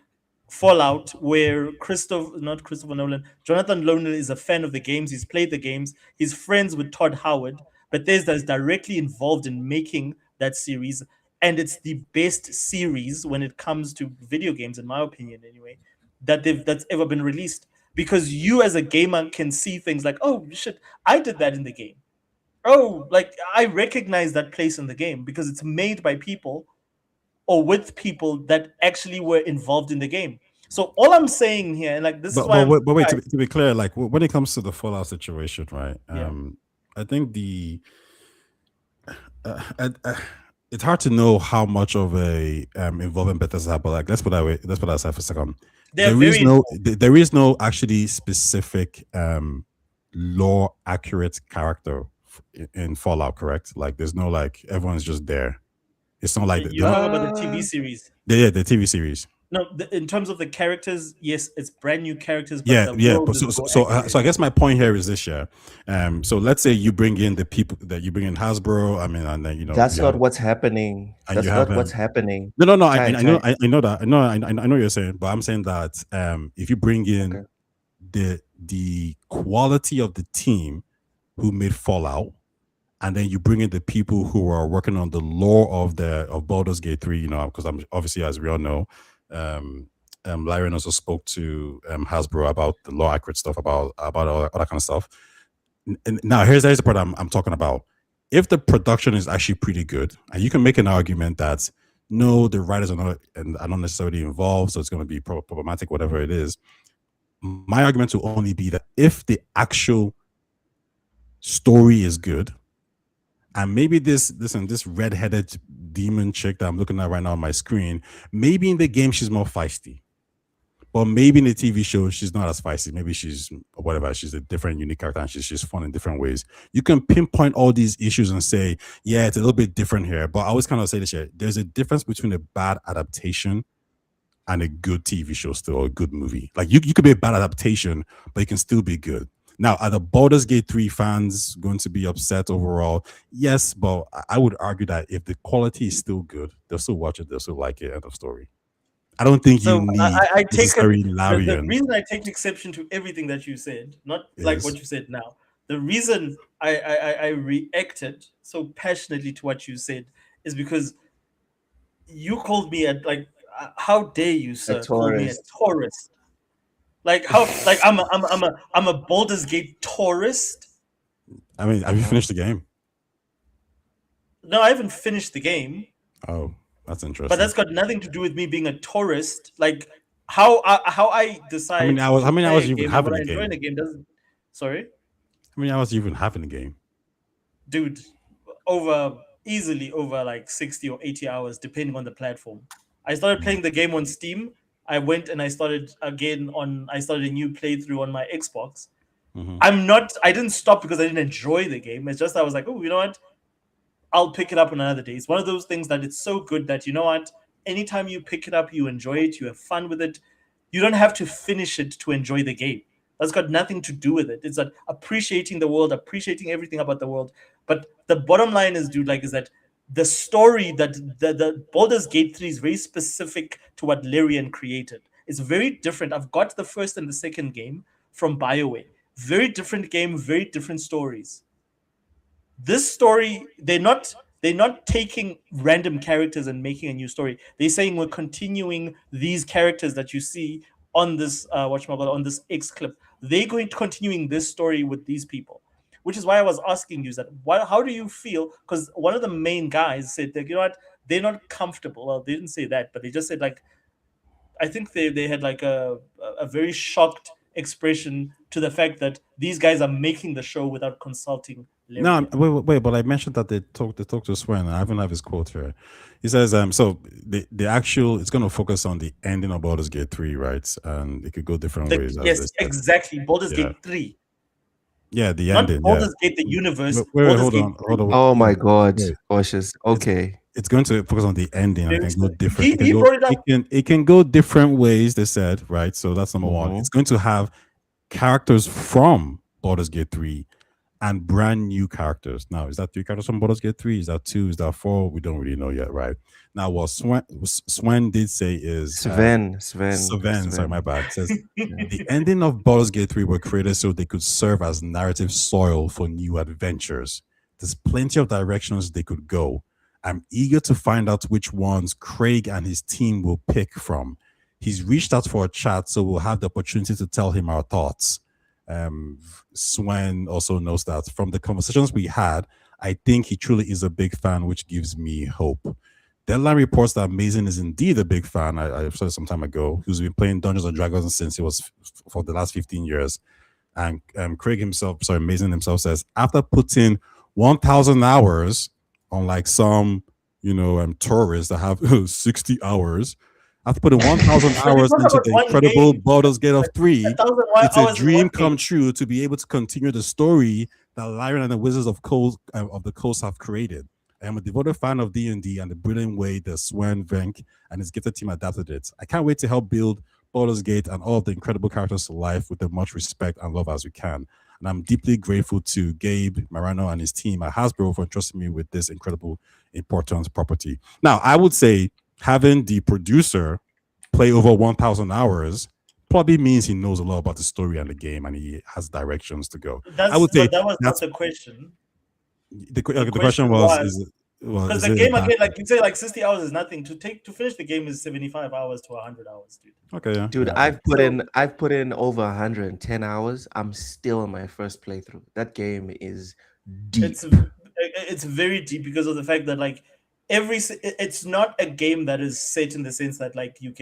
Speaker 1: Fallout, where not Christopher Nolan, Jonathan Nolan is a fan of the games. He's played the games. He's friends with Todd Howard. Bethesda is directly involved in making that series, and it's the best series when it comes to video games, in my opinion, anyway, that's ever been released. Because you, as a gamer, can see things like, oh shit, I did that in the game. Oh, like I recognize that place in the game because it's made by people or with people that actually were involved in the game. So all I'm saying here, and like this is why
Speaker 2: but wait, to be clear, like when it comes to the Fallout situation, right?
Speaker 1: Yeah.
Speaker 2: I think it's hard to know how much of a involvement Bethesda have, but like let's put that aside for a second. There is no actually specific lore accurate character in Fallout, correct? Like there's no like everyone's just there. It's not like
Speaker 1: you're talking about the TV series.
Speaker 2: Yeah, the TV series.
Speaker 1: No, in terms of the characters, yes, it's brand new characters.
Speaker 2: But
Speaker 1: But
Speaker 2: so I guess my point here is this year. So let's say you bring in the people that you bring in Hasbro. I mean, and then
Speaker 3: that's not what's happening. That's not what's happening.
Speaker 2: No. I know that. I know what you're saying, but I'm saying that if you bring in the quality of the team who made Fallout, and then you bring in the people who are working on the lore of Baldur's Gate 3, you know, because I'm obviously, as we all know, Lara also spoke to Hasbro about the lore accurate stuff, about all that kind of stuff. And now here's the part I'm talking about. If the production is actually pretty good, and you can make an argument that no, the writers are not necessarily involved, so it's going to be problematic, whatever it is. My argument will only be that if the actual story is good, and maybe this red-headed demon chick that I'm looking at right now on my screen, maybe in the game she's more feisty, but maybe in the TV show she's not as feisty. Maybe she's a different, unique character, and she's fun in different ways. You can pinpoint all these issues and say, yeah, it's a little bit different here. But I always kind of say this here: there's a difference between a bad adaptation and a good TV show, still, or a good movie. Like you could be a bad adaptation, but it can still be good. Now, are the Baldur's Gate 3 fans going to be upset overall? Yes, but I would argue that if the quality is still good, they'll still watch it, they'll still like it, end of story. I don't think you need
Speaker 1: the reason I take exception to everything that you said, not like what you said now. The reason I reacted so passionately to what you said is because you called me how dare you, sir, call me a tourist. Like how? Like I'm a Baldur's Gate tourist.
Speaker 2: I mean, have you finished the game?
Speaker 1: No, I haven't finished the game.
Speaker 2: Oh, that's interesting.
Speaker 1: But that's got nothing to do with me being a tourist. Like how I decide.
Speaker 2: How many hours you even have in the game?
Speaker 1: The game doesn't. Sorry.
Speaker 2: How many hours do you even have in the game?
Speaker 1: Dude, easily over like 60 or 80 hours, depending on the platform. I started playing the game on Steam. I went and I started a new playthrough on my Xbox.
Speaker 2: Mm-hmm.
Speaker 1: I didn't stop because I didn't enjoy the game. It's just I was like, oh, you know what? I'll pick it up on another day. It's one of those things that it's so good that, you know what? Anytime you pick it up, you enjoy it, you have fun with it. You don't have to finish it to enjoy the game. That's got nothing to do with it. It's that appreciating the world, appreciating everything about the world. But the bottom line is, dude, is that the story that the Baldur's Gate 3 is very specific to what Larian created. It's very different. I've got the first and the second game from BioWare. Very different game, very different stories. This story, they're not taking random characters and making a new story. They're saying we're continuing these characters that you see on this on this X clip. They're going to continuing this story with these people. Which is why I was asking you that. How do you feel? Because one of the main guys said that, you know what, they're not comfortable. Well, they didn't say that, but they just said I think they had a very shocked expression to the fact that these guys are making the show without consulting
Speaker 2: No,
Speaker 1: Larian.
Speaker 2: wait, but I mentioned that they talked to Swen. I even have his quote here. He says, so the actual it's going to focus on the ending of Baldur's Gate 3, right? And it could go different ways.
Speaker 1: Yes, exactly. Baldur's Gate 3.
Speaker 2: Yeah, the
Speaker 1: Not
Speaker 2: ending.
Speaker 1: Baldur's Gate, the universe.
Speaker 2: Wait,
Speaker 1: Baldur's
Speaker 2: hold on.
Speaker 3: Oh my God,
Speaker 2: Wait.
Speaker 3: cautious. Okay.
Speaker 2: It's going to focus on the ending. I can go different.
Speaker 1: He brought it up.
Speaker 2: It can go different ways. They said, right? So that's number one. It's going to have characters from Baldur's Gate 3 and brand new characters. Now, is that 3 characters from Baldur's Gate 3? Is that 2? Is that 4? We don't really know yet, right? Now, what Swen did say is
Speaker 3: Sven.
Speaker 2: Sorry, my bad. It says the ending of Baldur's Gate 3 were created so they could serve as narrative soil for new adventures. There's plenty of directions they could go. I'm eager to find out which ones Craig and his team will pick from. He's reached out for a chat, so we'll have the opportunity to tell him our thoughts. Swen also knows that from the conversations we had, I think he truly is a big fan, which gives me hope. Deadline reports that Mason is indeed a big fan. I said it some time ago. He's been playing Dungeons and Dragons since he was for the last 15 years. And Mason himself says, after putting 1,000 hours on like some, tourists that have 60 hours, after putting 1,000 hours into the incredible Baldur's Gate of 3, it's a dream come true to be able to continue the story that Lyran and the Wizards of the Coast have created. I am a devoted fan of D&D and the brilliant way that Swen Venk and his gifted team adapted it. I can't wait to help build Baldur's Gate and all of the incredible characters to life with as much respect and love as we can. And I'm deeply grateful to Gabe Marano and his team at Hasbro for entrusting me with this incredible, important property. Now, I would say having the producer play over 1,000 hours probably means he knows a lot about the story and the game and he has directions to go. I would say
Speaker 1: that was not the question.
Speaker 2: The question was
Speaker 1: because the game again, like you say, like 60 hours is nothing. To finish the game is 75 hours to 100 hours, dude.
Speaker 2: Okay, yeah.
Speaker 3: Dude, I've put in over 110 hours. I'm still on my first playthrough. That game is deep.
Speaker 1: It's very deep because of the fact that like it's not a game that is set in the sense that like you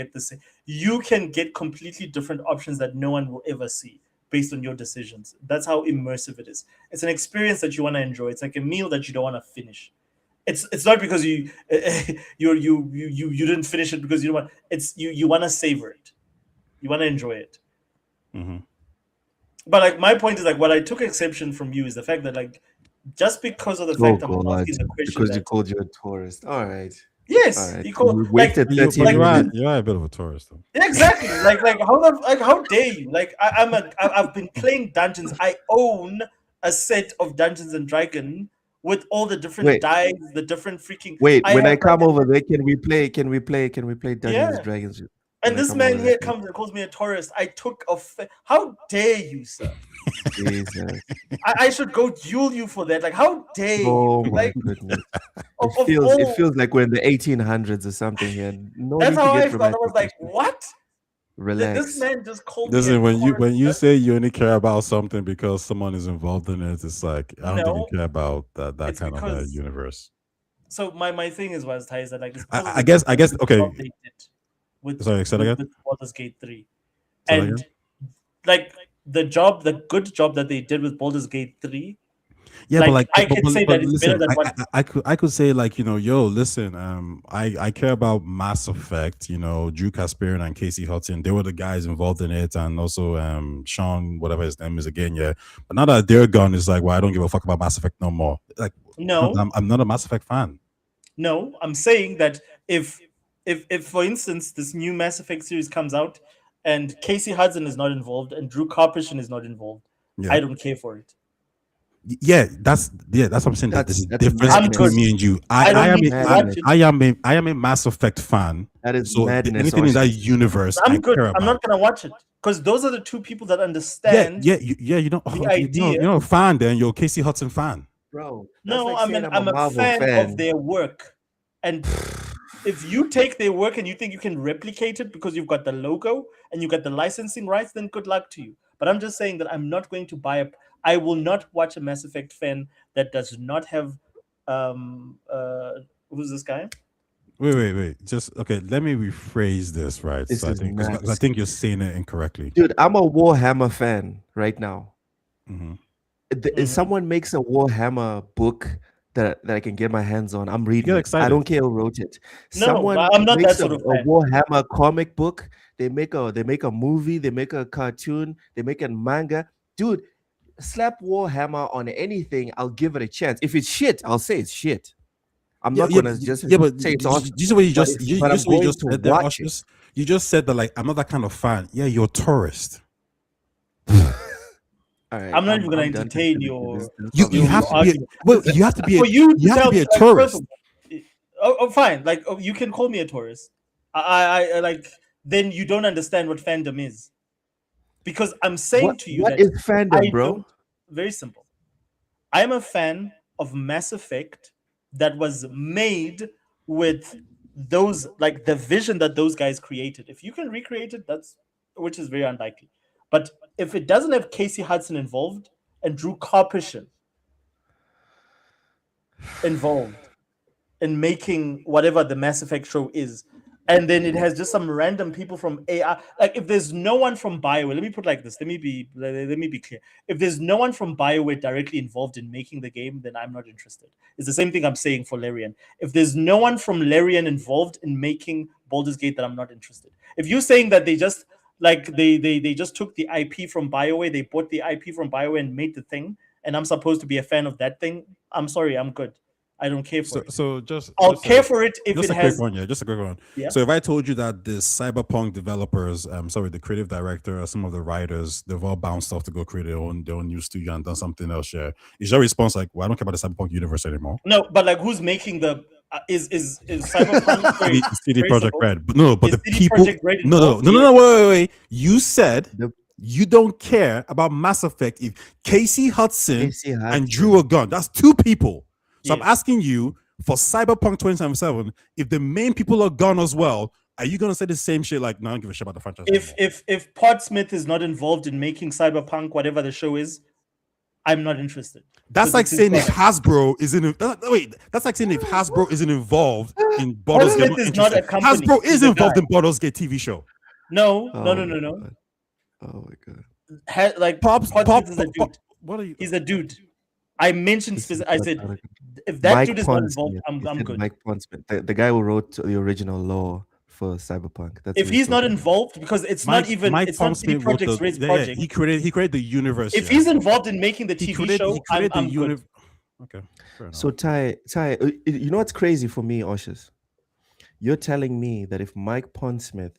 Speaker 1: can get completely different options that no one will ever see based on your decisions. That's how immersive it is. It's an experience that you want to enjoy. It's like a meal that you don't want to finish. It's not because you didn't finish it because you don't want. It's you want to savor it. You want to enjoy it.
Speaker 2: Mm-hmm.
Speaker 1: But like my point is like what I took exception from you is the fact that like just because of the fact I'm asking the question
Speaker 3: because you called you a tourist. All right.
Speaker 1: Yes,
Speaker 3: all right.
Speaker 1: you called.
Speaker 2: You are a bit of a tourist, though.
Speaker 1: Exactly. How dare you? Like I've been playing dungeons. I own a set of Dungeons and Dragons with all the different dice, the different freaking.
Speaker 3: Wait, when I come over there, can we play Dungeons and Dragons?
Speaker 1: And this man here comes and calls me a tourist. I took how dare you, sir?
Speaker 3: Jesus.
Speaker 1: I should go duel you for that. Like, how dare you?
Speaker 3: Oh my goodness. It feels like we're in the 1800s or something here.
Speaker 1: That's how I felt. I was like, what?
Speaker 3: Relax.
Speaker 1: This man just called
Speaker 2: Listen, when you say you only care about something because someone is involved in it, it's like I don't think you care about that kind of a universe.
Speaker 1: So my thing is that like
Speaker 2: I guess okay. Sorry, say that again.
Speaker 1: With Baldur's Gate 3, and like the good job that they did with Baldur's Gate 3.
Speaker 2: Yeah,
Speaker 1: like, I could say that it's better than what
Speaker 2: I could say like listen, I care about Mass Effect, Drew Caspian and Casey Hudson. They were the guys involved in it, and also Sean, whatever his name is again, yeah. But now that they're gone, it's like, well, I don't give a fuck about Mass Effect no more. Like,
Speaker 1: no,
Speaker 2: I'm not a Mass Effect fan.
Speaker 1: No, I'm saying that if for instance this new Mass Effect series comes out and Casey Hudson is not involved and Drew Carpation is not involved, I don't care for it.
Speaker 2: Yeah, that's what I'm saying. There's a difference between me and you. I am a Mass Effect fan.
Speaker 3: That is
Speaker 2: so
Speaker 3: madness.
Speaker 2: Anything in that universe,
Speaker 1: I'm good. I'm not gonna watch it because those are the two people that understand.
Speaker 2: You don't. You're not a fan. Then you're a Casey Hudson fan,
Speaker 3: bro.
Speaker 1: No, like I'm a fan of their work, and if you take their work and you think you can replicate it because you've got the logo and you got the licensing rights, then good luck to you. But I'm just saying that I'm not going to I will not watch a Mass Effect fan that does not have who's this guy?
Speaker 2: Wait. Just okay. Let me rephrase this, right?
Speaker 3: This
Speaker 2: So
Speaker 3: is
Speaker 2: because I
Speaker 3: nuts.
Speaker 2: think you're saying it incorrectly.
Speaker 3: Dude, I'm a Warhammer fan right now.
Speaker 2: Mhm.
Speaker 3: If someone makes a Warhammer book that I can get my hands on, I'm reading
Speaker 2: get
Speaker 3: it. I
Speaker 2: excited.
Speaker 3: don't care who wrote it.
Speaker 1: No,
Speaker 3: Someone
Speaker 1: but I'm not
Speaker 3: makes
Speaker 1: that sort of
Speaker 3: a
Speaker 1: fan.
Speaker 3: Warhammer comic book. They make a movie. They make a cartoon. They make a manga. Dude, slap Warhammer on anything. I'll give it a chance. If it's shit, I'll say it's shit. I'm not gonna just
Speaker 2: but
Speaker 3: say it's awesome.
Speaker 2: you see what you
Speaker 3: But
Speaker 2: just
Speaker 3: if-
Speaker 2: you
Speaker 3: but I'm
Speaker 2: just what you
Speaker 3: going
Speaker 2: just
Speaker 3: to
Speaker 2: said there,
Speaker 3: watch it.
Speaker 2: Oshus? You just said that like I'm not that kind of fan. Yeah, you're a tourist.
Speaker 3: All right,
Speaker 1: I'm not even going to
Speaker 3: done
Speaker 1: entertain
Speaker 3: contributing
Speaker 1: your.
Speaker 3: this
Speaker 2: You
Speaker 1: your
Speaker 2: have to be
Speaker 1: argument.
Speaker 2: you have to be
Speaker 1: For you
Speaker 2: you have to be a
Speaker 1: like,
Speaker 2: tourist.
Speaker 1: first of all, oh, fine. Like, you can call me a tourist. I like. Then you don't understand what fandom is, because I'm saying to you
Speaker 3: what
Speaker 1: that
Speaker 3: is fandom,
Speaker 1: I
Speaker 3: bro?
Speaker 1: don't. Very simple. I'm a fan of Mass Effect that was made with those, like, the vision that those guys created. If you can recreate it, which is very unlikely. But if it doesn't have Casey Hudson involved and Drew Karpyshyn involved in making whatever the Mass Effect show is, and then it has just some random people from AI. Like, if there's no one from BioWare, let me put it like this. Let me be clear. If there's no one from BioWare directly involved in making the game, then I'm not interested. It's the same thing I'm saying for Larian. If there's no one from Larian involved in making Baldur's Gate, then I'm not interested. If you're saying that they just they just took the IP from BioWare, they bought the IP from BioWare and made the thing, and I'm supposed to be a fan of that thing, I'm sorry, I'm good. I don't care for it.
Speaker 2: So
Speaker 1: I'll care for it if
Speaker 2: just
Speaker 1: it
Speaker 2: a
Speaker 1: has.
Speaker 2: quick one, just a quick one.
Speaker 1: Yeah.
Speaker 2: So if I told you that the Cyberpunk developers, the creative director, some of the writers, they've all bounced off to go create their own new studio and done something else. Yeah, is your response like, well, I don't care about the Cyberpunk universe anymore?
Speaker 1: No, but like, who's making the is Cyberpunk?
Speaker 2: CD Projekt Red, but no, but
Speaker 1: is
Speaker 2: the
Speaker 1: CD
Speaker 2: people.
Speaker 1: Projekt Red
Speaker 2: No,
Speaker 1: involved?
Speaker 2: wait. You said you don't care about Mass Effect if Casey Hudson and Drew are gone. That's two people. So I'm asking you for Cyberpunk 2077, if the main people are gone as well, are you gonna say the same shit like, no, I don't give a shit about the franchise?
Speaker 1: If Podsmith is not involved in making Cyberpunk, whatever the show is, I'm not interested.
Speaker 2: That's like saying if Hasbro isn't that's like saying if Hasbro isn't involved in Baldur's Gate.
Speaker 1: Podsmith is not a company.
Speaker 2: Hasbro is
Speaker 1: He's a
Speaker 2: involved
Speaker 1: guy.
Speaker 2: in Baldur's Gate TV show.
Speaker 1: No.
Speaker 3: Oh my god.
Speaker 1: Like, Podsmith is a dude.
Speaker 2: What are you?
Speaker 1: He's a dude. I mentioned I said if that dude is not involved, I'm good.
Speaker 3: Mike Pondsmith, the guy who wrote the original lore for Cyberpunk. That's
Speaker 1: If he's not involved, because it's not CD Projekt's Red's project.
Speaker 2: He created the universe.
Speaker 1: If he's involved in making the TV show, I'm good.
Speaker 2: Okay.
Speaker 3: So Ty, you know what's crazy for me, Oshus? You're telling me that if Mike Pondsmith,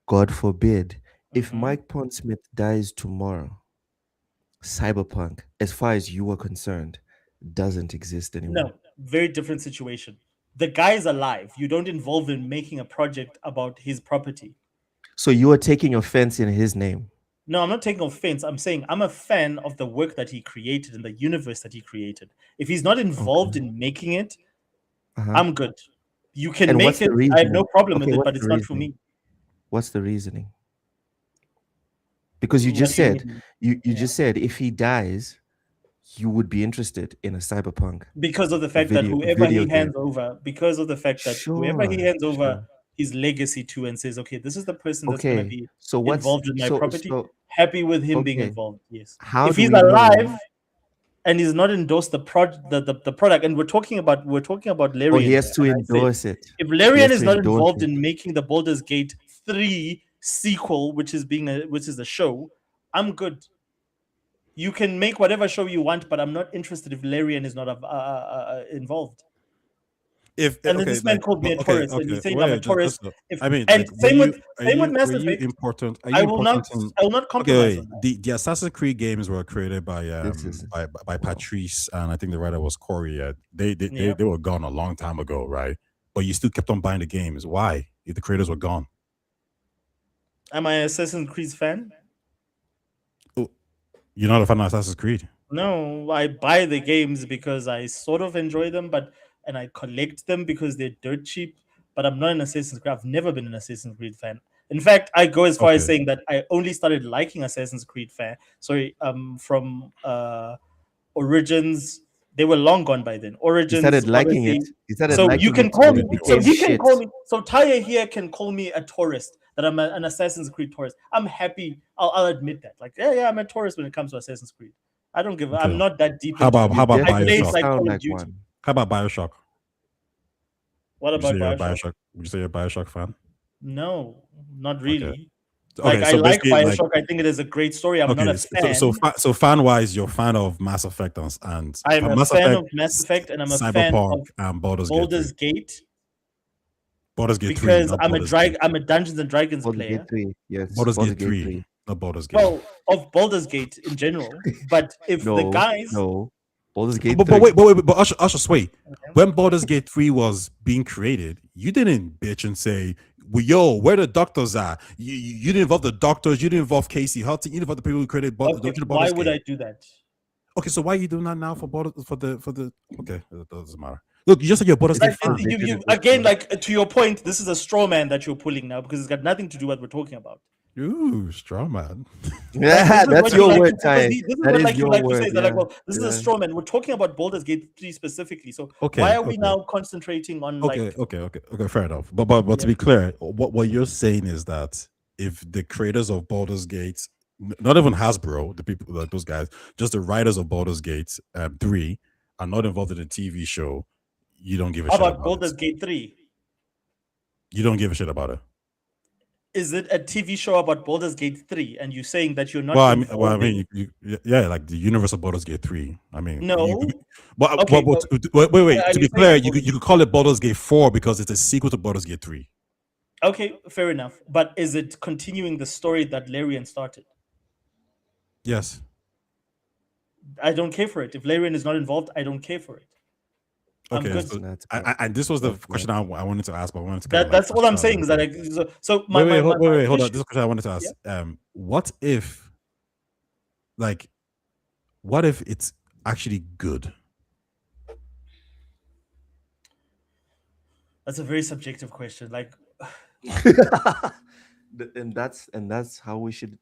Speaker 3: God forbid, if Mike Pondsmith dies tomorrow, Cyberpunk, as far as you are concerned, doesn't exist anymore.
Speaker 1: No, very different situation. The guy is alive. You don't involve in making a project about his property.
Speaker 3: So you are taking offense in his name.
Speaker 1: No, I'm not taking offense. I'm saying I'm a fan of the work that he created and the universe that he created. If he's not involved in making it, I'm good. You can
Speaker 3: And
Speaker 1: make
Speaker 3: what's the
Speaker 1: it. I have no
Speaker 3: reasoning?
Speaker 1: problem with
Speaker 3: Okay,
Speaker 1: it,
Speaker 3: what's
Speaker 1: but it's
Speaker 3: the
Speaker 1: not for
Speaker 3: reasoning?
Speaker 1: me.
Speaker 3: What's the reasoning? Because you
Speaker 1: What
Speaker 3: just
Speaker 1: do you
Speaker 3: said
Speaker 1: mean?
Speaker 3: you just said if he dies, you would be interested in a Cyberpunk.
Speaker 1: Because of the fact that whoever he hands over, his legacy to and says, okay, this is the person that's going to be involved with my property. Happy with him being involved. Yes. If he's alive and he's not endorsed the product, and we're talking about Larian.
Speaker 3: He has to endorse it.
Speaker 1: If Larian is not involved in making the Baldur's Gate 3 sequel, which is the show, I'm good. You can make whatever show you want, but I'm not interested if Larian is not involved. This man called me a tourist, and he's saying I'm a tourist. Same with Mass Effect.
Speaker 2: Important?
Speaker 1: I will not compromise. On that.
Speaker 2: The Assassin's Creed games were created by Patrice, and I think the writer was Corey. They were gone a long time ago, right? But you still kept on buying the games. Why? If the creators were gone.
Speaker 1: Am I an Assassin's Creed fan?
Speaker 2: You're not a fan of Assassin's Creed?
Speaker 1: No, I buy the games because I sort of enjoy them, and I collect them because they're dirt cheap. But I'm not an Assassin's Creed. I've never been an Assassin's Creed fan. In fact, I go as far as saying that I only started liking Assassin's Creed from Origins They were long gone by then. Origins.
Speaker 3: He started liking
Speaker 1: Odyssey.
Speaker 3: it. He started
Speaker 1: So
Speaker 3: liking
Speaker 1: you can
Speaker 3: it,
Speaker 1: call
Speaker 3: and
Speaker 1: me.
Speaker 3: it
Speaker 1: So
Speaker 3: became
Speaker 1: he can
Speaker 3: shit.
Speaker 1: call me. So Taya here can call me a tourist. That I'm an Assassin's Creed tourist. I'm happy. I'll admit that. Like, yeah, I'm a tourist when it comes to Assassin's Creed. I don't give. I'm not that deep.
Speaker 2: How about
Speaker 1: I play
Speaker 2: Bioshock?
Speaker 1: like Call of Duty.
Speaker 2: How about Bioshock?
Speaker 1: What about
Speaker 2: Bioshock? Would you say you're a Bioshock fan?
Speaker 1: No, not really.
Speaker 2: Okay.
Speaker 1: Like
Speaker 2: Okay,
Speaker 1: I
Speaker 2: so
Speaker 1: like
Speaker 2: basically,
Speaker 1: Bioshock. I think it is a great story. I'm not a fan.
Speaker 2: So fan wise, you're a fan of Mass Effect and
Speaker 1: I'm a
Speaker 2: Mass
Speaker 1: fan
Speaker 2: Effect,
Speaker 1: of Mass Effect, and I'm a fan
Speaker 2: Cyberpunk,
Speaker 1: of
Speaker 2: and Baldur's
Speaker 1: Gate.
Speaker 2: Baldur's Gate 3.
Speaker 1: Because
Speaker 2: not
Speaker 1: I'm
Speaker 2: Baldur's Gate.
Speaker 1: I'm a Dungeons and Dragons
Speaker 3: Baldur's
Speaker 1: player.
Speaker 3: Gate 3. Yes.
Speaker 2: Baldur's Gate 3. Not Baldur's Gate.
Speaker 1: Well, of Baldur's Gate in general. But if the guys
Speaker 3: Baldur's Gate
Speaker 2: but Usher, wait. When Baldur's Gate 3 was being created, you didn't bitch and say, well, yo, where the doctors are? You didn't involve the doctors, you didn't involve Casey Hudson, you didn't involve the people who created Baldur's
Speaker 1: why would
Speaker 2: Gate.
Speaker 1: I do that?
Speaker 2: Okay, so why are you doing that now for the okay, it doesn't matter. Look, you just said you're Baldur's Gate fan.
Speaker 1: You again, like to your point, this is a straw man that you're pulling now because it's got nothing to do with what we're talking about.
Speaker 2: Ooh, straw man.
Speaker 3: Yeah, that's your word, Ty.
Speaker 1: This is
Speaker 3: That
Speaker 1: what
Speaker 3: is
Speaker 1: like you
Speaker 3: your
Speaker 1: like to
Speaker 3: word,
Speaker 1: say that like,
Speaker 3: yeah.
Speaker 1: well, this is a straw man. We're talking about Baldur's Gate 3 specifically. So
Speaker 2: Okay,
Speaker 1: why are we
Speaker 2: okay.
Speaker 1: now concentrating on
Speaker 2: Okay, fair enough. But to be clear, what you're saying is that if the creators of Baldur's Gate, not even Hasbro, the people like those guys, just the writers of Baldur's Gate 3 are not involved in the TV show, you don't give a
Speaker 1: How
Speaker 2: shit
Speaker 1: about
Speaker 2: about
Speaker 1: Baldur's
Speaker 2: it.
Speaker 1: Gate 3?
Speaker 2: You don't give a shit about it.
Speaker 1: Is it a TV show about Baldur's Gate 3? And you're saying that you're not
Speaker 2: I mean, yeah, like the universe of Baldur's Gate 3. I mean,
Speaker 1: No.
Speaker 2: Wait.
Speaker 1: Are
Speaker 2: To
Speaker 1: you
Speaker 2: be clear,
Speaker 1: saying-
Speaker 2: you could call it Baldur's Gate 4 because it's a sequel to Baldur's Gate 3.
Speaker 1: Okay, fair enough. But is it continuing the story that Larian started?
Speaker 2: Yes.
Speaker 1: I don't care for it. If Larian is not involved, I don't care for it. I'm
Speaker 2: Okay,
Speaker 1: good.
Speaker 2: so and this was the question I wanted to ask, but I wanted to
Speaker 1: That's all I'm saying is that
Speaker 2: wait, hold on. This is the question I wanted to ask. What if it's actually good?
Speaker 1: That's a very subjective question. Like,
Speaker 3: and that's how we should.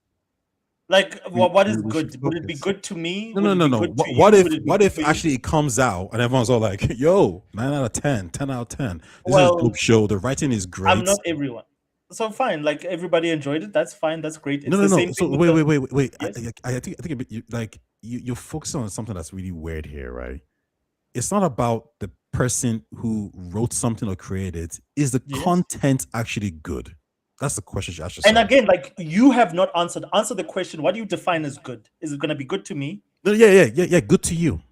Speaker 1: Like, what is
Speaker 3: we
Speaker 1: good?
Speaker 3: should
Speaker 1: Would it be
Speaker 3: focus.
Speaker 1: good to me?
Speaker 2: No.
Speaker 1: Would it be good to you?
Speaker 2: What
Speaker 1: Would it be
Speaker 2: if
Speaker 1: good for you?
Speaker 2: actually it comes out and everyone's all like, yo, 9 out of 10, 10 out of 10. This
Speaker 1: Well,
Speaker 2: is a dope show. The writing is great.
Speaker 1: I'm not everyone. So fine. Like everybody enjoyed it. That's fine. That's great. It's
Speaker 2: No.
Speaker 1: the same
Speaker 2: So
Speaker 1: thing with
Speaker 2: wait.
Speaker 1: Yes?
Speaker 2: I think you're focusing on something that's really weird here, right? It's not about the person who wrote something or created it. Is the
Speaker 1: Yes.
Speaker 2: content actually good? That's the question you ask
Speaker 1: And
Speaker 2: yourself.
Speaker 1: again, like you have not answered. Answer the question. What do you define as good? Is it going to be good to me?
Speaker 2: No, yeah. Good to you.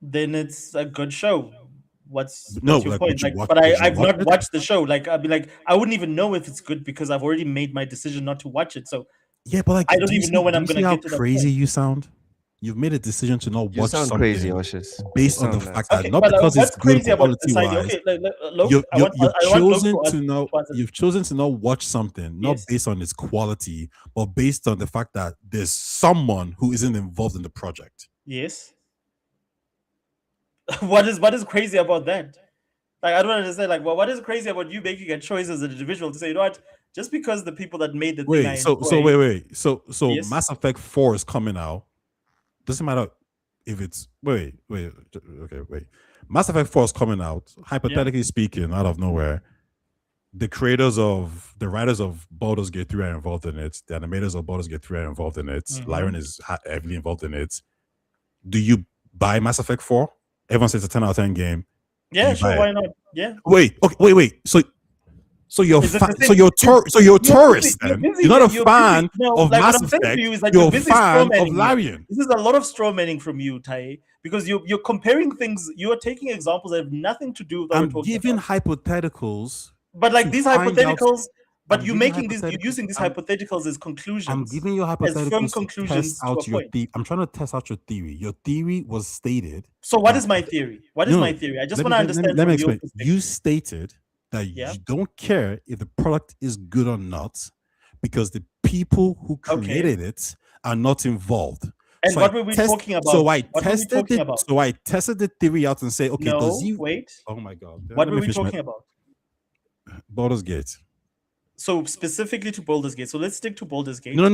Speaker 1: Then it's a good show. What's
Speaker 2: No,
Speaker 1: your
Speaker 2: like,
Speaker 1: point?
Speaker 2: would you
Speaker 1: Like,
Speaker 2: watch-
Speaker 1: but
Speaker 2: would you
Speaker 1: I've
Speaker 2: watch
Speaker 1: not
Speaker 2: it?
Speaker 1: watched the show. Like, I'd be like, I wouldn't even know if it's good because I've already made my decision not to watch it. So
Speaker 2: Yeah, but like,
Speaker 1: I don't
Speaker 2: do you
Speaker 1: even know when
Speaker 2: do
Speaker 1: I'm
Speaker 2: you
Speaker 1: going
Speaker 2: see
Speaker 1: to
Speaker 2: how
Speaker 1: get to that
Speaker 2: crazy
Speaker 1: point.
Speaker 2: you sound. You've made a decision to not
Speaker 3: You
Speaker 2: watch
Speaker 3: sound
Speaker 2: something
Speaker 3: crazy, Oshis.
Speaker 2: based
Speaker 3: You
Speaker 2: on the
Speaker 3: sound
Speaker 2: fact
Speaker 3: nuts.
Speaker 2: that not
Speaker 1: but
Speaker 2: because it's
Speaker 1: what's
Speaker 2: good
Speaker 1: crazy about
Speaker 2: quality
Speaker 1: deciding?
Speaker 2: wise.
Speaker 1: Okay, Loke,
Speaker 2: You've
Speaker 1: I want Loke
Speaker 2: chosen
Speaker 1: to
Speaker 2: to know.
Speaker 1: answer.
Speaker 2: You've chosen to not watch something not
Speaker 1: Yes.
Speaker 2: based on its quality, but based on the fact that there's someone who isn't involved in the project.
Speaker 1: Yes. What is crazy about that? Like, I don't understand. Like, well, what is crazy about you making a choice as an individual to say, you know what? Just because the people that made the thing, I
Speaker 2: Wait, so
Speaker 1: enjoy-
Speaker 2: wait. So
Speaker 1: Yes.
Speaker 2: Mass Effect 4 is coming out. Doesn't matter if it's wait. Okay, wait. Mass Effect 4 is coming out. Hypothetically speaking, out of nowhere, the writers of Baldur's Gate 3 are involved in it. The animators of Baldur's Gate 3 are involved in it.
Speaker 1: Mhm.
Speaker 2: Lyron is heavily involved in it. Do you buy Mass Effect 4? Everyone says it's a 10 out of 10 game.
Speaker 1: Yeah,
Speaker 2: You
Speaker 1: sure,
Speaker 2: buy it.
Speaker 1: why not? Yeah.
Speaker 2: Wait, okay, wait. So you're
Speaker 1: Is it the
Speaker 2: so
Speaker 1: same-
Speaker 2: you're a tourist
Speaker 1: you're
Speaker 2: then.
Speaker 1: busy-
Speaker 2: You're not a
Speaker 1: you're
Speaker 2: fan
Speaker 1: busy- no,
Speaker 2: of
Speaker 1: like,
Speaker 2: Mass
Speaker 1: what I'm saying to
Speaker 2: Effect.
Speaker 1: you is that
Speaker 2: You're
Speaker 1: you're
Speaker 2: a
Speaker 1: busy
Speaker 2: fan of
Speaker 1: strawmanning here.
Speaker 2: Larian.
Speaker 1: This is a lot of straw manning from you, Tai, because you're comparing things. You are taking examples that have nothing to do with what
Speaker 2: I'm
Speaker 1: we're talking
Speaker 2: giving
Speaker 1: about.
Speaker 2: hypotheticals.
Speaker 1: But like
Speaker 2: to
Speaker 1: these
Speaker 2: find out-
Speaker 1: hypotheticals, but
Speaker 2: I'm
Speaker 1: you're
Speaker 2: giving
Speaker 1: making these, you're
Speaker 2: hypotheticals-
Speaker 1: using these
Speaker 2: I'm-
Speaker 1: hypotheticals as conclusions.
Speaker 2: I'm giving you
Speaker 1: as
Speaker 2: hypotheticals
Speaker 1: firm
Speaker 2: to
Speaker 1: conclusions
Speaker 2: test
Speaker 1: to
Speaker 2: out
Speaker 1: a
Speaker 2: your
Speaker 1: point.
Speaker 2: theory. I'm trying to test out your theory. Your theory was stated.
Speaker 1: So what
Speaker 2: that-
Speaker 1: is my theory? What is
Speaker 2: No,
Speaker 1: my theory? I just
Speaker 2: let
Speaker 1: want
Speaker 2: me-
Speaker 1: to
Speaker 2: let me-
Speaker 1: understand
Speaker 2: Let me
Speaker 1: from your
Speaker 2: explain.
Speaker 1: perspective.
Speaker 2: You stated that
Speaker 1: Yeah.
Speaker 2: you don't care if the product is good or not because the people who created it are not involved.
Speaker 1: And
Speaker 2: So
Speaker 1: what
Speaker 2: I
Speaker 1: were we
Speaker 2: test-
Speaker 1: talking about?
Speaker 2: So I
Speaker 1: What were we
Speaker 2: tested
Speaker 1: talking
Speaker 2: it.
Speaker 1: about?
Speaker 2: So I tested the theory out and say, okay,
Speaker 1: No,
Speaker 2: does you
Speaker 1: wait.
Speaker 2: Oh my god.
Speaker 1: What
Speaker 2: Let
Speaker 1: were
Speaker 2: me
Speaker 1: we
Speaker 2: finish my-
Speaker 1: talking about?
Speaker 2: Baldur's Gate.
Speaker 1: So specifically to Baldur's Gate. So let's stick to Baldur's Gate.
Speaker 2: No. Wait.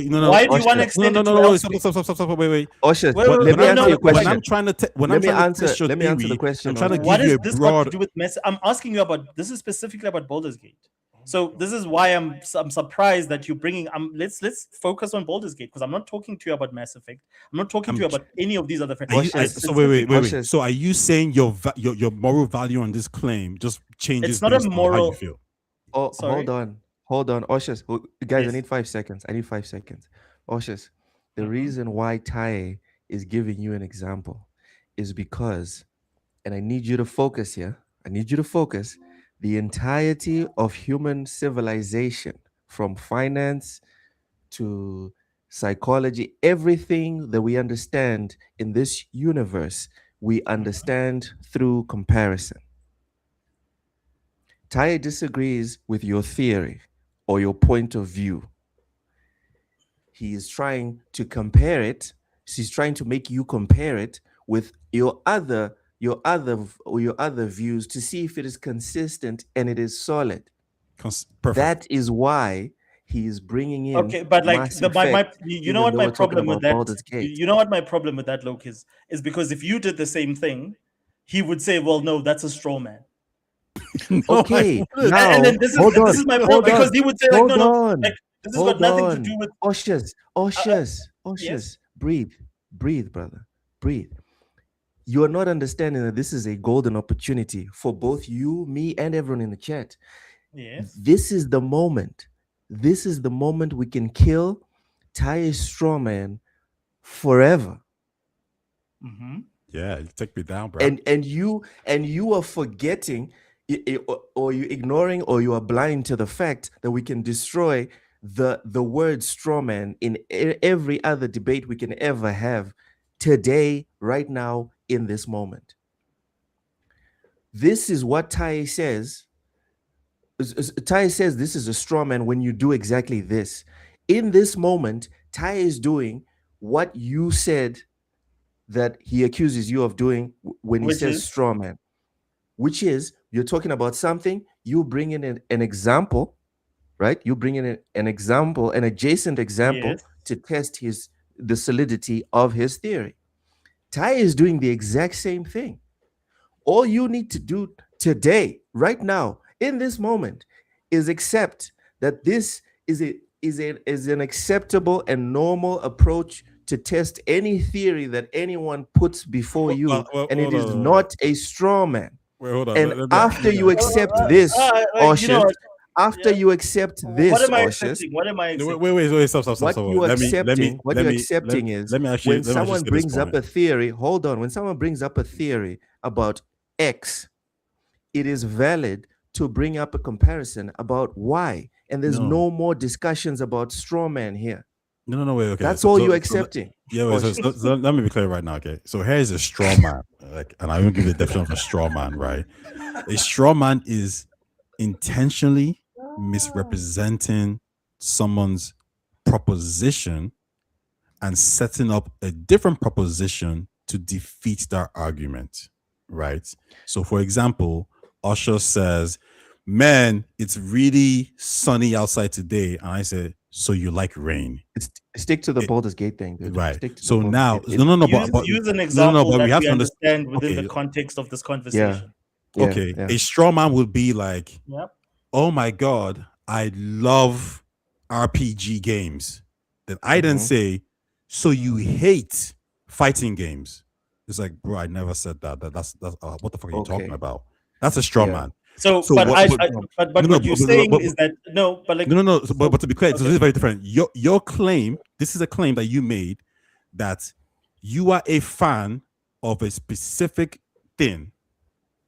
Speaker 2: No.
Speaker 1: Why do you want to extend it to
Speaker 2: No.
Speaker 1: elsewhere?
Speaker 2: Stop. Wait.
Speaker 3: Oshus,
Speaker 1: Wait,
Speaker 3: let me answer your question.
Speaker 2: When I'm trying to
Speaker 3: answer the question.
Speaker 2: I'm trying to
Speaker 1: What
Speaker 2: give you
Speaker 1: is
Speaker 2: a
Speaker 1: this got
Speaker 2: broad.
Speaker 1: to do with mess? I'm asking you about. This is specifically about Baldur's Gate. So this is why I'm surprised that you're bringing. Let's focus on Baldur's Gate because I'm not talking to you about Mass Effect. I'm not talking to you about any of these other.
Speaker 2: So wait. So are you saying your moral value on this claim just changes?
Speaker 1: It's not a moral.
Speaker 2: On how you feel?
Speaker 3: Oh,
Speaker 1: sorry?
Speaker 3: hold on, Oshus. Guys,
Speaker 1: Yes.
Speaker 3: I need 5 seconds. Oshus, the reason why Tai is giving you an example is because, and I need you to focus here. The entirety of human civilization, from finance to psychology, everything that we understand in this universe, we understand through comparison. Tai disagrees with your theory or your point of view. He is trying to compare it. He's trying to make you compare it with your other views to see if it is consistent and it is solid.
Speaker 2: Perfect.
Speaker 3: That is why he is bringing in.
Speaker 1: Okay, but like you know what my problem with that? You know what my problem with that, Loki, is because if you did the same thing, he would say, "Well, no, that's a straw man."
Speaker 3: Okay, now
Speaker 1: and then this is my problem because he would say, like, no, like, this has got nothing to do with
Speaker 3: Oshus.
Speaker 1: Yes?
Speaker 3: Breathe, brother, breathe. You are not understanding that this is a golden opportunity for both you, me, and everyone in the chat.
Speaker 1: Yes.
Speaker 3: This is the moment. We can kill Ty's straw man forever.
Speaker 1: Mm-hmm.
Speaker 2: Yeah, you take me down, bro.
Speaker 3: And you are forgetting, or you ignoring, or you are blind to the fact that we can destroy the word straw man in every other debate we can ever have today, right now, in this moment. This is what Tai says. Tai says this is a straw man when you do exactly this. In this moment, Tai is doing what you said that he accuses you of doing when he says straw man, which is you're talking about something, you bring in an example, right? You bring in an example, an adjacent example to test the solidity of his theory. Tai is doing the exact same thing. All you need to do today, right now, in this moment, is accept that this is an acceptable and normal approach to test any theory that anyone puts before you, and it is not a straw man.
Speaker 2: Wait, hold on.
Speaker 3: And after you accept this, Oshus, after you accept this,
Speaker 1: what am I
Speaker 3: Oshus,
Speaker 1: accepting? What am I accepting?
Speaker 2: Wait, stop.
Speaker 3: What you're accepting is when someone brings up a theory, hold on, when someone brings up a theory about X, it is valid to bring up a comparison about Y. And there's no more discussions about straw man here.
Speaker 2: No, wait, okay.
Speaker 3: That's all you're accepting.
Speaker 2: So let me be clear right now, okay? So here's a straw man, and I will give you the definition of a straw man, right? A straw man is intentionally misrepresenting someone's proposition and setting up a different proposition to defeat their argument, right? So, for example, Usher says, "Man, it's really sunny outside today," and I say, "So you like rain?"
Speaker 3: Stick to the Baldur's Gate thing, dude.
Speaker 2: Right. So now,
Speaker 1: use an example
Speaker 2: but we have
Speaker 1: we
Speaker 2: to
Speaker 1: understand within the context of this conversation.
Speaker 2: A straw man would be like, "Oh my God, I love RPG games." Then I then say, "So you hate fighting games?" It's like, bro, I never said that. That's what the fuck are you talking about? That's a straw man.
Speaker 1: But what you're saying is that
Speaker 2: but to be clear, so this is very different. Your claim, this is a claim that you made that you are a fan of a specific thing.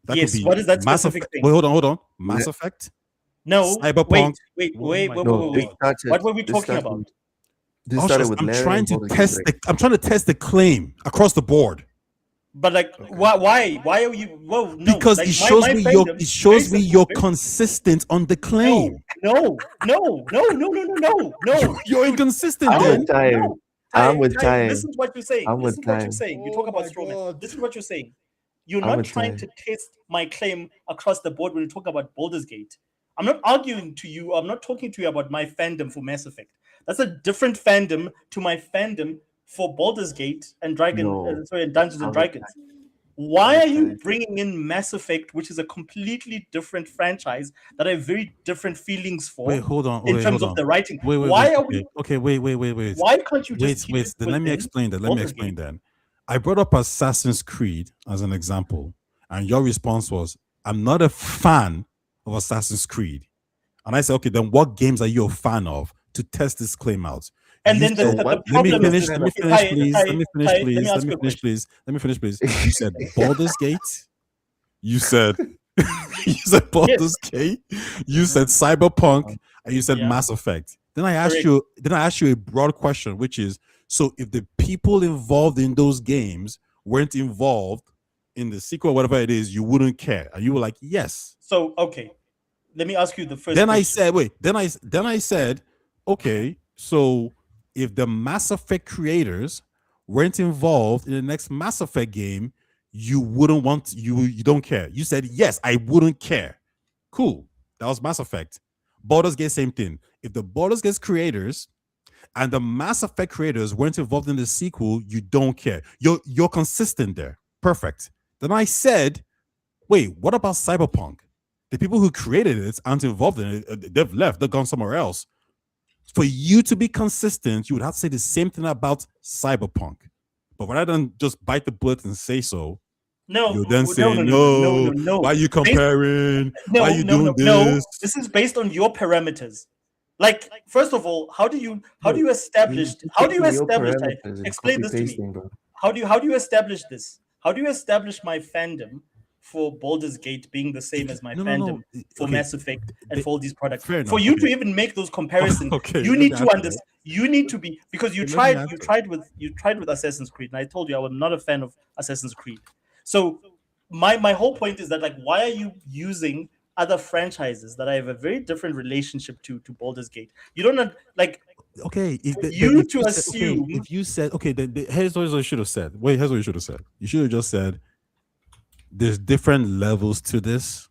Speaker 2: That
Speaker 1: yes. What is that specific thing?
Speaker 2: Wait, hold on. Mass Effect?
Speaker 1: No.
Speaker 2: Cyberpunk?
Speaker 1: Wait. What were we talking about?
Speaker 3: This started with Larry.
Speaker 2: I'm trying to test the claim across the board.
Speaker 1: But like, why are you? Whoa, no.
Speaker 2: Because
Speaker 1: like,
Speaker 2: it shows me you're consistent on the claim.
Speaker 1: No.
Speaker 2: You're inconsistent.
Speaker 3: I'm with time.
Speaker 1: Listen to what you're saying. You talk about straw man. This is what you're saying. You're not trying to test my claim across the board when you talk about Baldur's Gate. I'm not arguing to you. I'm not talking to you about my fandom for Mass Effect. That's a different fandom to my fandom for Baldur's Gate and Dungeons and Dragons. Why are you bringing in Mass Effect, which is a completely different franchise that I have very different feelings for?
Speaker 2: Wait, hold on.
Speaker 1: In terms of the writing,
Speaker 2: wait.
Speaker 1: Why are we?
Speaker 2: Okay, wait.
Speaker 1: Why can't you just
Speaker 2: wait? Then let me explain that. Then. I brought up Assassin's Creed as an example, and your response was, "I'm not a fan of Assassin's Creed," and I said, "Okay, then what games are you a fan of to test this claim out?"
Speaker 1: And then the problem is,
Speaker 2: let me finish, please. You said Baldur's Gate. You said Baldur's Gate. You said Cyberpunk, and you said Mass Effect. Then I asked you a broad question, which is, so if the people involved in those games weren't involved in the sequel, whatever it is, you wouldn't care, and you were like, yes.
Speaker 1: So okay, let me ask you the first.
Speaker 2: Then
Speaker 1: question.
Speaker 2: I said, wait. Then I said, okay, so if the Mass Effect creators weren't involved in the next Mass Effect game, you wouldn't want, you don't care. You said, yes, I wouldn't care. Cool. That was Mass Effect. Baldur's Gate, same thing. If the Baldur's Gate creators and the Mass Effect creators weren't involved in the sequel, you don't care. You're consistent there. Perfect. Then I said, wait, what about Cyberpunk? The people who created it aren't involved in it. They've left. They've gone somewhere else. For you to be consistent, you would have to say the same thing about Cyberpunk. But rather than just bite the bullet and say so, you then say, no. Why are you comparing? Why are you doing this?
Speaker 1: No, this is based on your parameters. Like, first of all, how do you establish? Explain this to me. How do you establish this? How do you establish my fandom for Baldur's Gate being the same as my fandom for Mass Effect and for all these products? For you to even make those comparisons, you need to understand. You need to be, because you tried with Assassin's Creed, and I told you I was not a fan of Assassin's Creed. So my whole point is that, like, why are you using other franchises that I have a very different relationship to Baldur's Gate? You don't know, like.
Speaker 2: Okay,
Speaker 1: assume.
Speaker 2: If you said, okay, here's what you should have said. Wait, here's what you should have said. You should have just said, there's different levels to this.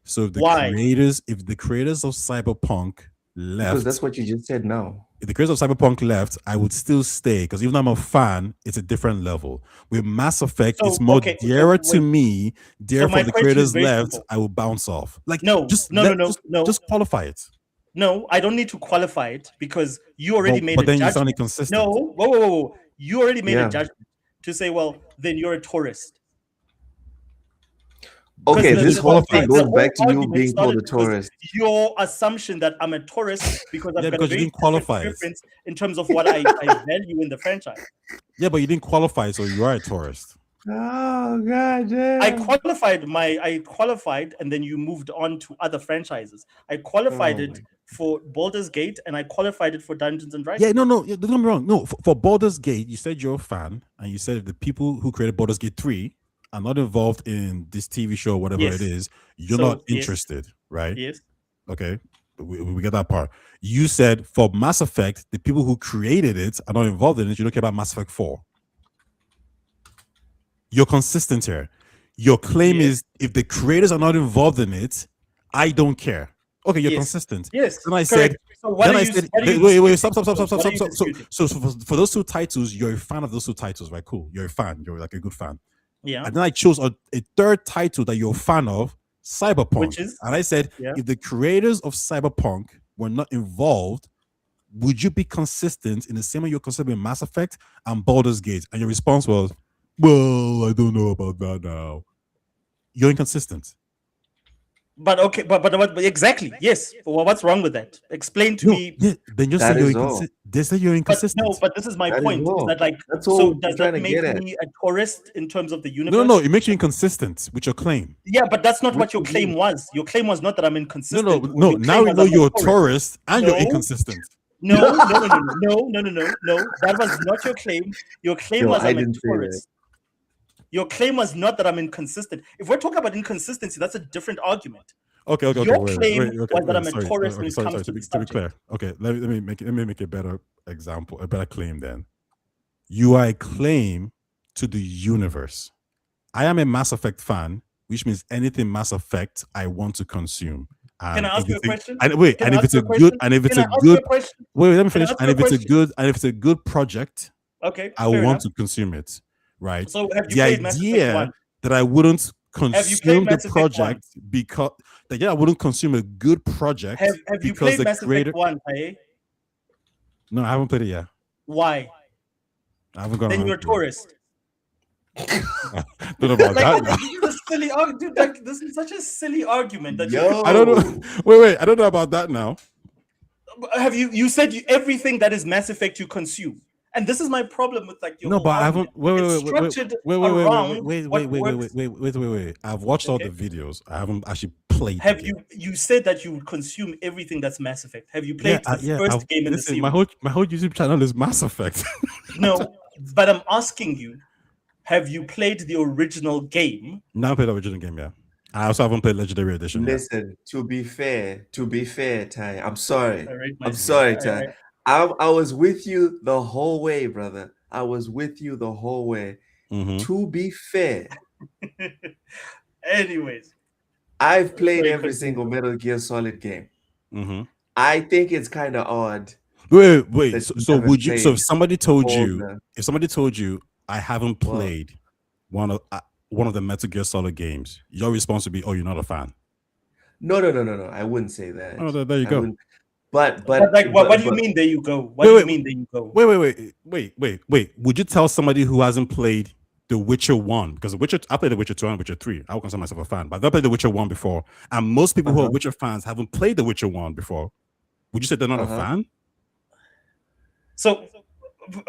Speaker 2: So if the creators of Cyberpunk left,
Speaker 3: because that's what you just said. No,
Speaker 2: if the creators of Cyberpunk left, I would still stay, because even though I'm a fan, it's a different level. With Mass Effect, it's more dearer to me. Therefore, the creators left, simple. I will bounce off. Like, just qualify it.
Speaker 1: No, I don't need to qualify it, because you already made a judgment. But then you sound inconsistent. No, whoa. You already made a judgment to say, well, then you're a tourist.
Speaker 3: Okay, this whole thing goes back to you being called a tourist.
Speaker 1: Your assumption that I'm a tourist because I've got a very difference in terms of what I value in the franchise.
Speaker 2: Yeah, but you didn't qualify, so you are a tourist.
Speaker 3: Oh god damn.
Speaker 1: I qualified, and then you moved on to other franchises. I qualified it for Baldur's Gate, and I qualified it for Dungeons and Dragons.
Speaker 2: Yeah, no, don't get me wrong. No, for Baldur's Gate, you said you're a fan, and you said the people who created Baldur's Gate 3 are not involved in this TV show, whatever it is, you're not interested, right?
Speaker 1: Yes.
Speaker 2: Okay, we get that part. You said for Mass Effect, the people who created it are not involved in it. You don't care about Mass Effect 4. You're consistent here. Your claim is, if the creators are not involved in it, I don't care. Okay, you're consistent.
Speaker 1: Yes.
Speaker 2: Then I said, wait, stop. So for those two titles, you're a fan of those two titles, right? Cool. You're a fan. You're like a good fan.
Speaker 1: Yeah.
Speaker 2: And then I chose a third title that you're a fan of, Cyberpunk.
Speaker 1: Which is?
Speaker 2: And I said, if the creators of Cyberpunk were not involved, would you be consistent in the same way you're consistent with Mass Effect and Baldur's Gate? And your response was, well, I don't know about that now. You're inconsistent.
Speaker 1: But okay, but exactly, yes. Well, what's wrong with that? Explain to me.
Speaker 2: Yeah, then just say you're inconsistent. They say you're inconsistent.
Speaker 1: But this is my point. Is that, like, so does that make me a tourist in terms of the universe?
Speaker 2: No, it makes you inconsistent with your claim.
Speaker 1: Yeah, but that's not what your claim was. Your claim was not that I'm inconsistent.
Speaker 2: No. Now we know you're a tourist and you're inconsistent.
Speaker 1: No. That was not your claim. Your claim was I'm a tourist. Your claim was not that I'm inconsistent. If we're talking about inconsistency, that's a different argument.
Speaker 2: Okay.
Speaker 1: Your claim was that I'm a tourist when it comes to
Speaker 2: be clear. Okay, let me make a better example, a better claim then. You are a claim to the universe. I am a Mass Effect fan, which means anything Mass Effect I want to consume.
Speaker 1: Can I ask you a question?
Speaker 2: Wait, and if it's a good, and if it's a good, wait, let me finish. And if it's a good, and if it's a good project,
Speaker 1: okay,
Speaker 2: I want to consume it, right?
Speaker 1: So have you
Speaker 2: the
Speaker 1: played Mass Effect 1?
Speaker 2: idea that I wouldn't consume the project because I wouldn't consume a good project
Speaker 1: have you
Speaker 2: because
Speaker 1: played
Speaker 2: the
Speaker 1: Mass
Speaker 2: creator.
Speaker 1: Effect 1, Paye?
Speaker 2: No, I haven't played it yet.
Speaker 1: Why?
Speaker 2: I haven't gone.
Speaker 1: Then you're a tourist.
Speaker 2: Don't know about that.
Speaker 1: This is a silly argument. Like, this is such a silly argument that
Speaker 2: I don't know. Wait. I don't know about that now.
Speaker 1: Have you said everything that is Mass Effect you consume? And this is my problem with like your
Speaker 2: no, but I haven't. Wait. I've watched all the videos. I haven't actually played.
Speaker 1: Have you said that you consume everything that's Mass Effect? Have you played the first game in the series?
Speaker 2: My whole YouTube channel is Mass Effect.
Speaker 1: No, but I'm asking you. Have you played the original game?
Speaker 2: No, I played the original game, yeah. I also haven't played Legendary Edition.
Speaker 3: Listen,
Speaker 2: yet.
Speaker 3: to be fair, Ty, I'm sorry.
Speaker 1: I'm
Speaker 3: sorry, Ty. I was with you the whole way, brother. I was with you the whole way.
Speaker 2: Mm-hmm.
Speaker 3: To be fair.
Speaker 1: Anyways.
Speaker 3: I've played every single Metal Gear Solid game.
Speaker 2: Mm-hmm.
Speaker 3: I think it's kind of odd.
Speaker 2: Wait. So would you? So if somebody told you, I haven't played one of the Metal Gear Solid games, your response would be, "Oh, you're not a fan."
Speaker 3: No. I wouldn't say that.
Speaker 2: Oh, there you go.
Speaker 3: But
Speaker 1: like, what do you mean? There you go. What do you mean? There you go.
Speaker 2: Wait. Would you tell somebody who hasn't played The Witcher 1? Because I played The Witcher 2 and Witcher 3. I would consider myself a fan, but I've played The Witcher 1 before, and most people who are Witcher fans haven't played The Witcher 1 before. Would you say they're not a fan?
Speaker 1: So.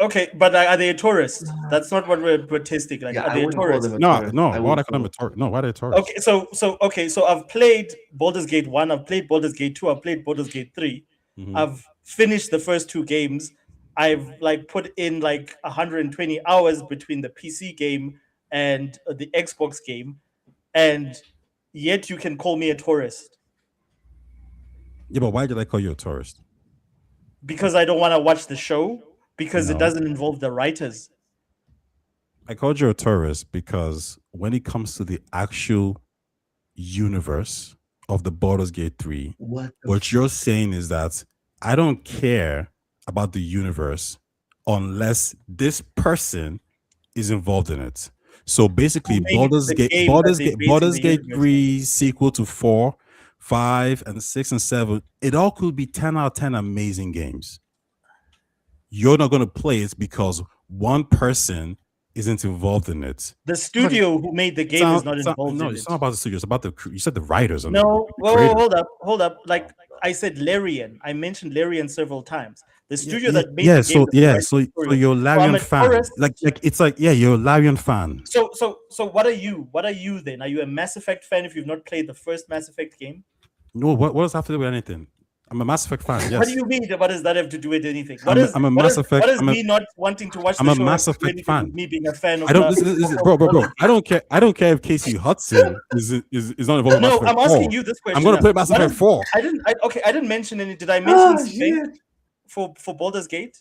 Speaker 1: Okay, but are they a tourist? That's not what we're testing. Like, are they a tourist?
Speaker 2: No. Why are they a tourist? No, why are they a tourist?
Speaker 1: Okay, so I've played Baldur's Gate 1, I've played Baldur's Gate 2, I've played Baldur's Gate 3.
Speaker 2: Mm-hmm.
Speaker 1: I've finished the first 2 games. I've like put in like 120 hours between the PC game and the Xbox game, and yet you can call me a tourist.
Speaker 2: Yeah, but why did I call you a tourist?
Speaker 1: Because I don't want to watch the show. Because it doesn't involve the writers.
Speaker 2: I called you a tourist because when it comes to the actual universe of the Baldur's Gate 3, what you're saying is that I don't care about the universe unless this person is involved in it. So basically, Baldur's Gate 3 sequel to 4, 5, and 6 and 7, it all could be 10 out of 10 amazing games. You're not going to play it because one person isn't involved in it.
Speaker 1: The studio who made the game is not involved in it.
Speaker 2: No, it's not about the studio. It's about you said the writers.
Speaker 1: No, hold up. Like I said, Larian. I mentioned Larian several times. The studio that made the game.
Speaker 2: So you're a Larian fan. Like it's like you're a Larian fan.
Speaker 1: So what are you? What are you then? Are you a Mass Effect fan if you've not played the first Mass Effect game?
Speaker 2: No, what does that have to do with anything? I'm a Mass Effect fan. Yes.
Speaker 1: What do you mean? What does that have to do with anything?
Speaker 2: I'm a Mass Effect.
Speaker 1: What is me not wanting to watch the show?
Speaker 2: I'm a Mass Effect fan.
Speaker 1: Me being a fan of.
Speaker 2: I don't. Bro. I don't care. I don't care if Casey Hudson is not involved.
Speaker 1: No, I'm asking you this question.
Speaker 2: I'm gonna play Mass Effect 4.
Speaker 1: I didn't mention any. Did I mention Sven for Baldur's Gate?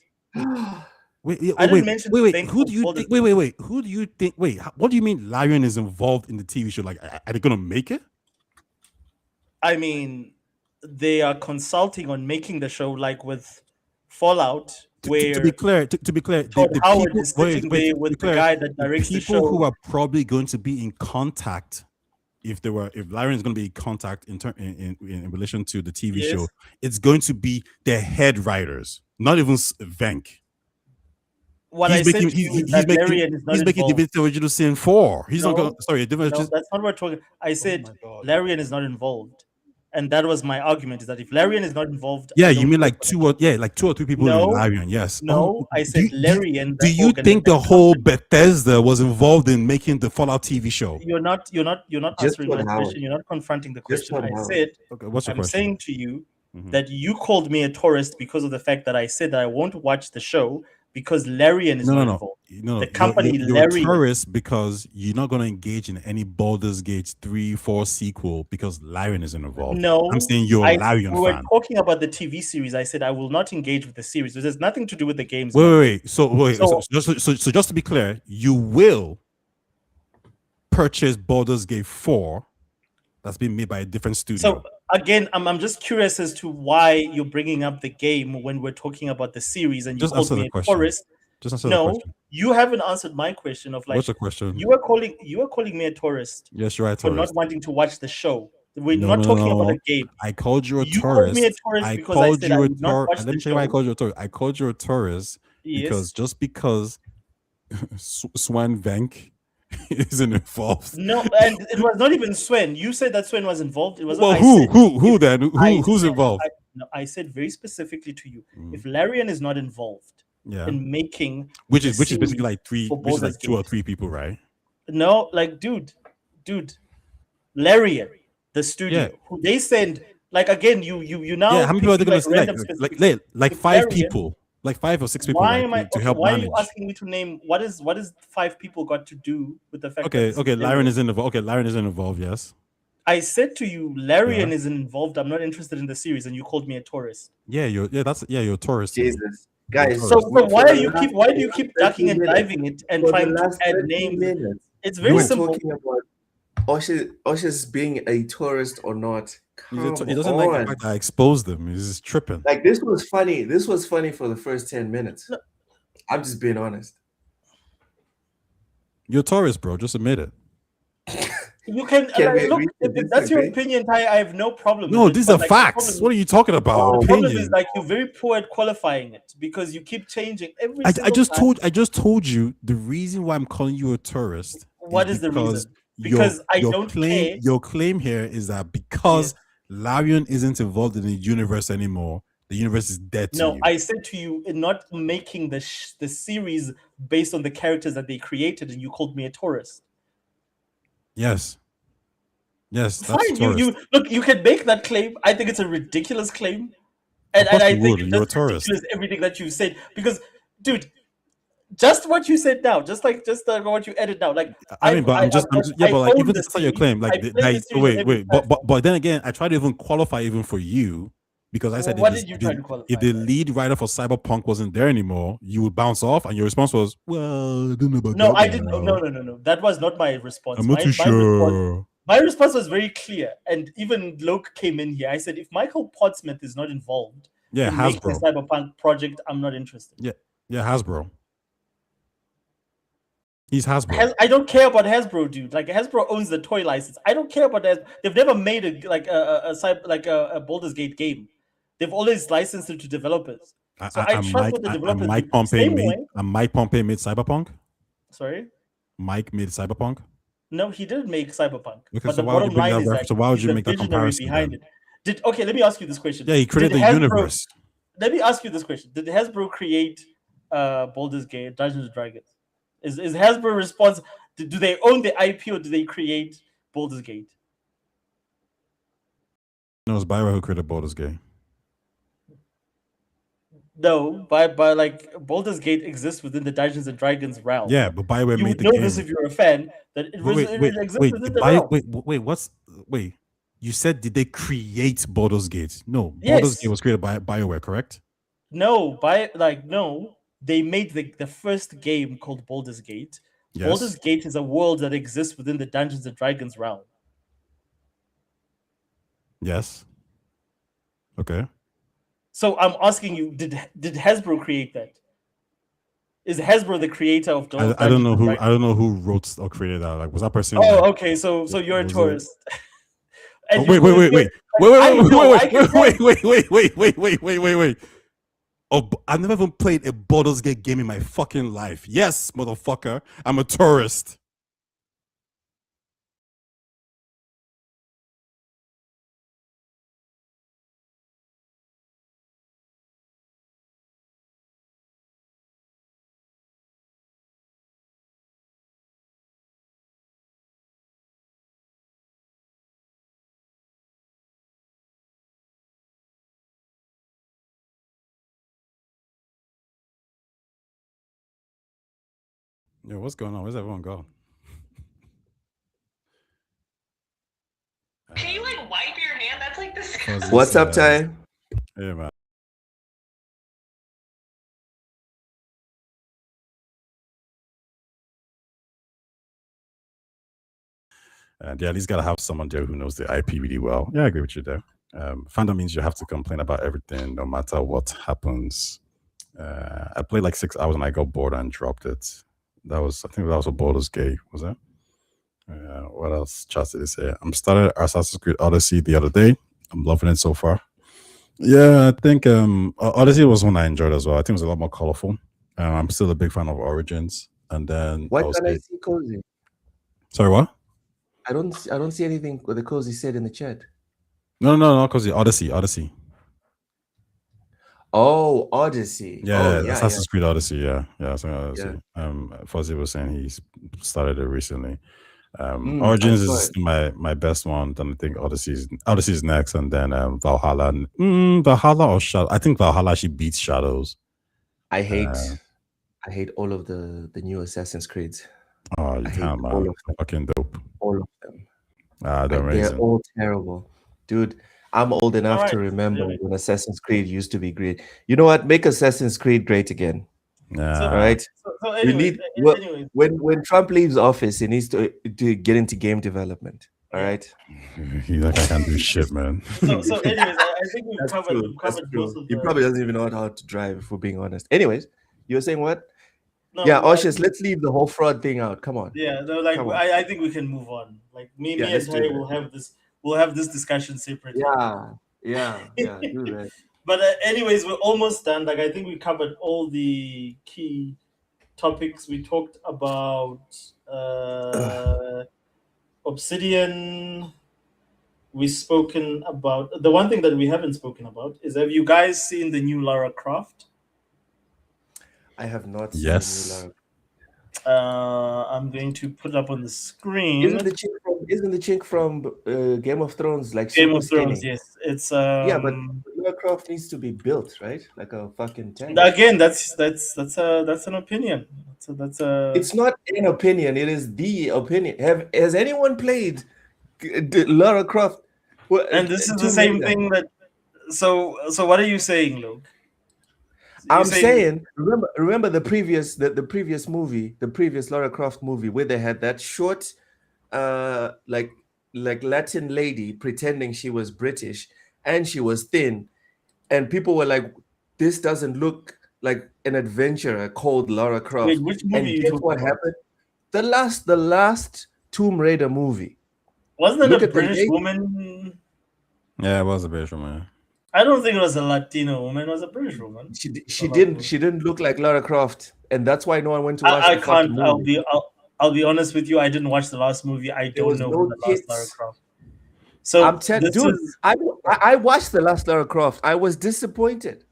Speaker 2: Wait. Who do you think? Wait. Who do you think? Wait. What do you mean Larian is involved in the TV show? Like, are they gonna make it?
Speaker 1: I mean, they are consulting on making the show, like with Fallout. Where
Speaker 2: to be clear, the
Speaker 1: people is sitting there with the guy that directs the show.
Speaker 2: People who are probably going to be in contact, if Larian is going to be in contact in relation to the TV show, it's going to be the head writers, not even Venk.
Speaker 1: What I said to you is that Larian is not
Speaker 2: he's making the original Sin 4. He's not going. Sorry,
Speaker 1: that's not what we're talking. I said Larian is not involved. And that was my argument: is that if Larian is not involved,
Speaker 2: you mean like two or three people in Larian? Yes.
Speaker 1: No, I said Larian.
Speaker 2: Do you think the whole Bethesda was involved in making the Fallout TV show?
Speaker 1: You're not answering my question. You're not confronting the question. I said,
Speaker 2: what's your question?
Speaker 1: I'm saying to you that you called me a tourist because of the fact that I said that I won't watch the show because Larian is not involved.
Speaker 2: No,
Speaker 1: the company
Speaker 2: you're
Speaker 1: Larian.
Speaker 2: A tourist because you're not going to engage in any Baldur's Gate 3, 4 sequel because Larian isn't involved.
Speaker 1: No,
Speaker 2: I'm saying you're a Larian fan.
Speaker 1: We were talking about the TV series. I said I will not engage with the series. This has nothing to do with the games.
Speaker 2: Wait. So just to be clear, you will purchase Baldur's Gate 4 that's been made by a different studio.
Speaker 1: again, I'm just curious as to why you're bringing up the game when we're talking about the series, and you
Speaker 2: Just
Speaker 1: called
Speaker 2: answer
Speaker 1: me
Speaker 2: the
Speaker 1: a
Speaker 2: question.
Speaker 1: tourist.
Speaker 2: Just answer the
Speaker 1: No,
Speaker 2: question.
Speaker 1: you haven't answered my question of like,
Speaker 2: What's the question?
Speaker 1: you are calling me a tourist
Speaker 2: Yes, you're a
Speaker 1: for not
Speaker 2: tourist.
Speaker 1: wanting to watch the show. We're
Speaker 2: No,
Speaker 1: not
Speaker 2: no,
Speaker 1: talking about
Speaker 2: no.
Speaker 1: a game.
Speaker 2: I called you a
Speaker 1: You called me a
Speaker 2: tourist.
Speaker 1: tourist
Speaker 2: I
Speaker 1: because I
Speaker 2: called
Speaker 1: said I
Speaker 2: you a
Speaker 1: would not
Speaker 2: tourist.
Speaker 1: watch
Speaker 2: Let
Speaker 1: the
Speaker 2: me tell you why I
Speaker 1: show.
Speaker 2: called you a tourist. I called you a tourist because
Speaker 1: Yes.
Speaker 2: just because Swan Venk isn't involved.
Speaker 1: No, and it was not even Swen. You said that Swen was involved. It was
Speaker 2: Well,
Speaker 1: not,
Speaker 2: who then? Who's involved?
Speaker 1: I said very specifically to you, if Larian is not involved
Speaker 2: Yeah.
Speaker 1: in making
Speaker 2: Which
Speaker 1: the
Speaker 2: is basically
Speaker 1: series
Speaker 2: like three,
Speaker 1: for
Speaker 2: which is like
Speaker 1: Baldur's
Speaker 2: 2 or
Speaker 1: Gate.
Speaker 2: 3 people, right?
Speaker 1: No, like dude, Larian, the studio,
Speaker 2: Yeah.
Speaker 1: who they send, like again, you now
Speaker 2: Yeah, how many people are they
Speaker 1: picking,
Speaker 2: gonna
Speaker 1: like
Speaker 2: select?
Speaker 1: random
Speaker 2: Like
Speaker 1: specific.
Speaker 2: like
Speaker 1: If
Speaker 2: 5
Speaker 1: Larian-
Speaker 2: people, like 5 or 6 people,
Speaker 1: Why
Speaker 2: right,
Speaker 1: am I
Speaker 2: to
Speaker 1: okay?
Speaker 2: help
Speaker 1: Why are
Speaker 2: manage.
Speaker 1: you asking me to name what is 5 people got to do with the fact
Speaker 2: Okay,
Speaker 1: that
Speaker 2: okay, Larian isn't involved. Okay, Larian isn't involved. Yes.
Speaker 1: I said to you, Larian
Speaker 2: Yeah.
Speaker 1: isn't involved. I'm not interested in the series, and you called me a tourist.
Speaker 2: Yeah, you're a tourist. to me.
Speaker 3: Jesus,
Speaker 2: You're a
Speaker 3: guys.
Speaker 2: tourist.
Speaker 1: So why
Speaker 3: for
Speaker 1: do
Speaker 3: the
Speaker 1: you
Speaker 3: last-
Speaker 1: keep ducking and
Speaker 3: 30 minutes,
Speaker 1: diving it and
Speaker 3: for
Speaker 1: trying
Speaker 3: the
Speaker 1: to
Speaker 3: last
Speaker 1: add
Speaker 3: 30
Speaker 1: names?
Speaker 3: minutes,
Speaker 1: It's very
Speaker 3: we're
Speaker 1: simple.
Speaker 3: talking about Usher's being a tourist or not.
Speaker 2: He
Speaker 3: Come
Speaker 2: doesn't
Speaker 3: on.
Speaker 2: like the fact that I exposed him. He's just tripping.
Speaker 3: Like this was funny. This was funny for the first 10 minutes.
Speaker 1: No.
Speaker 3: I'm just being honest.
Speaker 2: You're a tourist, bro. Just admit it.
Speaker 1: You can,
Speaker 3: Can we
Speaker 1: look.
Speaker 3: agree to
Speaker 1: If that's your
Speaker 3: disagree?
Speaker 1: opinion, I have no problem.
Speaker 2: No,
Speaker 1: with it,
Speaker 2: these
Speaker 1: but,
Speaker 2: are
Speaker 1: like, the
Speaker 2: facts.
Speaker 1: problem-
Speaker 2: What are you talking about?
Speaker 1: The problem
Speaker 2: Opinion.
Speaker 1: is like you're very poor at qualifying it because you keep changing every.
Speaker 2: I
Speaker 1: single
Speaker 2: just
Speaker 1: time.
Speaker 2: told you the reason why I'm calling you a tourist.
Speaker 1: What is the
Speaker 2: because
Speaker 1: reason? Because I
Speaker 2: your
Speaker 1: don't
Speaker 2: claim
Speaker 1: care.
Speaker 2: your claim here is that because Larian isn't involved in the universe anymore, the universe is dead to
Speaker 1: No,
Speaker 2: you.
Speaker 1: I said to you, in not making the series based on the characters that they created, and you called me a tourist.
Speaker 2: Yes. Yes, that's
Speaker 1: Fine,
Speaker 2: tourist.
Speaker 1: you look. You can make that claim. I think it's a ridiculous claim, and
Speaker 2: course
Speaker 1: I
Speaker 2: you
Speaker 1: think
Speaker 2: would.
Speaker 1: it's
Speaker 2: You're a
Speaker 1: just
Speaker 2: tourist.
Speaker 1: ridiculous everything that you said. Because, dude, just what you said now, just what you added now, like
Speaker 2: I mean, but I'm just yeah, but like
Speaker 1: own
Speaker 2: even
Speaker 1: the
Speaker 2: that's not your
Speaker 1: series.
Speaker 2: claim.
Speaker 1: I
Speaker 2: Like,
Speaker 1: played the series on
Speaker 2: wait,
Speaker 1: every
Speaker 2: wait, but then again, I tried to even qualify even for you because I said
Speaker 1: What did you try to qualify?
Speaker 2: if the lead writer for Cyberpunk wasn't there anymore, you would bounce off, and your response was, "Well, I don't know about
Speaker 1: No,
Speaker 2: that
Speaker 1: I
Speaker 2: one
Speaker 1: didn't.
Speaker 2: now.
Speaker 1: No. That was not my response.
Speaker 2: I'm not too sure."
Speaker 1: My response was very clear, and even Loke came in here. I said, if Michael Pottsmith is not involved
Speaker 2: Yeah,
Speaker 1: in making the
Speaker 2: Hasbro.
Speaker 1: Cyberpunk project, I'm not interested.
Speaker 2: Yeah, Hasbro. He's Hasbro.
Speaker 1: I don't care about Hasbro, dude. Like Hasbro owns the toy license. I don't care about that. They've never made a Baldur's Gate game. They've always licensed it to developers. So I trust what the developers
Speaker 2: Mike
Speaker 1: do.
Speaker 2: Pompey
Speaker 1: Same
Speaker 2: made.
Speaker 1: way-
Speaker 2: Mike Pompey made Cyberpunk.
Speaker 1: Sorry.
Speaker 2: Mike made Cyberpunk.
Speaker 1: No, he didn't make Cyberpunk.
Speaker 2: Okay,
Speaker 1: but
Speaker 2: so
Speaker 1: the
Speaker 2: why would you
Speaker 1: bottom
Speaker 2: bring
Speaker 1: line
Speaker 2: that
Speaker 1: is
Speaker 2: reference?
Speaker 1: that
Speaker 2: So why would
Speaker 1: he's
Speaker 2: you
Speaker 1: the
Speaker 2: make that
Speaker 1: visionary
Speaker 2: comparison
Speaker 1: behind
Speaker 2: then?
Speaker 1: it. Okay, let me ask you this question.
Speaker 2: Yeah, he created
Speaker 1: Did
Speaker 2: the
Speaker 1: Hasbro-
Speaker 2: universe.
Speaker 1: Let me ask you this question: did Hasbro create Baldur's Gate, Dungeons and Dragons? Is Hasbro responsible? Do they own the IP or do they create Baldur's Gate?
Speaker 2: No, it's BioWare who created Baldur's Gate.
Speaker 1: No, by like Baldur's Gate exists within the Dungeons and Dragons realm.
Speaker 2: Yeah, but BioWare
Speaker 1: You
Speaker 2: made
Speaker 1: would
Speaker 2: the
Speaker 1: know
Speaker 2: game.
Speaker 1: this if you're a fan. That it exists within the realm.
Speaker 2: Wait. You said did they create Baldur's Gate? No, Baldur's
Speaker 1: Yes.
Speaker 2: Gate was created by BioWare, correct?
Speaker 1: No, they made the first game called Baldur's Gate.
Speaker 2: Yes.
Speaker 1: Baldur's Gate is a world that exists within the Dungeons and Dragons realm.
Speaker 2: Yes. Okay.
Speaker 1: So I'm asking you, did Hasbro create that? Is Hasbro the creator of
Speaker 2: I don't know
Speaker 1: Dungeons and
Speaker 2: who
Speaker 1: Dragons?
Speaker 2: wrote or created that. Like, was that person?
Speaker 1: Oh, okay. So you're a
Speaker 2: was it-
Speaker 1: tourist.
Speaker 2: Oh,
Speaker 1: And
Speaker 2: wait. Oh, I've never even played a Baldur's Gate game in my fucking life. Yes, motherfucker. I'm a tourist. Yo, what's going on? Where's everyone going?
Speaker 16: Can you like wipe your hand? That's like disgusting.
Speaker 3: What's up, Ty?
Speaker 2: Hey, man. And yeah, at least gotta have someone there who knows the IP really well. Yeah, I agree with you there. Fandom means you have to complain about everything, no matter what happens. I played like 6 hours and I got bored and dropped it. I think that was a Baldur's Gate, was it? What else? Chat did say? I'm started Assassin's Creed Odyssey the other day. I'm loving it so far. Yeah, I think Odyssey was one I enjoyed as well. I think it was a lot more colorful. I'm still a big fan of Origins. And then
Speaker 3: Why can't I see Cozy?
Speaker 2: Sorry, what?
Speaker 3: I don't see anything what the Cozy said in the chat.
Speaker 2: No, Cozy. Odyssey.
Speaker 3: Oh, Odyssey.
Speaker 2: Yeah,
Speaker 3: Oh,
Speaker 2: Assassin's Creed Odyssey. Yeah. So Odyssey. Fuzzy was saying he started it recently. Origins is my best one. Then I think Odyssey's next, and then Valhalla. Valhalla or Shadow. I think Valhalla actually beats Shadows.
Speaker 3: I hate all of the new Assassin's Creeds.
Speaker 2: Oh, you can't, man. All of them. Fucking dope.
Speaker 3: All of them.
Speaker 2: They're
Speaker 3: all terrible, dude. I'm old enough to remember when Assassin's Creed used to be great. You know what? Make Assassin's Creed great again.
Speaker 2: Yeah.
Speaker 3: All right.
Speaker 1: So anyway,
Speaker 3: when Trump leaves office, he needs to get into game development. All right.
Speaker 2: He's like, I can't do shit, man.
Speaker 1: So anyways, I think we've covered most of the...
Speaker 3: He probably doesn't even know how to drive, if we're being honest. Anyways, you were saying what?
Speaker 1: No,
Speaker 3: yeah, Oshis, let's leave the whole fraud thing out. Come on.
Speaker 1: Yeah, no, like I think we can move on. Like me and Ty will have this discussion separately.
Speaker 3: Yeah, do that.
Speaker 1: But anyways, we're almost done. Like I think we covered all the key topics. We talked about Obsidian. We've spoken about the one thing that we haven't spoken about is, have you guys seen the new Lara Croft?
Speaker 3: I have not seen
Speaker 2: yes.
Speaker 3: the new
Speaker 1: Lara. I'm going to put it up on the screen.
Speaker 3: Isn't the chick from Game of Thrones like
Speaker 1: Game of
Speaker 3: super
Speaker 1: Thrones?
Speaker 3: skinny?
Speaker 1: Yes, it's
Speaker 3: yeah, but Lara Croft needs to be built, right? Like a fucking tank.
Speaker 1: Again, that's an opinion. That's a.
Speaker 3: It's not an opinion. It is the opinion. Has anyone played Lara Croft? Well,
Speaker 1: and this is the same thing that. So what are you saying, Luke?
Speaker 3: I'm saying remember the previous movie, the previous Lara Croft movie, where they had that short like Latin lady pretending she was British and she was thin, and people were like, this doesn't look like an adventurer called Lara Croft.
Speaker 1: Wait, which movie?
Speaker 3: And guess what happened? The last Tomb Raider movie.
Speaker 1: Wasn't it a British woman?
Speaker 2: Yeah, it was a British woman.
Speaker 1: I don't think it was a Latino woman. It was a British woman.
Speaker 3: She didn't look like Lara Croft, and that's why no one went to watch.
Speaker 1: I can't. I'll be honest with you. I didn't watch the last movie. I don't know who the last Lara Croft. So
Speaker 3: I'm telling dude, I watched the last Lara Croft. I was disappointed.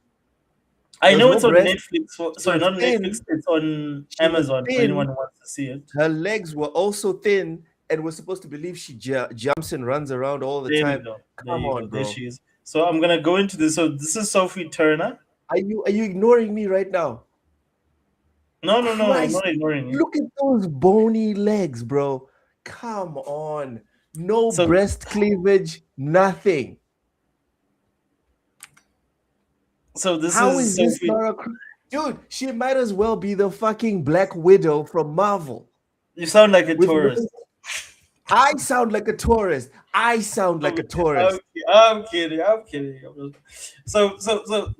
Speaker 1: I know it's on Netflix. Sorry, not Netflix. It's on Amazon for anyone who wants to see it.
Speaker 3: Her legs were also thin, and we're supposed to believe she jumps and runs around all the time. Come on, bro.
Speaker 1: There she is. So I'm gonna go into this. So this is Sophie Turner.
Speaker 3: Are you ignoring me right now?
Speaker 1: No, I'm not ignoring you.
Speaker 3: Look at those bony legs, bro. Come on. No breast cleavage, nothing.
Speaker 1: So this
Speaker 3: How
Speaker 1: is
Speaker 3: this
Speaker 1: Sophie...
Speaker 3: Lara Croft? Dude, she might as well be the fucking Black Widow from Marvel.
Speaker 1: You sound like a tourist.
Speaker 3: I sound like a tourist. I'm kidding.
Speaker 1: So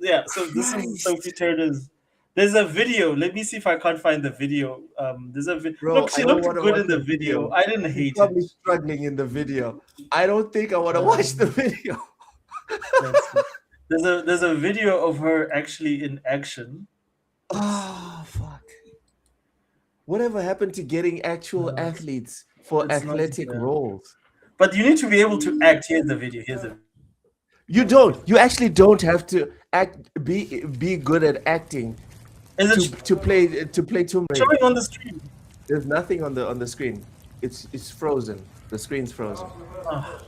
Speaker 1: yeah. So this is Sophie Turner's. There's a video. Let me see if I can't find the video. There's a video. Look, she looked good in the video. I didn't hate it.
Speaker 3: Probably struggling in the video. I don't think I want to watch the video.
Speaker 1: There's a video of her actually in action.
Speaker 3: Oh fuck! Whatever happened to getting actual athletes for athletic roles?
Speaker 1: But you need to be able to act. Here's the video.
Speaker 3: You don't. You actually don't have to act. Be good at acting. To play Tomb Raider.
Speaker 1: Showing on the screen.
Speaker 3: There's nothing on the screen. It's frozen. The screen's frozen.
Speaker 1: Oh.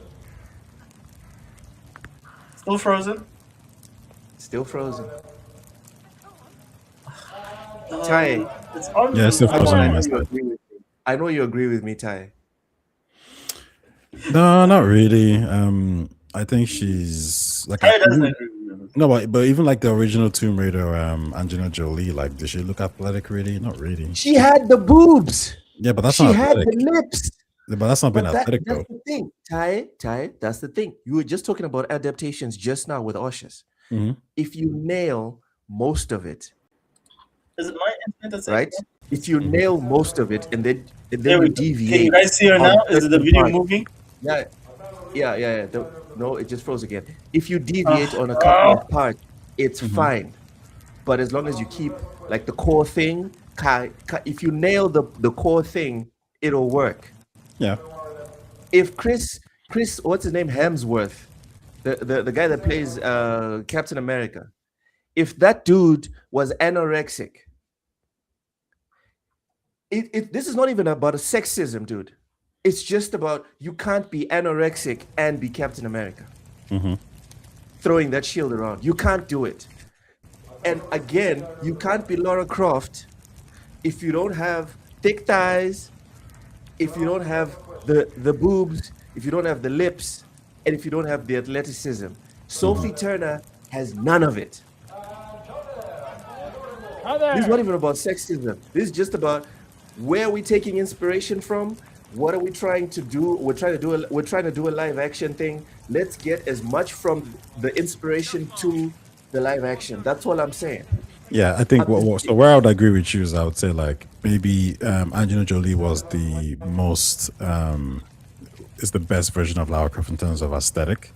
Speaker 1: Still frozen.
Speaker 3: Still frozen. Ty.
Speaker 1: It's on.
Speaker 2: Yeah, it's still frozen.
Speaker 3: I know you agree with me, Ty.
Speaker 2: No, not really. I think she's like. No, but even like the original Tomb Raider, Angelina Jolie, like, did she look athletic? Really, not really.
Speaker 3: She had the boobs.
Speaker 2: Yeah, but that's
Speaker 3: she
Speaker 2: not
Speaker 3: had
Speaker 2: athletic.
Speaker 3: the lips.
Speaker 2: But that's not been aesthetic
Speaker 3: That's
Speaker 2: though.
Speaker 3: the thing, Ty. That's the thing. You were just talking about adaptations just now with Oshus.
Speaker 2: Mm-hmm.
Speaker 3: If you nail most of it,
Speaker 1: Is it my internet that's
Speaker 3: right? If you nail most of it and then
Speaker 1: There we
Speaker 3: you
Speaker 1: go.
Speaker 3: deviate.
Speaker 1: Can you guys see her
Speaker 3: on
Speaker 1: now? Is the
Speaker 3: certain
Speaker 1: video
Speaker 3: parts-
Speaker 1: moving?
Speaker 3: Yeah. No, it just froze again. If you deviate on a couple of parts, it's fine. But as long as you keep like the core thing, if you nail the core thing, it'll work.
Speaker 2: Yeah.
Speaker 3: If Chris, what's his name? Hemsworth, the guy that plays Captain America, if that dude was anorexic, this is not even about a sexism, dude. It's just about you can't be anorexic and be Captain America. Throwing that shield around. You can't do it. And again, you can't be Lara Croft if you don't have thick thighs, if you don't have the boobs, if you don't have the lips, and if you don't have the athleticism. Sophie Turner has none of it. This is not even about sexism. This is just about where are we taking inspiration from? What are we trying to do? We're trying to do a live action thing. Let's get as much from the inspiration to the live action. That's all I'm saying.
Speaker 2: Yeah, I think so where I would agree with you is I would say like maybe Angelina Jolie was the most is the best version of Lara Croft in terms of aesthetic.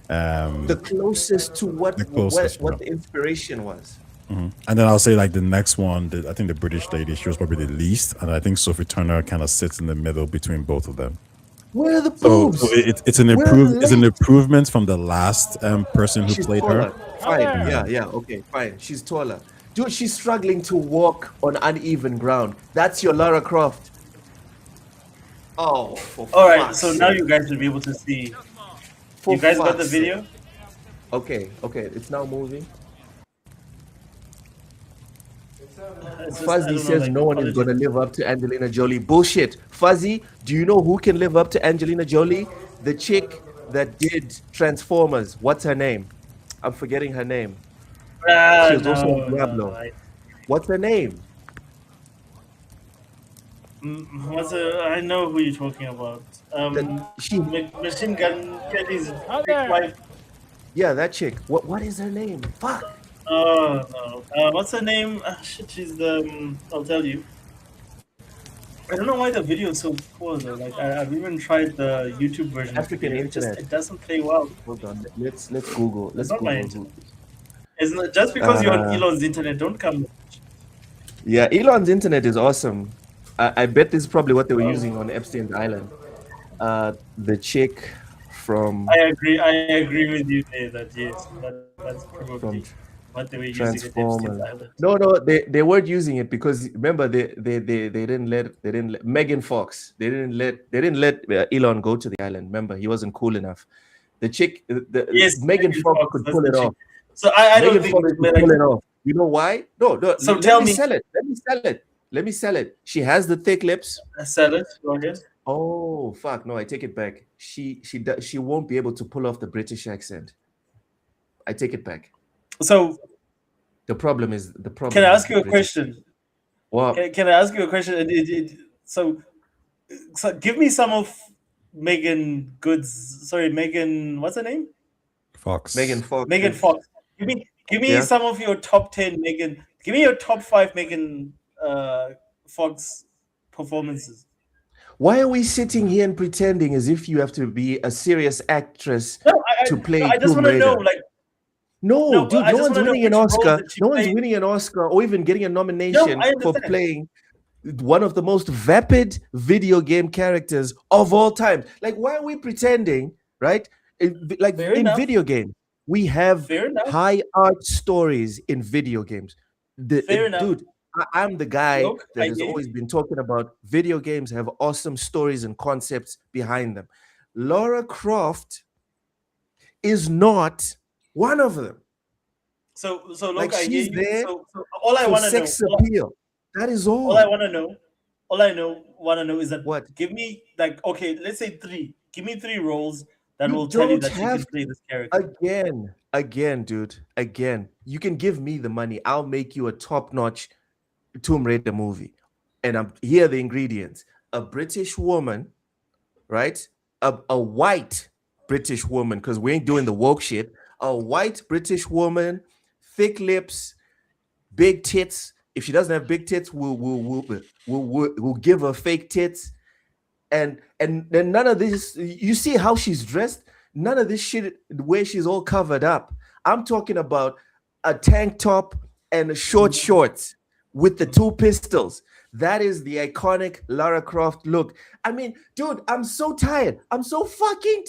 Speaker 3: The closest to what the inspiration was.
Speaker 2: And then I'll say like the next one, I think the British lady, she was probably the least, and I think Sophie Turner kind of sits in the middle between both of them.
Speaker 3: Where are the boobs?
Speaker 2: So it's an improvement from the last person who played
Speaker 3: taller.
Speaker 2: her.
Speaker 3: Fine, yeah, okay, fine. She's taller. Dude, she's struggling to walk on uneven ground. That's your Lara Croft. Oh,
Speaker 1: all right. So now you guys will be able to see. You guys got the video?
Speaker 3: Okay, it's now moving. Fuzzy says no one is going to live up to Angelina Jolie. Bullshit. Fuzzy, do you know who can live up to Angelina Jolie? The chick that did Transformers. What's her name? I'm forgetting her name. She was also in Diablo. What's her name?
Speaker 1: I know who you're talking about. Machine Gun Kelly's wife.
Speaker 3: Yeah, that chick. What is her name? Fuck.
Speaker 1: Oh no. What's her name? Shit, she's the. I'll tell you. I don't know why the video is so poor though. Like I've even tried the YouTube version.
Speaker 3: African internet.
Speaker 1: It doesn't play well.
Speaker 3: Hold on. Let's Google. Let's Google.
Speaker 1: Isn't it just because you're on Elon's internet? Don't come.
Speaker 3: Yeah, Elon's internet is awesome. I bet this is probably what they were using on Epstein's Island. The chick from.
Speaker 1: I agree with you there. That yes, that's probably what they were using at Epstein's Island.
Speaker 3: No, they weren't using it because remember they didn't let Megan Fox. They didn't let Elon go to the island. Remember, he wasn't cool enough. The chick, Megan Fox could pull it off.
Speaker 1: So I don't
Speaker 3: Megan
Speaker 1: think
Speaker 3: Fox could pull it off. You know why? No.
Speaker 1: So
Speaker 3: Let me sell it. She has the thick lips.
Speaker 1: Sell it. Go ahead.
Speaker 3: Oh fuck! No, I take it back. She won't be able to pull off the British accent. I take it back.
Speaker 1: So
Speaker 3: the problem is the problem.
Speaker 1: Can I ask you a question?
Speaker 3: Well,
Speaker 1: can I ask you a question? So give me some of Megan Goods. Sorry, Megan. What's her name?
Speaker 2: Fox.
Speaker 3: Megan Fox.
Speaker 1: Megan Fox. Give me some of your top 10 Megan. Give me your top 5 Megan Fox performances.
Speaker 3: Why are we sitting here and pretending as if you have to be a serious actress to play?
Speaker 1: I just want to know, like.
Speaker 3: No, dude, no one's winning an Oscar. No one's winning an Oscar or even getting a nomination for playing one of the most vapid video game characters of all time. Like, why are we pretending, right? Like video games, we have high art stories in video games. Dude, I'm the guy that has always been talking about video games have awesome stories and concepts behind them. Lara Croft is not one of them.
Speaker 1: So look,
Speaker 3: like she's there.
Speaker 1: So all I want to know,
Speaker 3: sex appeal. That is all.
Speaker 1: All I want to know. All I want to know is that give me let's say 3. Give me 3 roles that will tell you that you can play this character.
Speaker 3: Again, dude. Again, you can give me the money. I'll make you a top-notch Tomb Raider movie. And here are the ingredients: a British woman, right? A white British woman, because we ain't doing the woke shit. A white British woman, thick lips, big tits. If she doesn't have big tits, we'll give her fake tits. And then none of this. You see how she's dressed? None of this shit. The way she's all covered up. I'm talking about a tank top and short shorts with the two pistols. That is the iconic Lara Croft look. I mean, dude, I'm so tired. I'm so fucking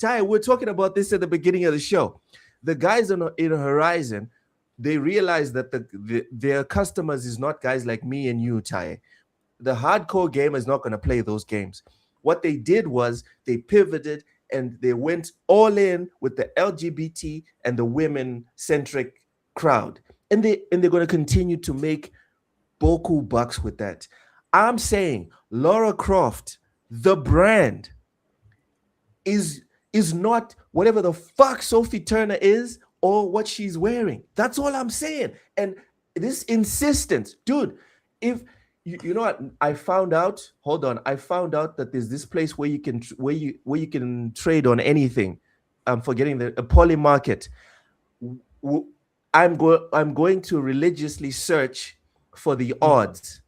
Speaker 3: tired. We're talking about this at the beginning of the show. The guys in Horizon, they realize that their customers is not guys like me and you, Ty. The hardcore gamer is not going to play those games. What they did was they pivoted and they went all in with the LGBT and the women-centric crowd. And they're going to continue to make boku bucks with that. I'm saying Lara Croft, the brand, is not whatever the fuck Sophie Turner is or what she's wearing. That's all I'm saying. And this insistence, dude, if you know what I found out, I found out that there's this place where you can trade on anything. I'm forgetting a poly market. I'm going to religiously search for the odds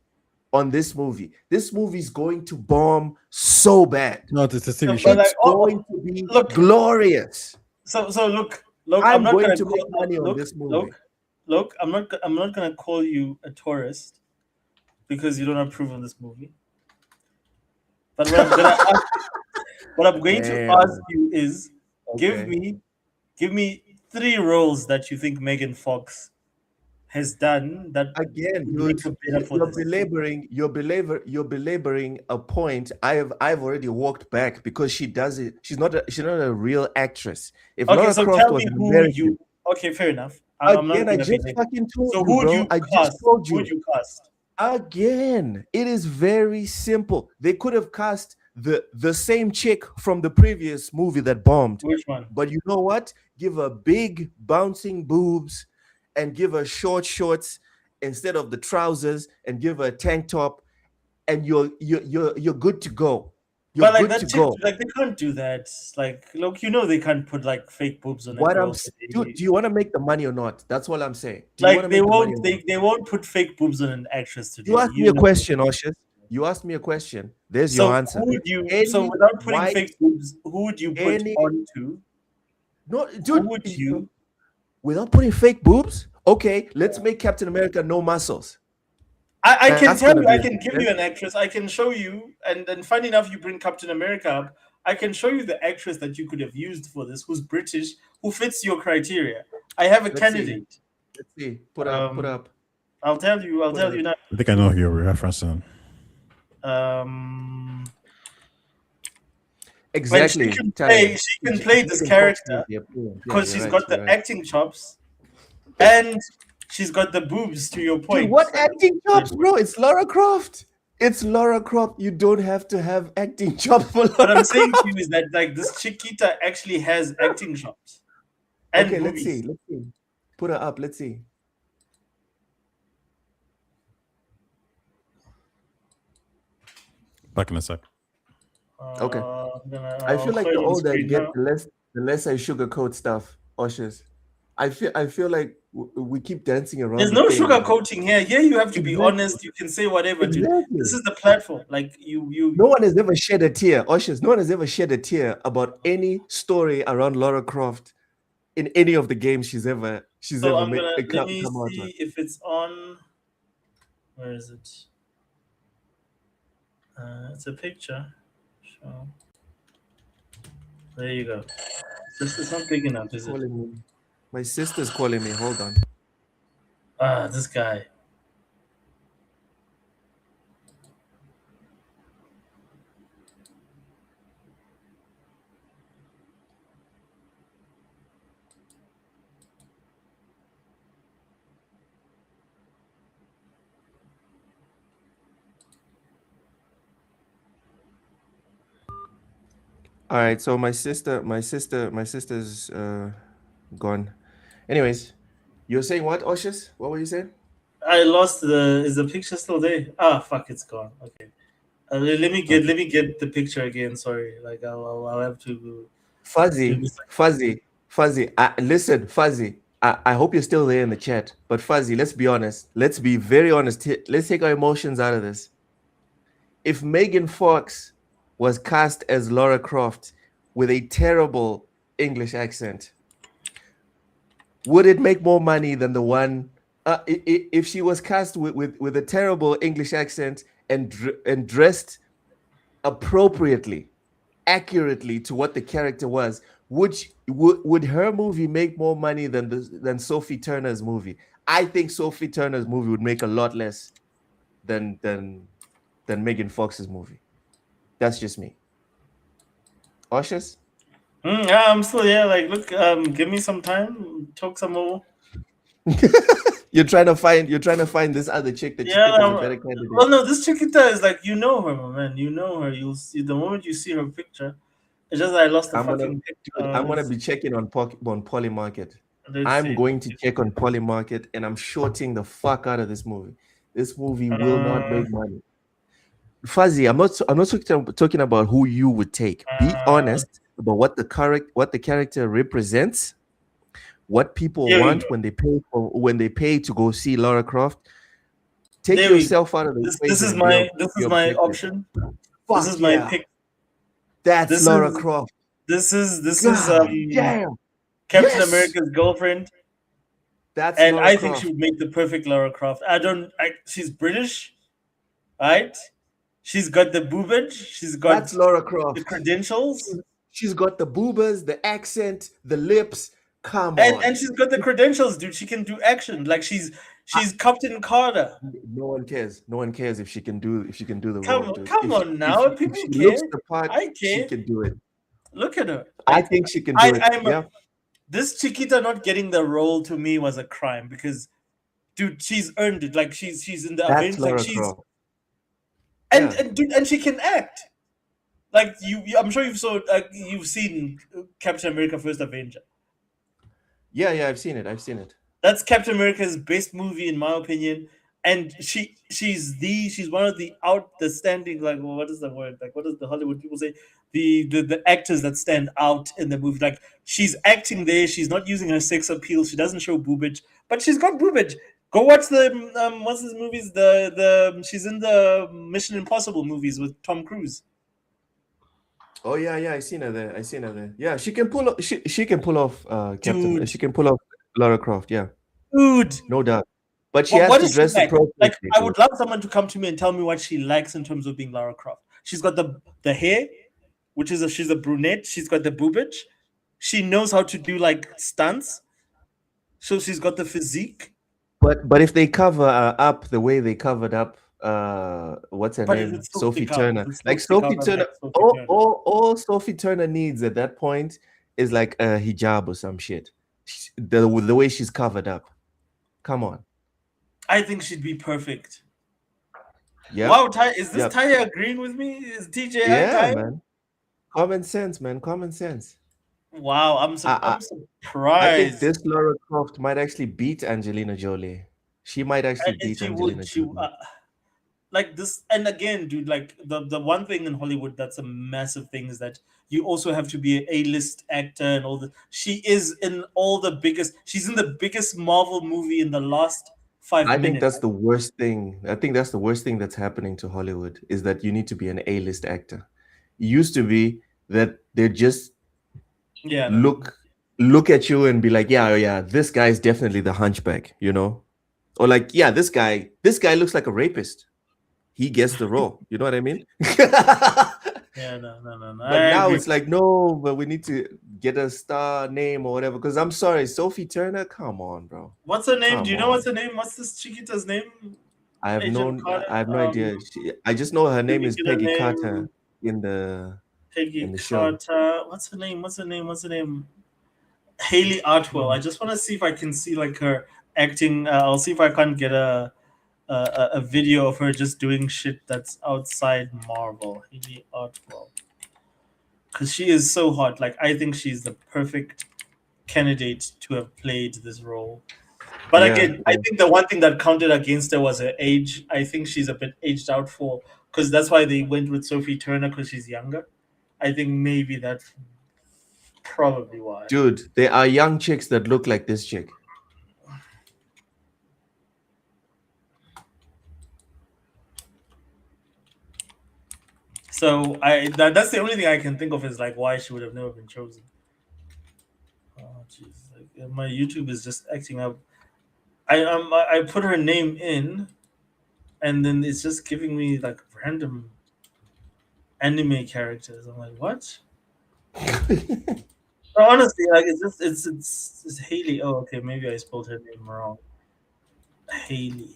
Speaker 3: on this movie. This movie is going to bomb so bad.
Speaker 2: No, it's a TV show.
Speaker 3: It's going to be glorious.
Speaker 1: So look.
Speaker 3: I'm not going to make money on this movie.
Speaker 1: Look, I'm not going to call you a tourist because you don't approve of this movie. But what I'm going to ask you is, give me 3 roles that you think Megan Fox has done that
Speaker 3: again you're belaboring a point. I've already walked back because she does it. She's not a real actress. If
Speaker 1: okay,
Speaker 3: Lara
Speaker 1: so
Speaker 3: Croft
Speaker 1: tell
Speaker 3: was
Speaker 1: me who
Speaker 3: American,
Speaker 1: you. Okay, fair enough.
Speaker 3: I just fucking told
Speaker 1: so
Speaker 3: you,
Speaker 1: who would
Speaker 3: bro.
Speaker 1: you
Speaker 3: I
Speaker 1: cast?
Speaker 3: just told you.
Speaker 1: Who would you cast?
Speaker 3: Again, it is very simple. They could have cast the same chick from the previous movie that bombed.
Speaker 1: Which one?
Speaker 3: But you know what? Give her big bouncing boobs and give her short shorts instead of the trousers and give her a tank top, and you're good to go. You're
Speaker 1: But like
Speaker 3: good
Speaker 1: that
Speaker 3: to
Speaker 1: chick,
Speaker 3: go.
Speaker 1: like they can't do that. Like, look, they can't put like fake boobs on.
Speaker 3: What
Speaker 1: a
Speaker 3: I'm
Speaker 1: girl.
Speaker 3: dude, do you want to make the money or not? That's what I'm saying. Do you
Speaker 1: Like
Speaker 3: wanna
Speaker 1: they
Speaker 3: make the money
Speaker 1: won't.
Speaker 3: or not?
Speaker 1: They won't put fake boobs on an actress today.
Speaker 3: You asked me a question, Oshis. You asked me a question. There's your answer.
Speaker 1: Who would you?
Speaker 3: Any
Speaker 1: So without putting
Speaker 3: white-
Speaker 1: fake boobs, who would you put onto?
Speaker 3: No, dude.
Speaker 1: Who would you?
Speaker 3: Without putting fake boobs? Okay, let's make Captain America no muscles.
Speaker 1: I can
Speaker 3: That's
Speaker 1: tell
Speaker 3: gonna
Speaker 1: you. I
Speaker 3: be
Speaker 1: can give you an actress. I can show you. And then, funny enough, you bring Captain America up. I can show you the actress that you could have used for this, who's British, who fits your criteria. I have a
Speaker 3: Let's
Speaker 1: candidate.
Speaker 3: Let's see. Put up.
Speaker 1: I'll tell you. I'll tell you now.
Speaker 2: I think I know who you're referencing.
Speaker 3: Exactly.
Speaker 1: She can play this character because she's got the acting chops and she's got the boobs, to your point.
Speaker 3: Dude, what acting chops, bro? It's Lara Croft. It's Lara Croft. You don't have to have acting chops for Lara
Speaker 1: What I'm
Speaker 3: Croft.
Speaker 1: saying to you is that like this Chiquita actually has acting chops. And
Speaker 3: Okay,
Speaker 1: boobies.
Speaker 3: let's see. Put her up. Let's see.
Speaker 2: Back in a sec.
Speaker 3: Okay. I
Speaker 1: I'll
Speaker 3: feel like
Speaker 1: show
Speaker 3: the
Speaker 1: you
Speaker 3: older I
Speaker 1: screen
Speaker 3: get,
Speaker 1: now.
Speaker 3: the less I sugarcoat stuff. Oshis. I feel like we keep dancing around.
Speaker 1: There's
Speaker 3: the
Speaker 1: no
Speaker 3: thing.
Speaker 1: sugarcoating here. Here you have to be
Speaker 3: Exactly.
Speaker 1: honest. You can say whatever, dude.
Speaker 3: Exactly.
Speaker 1: This is the platform. Like you.
Speaker 3: No one has ever shed a tear, Oshis. No one has ever shed a tear about any story around Lara Croft in any of the games she's ever
Speaker 1: So I'm
Speaker 3: made,
Speaker 1: gonna let
Speaker 3: come
Speaker 1: me
Speaker 3: out
Speaker 1: see
Speaker 3: with.
Speaker 1: if it's on. Where is it? It's a picture. So there you go. This is not big enough, is it?
Speaker 3: Calling me. My sister's calling me. Hold on.
Speaker 1: This guy.
Speaker 3: All right, so my sister's gone. Anyways, you were saying what, Oshis? What were you saying?
Speaker 1: I lost the. Is the picture still there? Ah, fuck, it's gone. Okay. Let me get the picture again. Sorry, like I'll have to.
Speaker 3: Fuzzy. Listen, Fuzzy. I hope you're still there in the chat. But Fuzzy, let's be honest. Let's be very honest. Let's take our emotions out of this. If Megan Fox was cast as Lara Croft with a terrible English accent, would it make more money than the one? If she was cast with a terrible English accent and dressed appropriately, accurately to what the character was, would her movie make more money than Sophie Turner's movie? I think Sophie Turner's movie would make a lot less than Megan Fox's movie. That's just me. Oshus?
Speaker 1: Yeah, I'm still here. Like, look, give me some time. Talk some more.
Speaker 3: You're trying to find this other chick that you think is a better candidate.
Speaker 1: Well, no, this chiquita is like, you know her, my man. You know her. You'll see the moment you see her picture. It's just I lost the fucking picture.
Speaker 3: I'm gonna be checking on Polymarket. I'm going to check on Polymarket, and I'm shorting the fuck out of this movie. This movie will not make money. Fuzzy, I'm not talking about who you would take. Be honest about what the character represents, what people want when they pay to go see Lara Croft. Take yourself out of the equation.
Speaker 1: This is my option. This is my pick.
Speaker 3: That's Lara Croft.
Speaker 1: This is Captain America's girlfriend.
Speaker 3: That's
Speaker 1: and
Speaker 3: Lara
Speaker 1: I think
Speaker 3: Croft.
Speaker 1: she would make the perfect Lara Croft. She's British, right? She's got the boobage. She's got
Speaker 3: That's Lara Croft.
Speaker 1: The credentials.
Speaker 3: She's got the boobas, the accent, the lips. Come on.
Speaker 1: And she's got the credentials, dude. She can do action. Like she's Captain Carter.
Speaker 3: No one cares. No one cares if she can do the
Speaker 1: Come
Speaker 3: role. Dude.
Speaker 1: Come on now. People
Speaker 3: she
Speaker 1: care.
Speaker 3: looks the part,
Speaker 1: I care.
Speaker 3: she can do it.
Speaker 1: Look at her.
Speaker 3: I think she can do it.
Speaker 1: This Chiquita not getting the role to me was a crime because, dude, she's earned it. Like she's in the Avengers. Like she's and she can act. Like I'm sure you've seen Captain America: First Avenger.
Speaker 3: Yeah, I've seen it.
Speaker 1: That's Captain America's best movie in my opinion, and she's one of the outstanding, like, what is the word? Like, what does the Hollywood people say? The actors that stand out in the movie. Like, she's acting there. She's not using her sex appeal. She doesn't show boobage, but she's got boobage. Go watch the what's his movies? She's in the Mission Impossible movies with Tom Cruise.
Speaker 3: Oh yeah, I seen her there. Yeah, she can pull off. She can pull off Captain. She can pull off Lara Croft. Yeah,
Speaker 1: dude,
Speaker 3: no doubt. But she has to dress appropriately.
Speaker 1: Like, I would love someone to come to me and tell me what she likes in terms of being Lara Croft. She's got the hair, which is she's a brunette. She's got the boobage. She knows how to do like stunts. So she's got the physique.
Speaker 3: But if they cover up the way they covered up, what's her name? Sophie Turner. Like Sophie Turner. All Sophie Turner needs at that point is like a hijab or some shit. The way she's covered up. Come on.
Speaker 1: I think she'd be perfect.
Speaker 3: Yeah.
Speaker 1: Wow, is this Taya agreeing with me? Is TJ?
Speaker 3: Yeah, man. Common sense, man. Common sense.
Speaker 1: Wow, I'm surprised.
Speaker 3: I think this Lara Croft might actually beat Angelina Jolie. She might actually beat Angelina Jolie.
Speaker 1: Like this, and again, dude, like the one thing in Hollywood that's a massive thing is that you also have to be an A-list actor and all that. She is in all the biggest. She's in the biggest Marvel movie in the last 5 minutes.
Speaker 3: I think that's the worst thing. I think that's the worst thing that's happening to Hollywood is that you need to be an A-list actor. It used to be that they're just look at you and be like, yeah, this guy is definitely the hunchback, you know, or like, yeah, this guy looks like a rapist. He gets the role. You know what I mean?
Speaker 1: Yeah, no.
Speaker 3: But now it's like, no, but we need to get a star name or whatever. Because I'm sorry, Sophie Turner, come on, bro.
Speaker 1: What's her name? Do you know what's her name? What's this Chiquita's name?
Speaker 3: I have no idea. I just know her name is Peggy Carter in the show.
Speaker 1: What's her name? Haley Atwell. I just want to see if I can see like her acting. I'll see if I can't get a video of her just doing shit that's outside Marvel. Haley Atwell, because she is so hot. Like, I think she's the perfect candidate to have played this role. But again, I think the one thing that counted against her was her age. I think she's a bit aged out because that's why they went with Sophie Turner, because she's younger. I think maybe that's probably why.
Speaker 3: Dude, there are young chicks that look like this chick.
Speaker 1: So that's the only thing I can think of is like why she would have never been chosen. Oh jeez, like my YouTube is just acting up. I put her name in, and then it's just giving me like random anime characters. I'm like, what? But honestly, like it's Haley. Oh, okay, maybe I spelled her name wrong. Haley.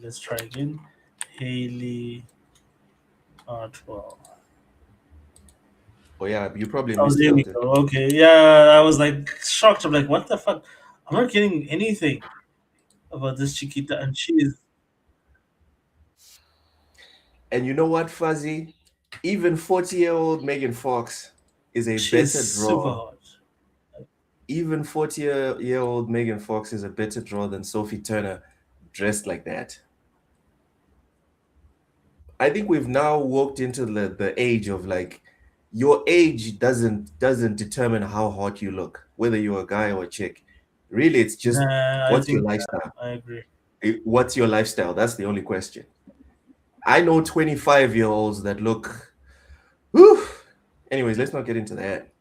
Speaker 1: Let's try again. Haley. 12.
Speaker 3: Oh yeah, you probably
Speaker 1: Oh,
Speaker 3: missed
Speaker 1: there we
Speaker 3: it.
Speaker 1: go. Okay, yeah, I was like shocked. I'm like, what the fuck? I'm not getting anything about this Chiquita, and she is.
Speaker 3: And you know what, Fuzzy? Even 40-year-old Megan Fox is a better draw.
Speaker 1: Super hot.
Speaker 3: Even 40-year-old Megan Fox is a better draw than Sophie Turner dressed like that. I think we've now walked into the age of like your age doesn't determine how hot you look, whether you're a guy or a chick. Really, it's just what's your lifestyle.
Speaker 1: I agree.
Speaker 3: What's your lifestyle? That's the only question. I know 25-year-olds that look. Whew. Anyways, let's not get into that.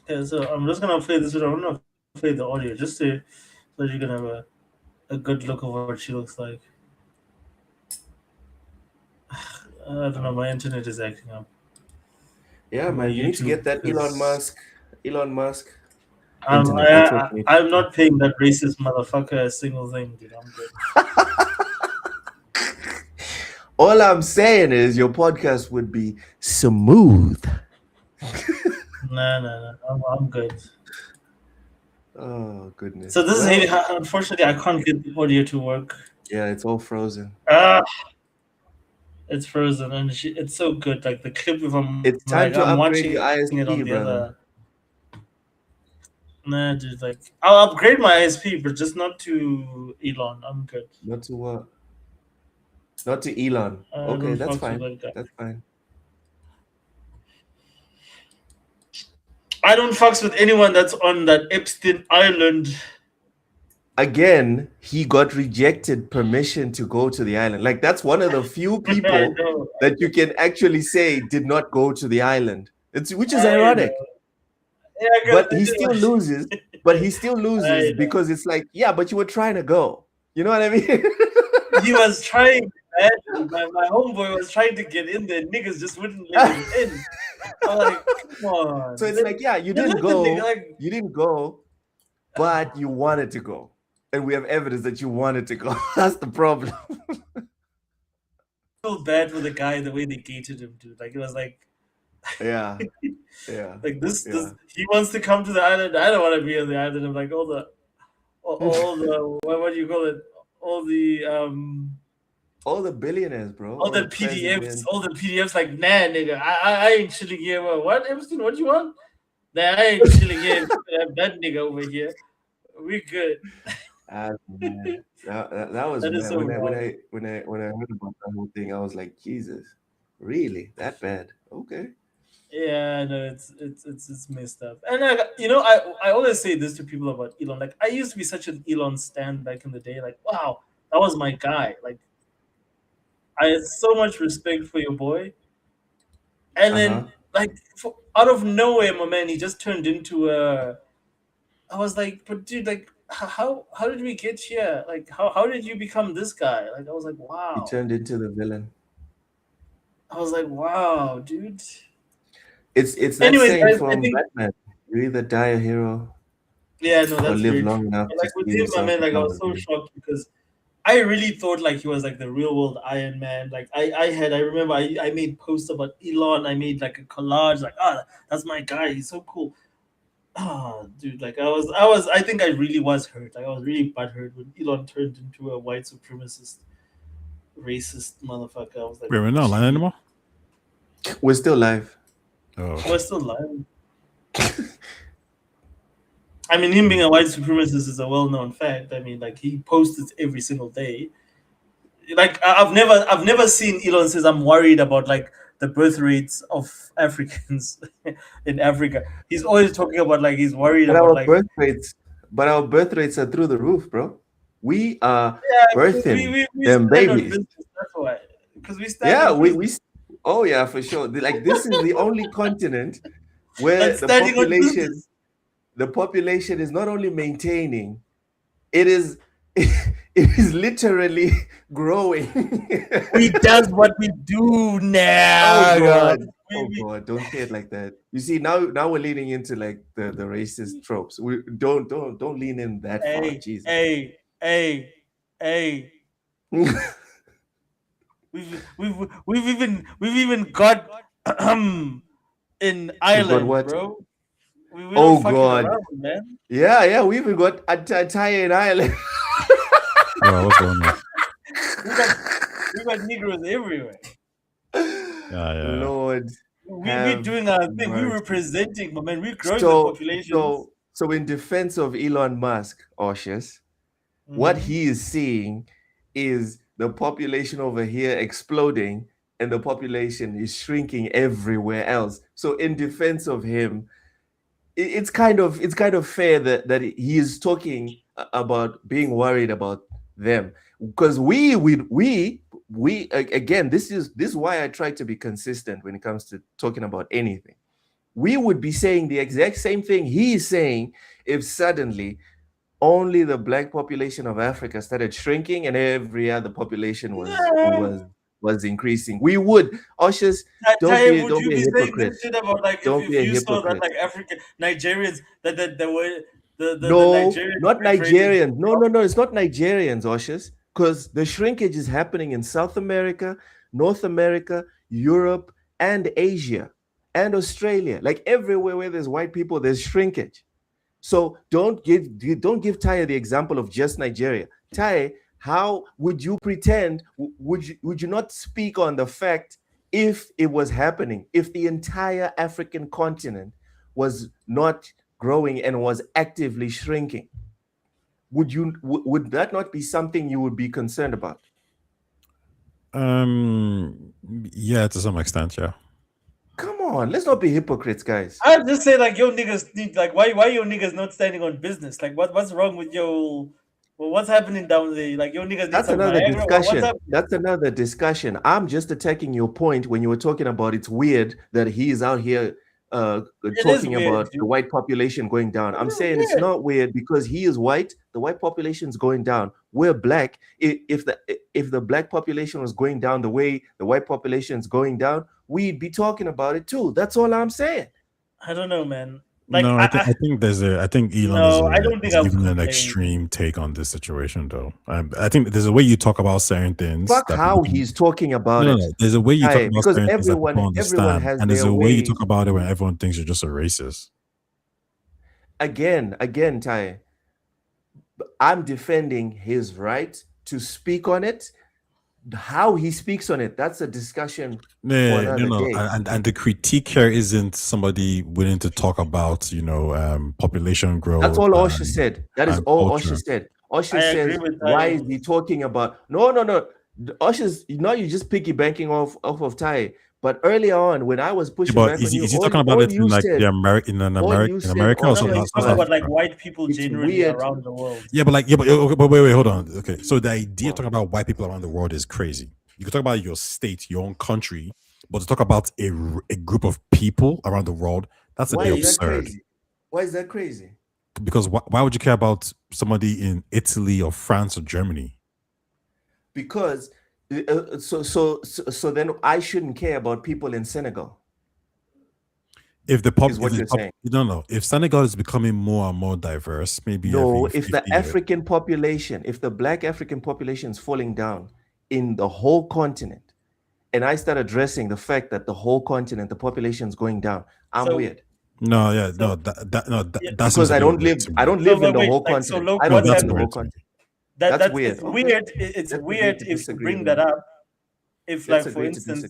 Speaker 1: Yeah, so I'm just gonna play this. I'm gonna play the audio just so you can have a good look of what she looks like. I don't know. My internet is acting up.
Speaker 3: Yeah, man, you need to get that Elon Musk.
Speaker 1: I'm not paying that racist motherfucker a single thing, dude. I'm good.
Speaker 3: All I'm saying is your podcast would be smooth.
Speaker 1: No. I'm good.
Speaker 3: Oh goodness.
Speaker 1: So this is Haley. Unfortunately, I can't get the audio to work.
Speaker 3: Yeah, it's all frozen.
Speaker 1: It's frozen, and it's so good. Like the clip, if
Speaker 3: it's time to
Speaker 1: I'm
Speaker 3: upgrade
Speaker 1: watching
Speaker 3: your ISP,
Speaker 1: it on the
Speaker 3: brother.
Speaker 1: other. Nah, dude. Like I'll upgrade my ISP, but just not to Elon. I'm good.
Speaker 3: Not to what? Not to Elon. Okay, that's fine. That's fine.
Speaker 1: I don't fucks with anyone that's on that Epstein Island.
Speaker 3: Again, he got rejected permission to go to the island. Like that's one of the few people that you can actually say did not go to the island. Which is ironic.
Speaker 1: Yeah,
Speaker 3: but he still loses. Because it's like, yeah, but you were trying to go. You know what I mean?
Speaker 1: He was trying. My homeboy was trying to get in there. Niggas just wouldn't let him in. I'm like, come on.
Speaker 3: So it's like, yeah, you didn't go, but you wanted to go. And we have evidence that you wanted to go. That's the problem.
Speaker 1: So bad for the guy, the way they gated him, dude. Like, it was like...
Speaker 3: Yeah.
Speaker 1: Like, this, he wants to come to the island. I don't want to be on the island. I'm like, all the what do you call it? All the
Speaker 3: billionaires, bro.
Speaker 1: All the PDFs, like, nah, nigga, I ain't chilling here. What, Epstein? What you want? Nah, I ain't chilling here. That nigga over here. We good.
Speaker 3: That was
Speaker 1: that
Speaker 3: so when I heard about that whole thing, I was like, Jesus, really? That bad? Okay.
Speaker 1: Yeah, no, it's messed up. And I always say this to people about Elon. Like, I used to be such an Elon stan back in the day. Like, wow, that was my guy. Like, I had so much respect for your boy. And then, like, out of nowhere, my man, he just turned into a. I was like, but dude, like, how did we get here? Like, how did you become this guy? Like, I was like, wow.
Speaker 3: He turned into the villain.
Speaker 1: I was like, wow, dude.
Speaker 3: It's that saying from Batman. You either die a hero,
Speaker 1: yeah, no, that's
Speaker 3: or live long enough.
Speaker 1: Like with him, I mean, like I was so shocked because I really thought like he was like the real world Iron Man. Like I remember I made posts about Elon. I made like a collage, like that's my guy. He's so cool. Oh, dude, like I think I really was hurt. Like I was really butthurt when Elon turned into a white supremacist, racist motherfucker. I was like,
Speaker 2: we're not online anymore.
Speaker 3: We're still live.
Speaker 2: Oh,
Speaker 1: we're still live. I mean, him being a white supremacist is a well-known fact. I mean, like he posts it every single day. Like I've never seen Elon says I'm worried about like the birth rates of Africans in Africa. He's always talking about like he's worried
Speaker 3: But
Speaker 1: about
Speaker 3: our
Speaker 1: like
Speaker 3: birth rates are through the roof, bro. We are
Speaker 1: because
Speaker 3: birthing
Speaker 1: we
Speaker 3: them
Speaker 1: stand on
Speaker 3: babies.
Speaker 1: business. That's why. Because we stand
Speaker 3: Yeah,
Speaker 1: on
Speaker 3: we
Speaker 1: business.
Speaker 3: oh yeah, for sure. Like this is the only continent where
Speaker 1: That's standing on business.
Speaker 3: the population is not only maintaining, it is it is literally growing.
Speaker 1: We does what we do now.
Speaker 3: Oh god. Oh god, don't say it like that. You see, now we're leaning into like the racist tropes. We don't lean in that far. Jesus.
Speaker 1: Hey. We've even got in Ireland,
Speaker 3: what?
Speaker 1: bro. We
Speaker 3: Oh
Speaker 1: don't fucking
Speaker 3: god.
Speaker 1: around, man.
Speaker 3: Yeah, we even got a tie in Ireland.
Speaker 2: Bro, what's going on?
Speaker 1: We got Negroes everywhere.
Speaker 2: Yeah.
Speaker 3: Lord.
Speaker 1: We're doing our thing. We're representing, but man, we're growing the population.
Speaker 3: So in defense of Elon Musk, Oshus, what he is seeing is the population over here exploding and the population is shrinking everywhere else. So in defense of him, it's kind of fair that he is talking about being worried about them, because we again, this is why I try to be consistent when it comes to talking about anything. We would be saying the exact same thing he's saying if suddenly only the black population of Africa started shrinking and every other population was increasing. We would. Oshus, don't be a hypocrite.
Speaker 1: About, like,
Speaker 3: don't be a hypocrite.
Speaker 1: Saw that, like, African Nigerians that were the Nigerians
Speaker 3: not Nigerians. No, it's not Nigerians, Oshus, because the shrinkage is happening in South America, North America, Europe, and Asia, and Australia. Like everywhere where there's white people, there's shrinkage. So don't give Taye the example of just Nigeria. Taye, how would you pretend? Would you not speak on the fact if it was happening, if the entire African continent was not growing and was actively shrinking? Would that not be something you would be concerned about?
Speaker 2: Yeah, to some extent, yeah.
Speaker 3: Come on, let's not be hypocrites, guys.
Speaker 1: I just say like yo niggas need, like why your niggas not standing on business? Like what's wrong with yo? Well, what's happening down there? Like your niggas.
Speaker 3: That's another discussion. That's another discussion. I'm just attacking your point when you were talking about it's weird that he is out here talking about the white population going down. I'm saying it's not weird because he is white. The white population is going down. We're black. If the black population was going down the way the white population is going down, we'd be talking about it too. That's all I'm saying.
Speaker 1: I don't know, man. Like,
Speaker 2: no, I think Elon is giving an extreme take on this situation, though. I think there's a way you talk about certain things.
Speaker 3: Fuck how he's talking about it.
Speaker 2: No, there's a way you talk about certain things that people
Speaker 3: understand,
Speaker 2: and there's a way you talk about it when everyone thinks you're just a racist.
Speaker 3: Again, Taye, I'm defending his right to speak on it. How he speaks on it, that's a discussion for another day.
Speaker 2: And the critique here isn't somebody willing to talk about, population growth.
Speaker 3: That's all Osha said. That is all Osha said. Osha says, why is he talking about... No. Osha's, you're just piggybacking off of Taye. But earlier on, when I was pushing back on you,
Speaker 2: is he talking about it in like in America or something?
Speaker 1: He's talking about like white people generally around the world.
Speaker 2: But wait, hold on. Okay, so the idea of talking about white people around the world is crazy. You can talk about your state, your own country, but to talk about a group of people around the world, that's a bit absurd.
Speaker 3: Why is that crazy?
Speaker 2: Because why would you care about somebody in Italy or France or Germany?
Speaker 3: Because so then I shouldn't care about people in Senegal.
Speaker 2: If the if Senegal is becoming more and more diverse, maybe
Speaker 3: if the African population, if the black African population is falling down in the whole continent, and I start addressing the fact that the whole continent, the population is going down, I'm weird.
Speaker 2: That's
Speaker 3: because I don't live in the whole continent. I don't live in the whole continent.
Speaker 1: That's weird. It's weird if you bring that up. If, like, for instance,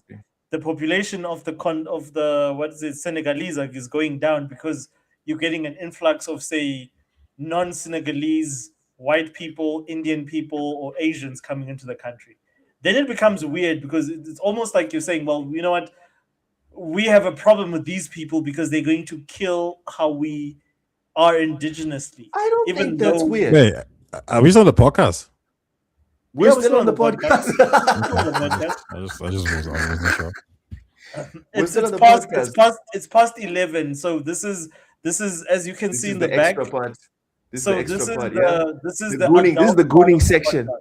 Speaker 1: the population of the Senegalese is going down because you're getting an influx of, say, non-Senegalese white people, Indian people, or Asians coming into the country. Then it becomes weird because it's almost like you're saying, well, you know what? We have a problem with these people because they're going to kill how we are indigenously.
Speaker 3: I don't think that's weird.
Speaker 2: Wait, are we still on the podcast?
Speaker 3: We're still on the podcast.
Speaker 2: I wasn't sure.
Speaker 1: It's past 11, so this is as you can see in the back.
Speaker 3: This
Speaker 1: So
Speaker 3: is the
Speaker 1: this
Speaker 3: extra
Speaker 1: is
Speaker 3: part, yeah.
Speaker 1: this is
Speaker 3: The
Speaker 1: the
Speaker 3: gooning. This is the
Speaker 1: adult part
Speaker 3: gooning
Speaker 1: of the
Speaker 3: section.
Speaker 1: podcast.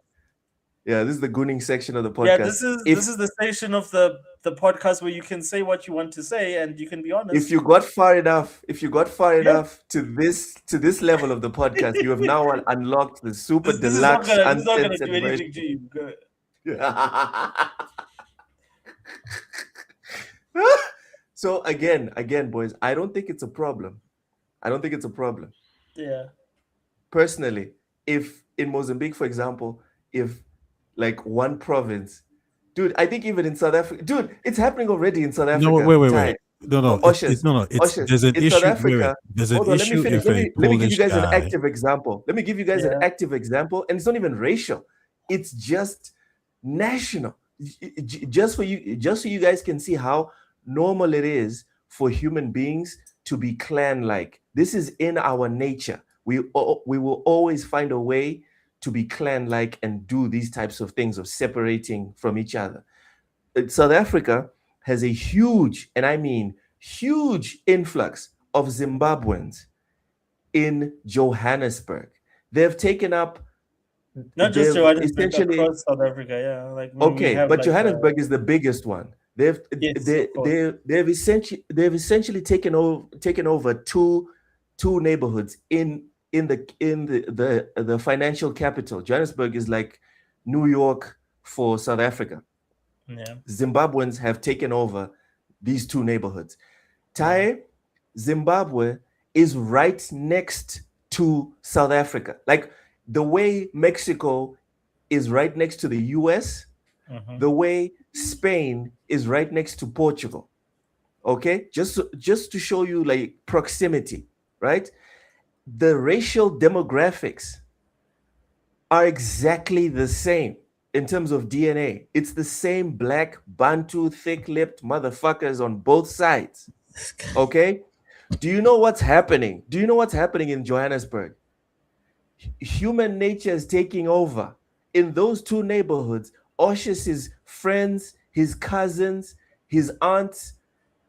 Speaker 3: Yeah, this is the gooning section of the podcast.
Speaker 1: Yeah, this is the section of the podcast where you can say what you want to say and you can be honest.
Speaker 3: If you got far enough to this level of the podcast, you have now unlocked the super
Speaker 1: this is not
Speaker 3: deluxe
Speaker 1: gonna, this is not gonna
Speaker 3: uncensored
Speaker 1: do anything
Speaker 3: version.
Speaker 1: to you. Good.
Speaker 3: So again, boys, I don't think it's a problem.
Speaker 1: Yeah.
Speaker 3: Personally, if in Mozambique, for example, if like one province, dude, I think even in South Africa, dude, it's happening already in South Africa.
Speaker 2: No, wait.
Speaker 3: Ty.
Speaker 2: No.
Speaker 3: Ushers,
Speaker 2: It's there's an
Speaker 3: in
Speaker 2: issue.
Speaker 3: South Africa,
Speaker 2: There's an
Speaker 3: hold on,
Speaker 2: issue if
Speaker 3: let me give you
Speaker 2: Polish
Speaker 3: guys an
Speaker 2: guy.
Speaker 3: active example. Let me give you guys an active example, and it's not even racial. It's just national. Just so you guys can see how normal it is for human beings to be clan-like. This is in our nature. We will always find a way to be clan-like and do these types of things of separating from each other. South Africa has a huge, and I mean huge, influx of Zimbabweans in Johannesburg. They've taken up
Speaker 1: Not just Johannesburg,
Speaker 3: essentially
Speaker 1: across South Africa, yeah. Like
Speaker 3: okay, but Johannesburg is the biggest one. They've essentially taken over two neighborhoods in the financial capital. Johannesburg is like New York for South Africa.
Speaker 1: Yeah.
Speaker 3: Zimbabweans have taken over these two neighborhoods. Zimbabwe is right next to South Africa. Like the way Mexico is right next to the US, the way Spain is right next to Portugal. Okay? Just to show you like proximity, right? The racial demographics are exactly the same in terms of DNA. It's the same black, Bantu, thick-lipped motherfuckers on both sides. Okay? Do you know what's happening? Do you know what's happening in Johannesburg? Human nature is taking over. In those two neighborhoods, Oshus's friends, his cousins, his aunts,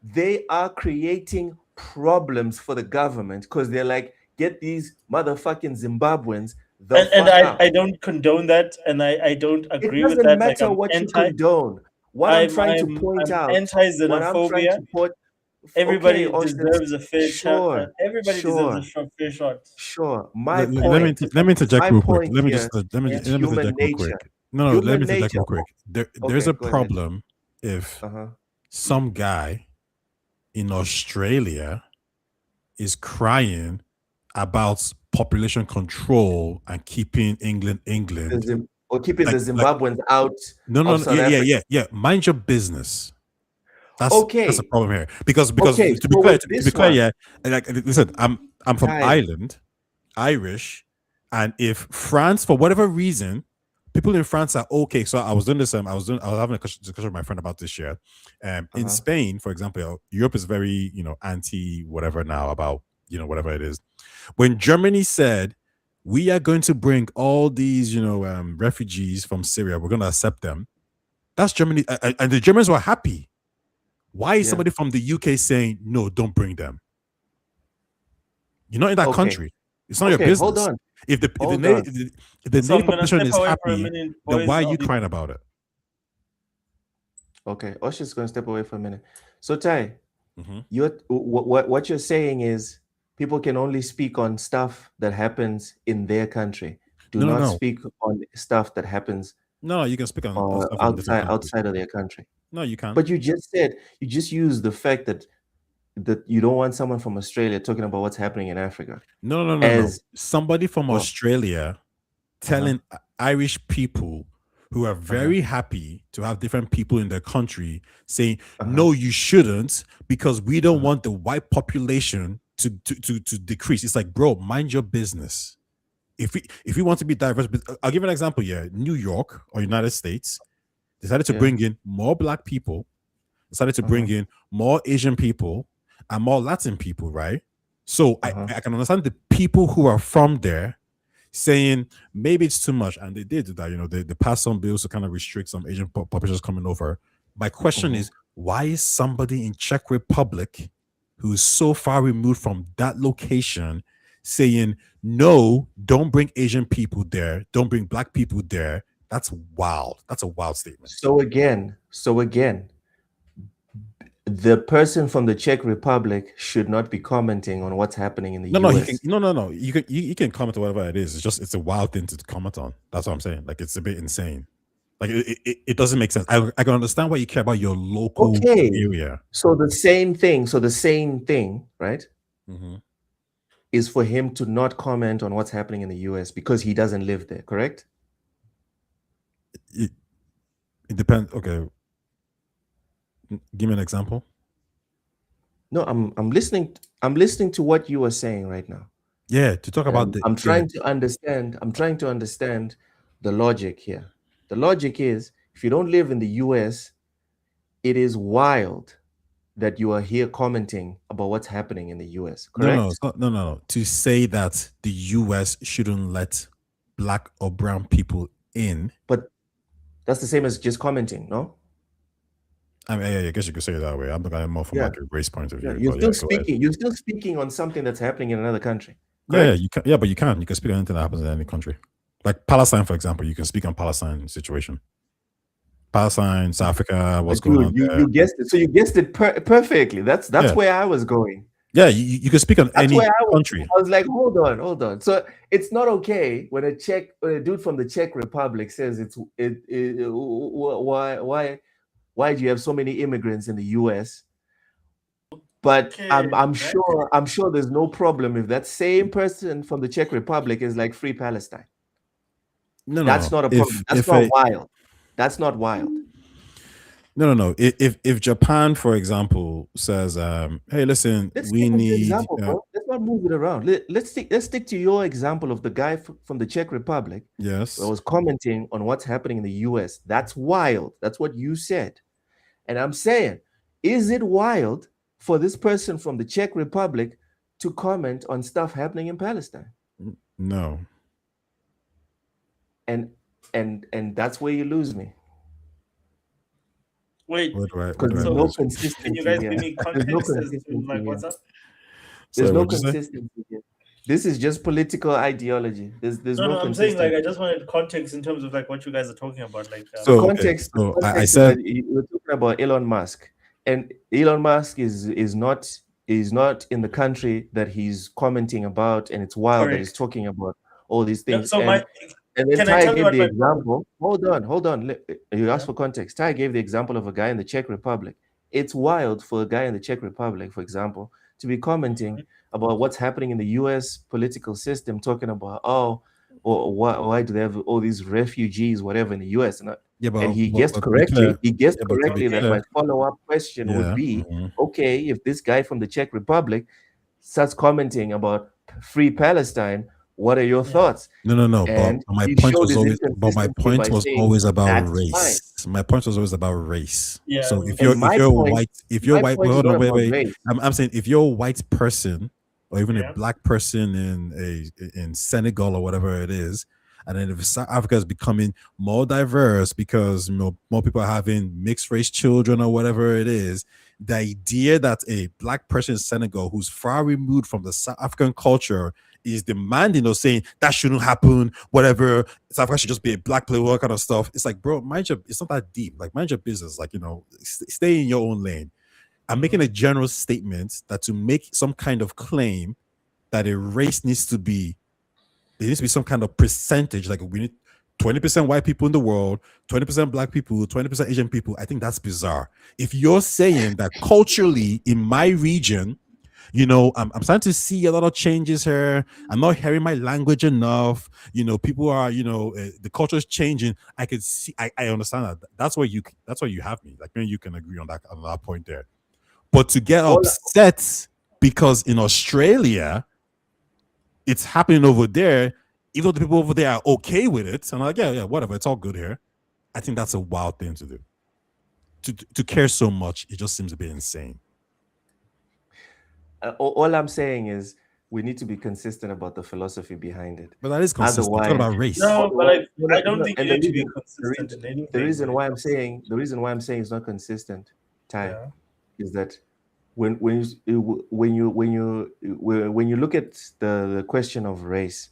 Speaker 3: they are creating problems for the government because they're like, get these motherfucking Zimbabweans
Speaker 1: I don't condone that, and I don't agree with that.
Speaker 3: It doesn't matter what you condone. What I'm trying to point out,
Speaker 1: anti-xenophobia. Everybody deserves a fair shot. Everybody deserves a fair shot.
Speaker 3: Sure.
Speaker 2: Let me interject real quick. Let me interject real quick. No, let me interject real quick. There's a problem if some guy in Australia is crying about population control and keeping England,
Speaker 3: or keeping the Zimbabweans out.
Speaker 2: No, yeah. Mind your business. That's a problem here because to be clear, yeah. Like, listen, I'm from Ireland, Irish, and if France, for whatever reason, people in France are okay. So I was doing this. I was having a discussion with my friend about this year. In Spain, for example, Europe is very anti whatever now about whatever it is. When Germany said we are going to bring all these refugees from Syria, we're going to accept them. That's Germany, and the Germans were happy. Why is somebody from the UK saying no? Don't bring them. You're not in that country. It's not your business. Hold on. If the native population is happy, then why are you crying about it?
Speaker 3: Okay, Osha's going to step away for a minute. So Ty, what you're saying is people can only speak on stuff that happens in their country. Do not speak on stuff that happens.
Speaker 2: No, you can speak on
Speaker 3: outside of their country.
Speaker 2: No, you can't.
Speaker 3: But you just used the fact that you don't want someone from Australia talking about what's happening in Africa.
Speaker 2: No. Somebody from Australia telling Irish people who are very happy to have different people in their country saying, no, you shouldn't, because we don't want the white population to decrease. It's like, bro, mind your business. If we want to be diverse, I'll give an example here. New York or United States decided to bring in more black people, decided to bring in more Asian people and more Latin people, right? So I can understand the people who are from there saying maybe it's too much, and they did do that. You know, they passed some bills to kind of restrict some Asian populations coming over. My question is, why is somebody in Czech Republic who is so far removed from that location saying, no, don't bring Asian people there, don't bring black people there? That's wild. That's a wild statement.
Speaker 3: So again, the person from the Czech Republic should not be commenting on what's happening in the US.
Speaker 2: No. You can comment on whatever it is. It's a wild thing to comment on. That's what I'm saying. Like, it's a bit insane. Like, it doesn't make sense. I can understand why you care about your local area.
Speaker 3: So the same thing, right? Is for him to not comment on what's happening in the US because he doesn't live there, correct?
Speaker 2: It depends. Okay. Give me an example.
Speaker 3: No, I'm listening. I'm listening to what you are saying right now.
Speaker 2: Yeah, to talk about
Speaker 3: I'm trying to understand. I'm trying to understand the logic here. The logic is, if you don't live in the US, it is wild that you are here commenting about what's happening in the US, correct?
Speaker 2: No, it's not, no. To say that the US shouldn't let black or brown people in.
Speaker 3: But that's the same as just commenting, no?
Speaker 2: I mean, I guess you could say it that way. I'm looking at it more from like a race point of view.
Speaker 3: You're still speaking. You're still speaking on something that's happening in another country.
Speaker 2: Correct? You can. Yeah, but you can. You can speak on anything that happens in any country. Like Palestine, for example, you can speak on Palestine situation. Palestine, South Africa, what's going on there.
Speaker 3: You guessed it. So you guessed it perfectly. That's where I was going.
Speaker 2: Yeah, you can speak on any country.
Speaker 3: I was like, hold on. So it's not okay when a dude from the Czech Republic says why do you have so many immigrants in the US? But I'm sure there's no problem if that same person from the Czech Republic is like, free Palestine. That's not a problem. That's not wild. That's not wild.
Speaker 2: No. If Japan, for example, says, "Hey, listen, we need,"
Speaker 3: let's not move it around. Let's stick to your example of the guy from the Czech Republic.
Speaker 2: Yes,
Speaker 3: who was commenting on what's happening in the U.S. That's wild. That's what you said, and I'm saying, is it wild for this person from the Czech Republic to comment on stuff happening in Palestine?
Speaker 2: No.
Speaker 3: And that's where you lose me.
Speaker 1: Wait,
Speaker 3: there's no consistency.
Speaker 1: Can you guys give me context as to like what's up?
Speaker 3: There's no consistency here. This is just political ideology. There's no
Speaker 1: I'm saying, like, I just wanted context in terms of like what you guys are talking about. Like
Speaker 3: context. I said we're talking about Elon Musk, and Elon Musk is not in the country that he's commenting about, and it's wild that he's talking about all these things. And then Ty gave the example. Hold on. You asked for context. Ty gave the example of a guy in the Czech Republic. It's wild for a guy in the Czech Republic, for example, to be commenting about what's happening in the U.S. political system, talking about, why do they have all these refugees, whatever, in the U.S. And he guessed correctly. He guessed correctly that my follow-up question would be, okay, if this guy from the Czech Republic starts commenting about free Palestine, what are your thoughts?
Speaker 2: No. But my point was always about race. Fine. My point was always about race. Yeah. So if you're white, wait. I'm saying if you're a white person or even a black person in Senegal or whatever it is, and then if South Africa is becoming more diverse because more people are having mixed race children or whatever it is, the idea that a black person in Senegal who's far removed from the South African culture is demanding or saying that shouldn't happen, whatever, South Africa should just be a black player, all kind of stuff. It's like, bro, it's not that deep. Like, mind your business. Like, stay in your own lane. I'm making a general statement that to make some kind of claim that a race there needs to be some kind of percentage. Like, we need 20% white people in the world, 20% black people, 20% Asian people. I think that's bizarre. If you're saying that culturally in my region, I'm starting to see a lot of changes here. I'm not hearing my language enough. People are, the culture is changing. I can see. I understand that. That's why you have me. Like, maybe you can agree on that point there. But to get upset because in Australia, it's happening over there. Even though the people over there are okay with it, and I'm like, yeah, whatever, it's all good here. I think that's a wild thing to do. To care so much, it just seems a bit insane.
Speaker 3: All I'm saying is we need to be consistent about the philosophy behind it.
Speaker 2: But that is consistent. It's all about race.
Speaker 1: No, but I don't think you need to be consistent in anything.
Speaker 3: The reason why I'm saying it's not consistent, Ty, is that when you look at the question of race,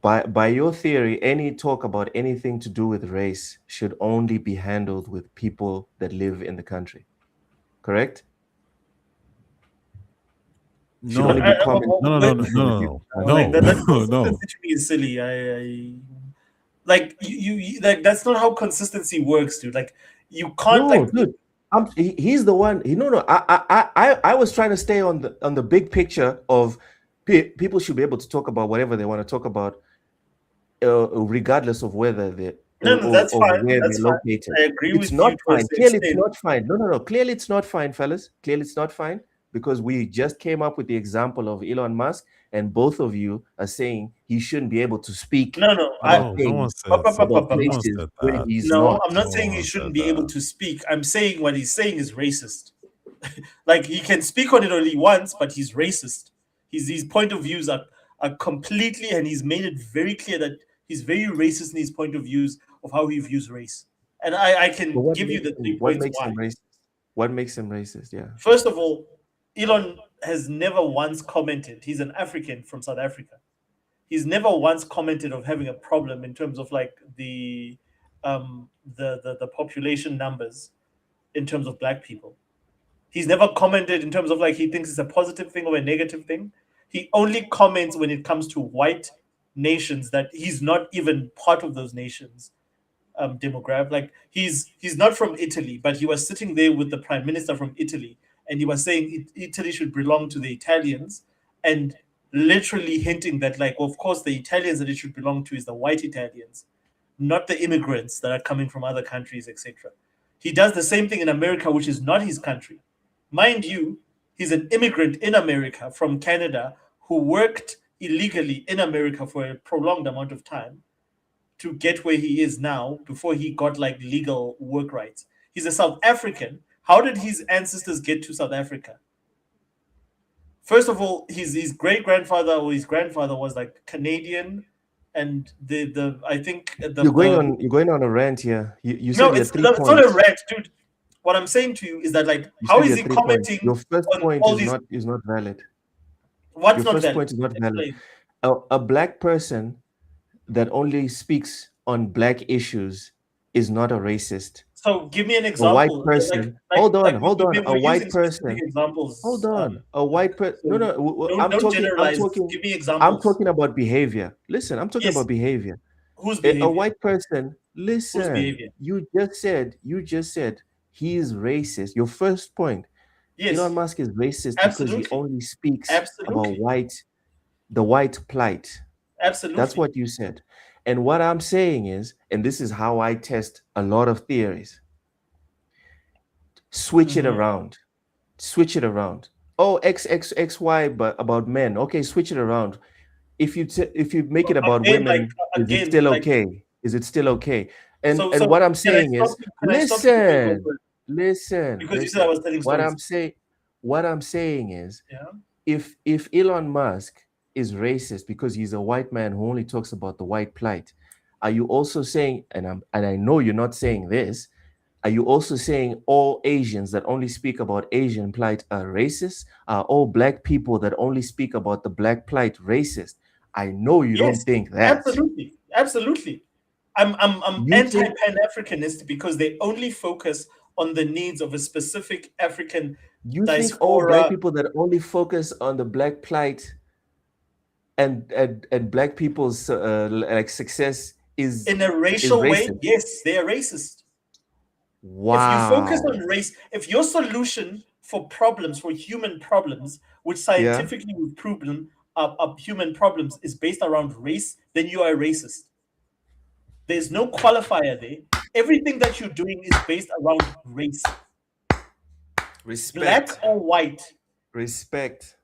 Speaker 3: by your theory, any talk about anything to do with race should only be handled with people that live in the country, correct?
Speaker 2: No. That
Speaker 1: to me is silly. You like that's not how consistency works, dude. Like you can't
Speaker 3: dude. He's the one. I was trying to stay on the big picture of people should be able to talk about whatever they want to talk about, regardless of whether they're
Speaker 1: that's fine.
Speaker 3: Where
Speaker 1: that's
Speaker 3: they're
Speaker 1: fine.
Speaker 3: located.
Speaker 1: I agree
Speaker 3: it's
Speaker 1: with
Speaker 3: not
Speaker 1: you.
Speaker 3: Fine. Clearly, it's not fine. No. Clearly, it's not fine, fellas. Clearly, it's not fine because we just came up with the example of Elon Musk, and both of you are saying he shouldn't be able to speak.
Speaker 1: No one
Speaker 2: said that.
Speaker 1: No, I'm not saying he shouldn't be able to speak. I'm saying what he's saying is racist. Like he can speak on it only once, but he's racist. His point of views are completely, and he's made it very clear that he's very racist in his point of views of how he views race. And I can give you the 3 points why.
Speaker 3: What makes him racist? Yeah.
Speaker 1: First of all, Elon has never once commented. He's an African from South Africa. He's never once commented of having a problem in terms of like the population numbers in terms of black people. He's never commented in terms of like he thinks it's a positive thing or a negative thing. He only comments when it comes to white nations that he's not even part of those nations. Demographic, like he's not from Italy, but he was sitting there with the prime minister from Italy, and he was saying Italy should belong to the Italians, and literally hinting that like, well, of course, the Italians that it should belong to is the white Italians, not the immigrants that are coming from other countries, etc. He does the same thing in America, which is not his country. Mind you, he's an immigrant in America from Canada who worked illegally in America for a prolonged amount of time to get where he is now before he got like legal work rights. He's a South African. How did his ancestors get to South Africa? First of all, his great-grandfather or his grandfather was like Canadian, and I think
Speaker 3: you're going on a rant here. You said
Speaker 1: it's not a rant, dude. What I'm saying to you is that like, how is he commenting?
Speaker 3: Your first point is not valid.
Speaker 1: What's
Speaker 3: your
Speaker 1: not
Speaker 3: first
Speaker 1: valid?
Speaker 3: point is not valid. A black person that only speaks on black issues is not a racist.
Speaker 1: So give me an example.
Speaker 3: A white person. Hold on. A white person.
Speaker 1: Examples.
Speaker 3: Hold on. A white person. No.
Speaker 1: Don't generalize. Give me examples.
Speaker 3: I'm talking about behavior. Listen, I'm talking about behavior.
Speaker 1: Who's behavior?
Speaker 3: A white person. Listen. You just said he is racist. Your first point.
Speaker 1: Yes.
Speaker 3: Elon Musk is racist because he only speaks about the white plight.
Speaker 1: Absolutely.
Speaker 3: That's what you said. And what I'm saying is, and this is how I test a lot of theories, switch it around. Switch it around. Oh, XY, but about men. Okay, switch it around. If you make it about women, is it still okay? Is it still okay? And what I'm saying is, listen.
Speaker 1: Because you said I was telling stories.
Speaker 3: What I'm saying is, if Elon Musk is racist because he's a white man who only talks about the white plight, are you also saying, and I know you're not saying this, are you also saying all Asians that only speak about Asian plight are racist? Are all black people that only speak about the black plight racist? I know you don't think that.
Speaker 1: Absolutely. I'm anti-Pan-Africanist because they only focus on the needs of a specific African diaspora.
Speaker 3: Think all black people that only focus on the black plight and black people's like success is
Speaker 1: in a racial way? Yes, they are racist.
Speaker 3: Wow.
Speaker 1: If you focus on race, if your solution for human problems, which scientifically we've proven are human problems, is based around race, then you are a racist. There's no qualifier there. Everything that you're doing is based around race.
Speaker 3: Respect.
Speaker 1: Black or white.
Speaker 3: Respect.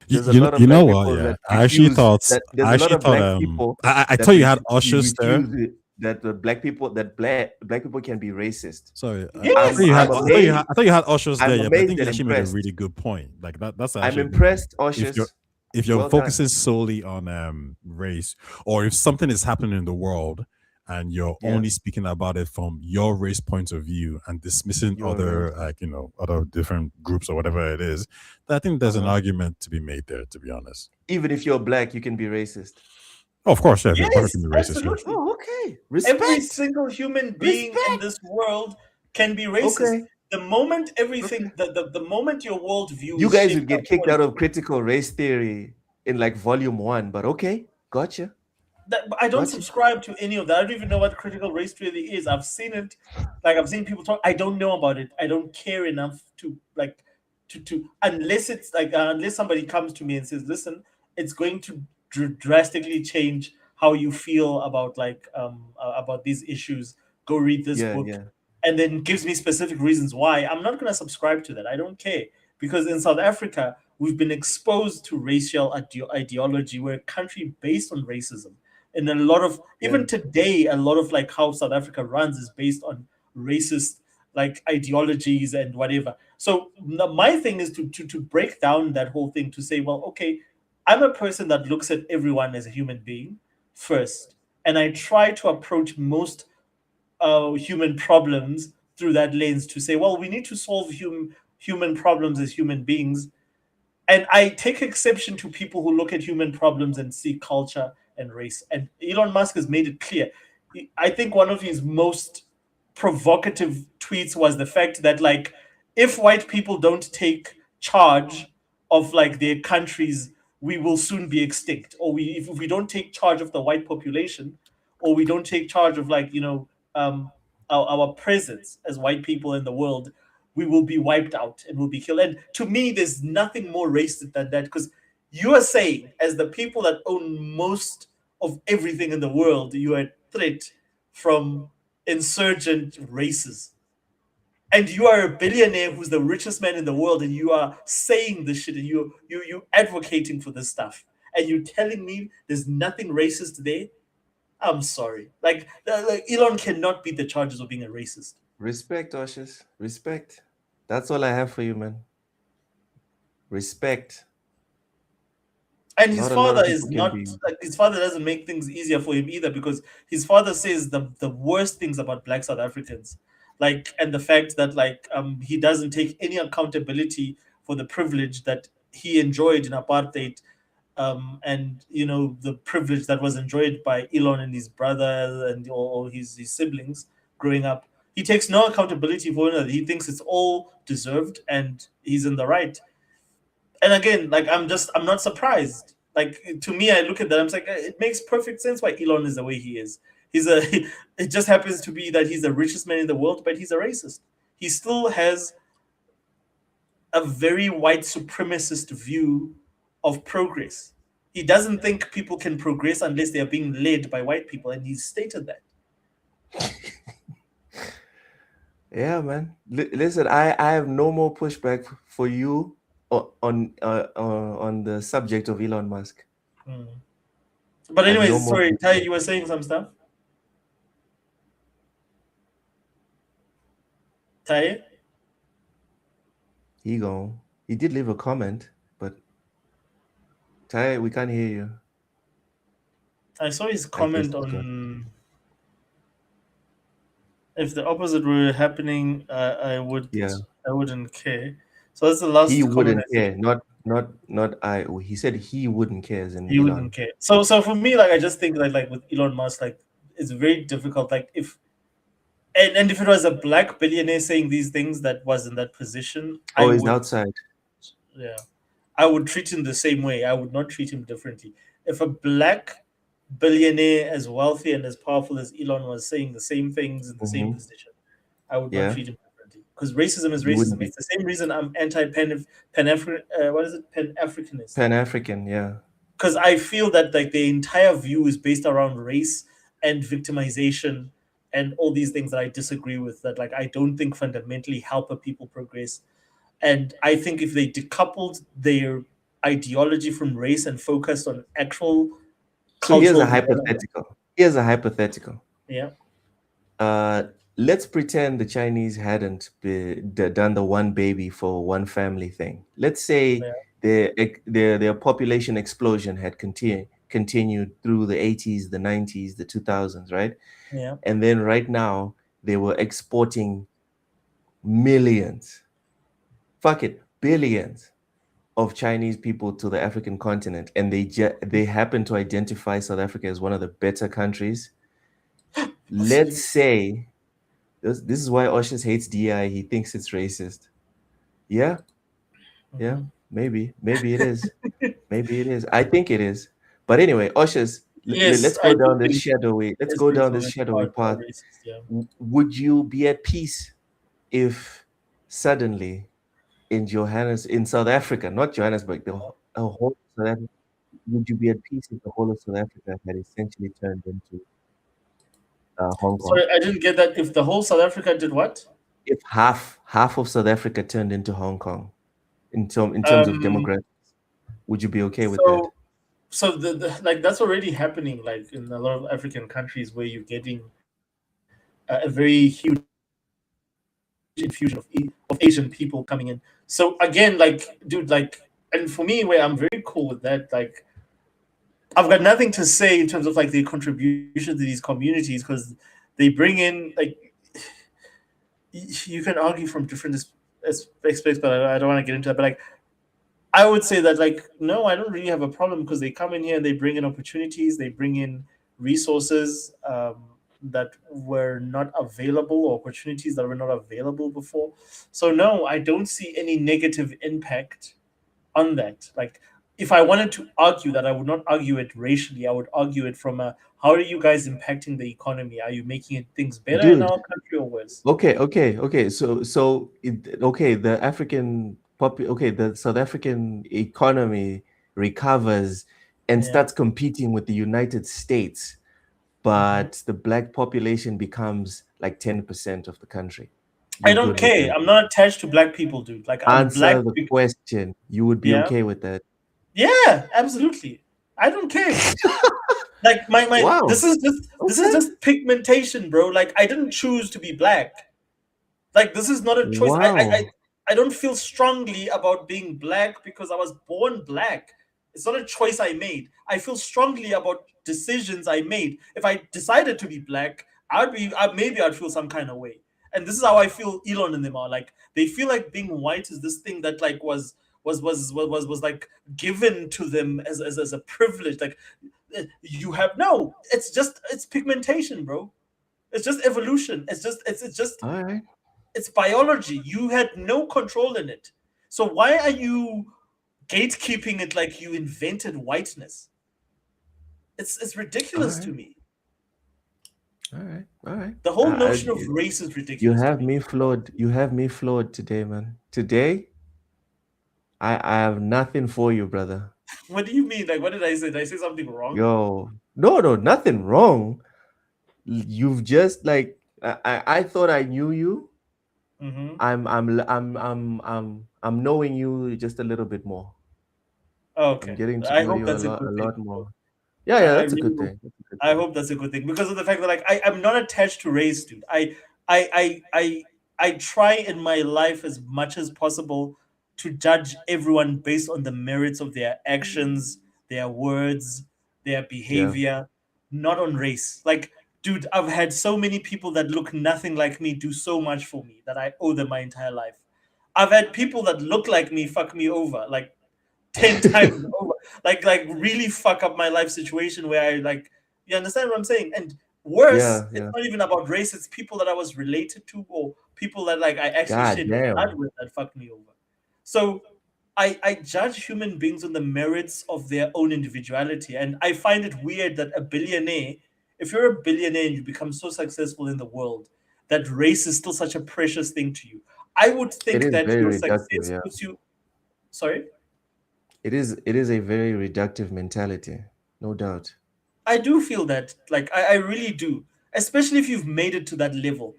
Speaker 2: You,
Speaker 3: There's a
Speaker 2: you,
Speaker 3: lot of
Speaker 2: you
Speaker 3: black
Speaker 2: know
Speaker 3: people
Speaker 2: what? Yeah,
Speaker 3: that
Speaker 2: I actually
Speaker 3: refuse
Speaker 2: thought.
Speaker 3: that. There's
Speaker 2: I
Speaker 3: a lot
Speaker 2: actually
Speaker 3: of
Speaker 2: thought.
Speaker 3: black people.
Speaker 2: I
Speaker 3: that
Speaker 2: thought you had ushers there.
Speaker 3: refuse it, that the black people that black people can be racist.
Speaker 2: Sorry,
Speaker 3: I'm amazed.
Speaker 2: I thought you had ushers there.
Speaker 3: I'm
Speaker 2: Yeah, but I
Speaker 3: amazed
Speaker 2: think you
Speaker 3: and
Speaker 2: actually made a
Speaker 3: impressed.
Speaker 2: really good point. Like that's
Speaker 3: I'm
Speaker 2: actually a good
Speaker 3: impressed,
Speaker 2: point.
Speaker 3: Ushers.
Speaker 2: If you're
Speaker 3: Well done.
Speaker 2: focusing solely on race, or if something is happening in the world and you're only speaking about it from your race point of view and dismissing other other different groups or whatever it is, then I think there's an argument to be made there, to be honest.
Speaker 3: Even if you're black, you can be racist.
Speaker 2: Oh, of course, yeah.
Speaker 1: Yes,
Speaker 2: Black can be racist.
Speaker 1: absolutely.
Speaker 2: Yeah.
Speaker 3: Oh, okay. Respect.
Speaker 1: Every single human being in this world can be racist.
Speaker 3: Okay.
Speaker 1: The moment everything, the moment your worldview,
Speaker 3: You
Speaker 1: is
Speaker 3: guys
Speaker 1: shaped
Speaker 3: would get kicked
Speaker 1: according-
Speaker 3: out of critical race theory in like volume 1, but okay, gotcha.
Speaker 1: But I don't subscribe to any of that. I don't even know what critical race theory is. I've seen it, like I've seen people talk. I don't know about it. I don't care enough to unless it's like unless somebody comes to me and says, "Listen, it's going to drastically change how you feel about about these issues. Go read this book." And then gives me specific reasons why. I'm not going to subscribe to that. I don't care. Because in South Africa, we've been exposed to racial ideology. We're a country based on racism. And a lot of, even today, a lot of like how South Africa runs is based on racist like ideologies and whatever. So my thing is to break down that whole thing, to say, well, okay, I'm a person that looks at everyone as a human being first. And I try to approach most human problems through that lens, to say, well, we need to solve human problems as human beings. And I take exception to people who look at human problems and see culture and race. And Elon Musk has made it clear. I think one of his most provocative tweets was the fact that, like, if white people don't take charge of like their countries, we will soon be extinct. Or if we don't take charge of the white population, or we don't take charge of like, our presence as white people in the world, we will be wiped out and will be killed. And to me, there's nothing more racist than that, because you are saying, as the people that own most of everything in the world, you are a threat from insurgent races. And you are a billionaire who's the richest man in the world, and you are saying this shit, and you advocating for this stuff, and you're telling me there's nothing racist there? I'm sorry. Like Elon cannot beat the charges of being a racist.
Speaker 3: Respect, Oshis. Respect. That's all I have for you, man. Respect.
Speaker 1: And his father is not like, his father doesn't make things easier for him either, because his father says the worst things about Black South Africans, like, and the fact that like he doesn't take any accountability for the privilege that he enjoyed in apartheid. And the privilege that was enjoyed by Elon and his brother and all his siblings growing up. He takes no accountability for it. He thinks it's all deserved and he's in the right. And again, like I'm not surprised. Like, to me, I look at that, I'm like, it makes perfect sense why Elon is the way he is. It just happens to be that he's the richest man in the world, but he's a racist. He still has a very white supremacist view of progress. He doesn't think people can progress unless they are being led by white people, and he's stated that.
Speaker 3: Yeah, man. Listen, I have no more pushback for you on the subject of Elon Musk.
Speaker 1: But anyways, sorry, Ty, you were saying some stuff. Ty?
Speaker 3: He did leave a comment, but Ty, we can't hear you.
Speaker 1: I saw his comment on if the opposite were happening, I wouldn't care. So that's the last.
Speaker 3: He wouldn't care, not I. He said he wouldn't care, as in
Speaker 1: he wouldn't care. So for me, like, I just think that like with Elon Musk, like, it's very difficult. Like, if and if it was a Black billionaire saying these things that was in that position,
Speaker 3: he's outside.
Speaker 1: Yeah, I would treat him the same way. I would not treat him differently. If a Black billionaire as wealthy and as powerful as Elon was saying the same things in the same position, I would not treat him differently. Because racism is racism. It's the same reason I'm Pan-Africanist.
Speaker 3: Pan-African, yeah.
Speaker 1: Because I feel that like the entire view is based around race and victimization and all these things that I disagree with, that like I don't think fundamentally help a people progress. And I think if they decoupled their ideology from race and focused on actual
Speaker 3: So here's a
Speaker 1: cultural development.
Speaker 3: hypothetical.
Speaker 1: Yeah.
Speaker 3: Let's pretend the Chinese hadn't done the one baby for one family thing. Let's say their population explosion had continued through the 80s, the 90s, the 2000s, right?
Speaker 1: Yeah.
Speaker 3: And then right now they were exporting millions, billions of Chinese people to the African continent, and they happen to identify South Africa as one of the better countries. Let's say this is why Oshus hates DI. He thinks it's racist. Yeah, maybe it is. Maybe it is. I think it is. But anyway, Oshus, let's go down this shadowy. Let's go down this shadowy path. Would you be at peace if suddenly in South Africa, not Johannesburg, the whole South Africa, would you be at peace if the whole of South Africa had essentially turned into Hong Kong?
Speaker 1: Sorry, I didn't get that. If the whole South Africa did what?
Speaker 3: If half of South Africa turned into Hong Kong, in terms of demographics, would you be okay with that?
Speaker 1: So the like that's already happening, like in a lot of African countries where you're getting a very huge infusion of Asian people coming in. So again, like, dude, like, and for me, where I'm very cool with that, like, I've got nothing to say in terms of like the contribution to these communities, because they bring in, like, you can argue from different aspects, but I don't want to get into that. But like, I would say that, like, no, I don't really have a problem, because they come in here and they bring in opportunities, they bring in resources that were not available, or opportunities that were not available before. So no, I don't see any negative impact on that. Like, if I wanted to argue that, I would not argue it racially. I would argue it from a, how are you guys impacting the economy? Are you making things better in our country or worse?
Speaker 3: Okay. So the African the South African economy recovers and starts competing with the United States, but the black population becomes like 10% of the country.
Speaker 1: I don't care. I'm not attached to black people, dude. Like, I'm
Speaker 3: answer the question. You would be okay with that?
Speaker 1: Yeah, absolutely. I don't care. Like, my
Speaker 3: Wow.
Speaker 1: This is just pigmentation, bro. Like, I didn't choose to be black. Like, this is not a choice.
Speaker 3: Wow.
Speaker 1: I don't feel strongly about being black because I was born black. It's not a choice I made. I feel strongly about decisions I made. If I decided to be black, maybe I'd feel some kind of way. And this is how I feel Elon and them are. Like, they feel like being white is this thing that, like, was like given to them as a privilege. Like, you have no. It's pigmentation, bro. It's just evolution. It's just
Speaker 3: all right.
Speaker 1: It's biology. You had no control in it. So why are you gatekeeping it like you invented whiteness? It's ridiculous to me.
Speaker 3: All right.
Speaker 1: The whole notion of race is ridiculous.
Speaker 3: You have me flawed. You have me flawed today, man. Today, I have nothing for you, brother.
Speaker 1: What do you mean? Like, what did I say? Did I say something wrong?
Speaker 3: Yo, no, nothing wrong. You've just, like, I thought I knew you.
Speaker 1: Mm-hmm.
Speaker 3: I'm knowing you just a little bit more.
Speaker 1: Okay.
Speaker 3: I'm getting to
Speaker 1: I
Speaker 3: know
Speaker 1: hope
Speaker 3: you
Speaker 1: that's
Speaker 3: a
Speaker 1: a good
Speaker 3: lot
Speaker 1: thing.
Speaker 3: more. Yeah, that's a good thing.
Speaker 1: I hope that's a good thing, because of the fact that, like, I'm not attached to race, dude. I try in my life as much as possible to judge everyone based on the merits of their actions, their words, their behavior, not on race. Like, dude, I've had so many people that look nothing like me do so much for me that I owe them my entire life. I've had people that look like me fuck me over, like, 10 times over. Like really fuck up my life situation where I, like, you understand what I'm saying? And worse, it's not even about race, it's people that I was related to, or people that, like, I actually shared blood with that fucked me over. So I judge human beings on the merits of their own individuality. And I find it weird that a billionaire, if you're a billionaire and you become so successful in the world, that race is still such a precious thing to you. I would think that your success puts you... Sorry?
Speaker 3: It is a very reductive mentality, no doubt.
Speaker 1: I do feel that. Like, I really do. Especially if you've made it to that level.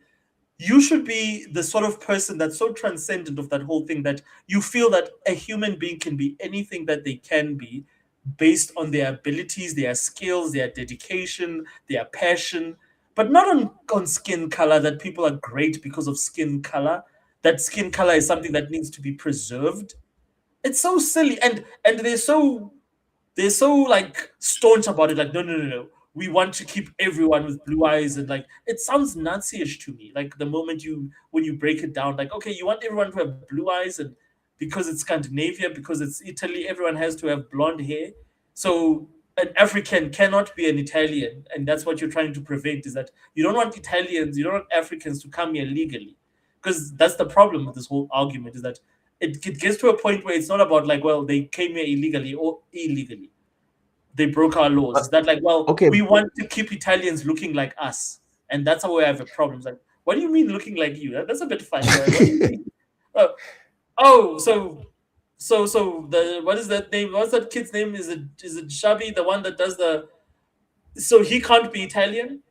Speaker 1: you should be the sort of person that's so transcendent of that whole thing that you feel that a human being can be anything that they can be based on their abilities, their skills, their dedication, their passion, but not on skin color, that people are great because of skin color, that skin color is something that needs to be preserved. It's so silly. And they're so like staunch about it, like no, we want to keep everyone with blue eyes, and like it sounds Nazi-ish to me. Like the moment when you break it down, like okay, you want everyone to have blue eyes, and because it's Scandinavia, because it's Italy, everyone has to have blonde hair. So an African cannot be an Italian, and that's what you're trying to prevent, is that you don't want Italians, you don't want Africans to come here legally. Because that's the problem with this whole argument, is that it gets to a point where it's not about like, well, they came here illegally or illegally. They broke our laws. It's that like, well,
Speaker 3: okay,
Speaker 1: we want to keep Italians looking like us. And that's how we have a problem. It's like, what do you mean looking like you? That's a bit funny. Right? What do you mean? So the what is that name? What's that kid's name? Is it Xavi, the one that does the? So he can't be Italian.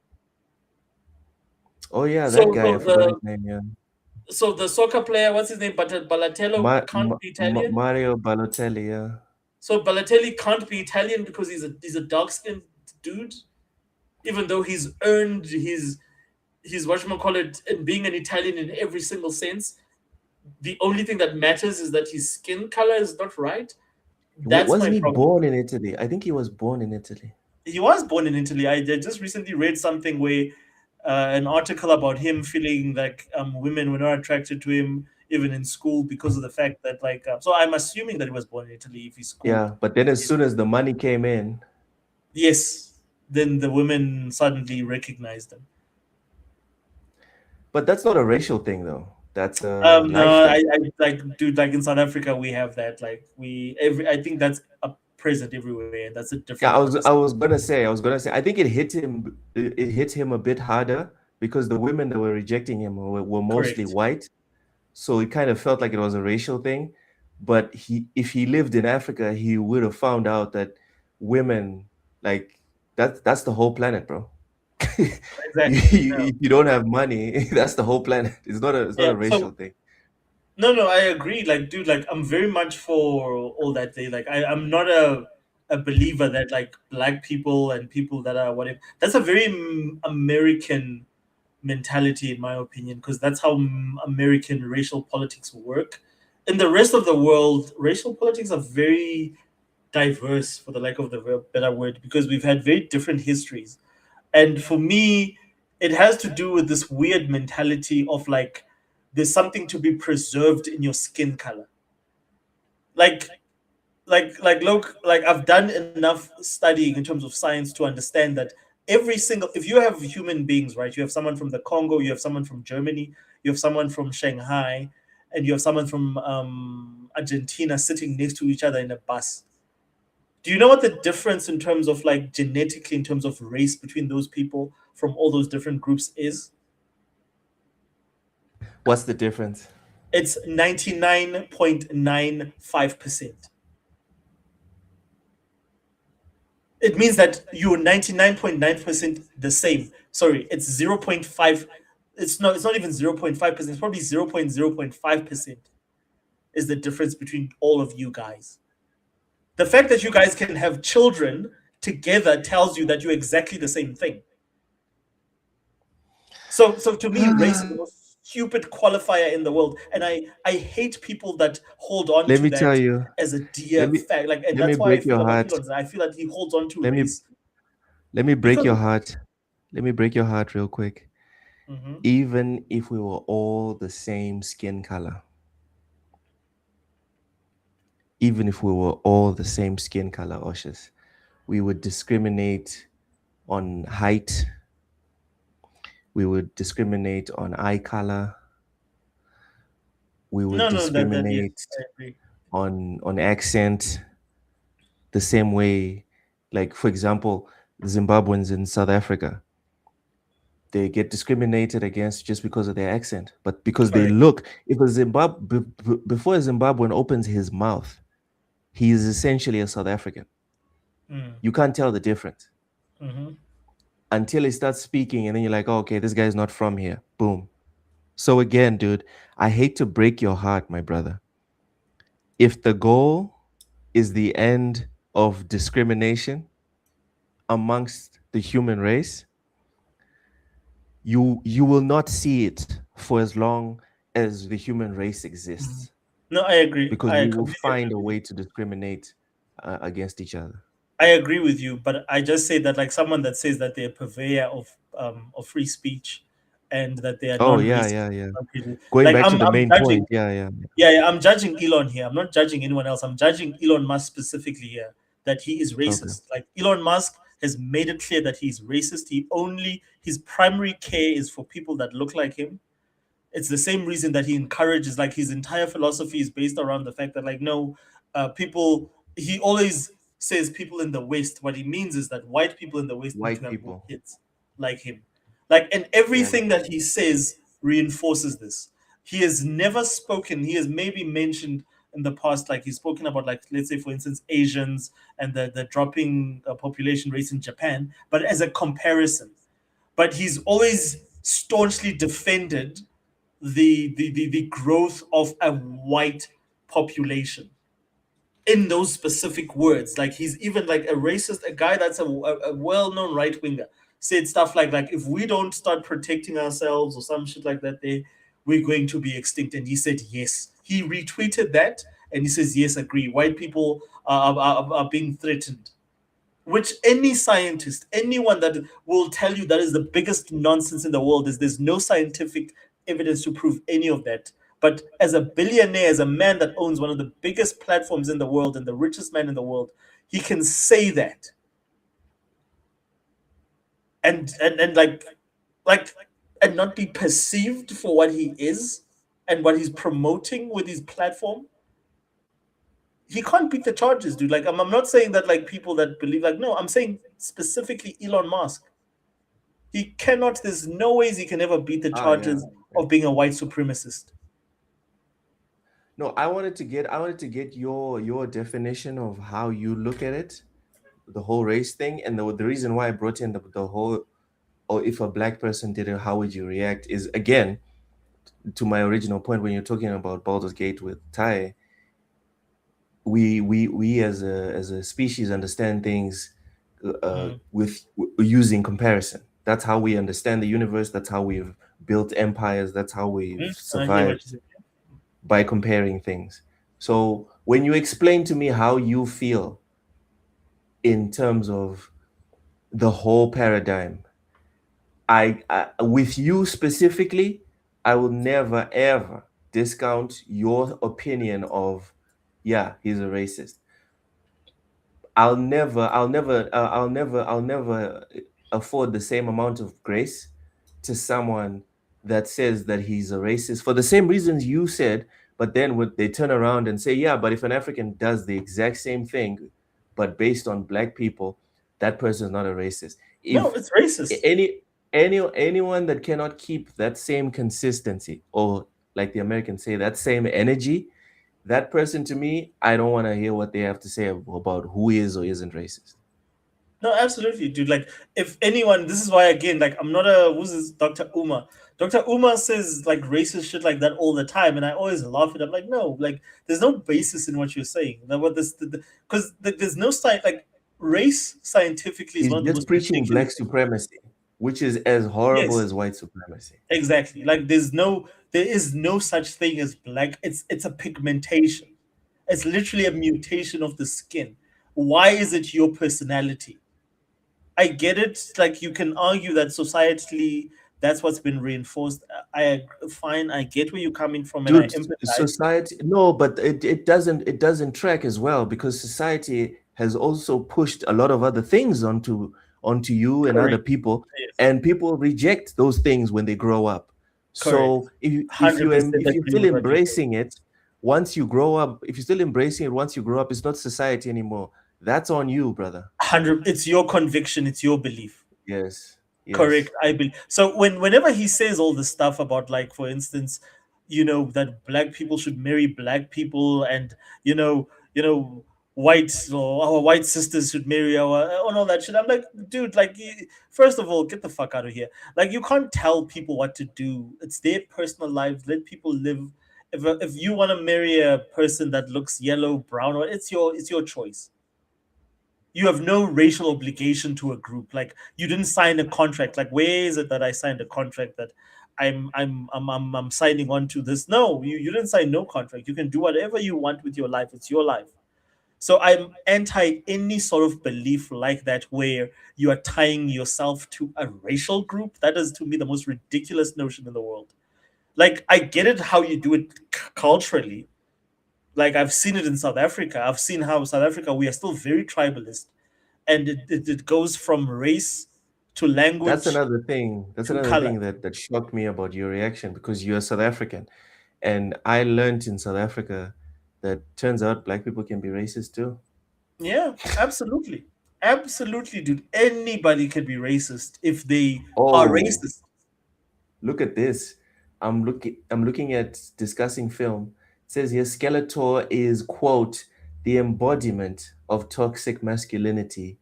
Speaker 3: Oh yeah, that guy. I forgot his name. Yeah.
Speaker 1: So the soccer player, what's his name? Balotelli can't be Italian.
Speaker 3: Mario Balotelli, yeah.
Speaker 1: So Balotelli can't be Italian because he's a dark-skinned dude, even though he's earned his whatchamacallit, and being an Italian in every single sense. The only thing that matters is that his skin color is not right.
Speaker 3: Wasn't he born in Italy? I think he was born in Italy.
Speaker 1: He was born in Italy. I just recently read something where an article about him feeling like women were not attracted to him even in school because of the fact that like so I'm assuming that he was born in Italy if he's schooled.
Speaker 3: Yeah, but then as soon as the money came in,
Speaker 1: yes, then the women suddenly recognized him.
Speaker 3: But that's not a racial thing though. That's
Speaker 1: no, I like, dude, like in South Africa we have that, like I think that's present everywhere. That's a different.
Speaker 3: Yeah, I was gonna say I think it hit him a bit harder because the women that were rejecting him were mostly white, so it kind of felt like it was a racial thing. But if he lived in Africa, he would have found out that women, like, that's the whole planet, bro.
Speaker 1: Exactly.
Speaker 3: If you don't have money, that's the whole planet. It's not a racial thing.
Speaker 1: No, I agree. Like, dude, like I'm very much for all that thing. Like I'm not a believer that like black people and people that are whatever. That's a very American mentality, in my opinion, because that's how American racial politics work. In the rest of the world, racial politics are very diverse, for the lack of the better word, because we've had very different histories. And for me, it has to do with this weird mentality of like, there's something to be preserved in your skin color. Like look, like I've done enough studying in terms of science to understand that if you have human beings, right? You have someone from the Congo, you have someone from Germany, you have someone from Shanghai, and you have someone from Argentina sitting next to each other in a bus. Do you know what the difference in terms of like genetically, in terms of race between those people from all those different groups is?
Speaker 3: What's the difference?
Speaker 1: It's 99.95%. It means that you're 99.9% the same. Sorry, it's 0.5. It's not even 0.5%. It's probably 0.5% is the difference between all of you guys. The fact that you guys can have children together tells you that you're exactly the same thing. So to me, race is the most stupid qualifier in the world, and I hate people that hold on to that
Speaker 3: tell you,
Speaker 1: as a dear fact. Like, and that's why I feel about Elon. I feel like he holds on to race.
Speaker 3: Let me break your heart. Let me break your heart real quick.
Speaker 1: Mm-hmm.
Speaker 3: Even if we were all the same skin color, Oshus, we would discriminate on height. We would discriminate on eye color. We would discriminate on accent. The same way, like for example, Zimbabweans in South Africa, they get discriminated against just because of their accent, but because they look. If a before a Zimbabwean opens his mouth, he is essentially a South African. You can't tell the difference.
Speaker 1: Mm-hmm.
Speaker 3: Until he starts speaking, and then you're like, oh, okay, this guy's not from here. Boom. So again, dude, I hate to break your heart, my brother. If the goal is the end of discrimination amongst the human race, you will not see it for as long as the human race exists.
Speaker 1: No, I agree.
Speaker 3: Because
Speaker 1: I
Speaker 3: we will
Speaker 1: completely
Speaker 3: find
Speaker 1: agree
Speaker 3: a
Speaker 1: with
Speaker 3: way to discriminate against each other.
Speaker 1: I agree with you, but I just say that like someone that says that they're a purveyor of free speech and that they are
Speaker 3: Oh yeah,
Speaker 1: non-racist.
Speaker 3: yeah, yeah.
Speaker 1: People.
Speaker 3: Going
Speaker 1: Like
Speaker 3: back to the
Speaker 1: I'm
Speaker 3: main
Speaker 1: judging.
Speaker 3: point, yeah.
Speaker 1: I'm judging Elon here. I'm not judging anyone else. I'm judging Elon Musk specifically here that he is racist. Like Elon Musk has made it clear that he's racist. His primary care is for people that look like him. It's the same reason that he encourages, like his entire philosophy is based around the fact that like no people, he always says people in the West. What he means is that white people in the West need
Speaker 3: White
Speaker 1: to have more
Speaker 3: people.
Speaker 1: kids like him. Like, and everything that he says reinforces this. He has never spoken, he has maybe mentioned in the past, like he's spoken about, like, let's say, for instance, Asians and the dropping population rates in Japan, but as a comparison. But he's always staunchly defended the growth of a white population in those specific words. Like he's even like a racist, a guy that's a well-known right winger said stuff like if we don't start protecting ourselves or some shit like that, we're going to be extinct. And he said yes. He retweeted that and he says yes, agree. White people are being threatened. Which any scientist, anyone that will tell you that is the biggest nonsense in the world, is there's no scientific evidence to prove any of that. But as a billionaire, as a man that owns one of the biggest platforms in the world and the richest man in the world, he can say that. And not be perceived for what he is and what he's promoting with his platform. He can't beat the charges, dude. Like I'm not saying that like people that believe, like, no, I'm saying specifically Elon Musk. He cannot, there's no ways he can ever beat the charges of being a white supremacist.
Speaker 3: No, I wanted to get your definition of how you look at it, the whole race thing, and the reason why I brought in the whole, or if a black person did it, how would you react? Is again to my original point when you're talking about Baldur's Gate with Ty. We as a species understand things with using comparison. That's how we understand the universe. That's how we've built empires. That's how we've survived, by comparing things. So when you explain to me how you feel in terms of the whole paradigm, I with you specifically, I will never ever discount your opinion of, yeah, he's a racist. I'll never afford the same amount of grace to someone that says that he's a racist for the same reasons you said, but then when they turn around and say, yeah, but if an African does the exact same thing, but based on black people, that person is not a racist.
Speaker 1: No, it's racist.
Speaker 3: Anyone that cannot keep that same consistency, or like the Americans say, that same energy, that person, to me, I don't want to hear what they have to say about who is or isn't racist.
Speaker 1: No, absolutely, dude. Like, if anyone, this is why, again, like, I'm not who's this Dr. Uma? Dr. Uma says, like, racist shit like that all the time, and I always laugh at it. I'm like, no, like, there's no basis in what you're saying. Because there's no race scientifically is
Speaker 3: He's
Speaker 1: one of the
Speaker 3: just
Speaker 1: most
Speaker 3: preaching
Speaker 1: ridiculous
Speaker 3: black supremacy, which is as horrible as white supremacy.
Speaker 1: Exactly. Like, there is no such thing as black. It's a pigmentation. It's literally a mutation of the skin. Why is it your personality? I get it. Like, you can argue that societally that's what's been reinforced. I get where you're coming from, and I
Speaker 3: Dude,
Speaker 1: empathize.
Speaker 3: society, no, but it doesn't track as well, because society has also pushed a lot of other things onto you and other people, and people reject those things when they grow up. So if you're still embracing it once you grow up, it's not society anymore. That's on you, brother.
Speaker 1: 100. It's your conviction. It's your belief.
Speaker 3: Yes.
Speaker 1: Correct. I believe. So whenever he says all this stuff about, like, for instance, that black people should marry black people, and our white sisters should marry our and all that shit. I'm like, dude, like, first of all, get the fuck out of here. Like, you can't tell people what to do. It's their personal lives. Let people live. If you want to marry a person that looks yellow, brown, or it's your choice. You have no racial obligation to a group. Like, you didn't sign a contract. Like, where is it that I signed a contract that I'm signing on to this? No, you didn't sign no contract. You can do whatever you want with your life. It's your life. So I'm anti any sort of belief like that where you are tying yourself to a racial group. That is, to me, the most ridiculous notion in the world. Like, I get it how you do it culturally. Like, I've seen it in South Africa. I've seen how South Africa, we are still very tribalist. And it goes from race to language.
Speaker 3: That's another thing. That's
Speaker 1: to
Speaker 3: another
Speaker 1: color.
Speaker 3: thing that shocked me about your reaction, because you're South African. And I learned in South Africa that turns out black people can be racist too.
Speaker 1: Yeah, absolutely. Absolutely, dude. Anybody can be racist if they
Speaker 3: Oh,
Speaker 1: are racist.
Speaker 3: look at this. I'm looking at discussing film. It says here Skeletor is, quote, the embodiment of toxic masculinity,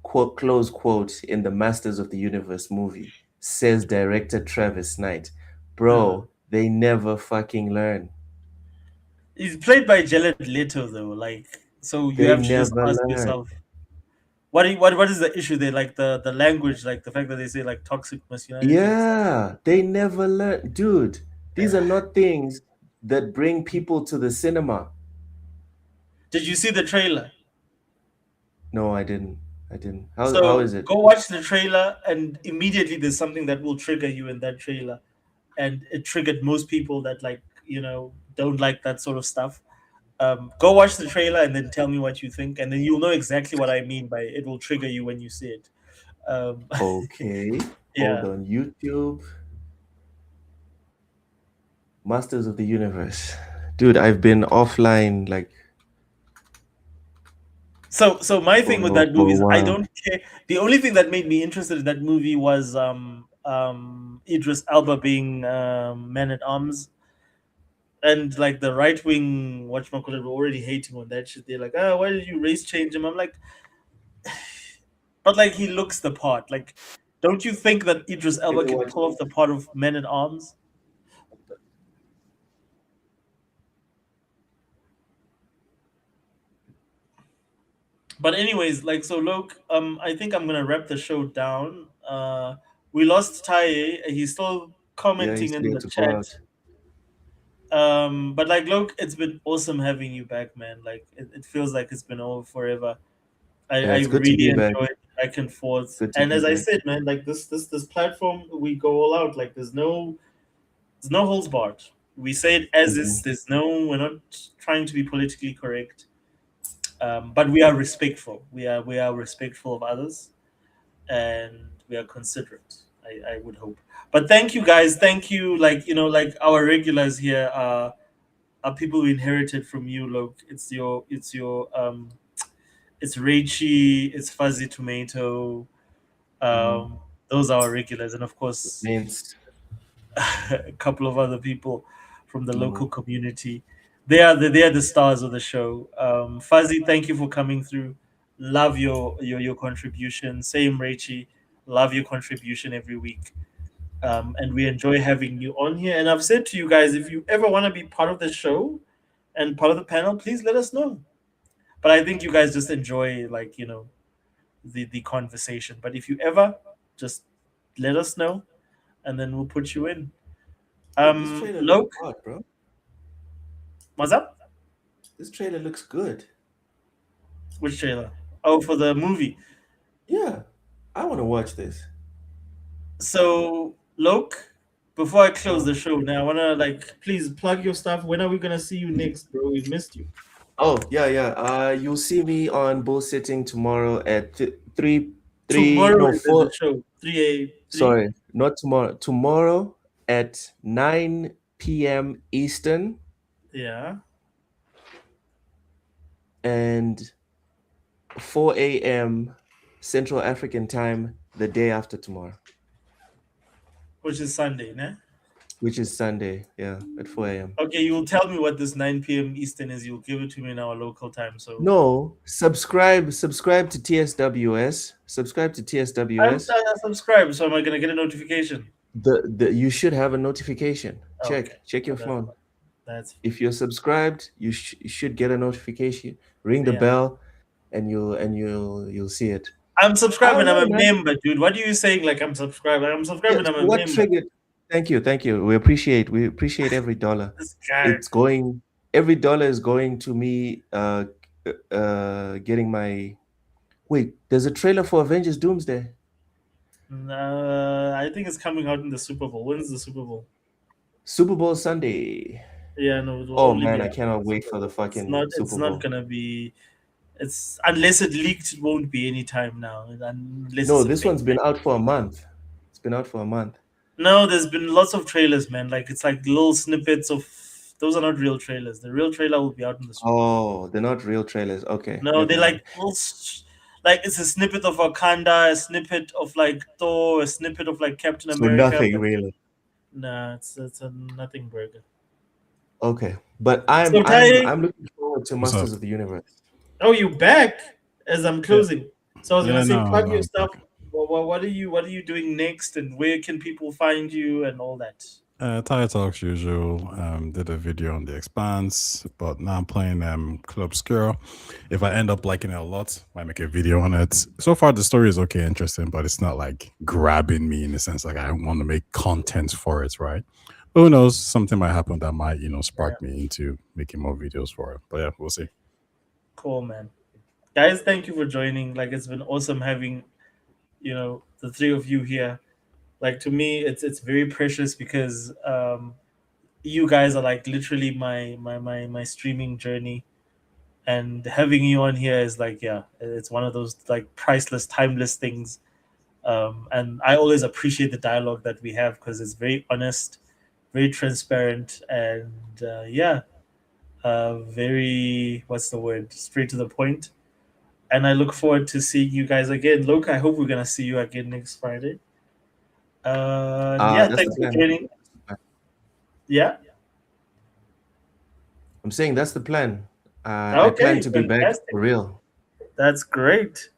Speaker 3: quote, close quote, in the Masters of the Universe movie, says director Travis Knight. Bro, they never fucking learn.
Speaker 1: He's played by Jared Leto, though. Like, so you
Speaker 3: They
Speaker 1: have to just
Speaker 3: never
Speaker 1: ask
Speaker 3: learn.
Speaker 1: yourself, what is the issue there? Like the language, like the fact that they say like toxic masculinity.
Speaker 3: Yeah, they never learn. Dude, these are not things that bring people to the cinema.
Speaker 1: Did you see the trailer?
Speaker 3: No, I didn't. How
Speaker 1: So
Speaker 3: is it?
Speaker 1: go watch the trailer, and immediately there's something that will trigger you in that trailer, and it triggered most people that, like, don't like that sort of stuff. Go watch the trailer and then tell me what you think, and then you'll know exactly what I mean by it will trigger you when you see it.
Speaker 3: Okay.
Speaker 1: Yeah.
Speaker 3: Hold on. YouTube. Masters of the Universe. Dude, I've been offline like
Speaker 1: So my thing with that movie is I
Speaker 3: while.
Speaker 1: don't care. The only thing that made me interested in that movie was Idris Elba being Man at Arms, and like the right wing whatchamacallit were already hating on that shit. They're like, why did you race change him? I'm like, but like, he looks the part. Like, don't you think that Idris Elba can pull off the part of Man at Arms? But anyways, like, so look, I think I'm gonna wrap the show down. We lost Taye. He's still commenting in the chat. But like, look, it's been awesome having you back, man. Like, it feels like it's been over forever. I
Speaker 3: it's good to
Speaker 1: really
Speaker 3: be back.
Speaker 1: enjoyed back and forth.
Speaker 3: Good to
Speaker 1: And
Speaker 3: be
Speaker 1: as I
Speaker 3: back.
Speaker 1: said, man, like this platform, we go all out. Like, there's no holds barred. We say it as is. We're not trying to be politically correct. But we are respectful. We are respectful of others, and we are considerate. I would hope. But thank you, guys. Thank you. Like, like our regulars here are people who inherited from you. Look, it's Raichi, it's Fuzzy Tomato. Those are our regulars, and of course, a couple of other people from the local community. They are the stars of the show. Fuzzy, thank you for coming through. Love your contribution. Same, Raichi. Love your contribution every week. And we enjoy having you on here. And I've said to you guys, if you ever want to be part of the show and part of the panel, please let us know. But I think you guys just enjoy, like, the conversation. But if you ever, just let us know, and then we'll put you in.
Speaker 3: This trailer
Speaker 1: Loke,
Speaker 3: looks hot, bro.
Speaker 1: What's up?
Speaker 3: This trailer looks good.
Speaker 1: Which trailer? Oh, for the movie.
Speaker 3: Yeah, I want to watch this.
Speaker 1: So, Loke, before I close the show, now I want to, please plug your stuff. When are we gonna see you next, bro? We've missed you.
Speaker 3: Oh yeah. You'll see me on Bullsitting tomorrow at 3
Speaker 1: Tomorrow
Speaker 3: no,
Speaker 1: is
Speaker 3: 4
Speaker 1: the show. 3
Speaker 3: Sorry, not tomorrow. Tomorrow at 9 p.m. Eastern.
Speaker 1: Yeah.
Speaker 3: And 4 a.m. Central African time the day after tomorrow.
Speaker 1: Which is Sunday, né?
Speaker 3: which is Sunday, yeah, at 4 a.m.
Speaker 1: Okay, you'll tell me what this 9 p.m. Eastern is. You'll give it to me in our local time. So
Speaker 3: No, subscribe to TSWS. Subscribe to
Speaker 1: I'm
Speaker 3: TSWS.
Speaker 1: subscribed, so am I gonna get a notification?
Speaker 3: You should have a notification. Check your phone.
Speaker 1: That's
Speaker 3: if you're subscribed, you should get a notification. Ring the bell, and you'll see it.
Speaker 1: I'm subscribing. I'm a
Speaker 3: man.
Speaker 1: member, dude. What are you saying? Like I'm subscribed? I'm subscribing.
Speaker 3: Yes,
Speaker 1: I'm a
Speaker 3: what
Speaker 1: member.
Speaker 3: triggered? Thank you. We appreciate every dollar.
Speaker 1: This guy.
Speaker 3: It's going. Every dollar is going to me. Getting my. Wait, there's a trailer for Avengers Doomsday.
Speaker 1: I think it's coming out in the Super Bowl. When's the Super Bowl?
Speaker 3: Super Bowl Sunday.
Speaker 1: Yeah, no. It will
Speaker 3: Oh
Speaker 1: only
Speaker 3: man,
Speaker 1: be
Speaker 3: I cannot wait for the fucking
Speaker 1: It's not.
Speaker 3: Super
Speaker 1: It's
Speaker 3: Bowl.
Speaker 1: not gonna be. It's unless it leaked. It won't be any time now. Unless
Speaker 3: No,
Speaker 1: it's a
Speaker 3: this
Speaker 1: fake
Speaker 3: one's been out for a month. It's been out for a month.
Speaker 1: No, there's been lots of trailers, man. Like it's like little snippets of. Those are not real trailers. The real trailer will be out in the.
Speaker 3: Oh, they're not real trailers. Okay.
Speaker 1: No,
Speaker 3: never
Speaker 1: they
Speaker 3: mind.
Speaker 1: like little, like it's a snippet of Wakanda, a snippet of like Thor, a snippet of like Captain
Speaker 3: So
Speaker 1: America.
Speaker 3: nothing
Speaker 1: but-
Speaker 3: really.
Speaker 1: Nah, it's a nothing burger.
Speaker 3: Okay, but I'm
Speaker 1: So, Ty-
Speaker 3: I'm looking forward to
Speaker 2: What's
Speaker 3: Masters
Speaker 2: up?
Speaker 3: of the Universe.
Speaker 1: Oh, you back? As I'm closing, so I was
Speaker 2: Yeah,
Speaker 1: gonna say
Speaker 2: no,
Speaker 1: plug
Speaker 2: no,
Speaker 1: your
Speaker 2: I'm
Speaker 1: stuff. What are you doing next, and where can people find you and all that?
Speaker 2: Tire Talks usual. Did a video on The Expanse, but now I'm playing Club Obscura. If I end up liking it a lot, might make a video on it. So far, the story is okay, interesting, but it's not like grabbing me in the sense like I want to make content for it, right? But who knows? Something might happen that might, spark me into making more videos for it. But yeah, we'll see.
Speaker 1: Cool, man. Guys, thank you for joining. Like it's been awesome having, the three of you here. Like to me, it's very precious because you guys are like literally my streaming journey, and having you on here is like it's one of those like priceless, timeless things. And I always appreciate the dialogue that we have because it's very honest, very transparent, and very what's the word? Straight to the point. And I look forward to seeing you guys again. Look, I hope we're gonna see you again next Friday.
Speaker 3: That's
Speaker 1: thanks
Speaker 3: the
Speaker 1: for
Speaker 3: plan.
Speaker 1: joining. Yeah.
Speaker 3: I'm saying that's the plan. I plan to be back
Speaker 1: fantastic.
Speaker 3: for real.
Speaker 1: That's great.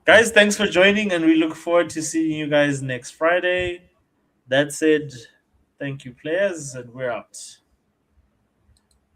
Speaker 1: Guys, thanks for joining, and we look forward to seeing you guys next Friday. That's it. Thank you, players, and we're out.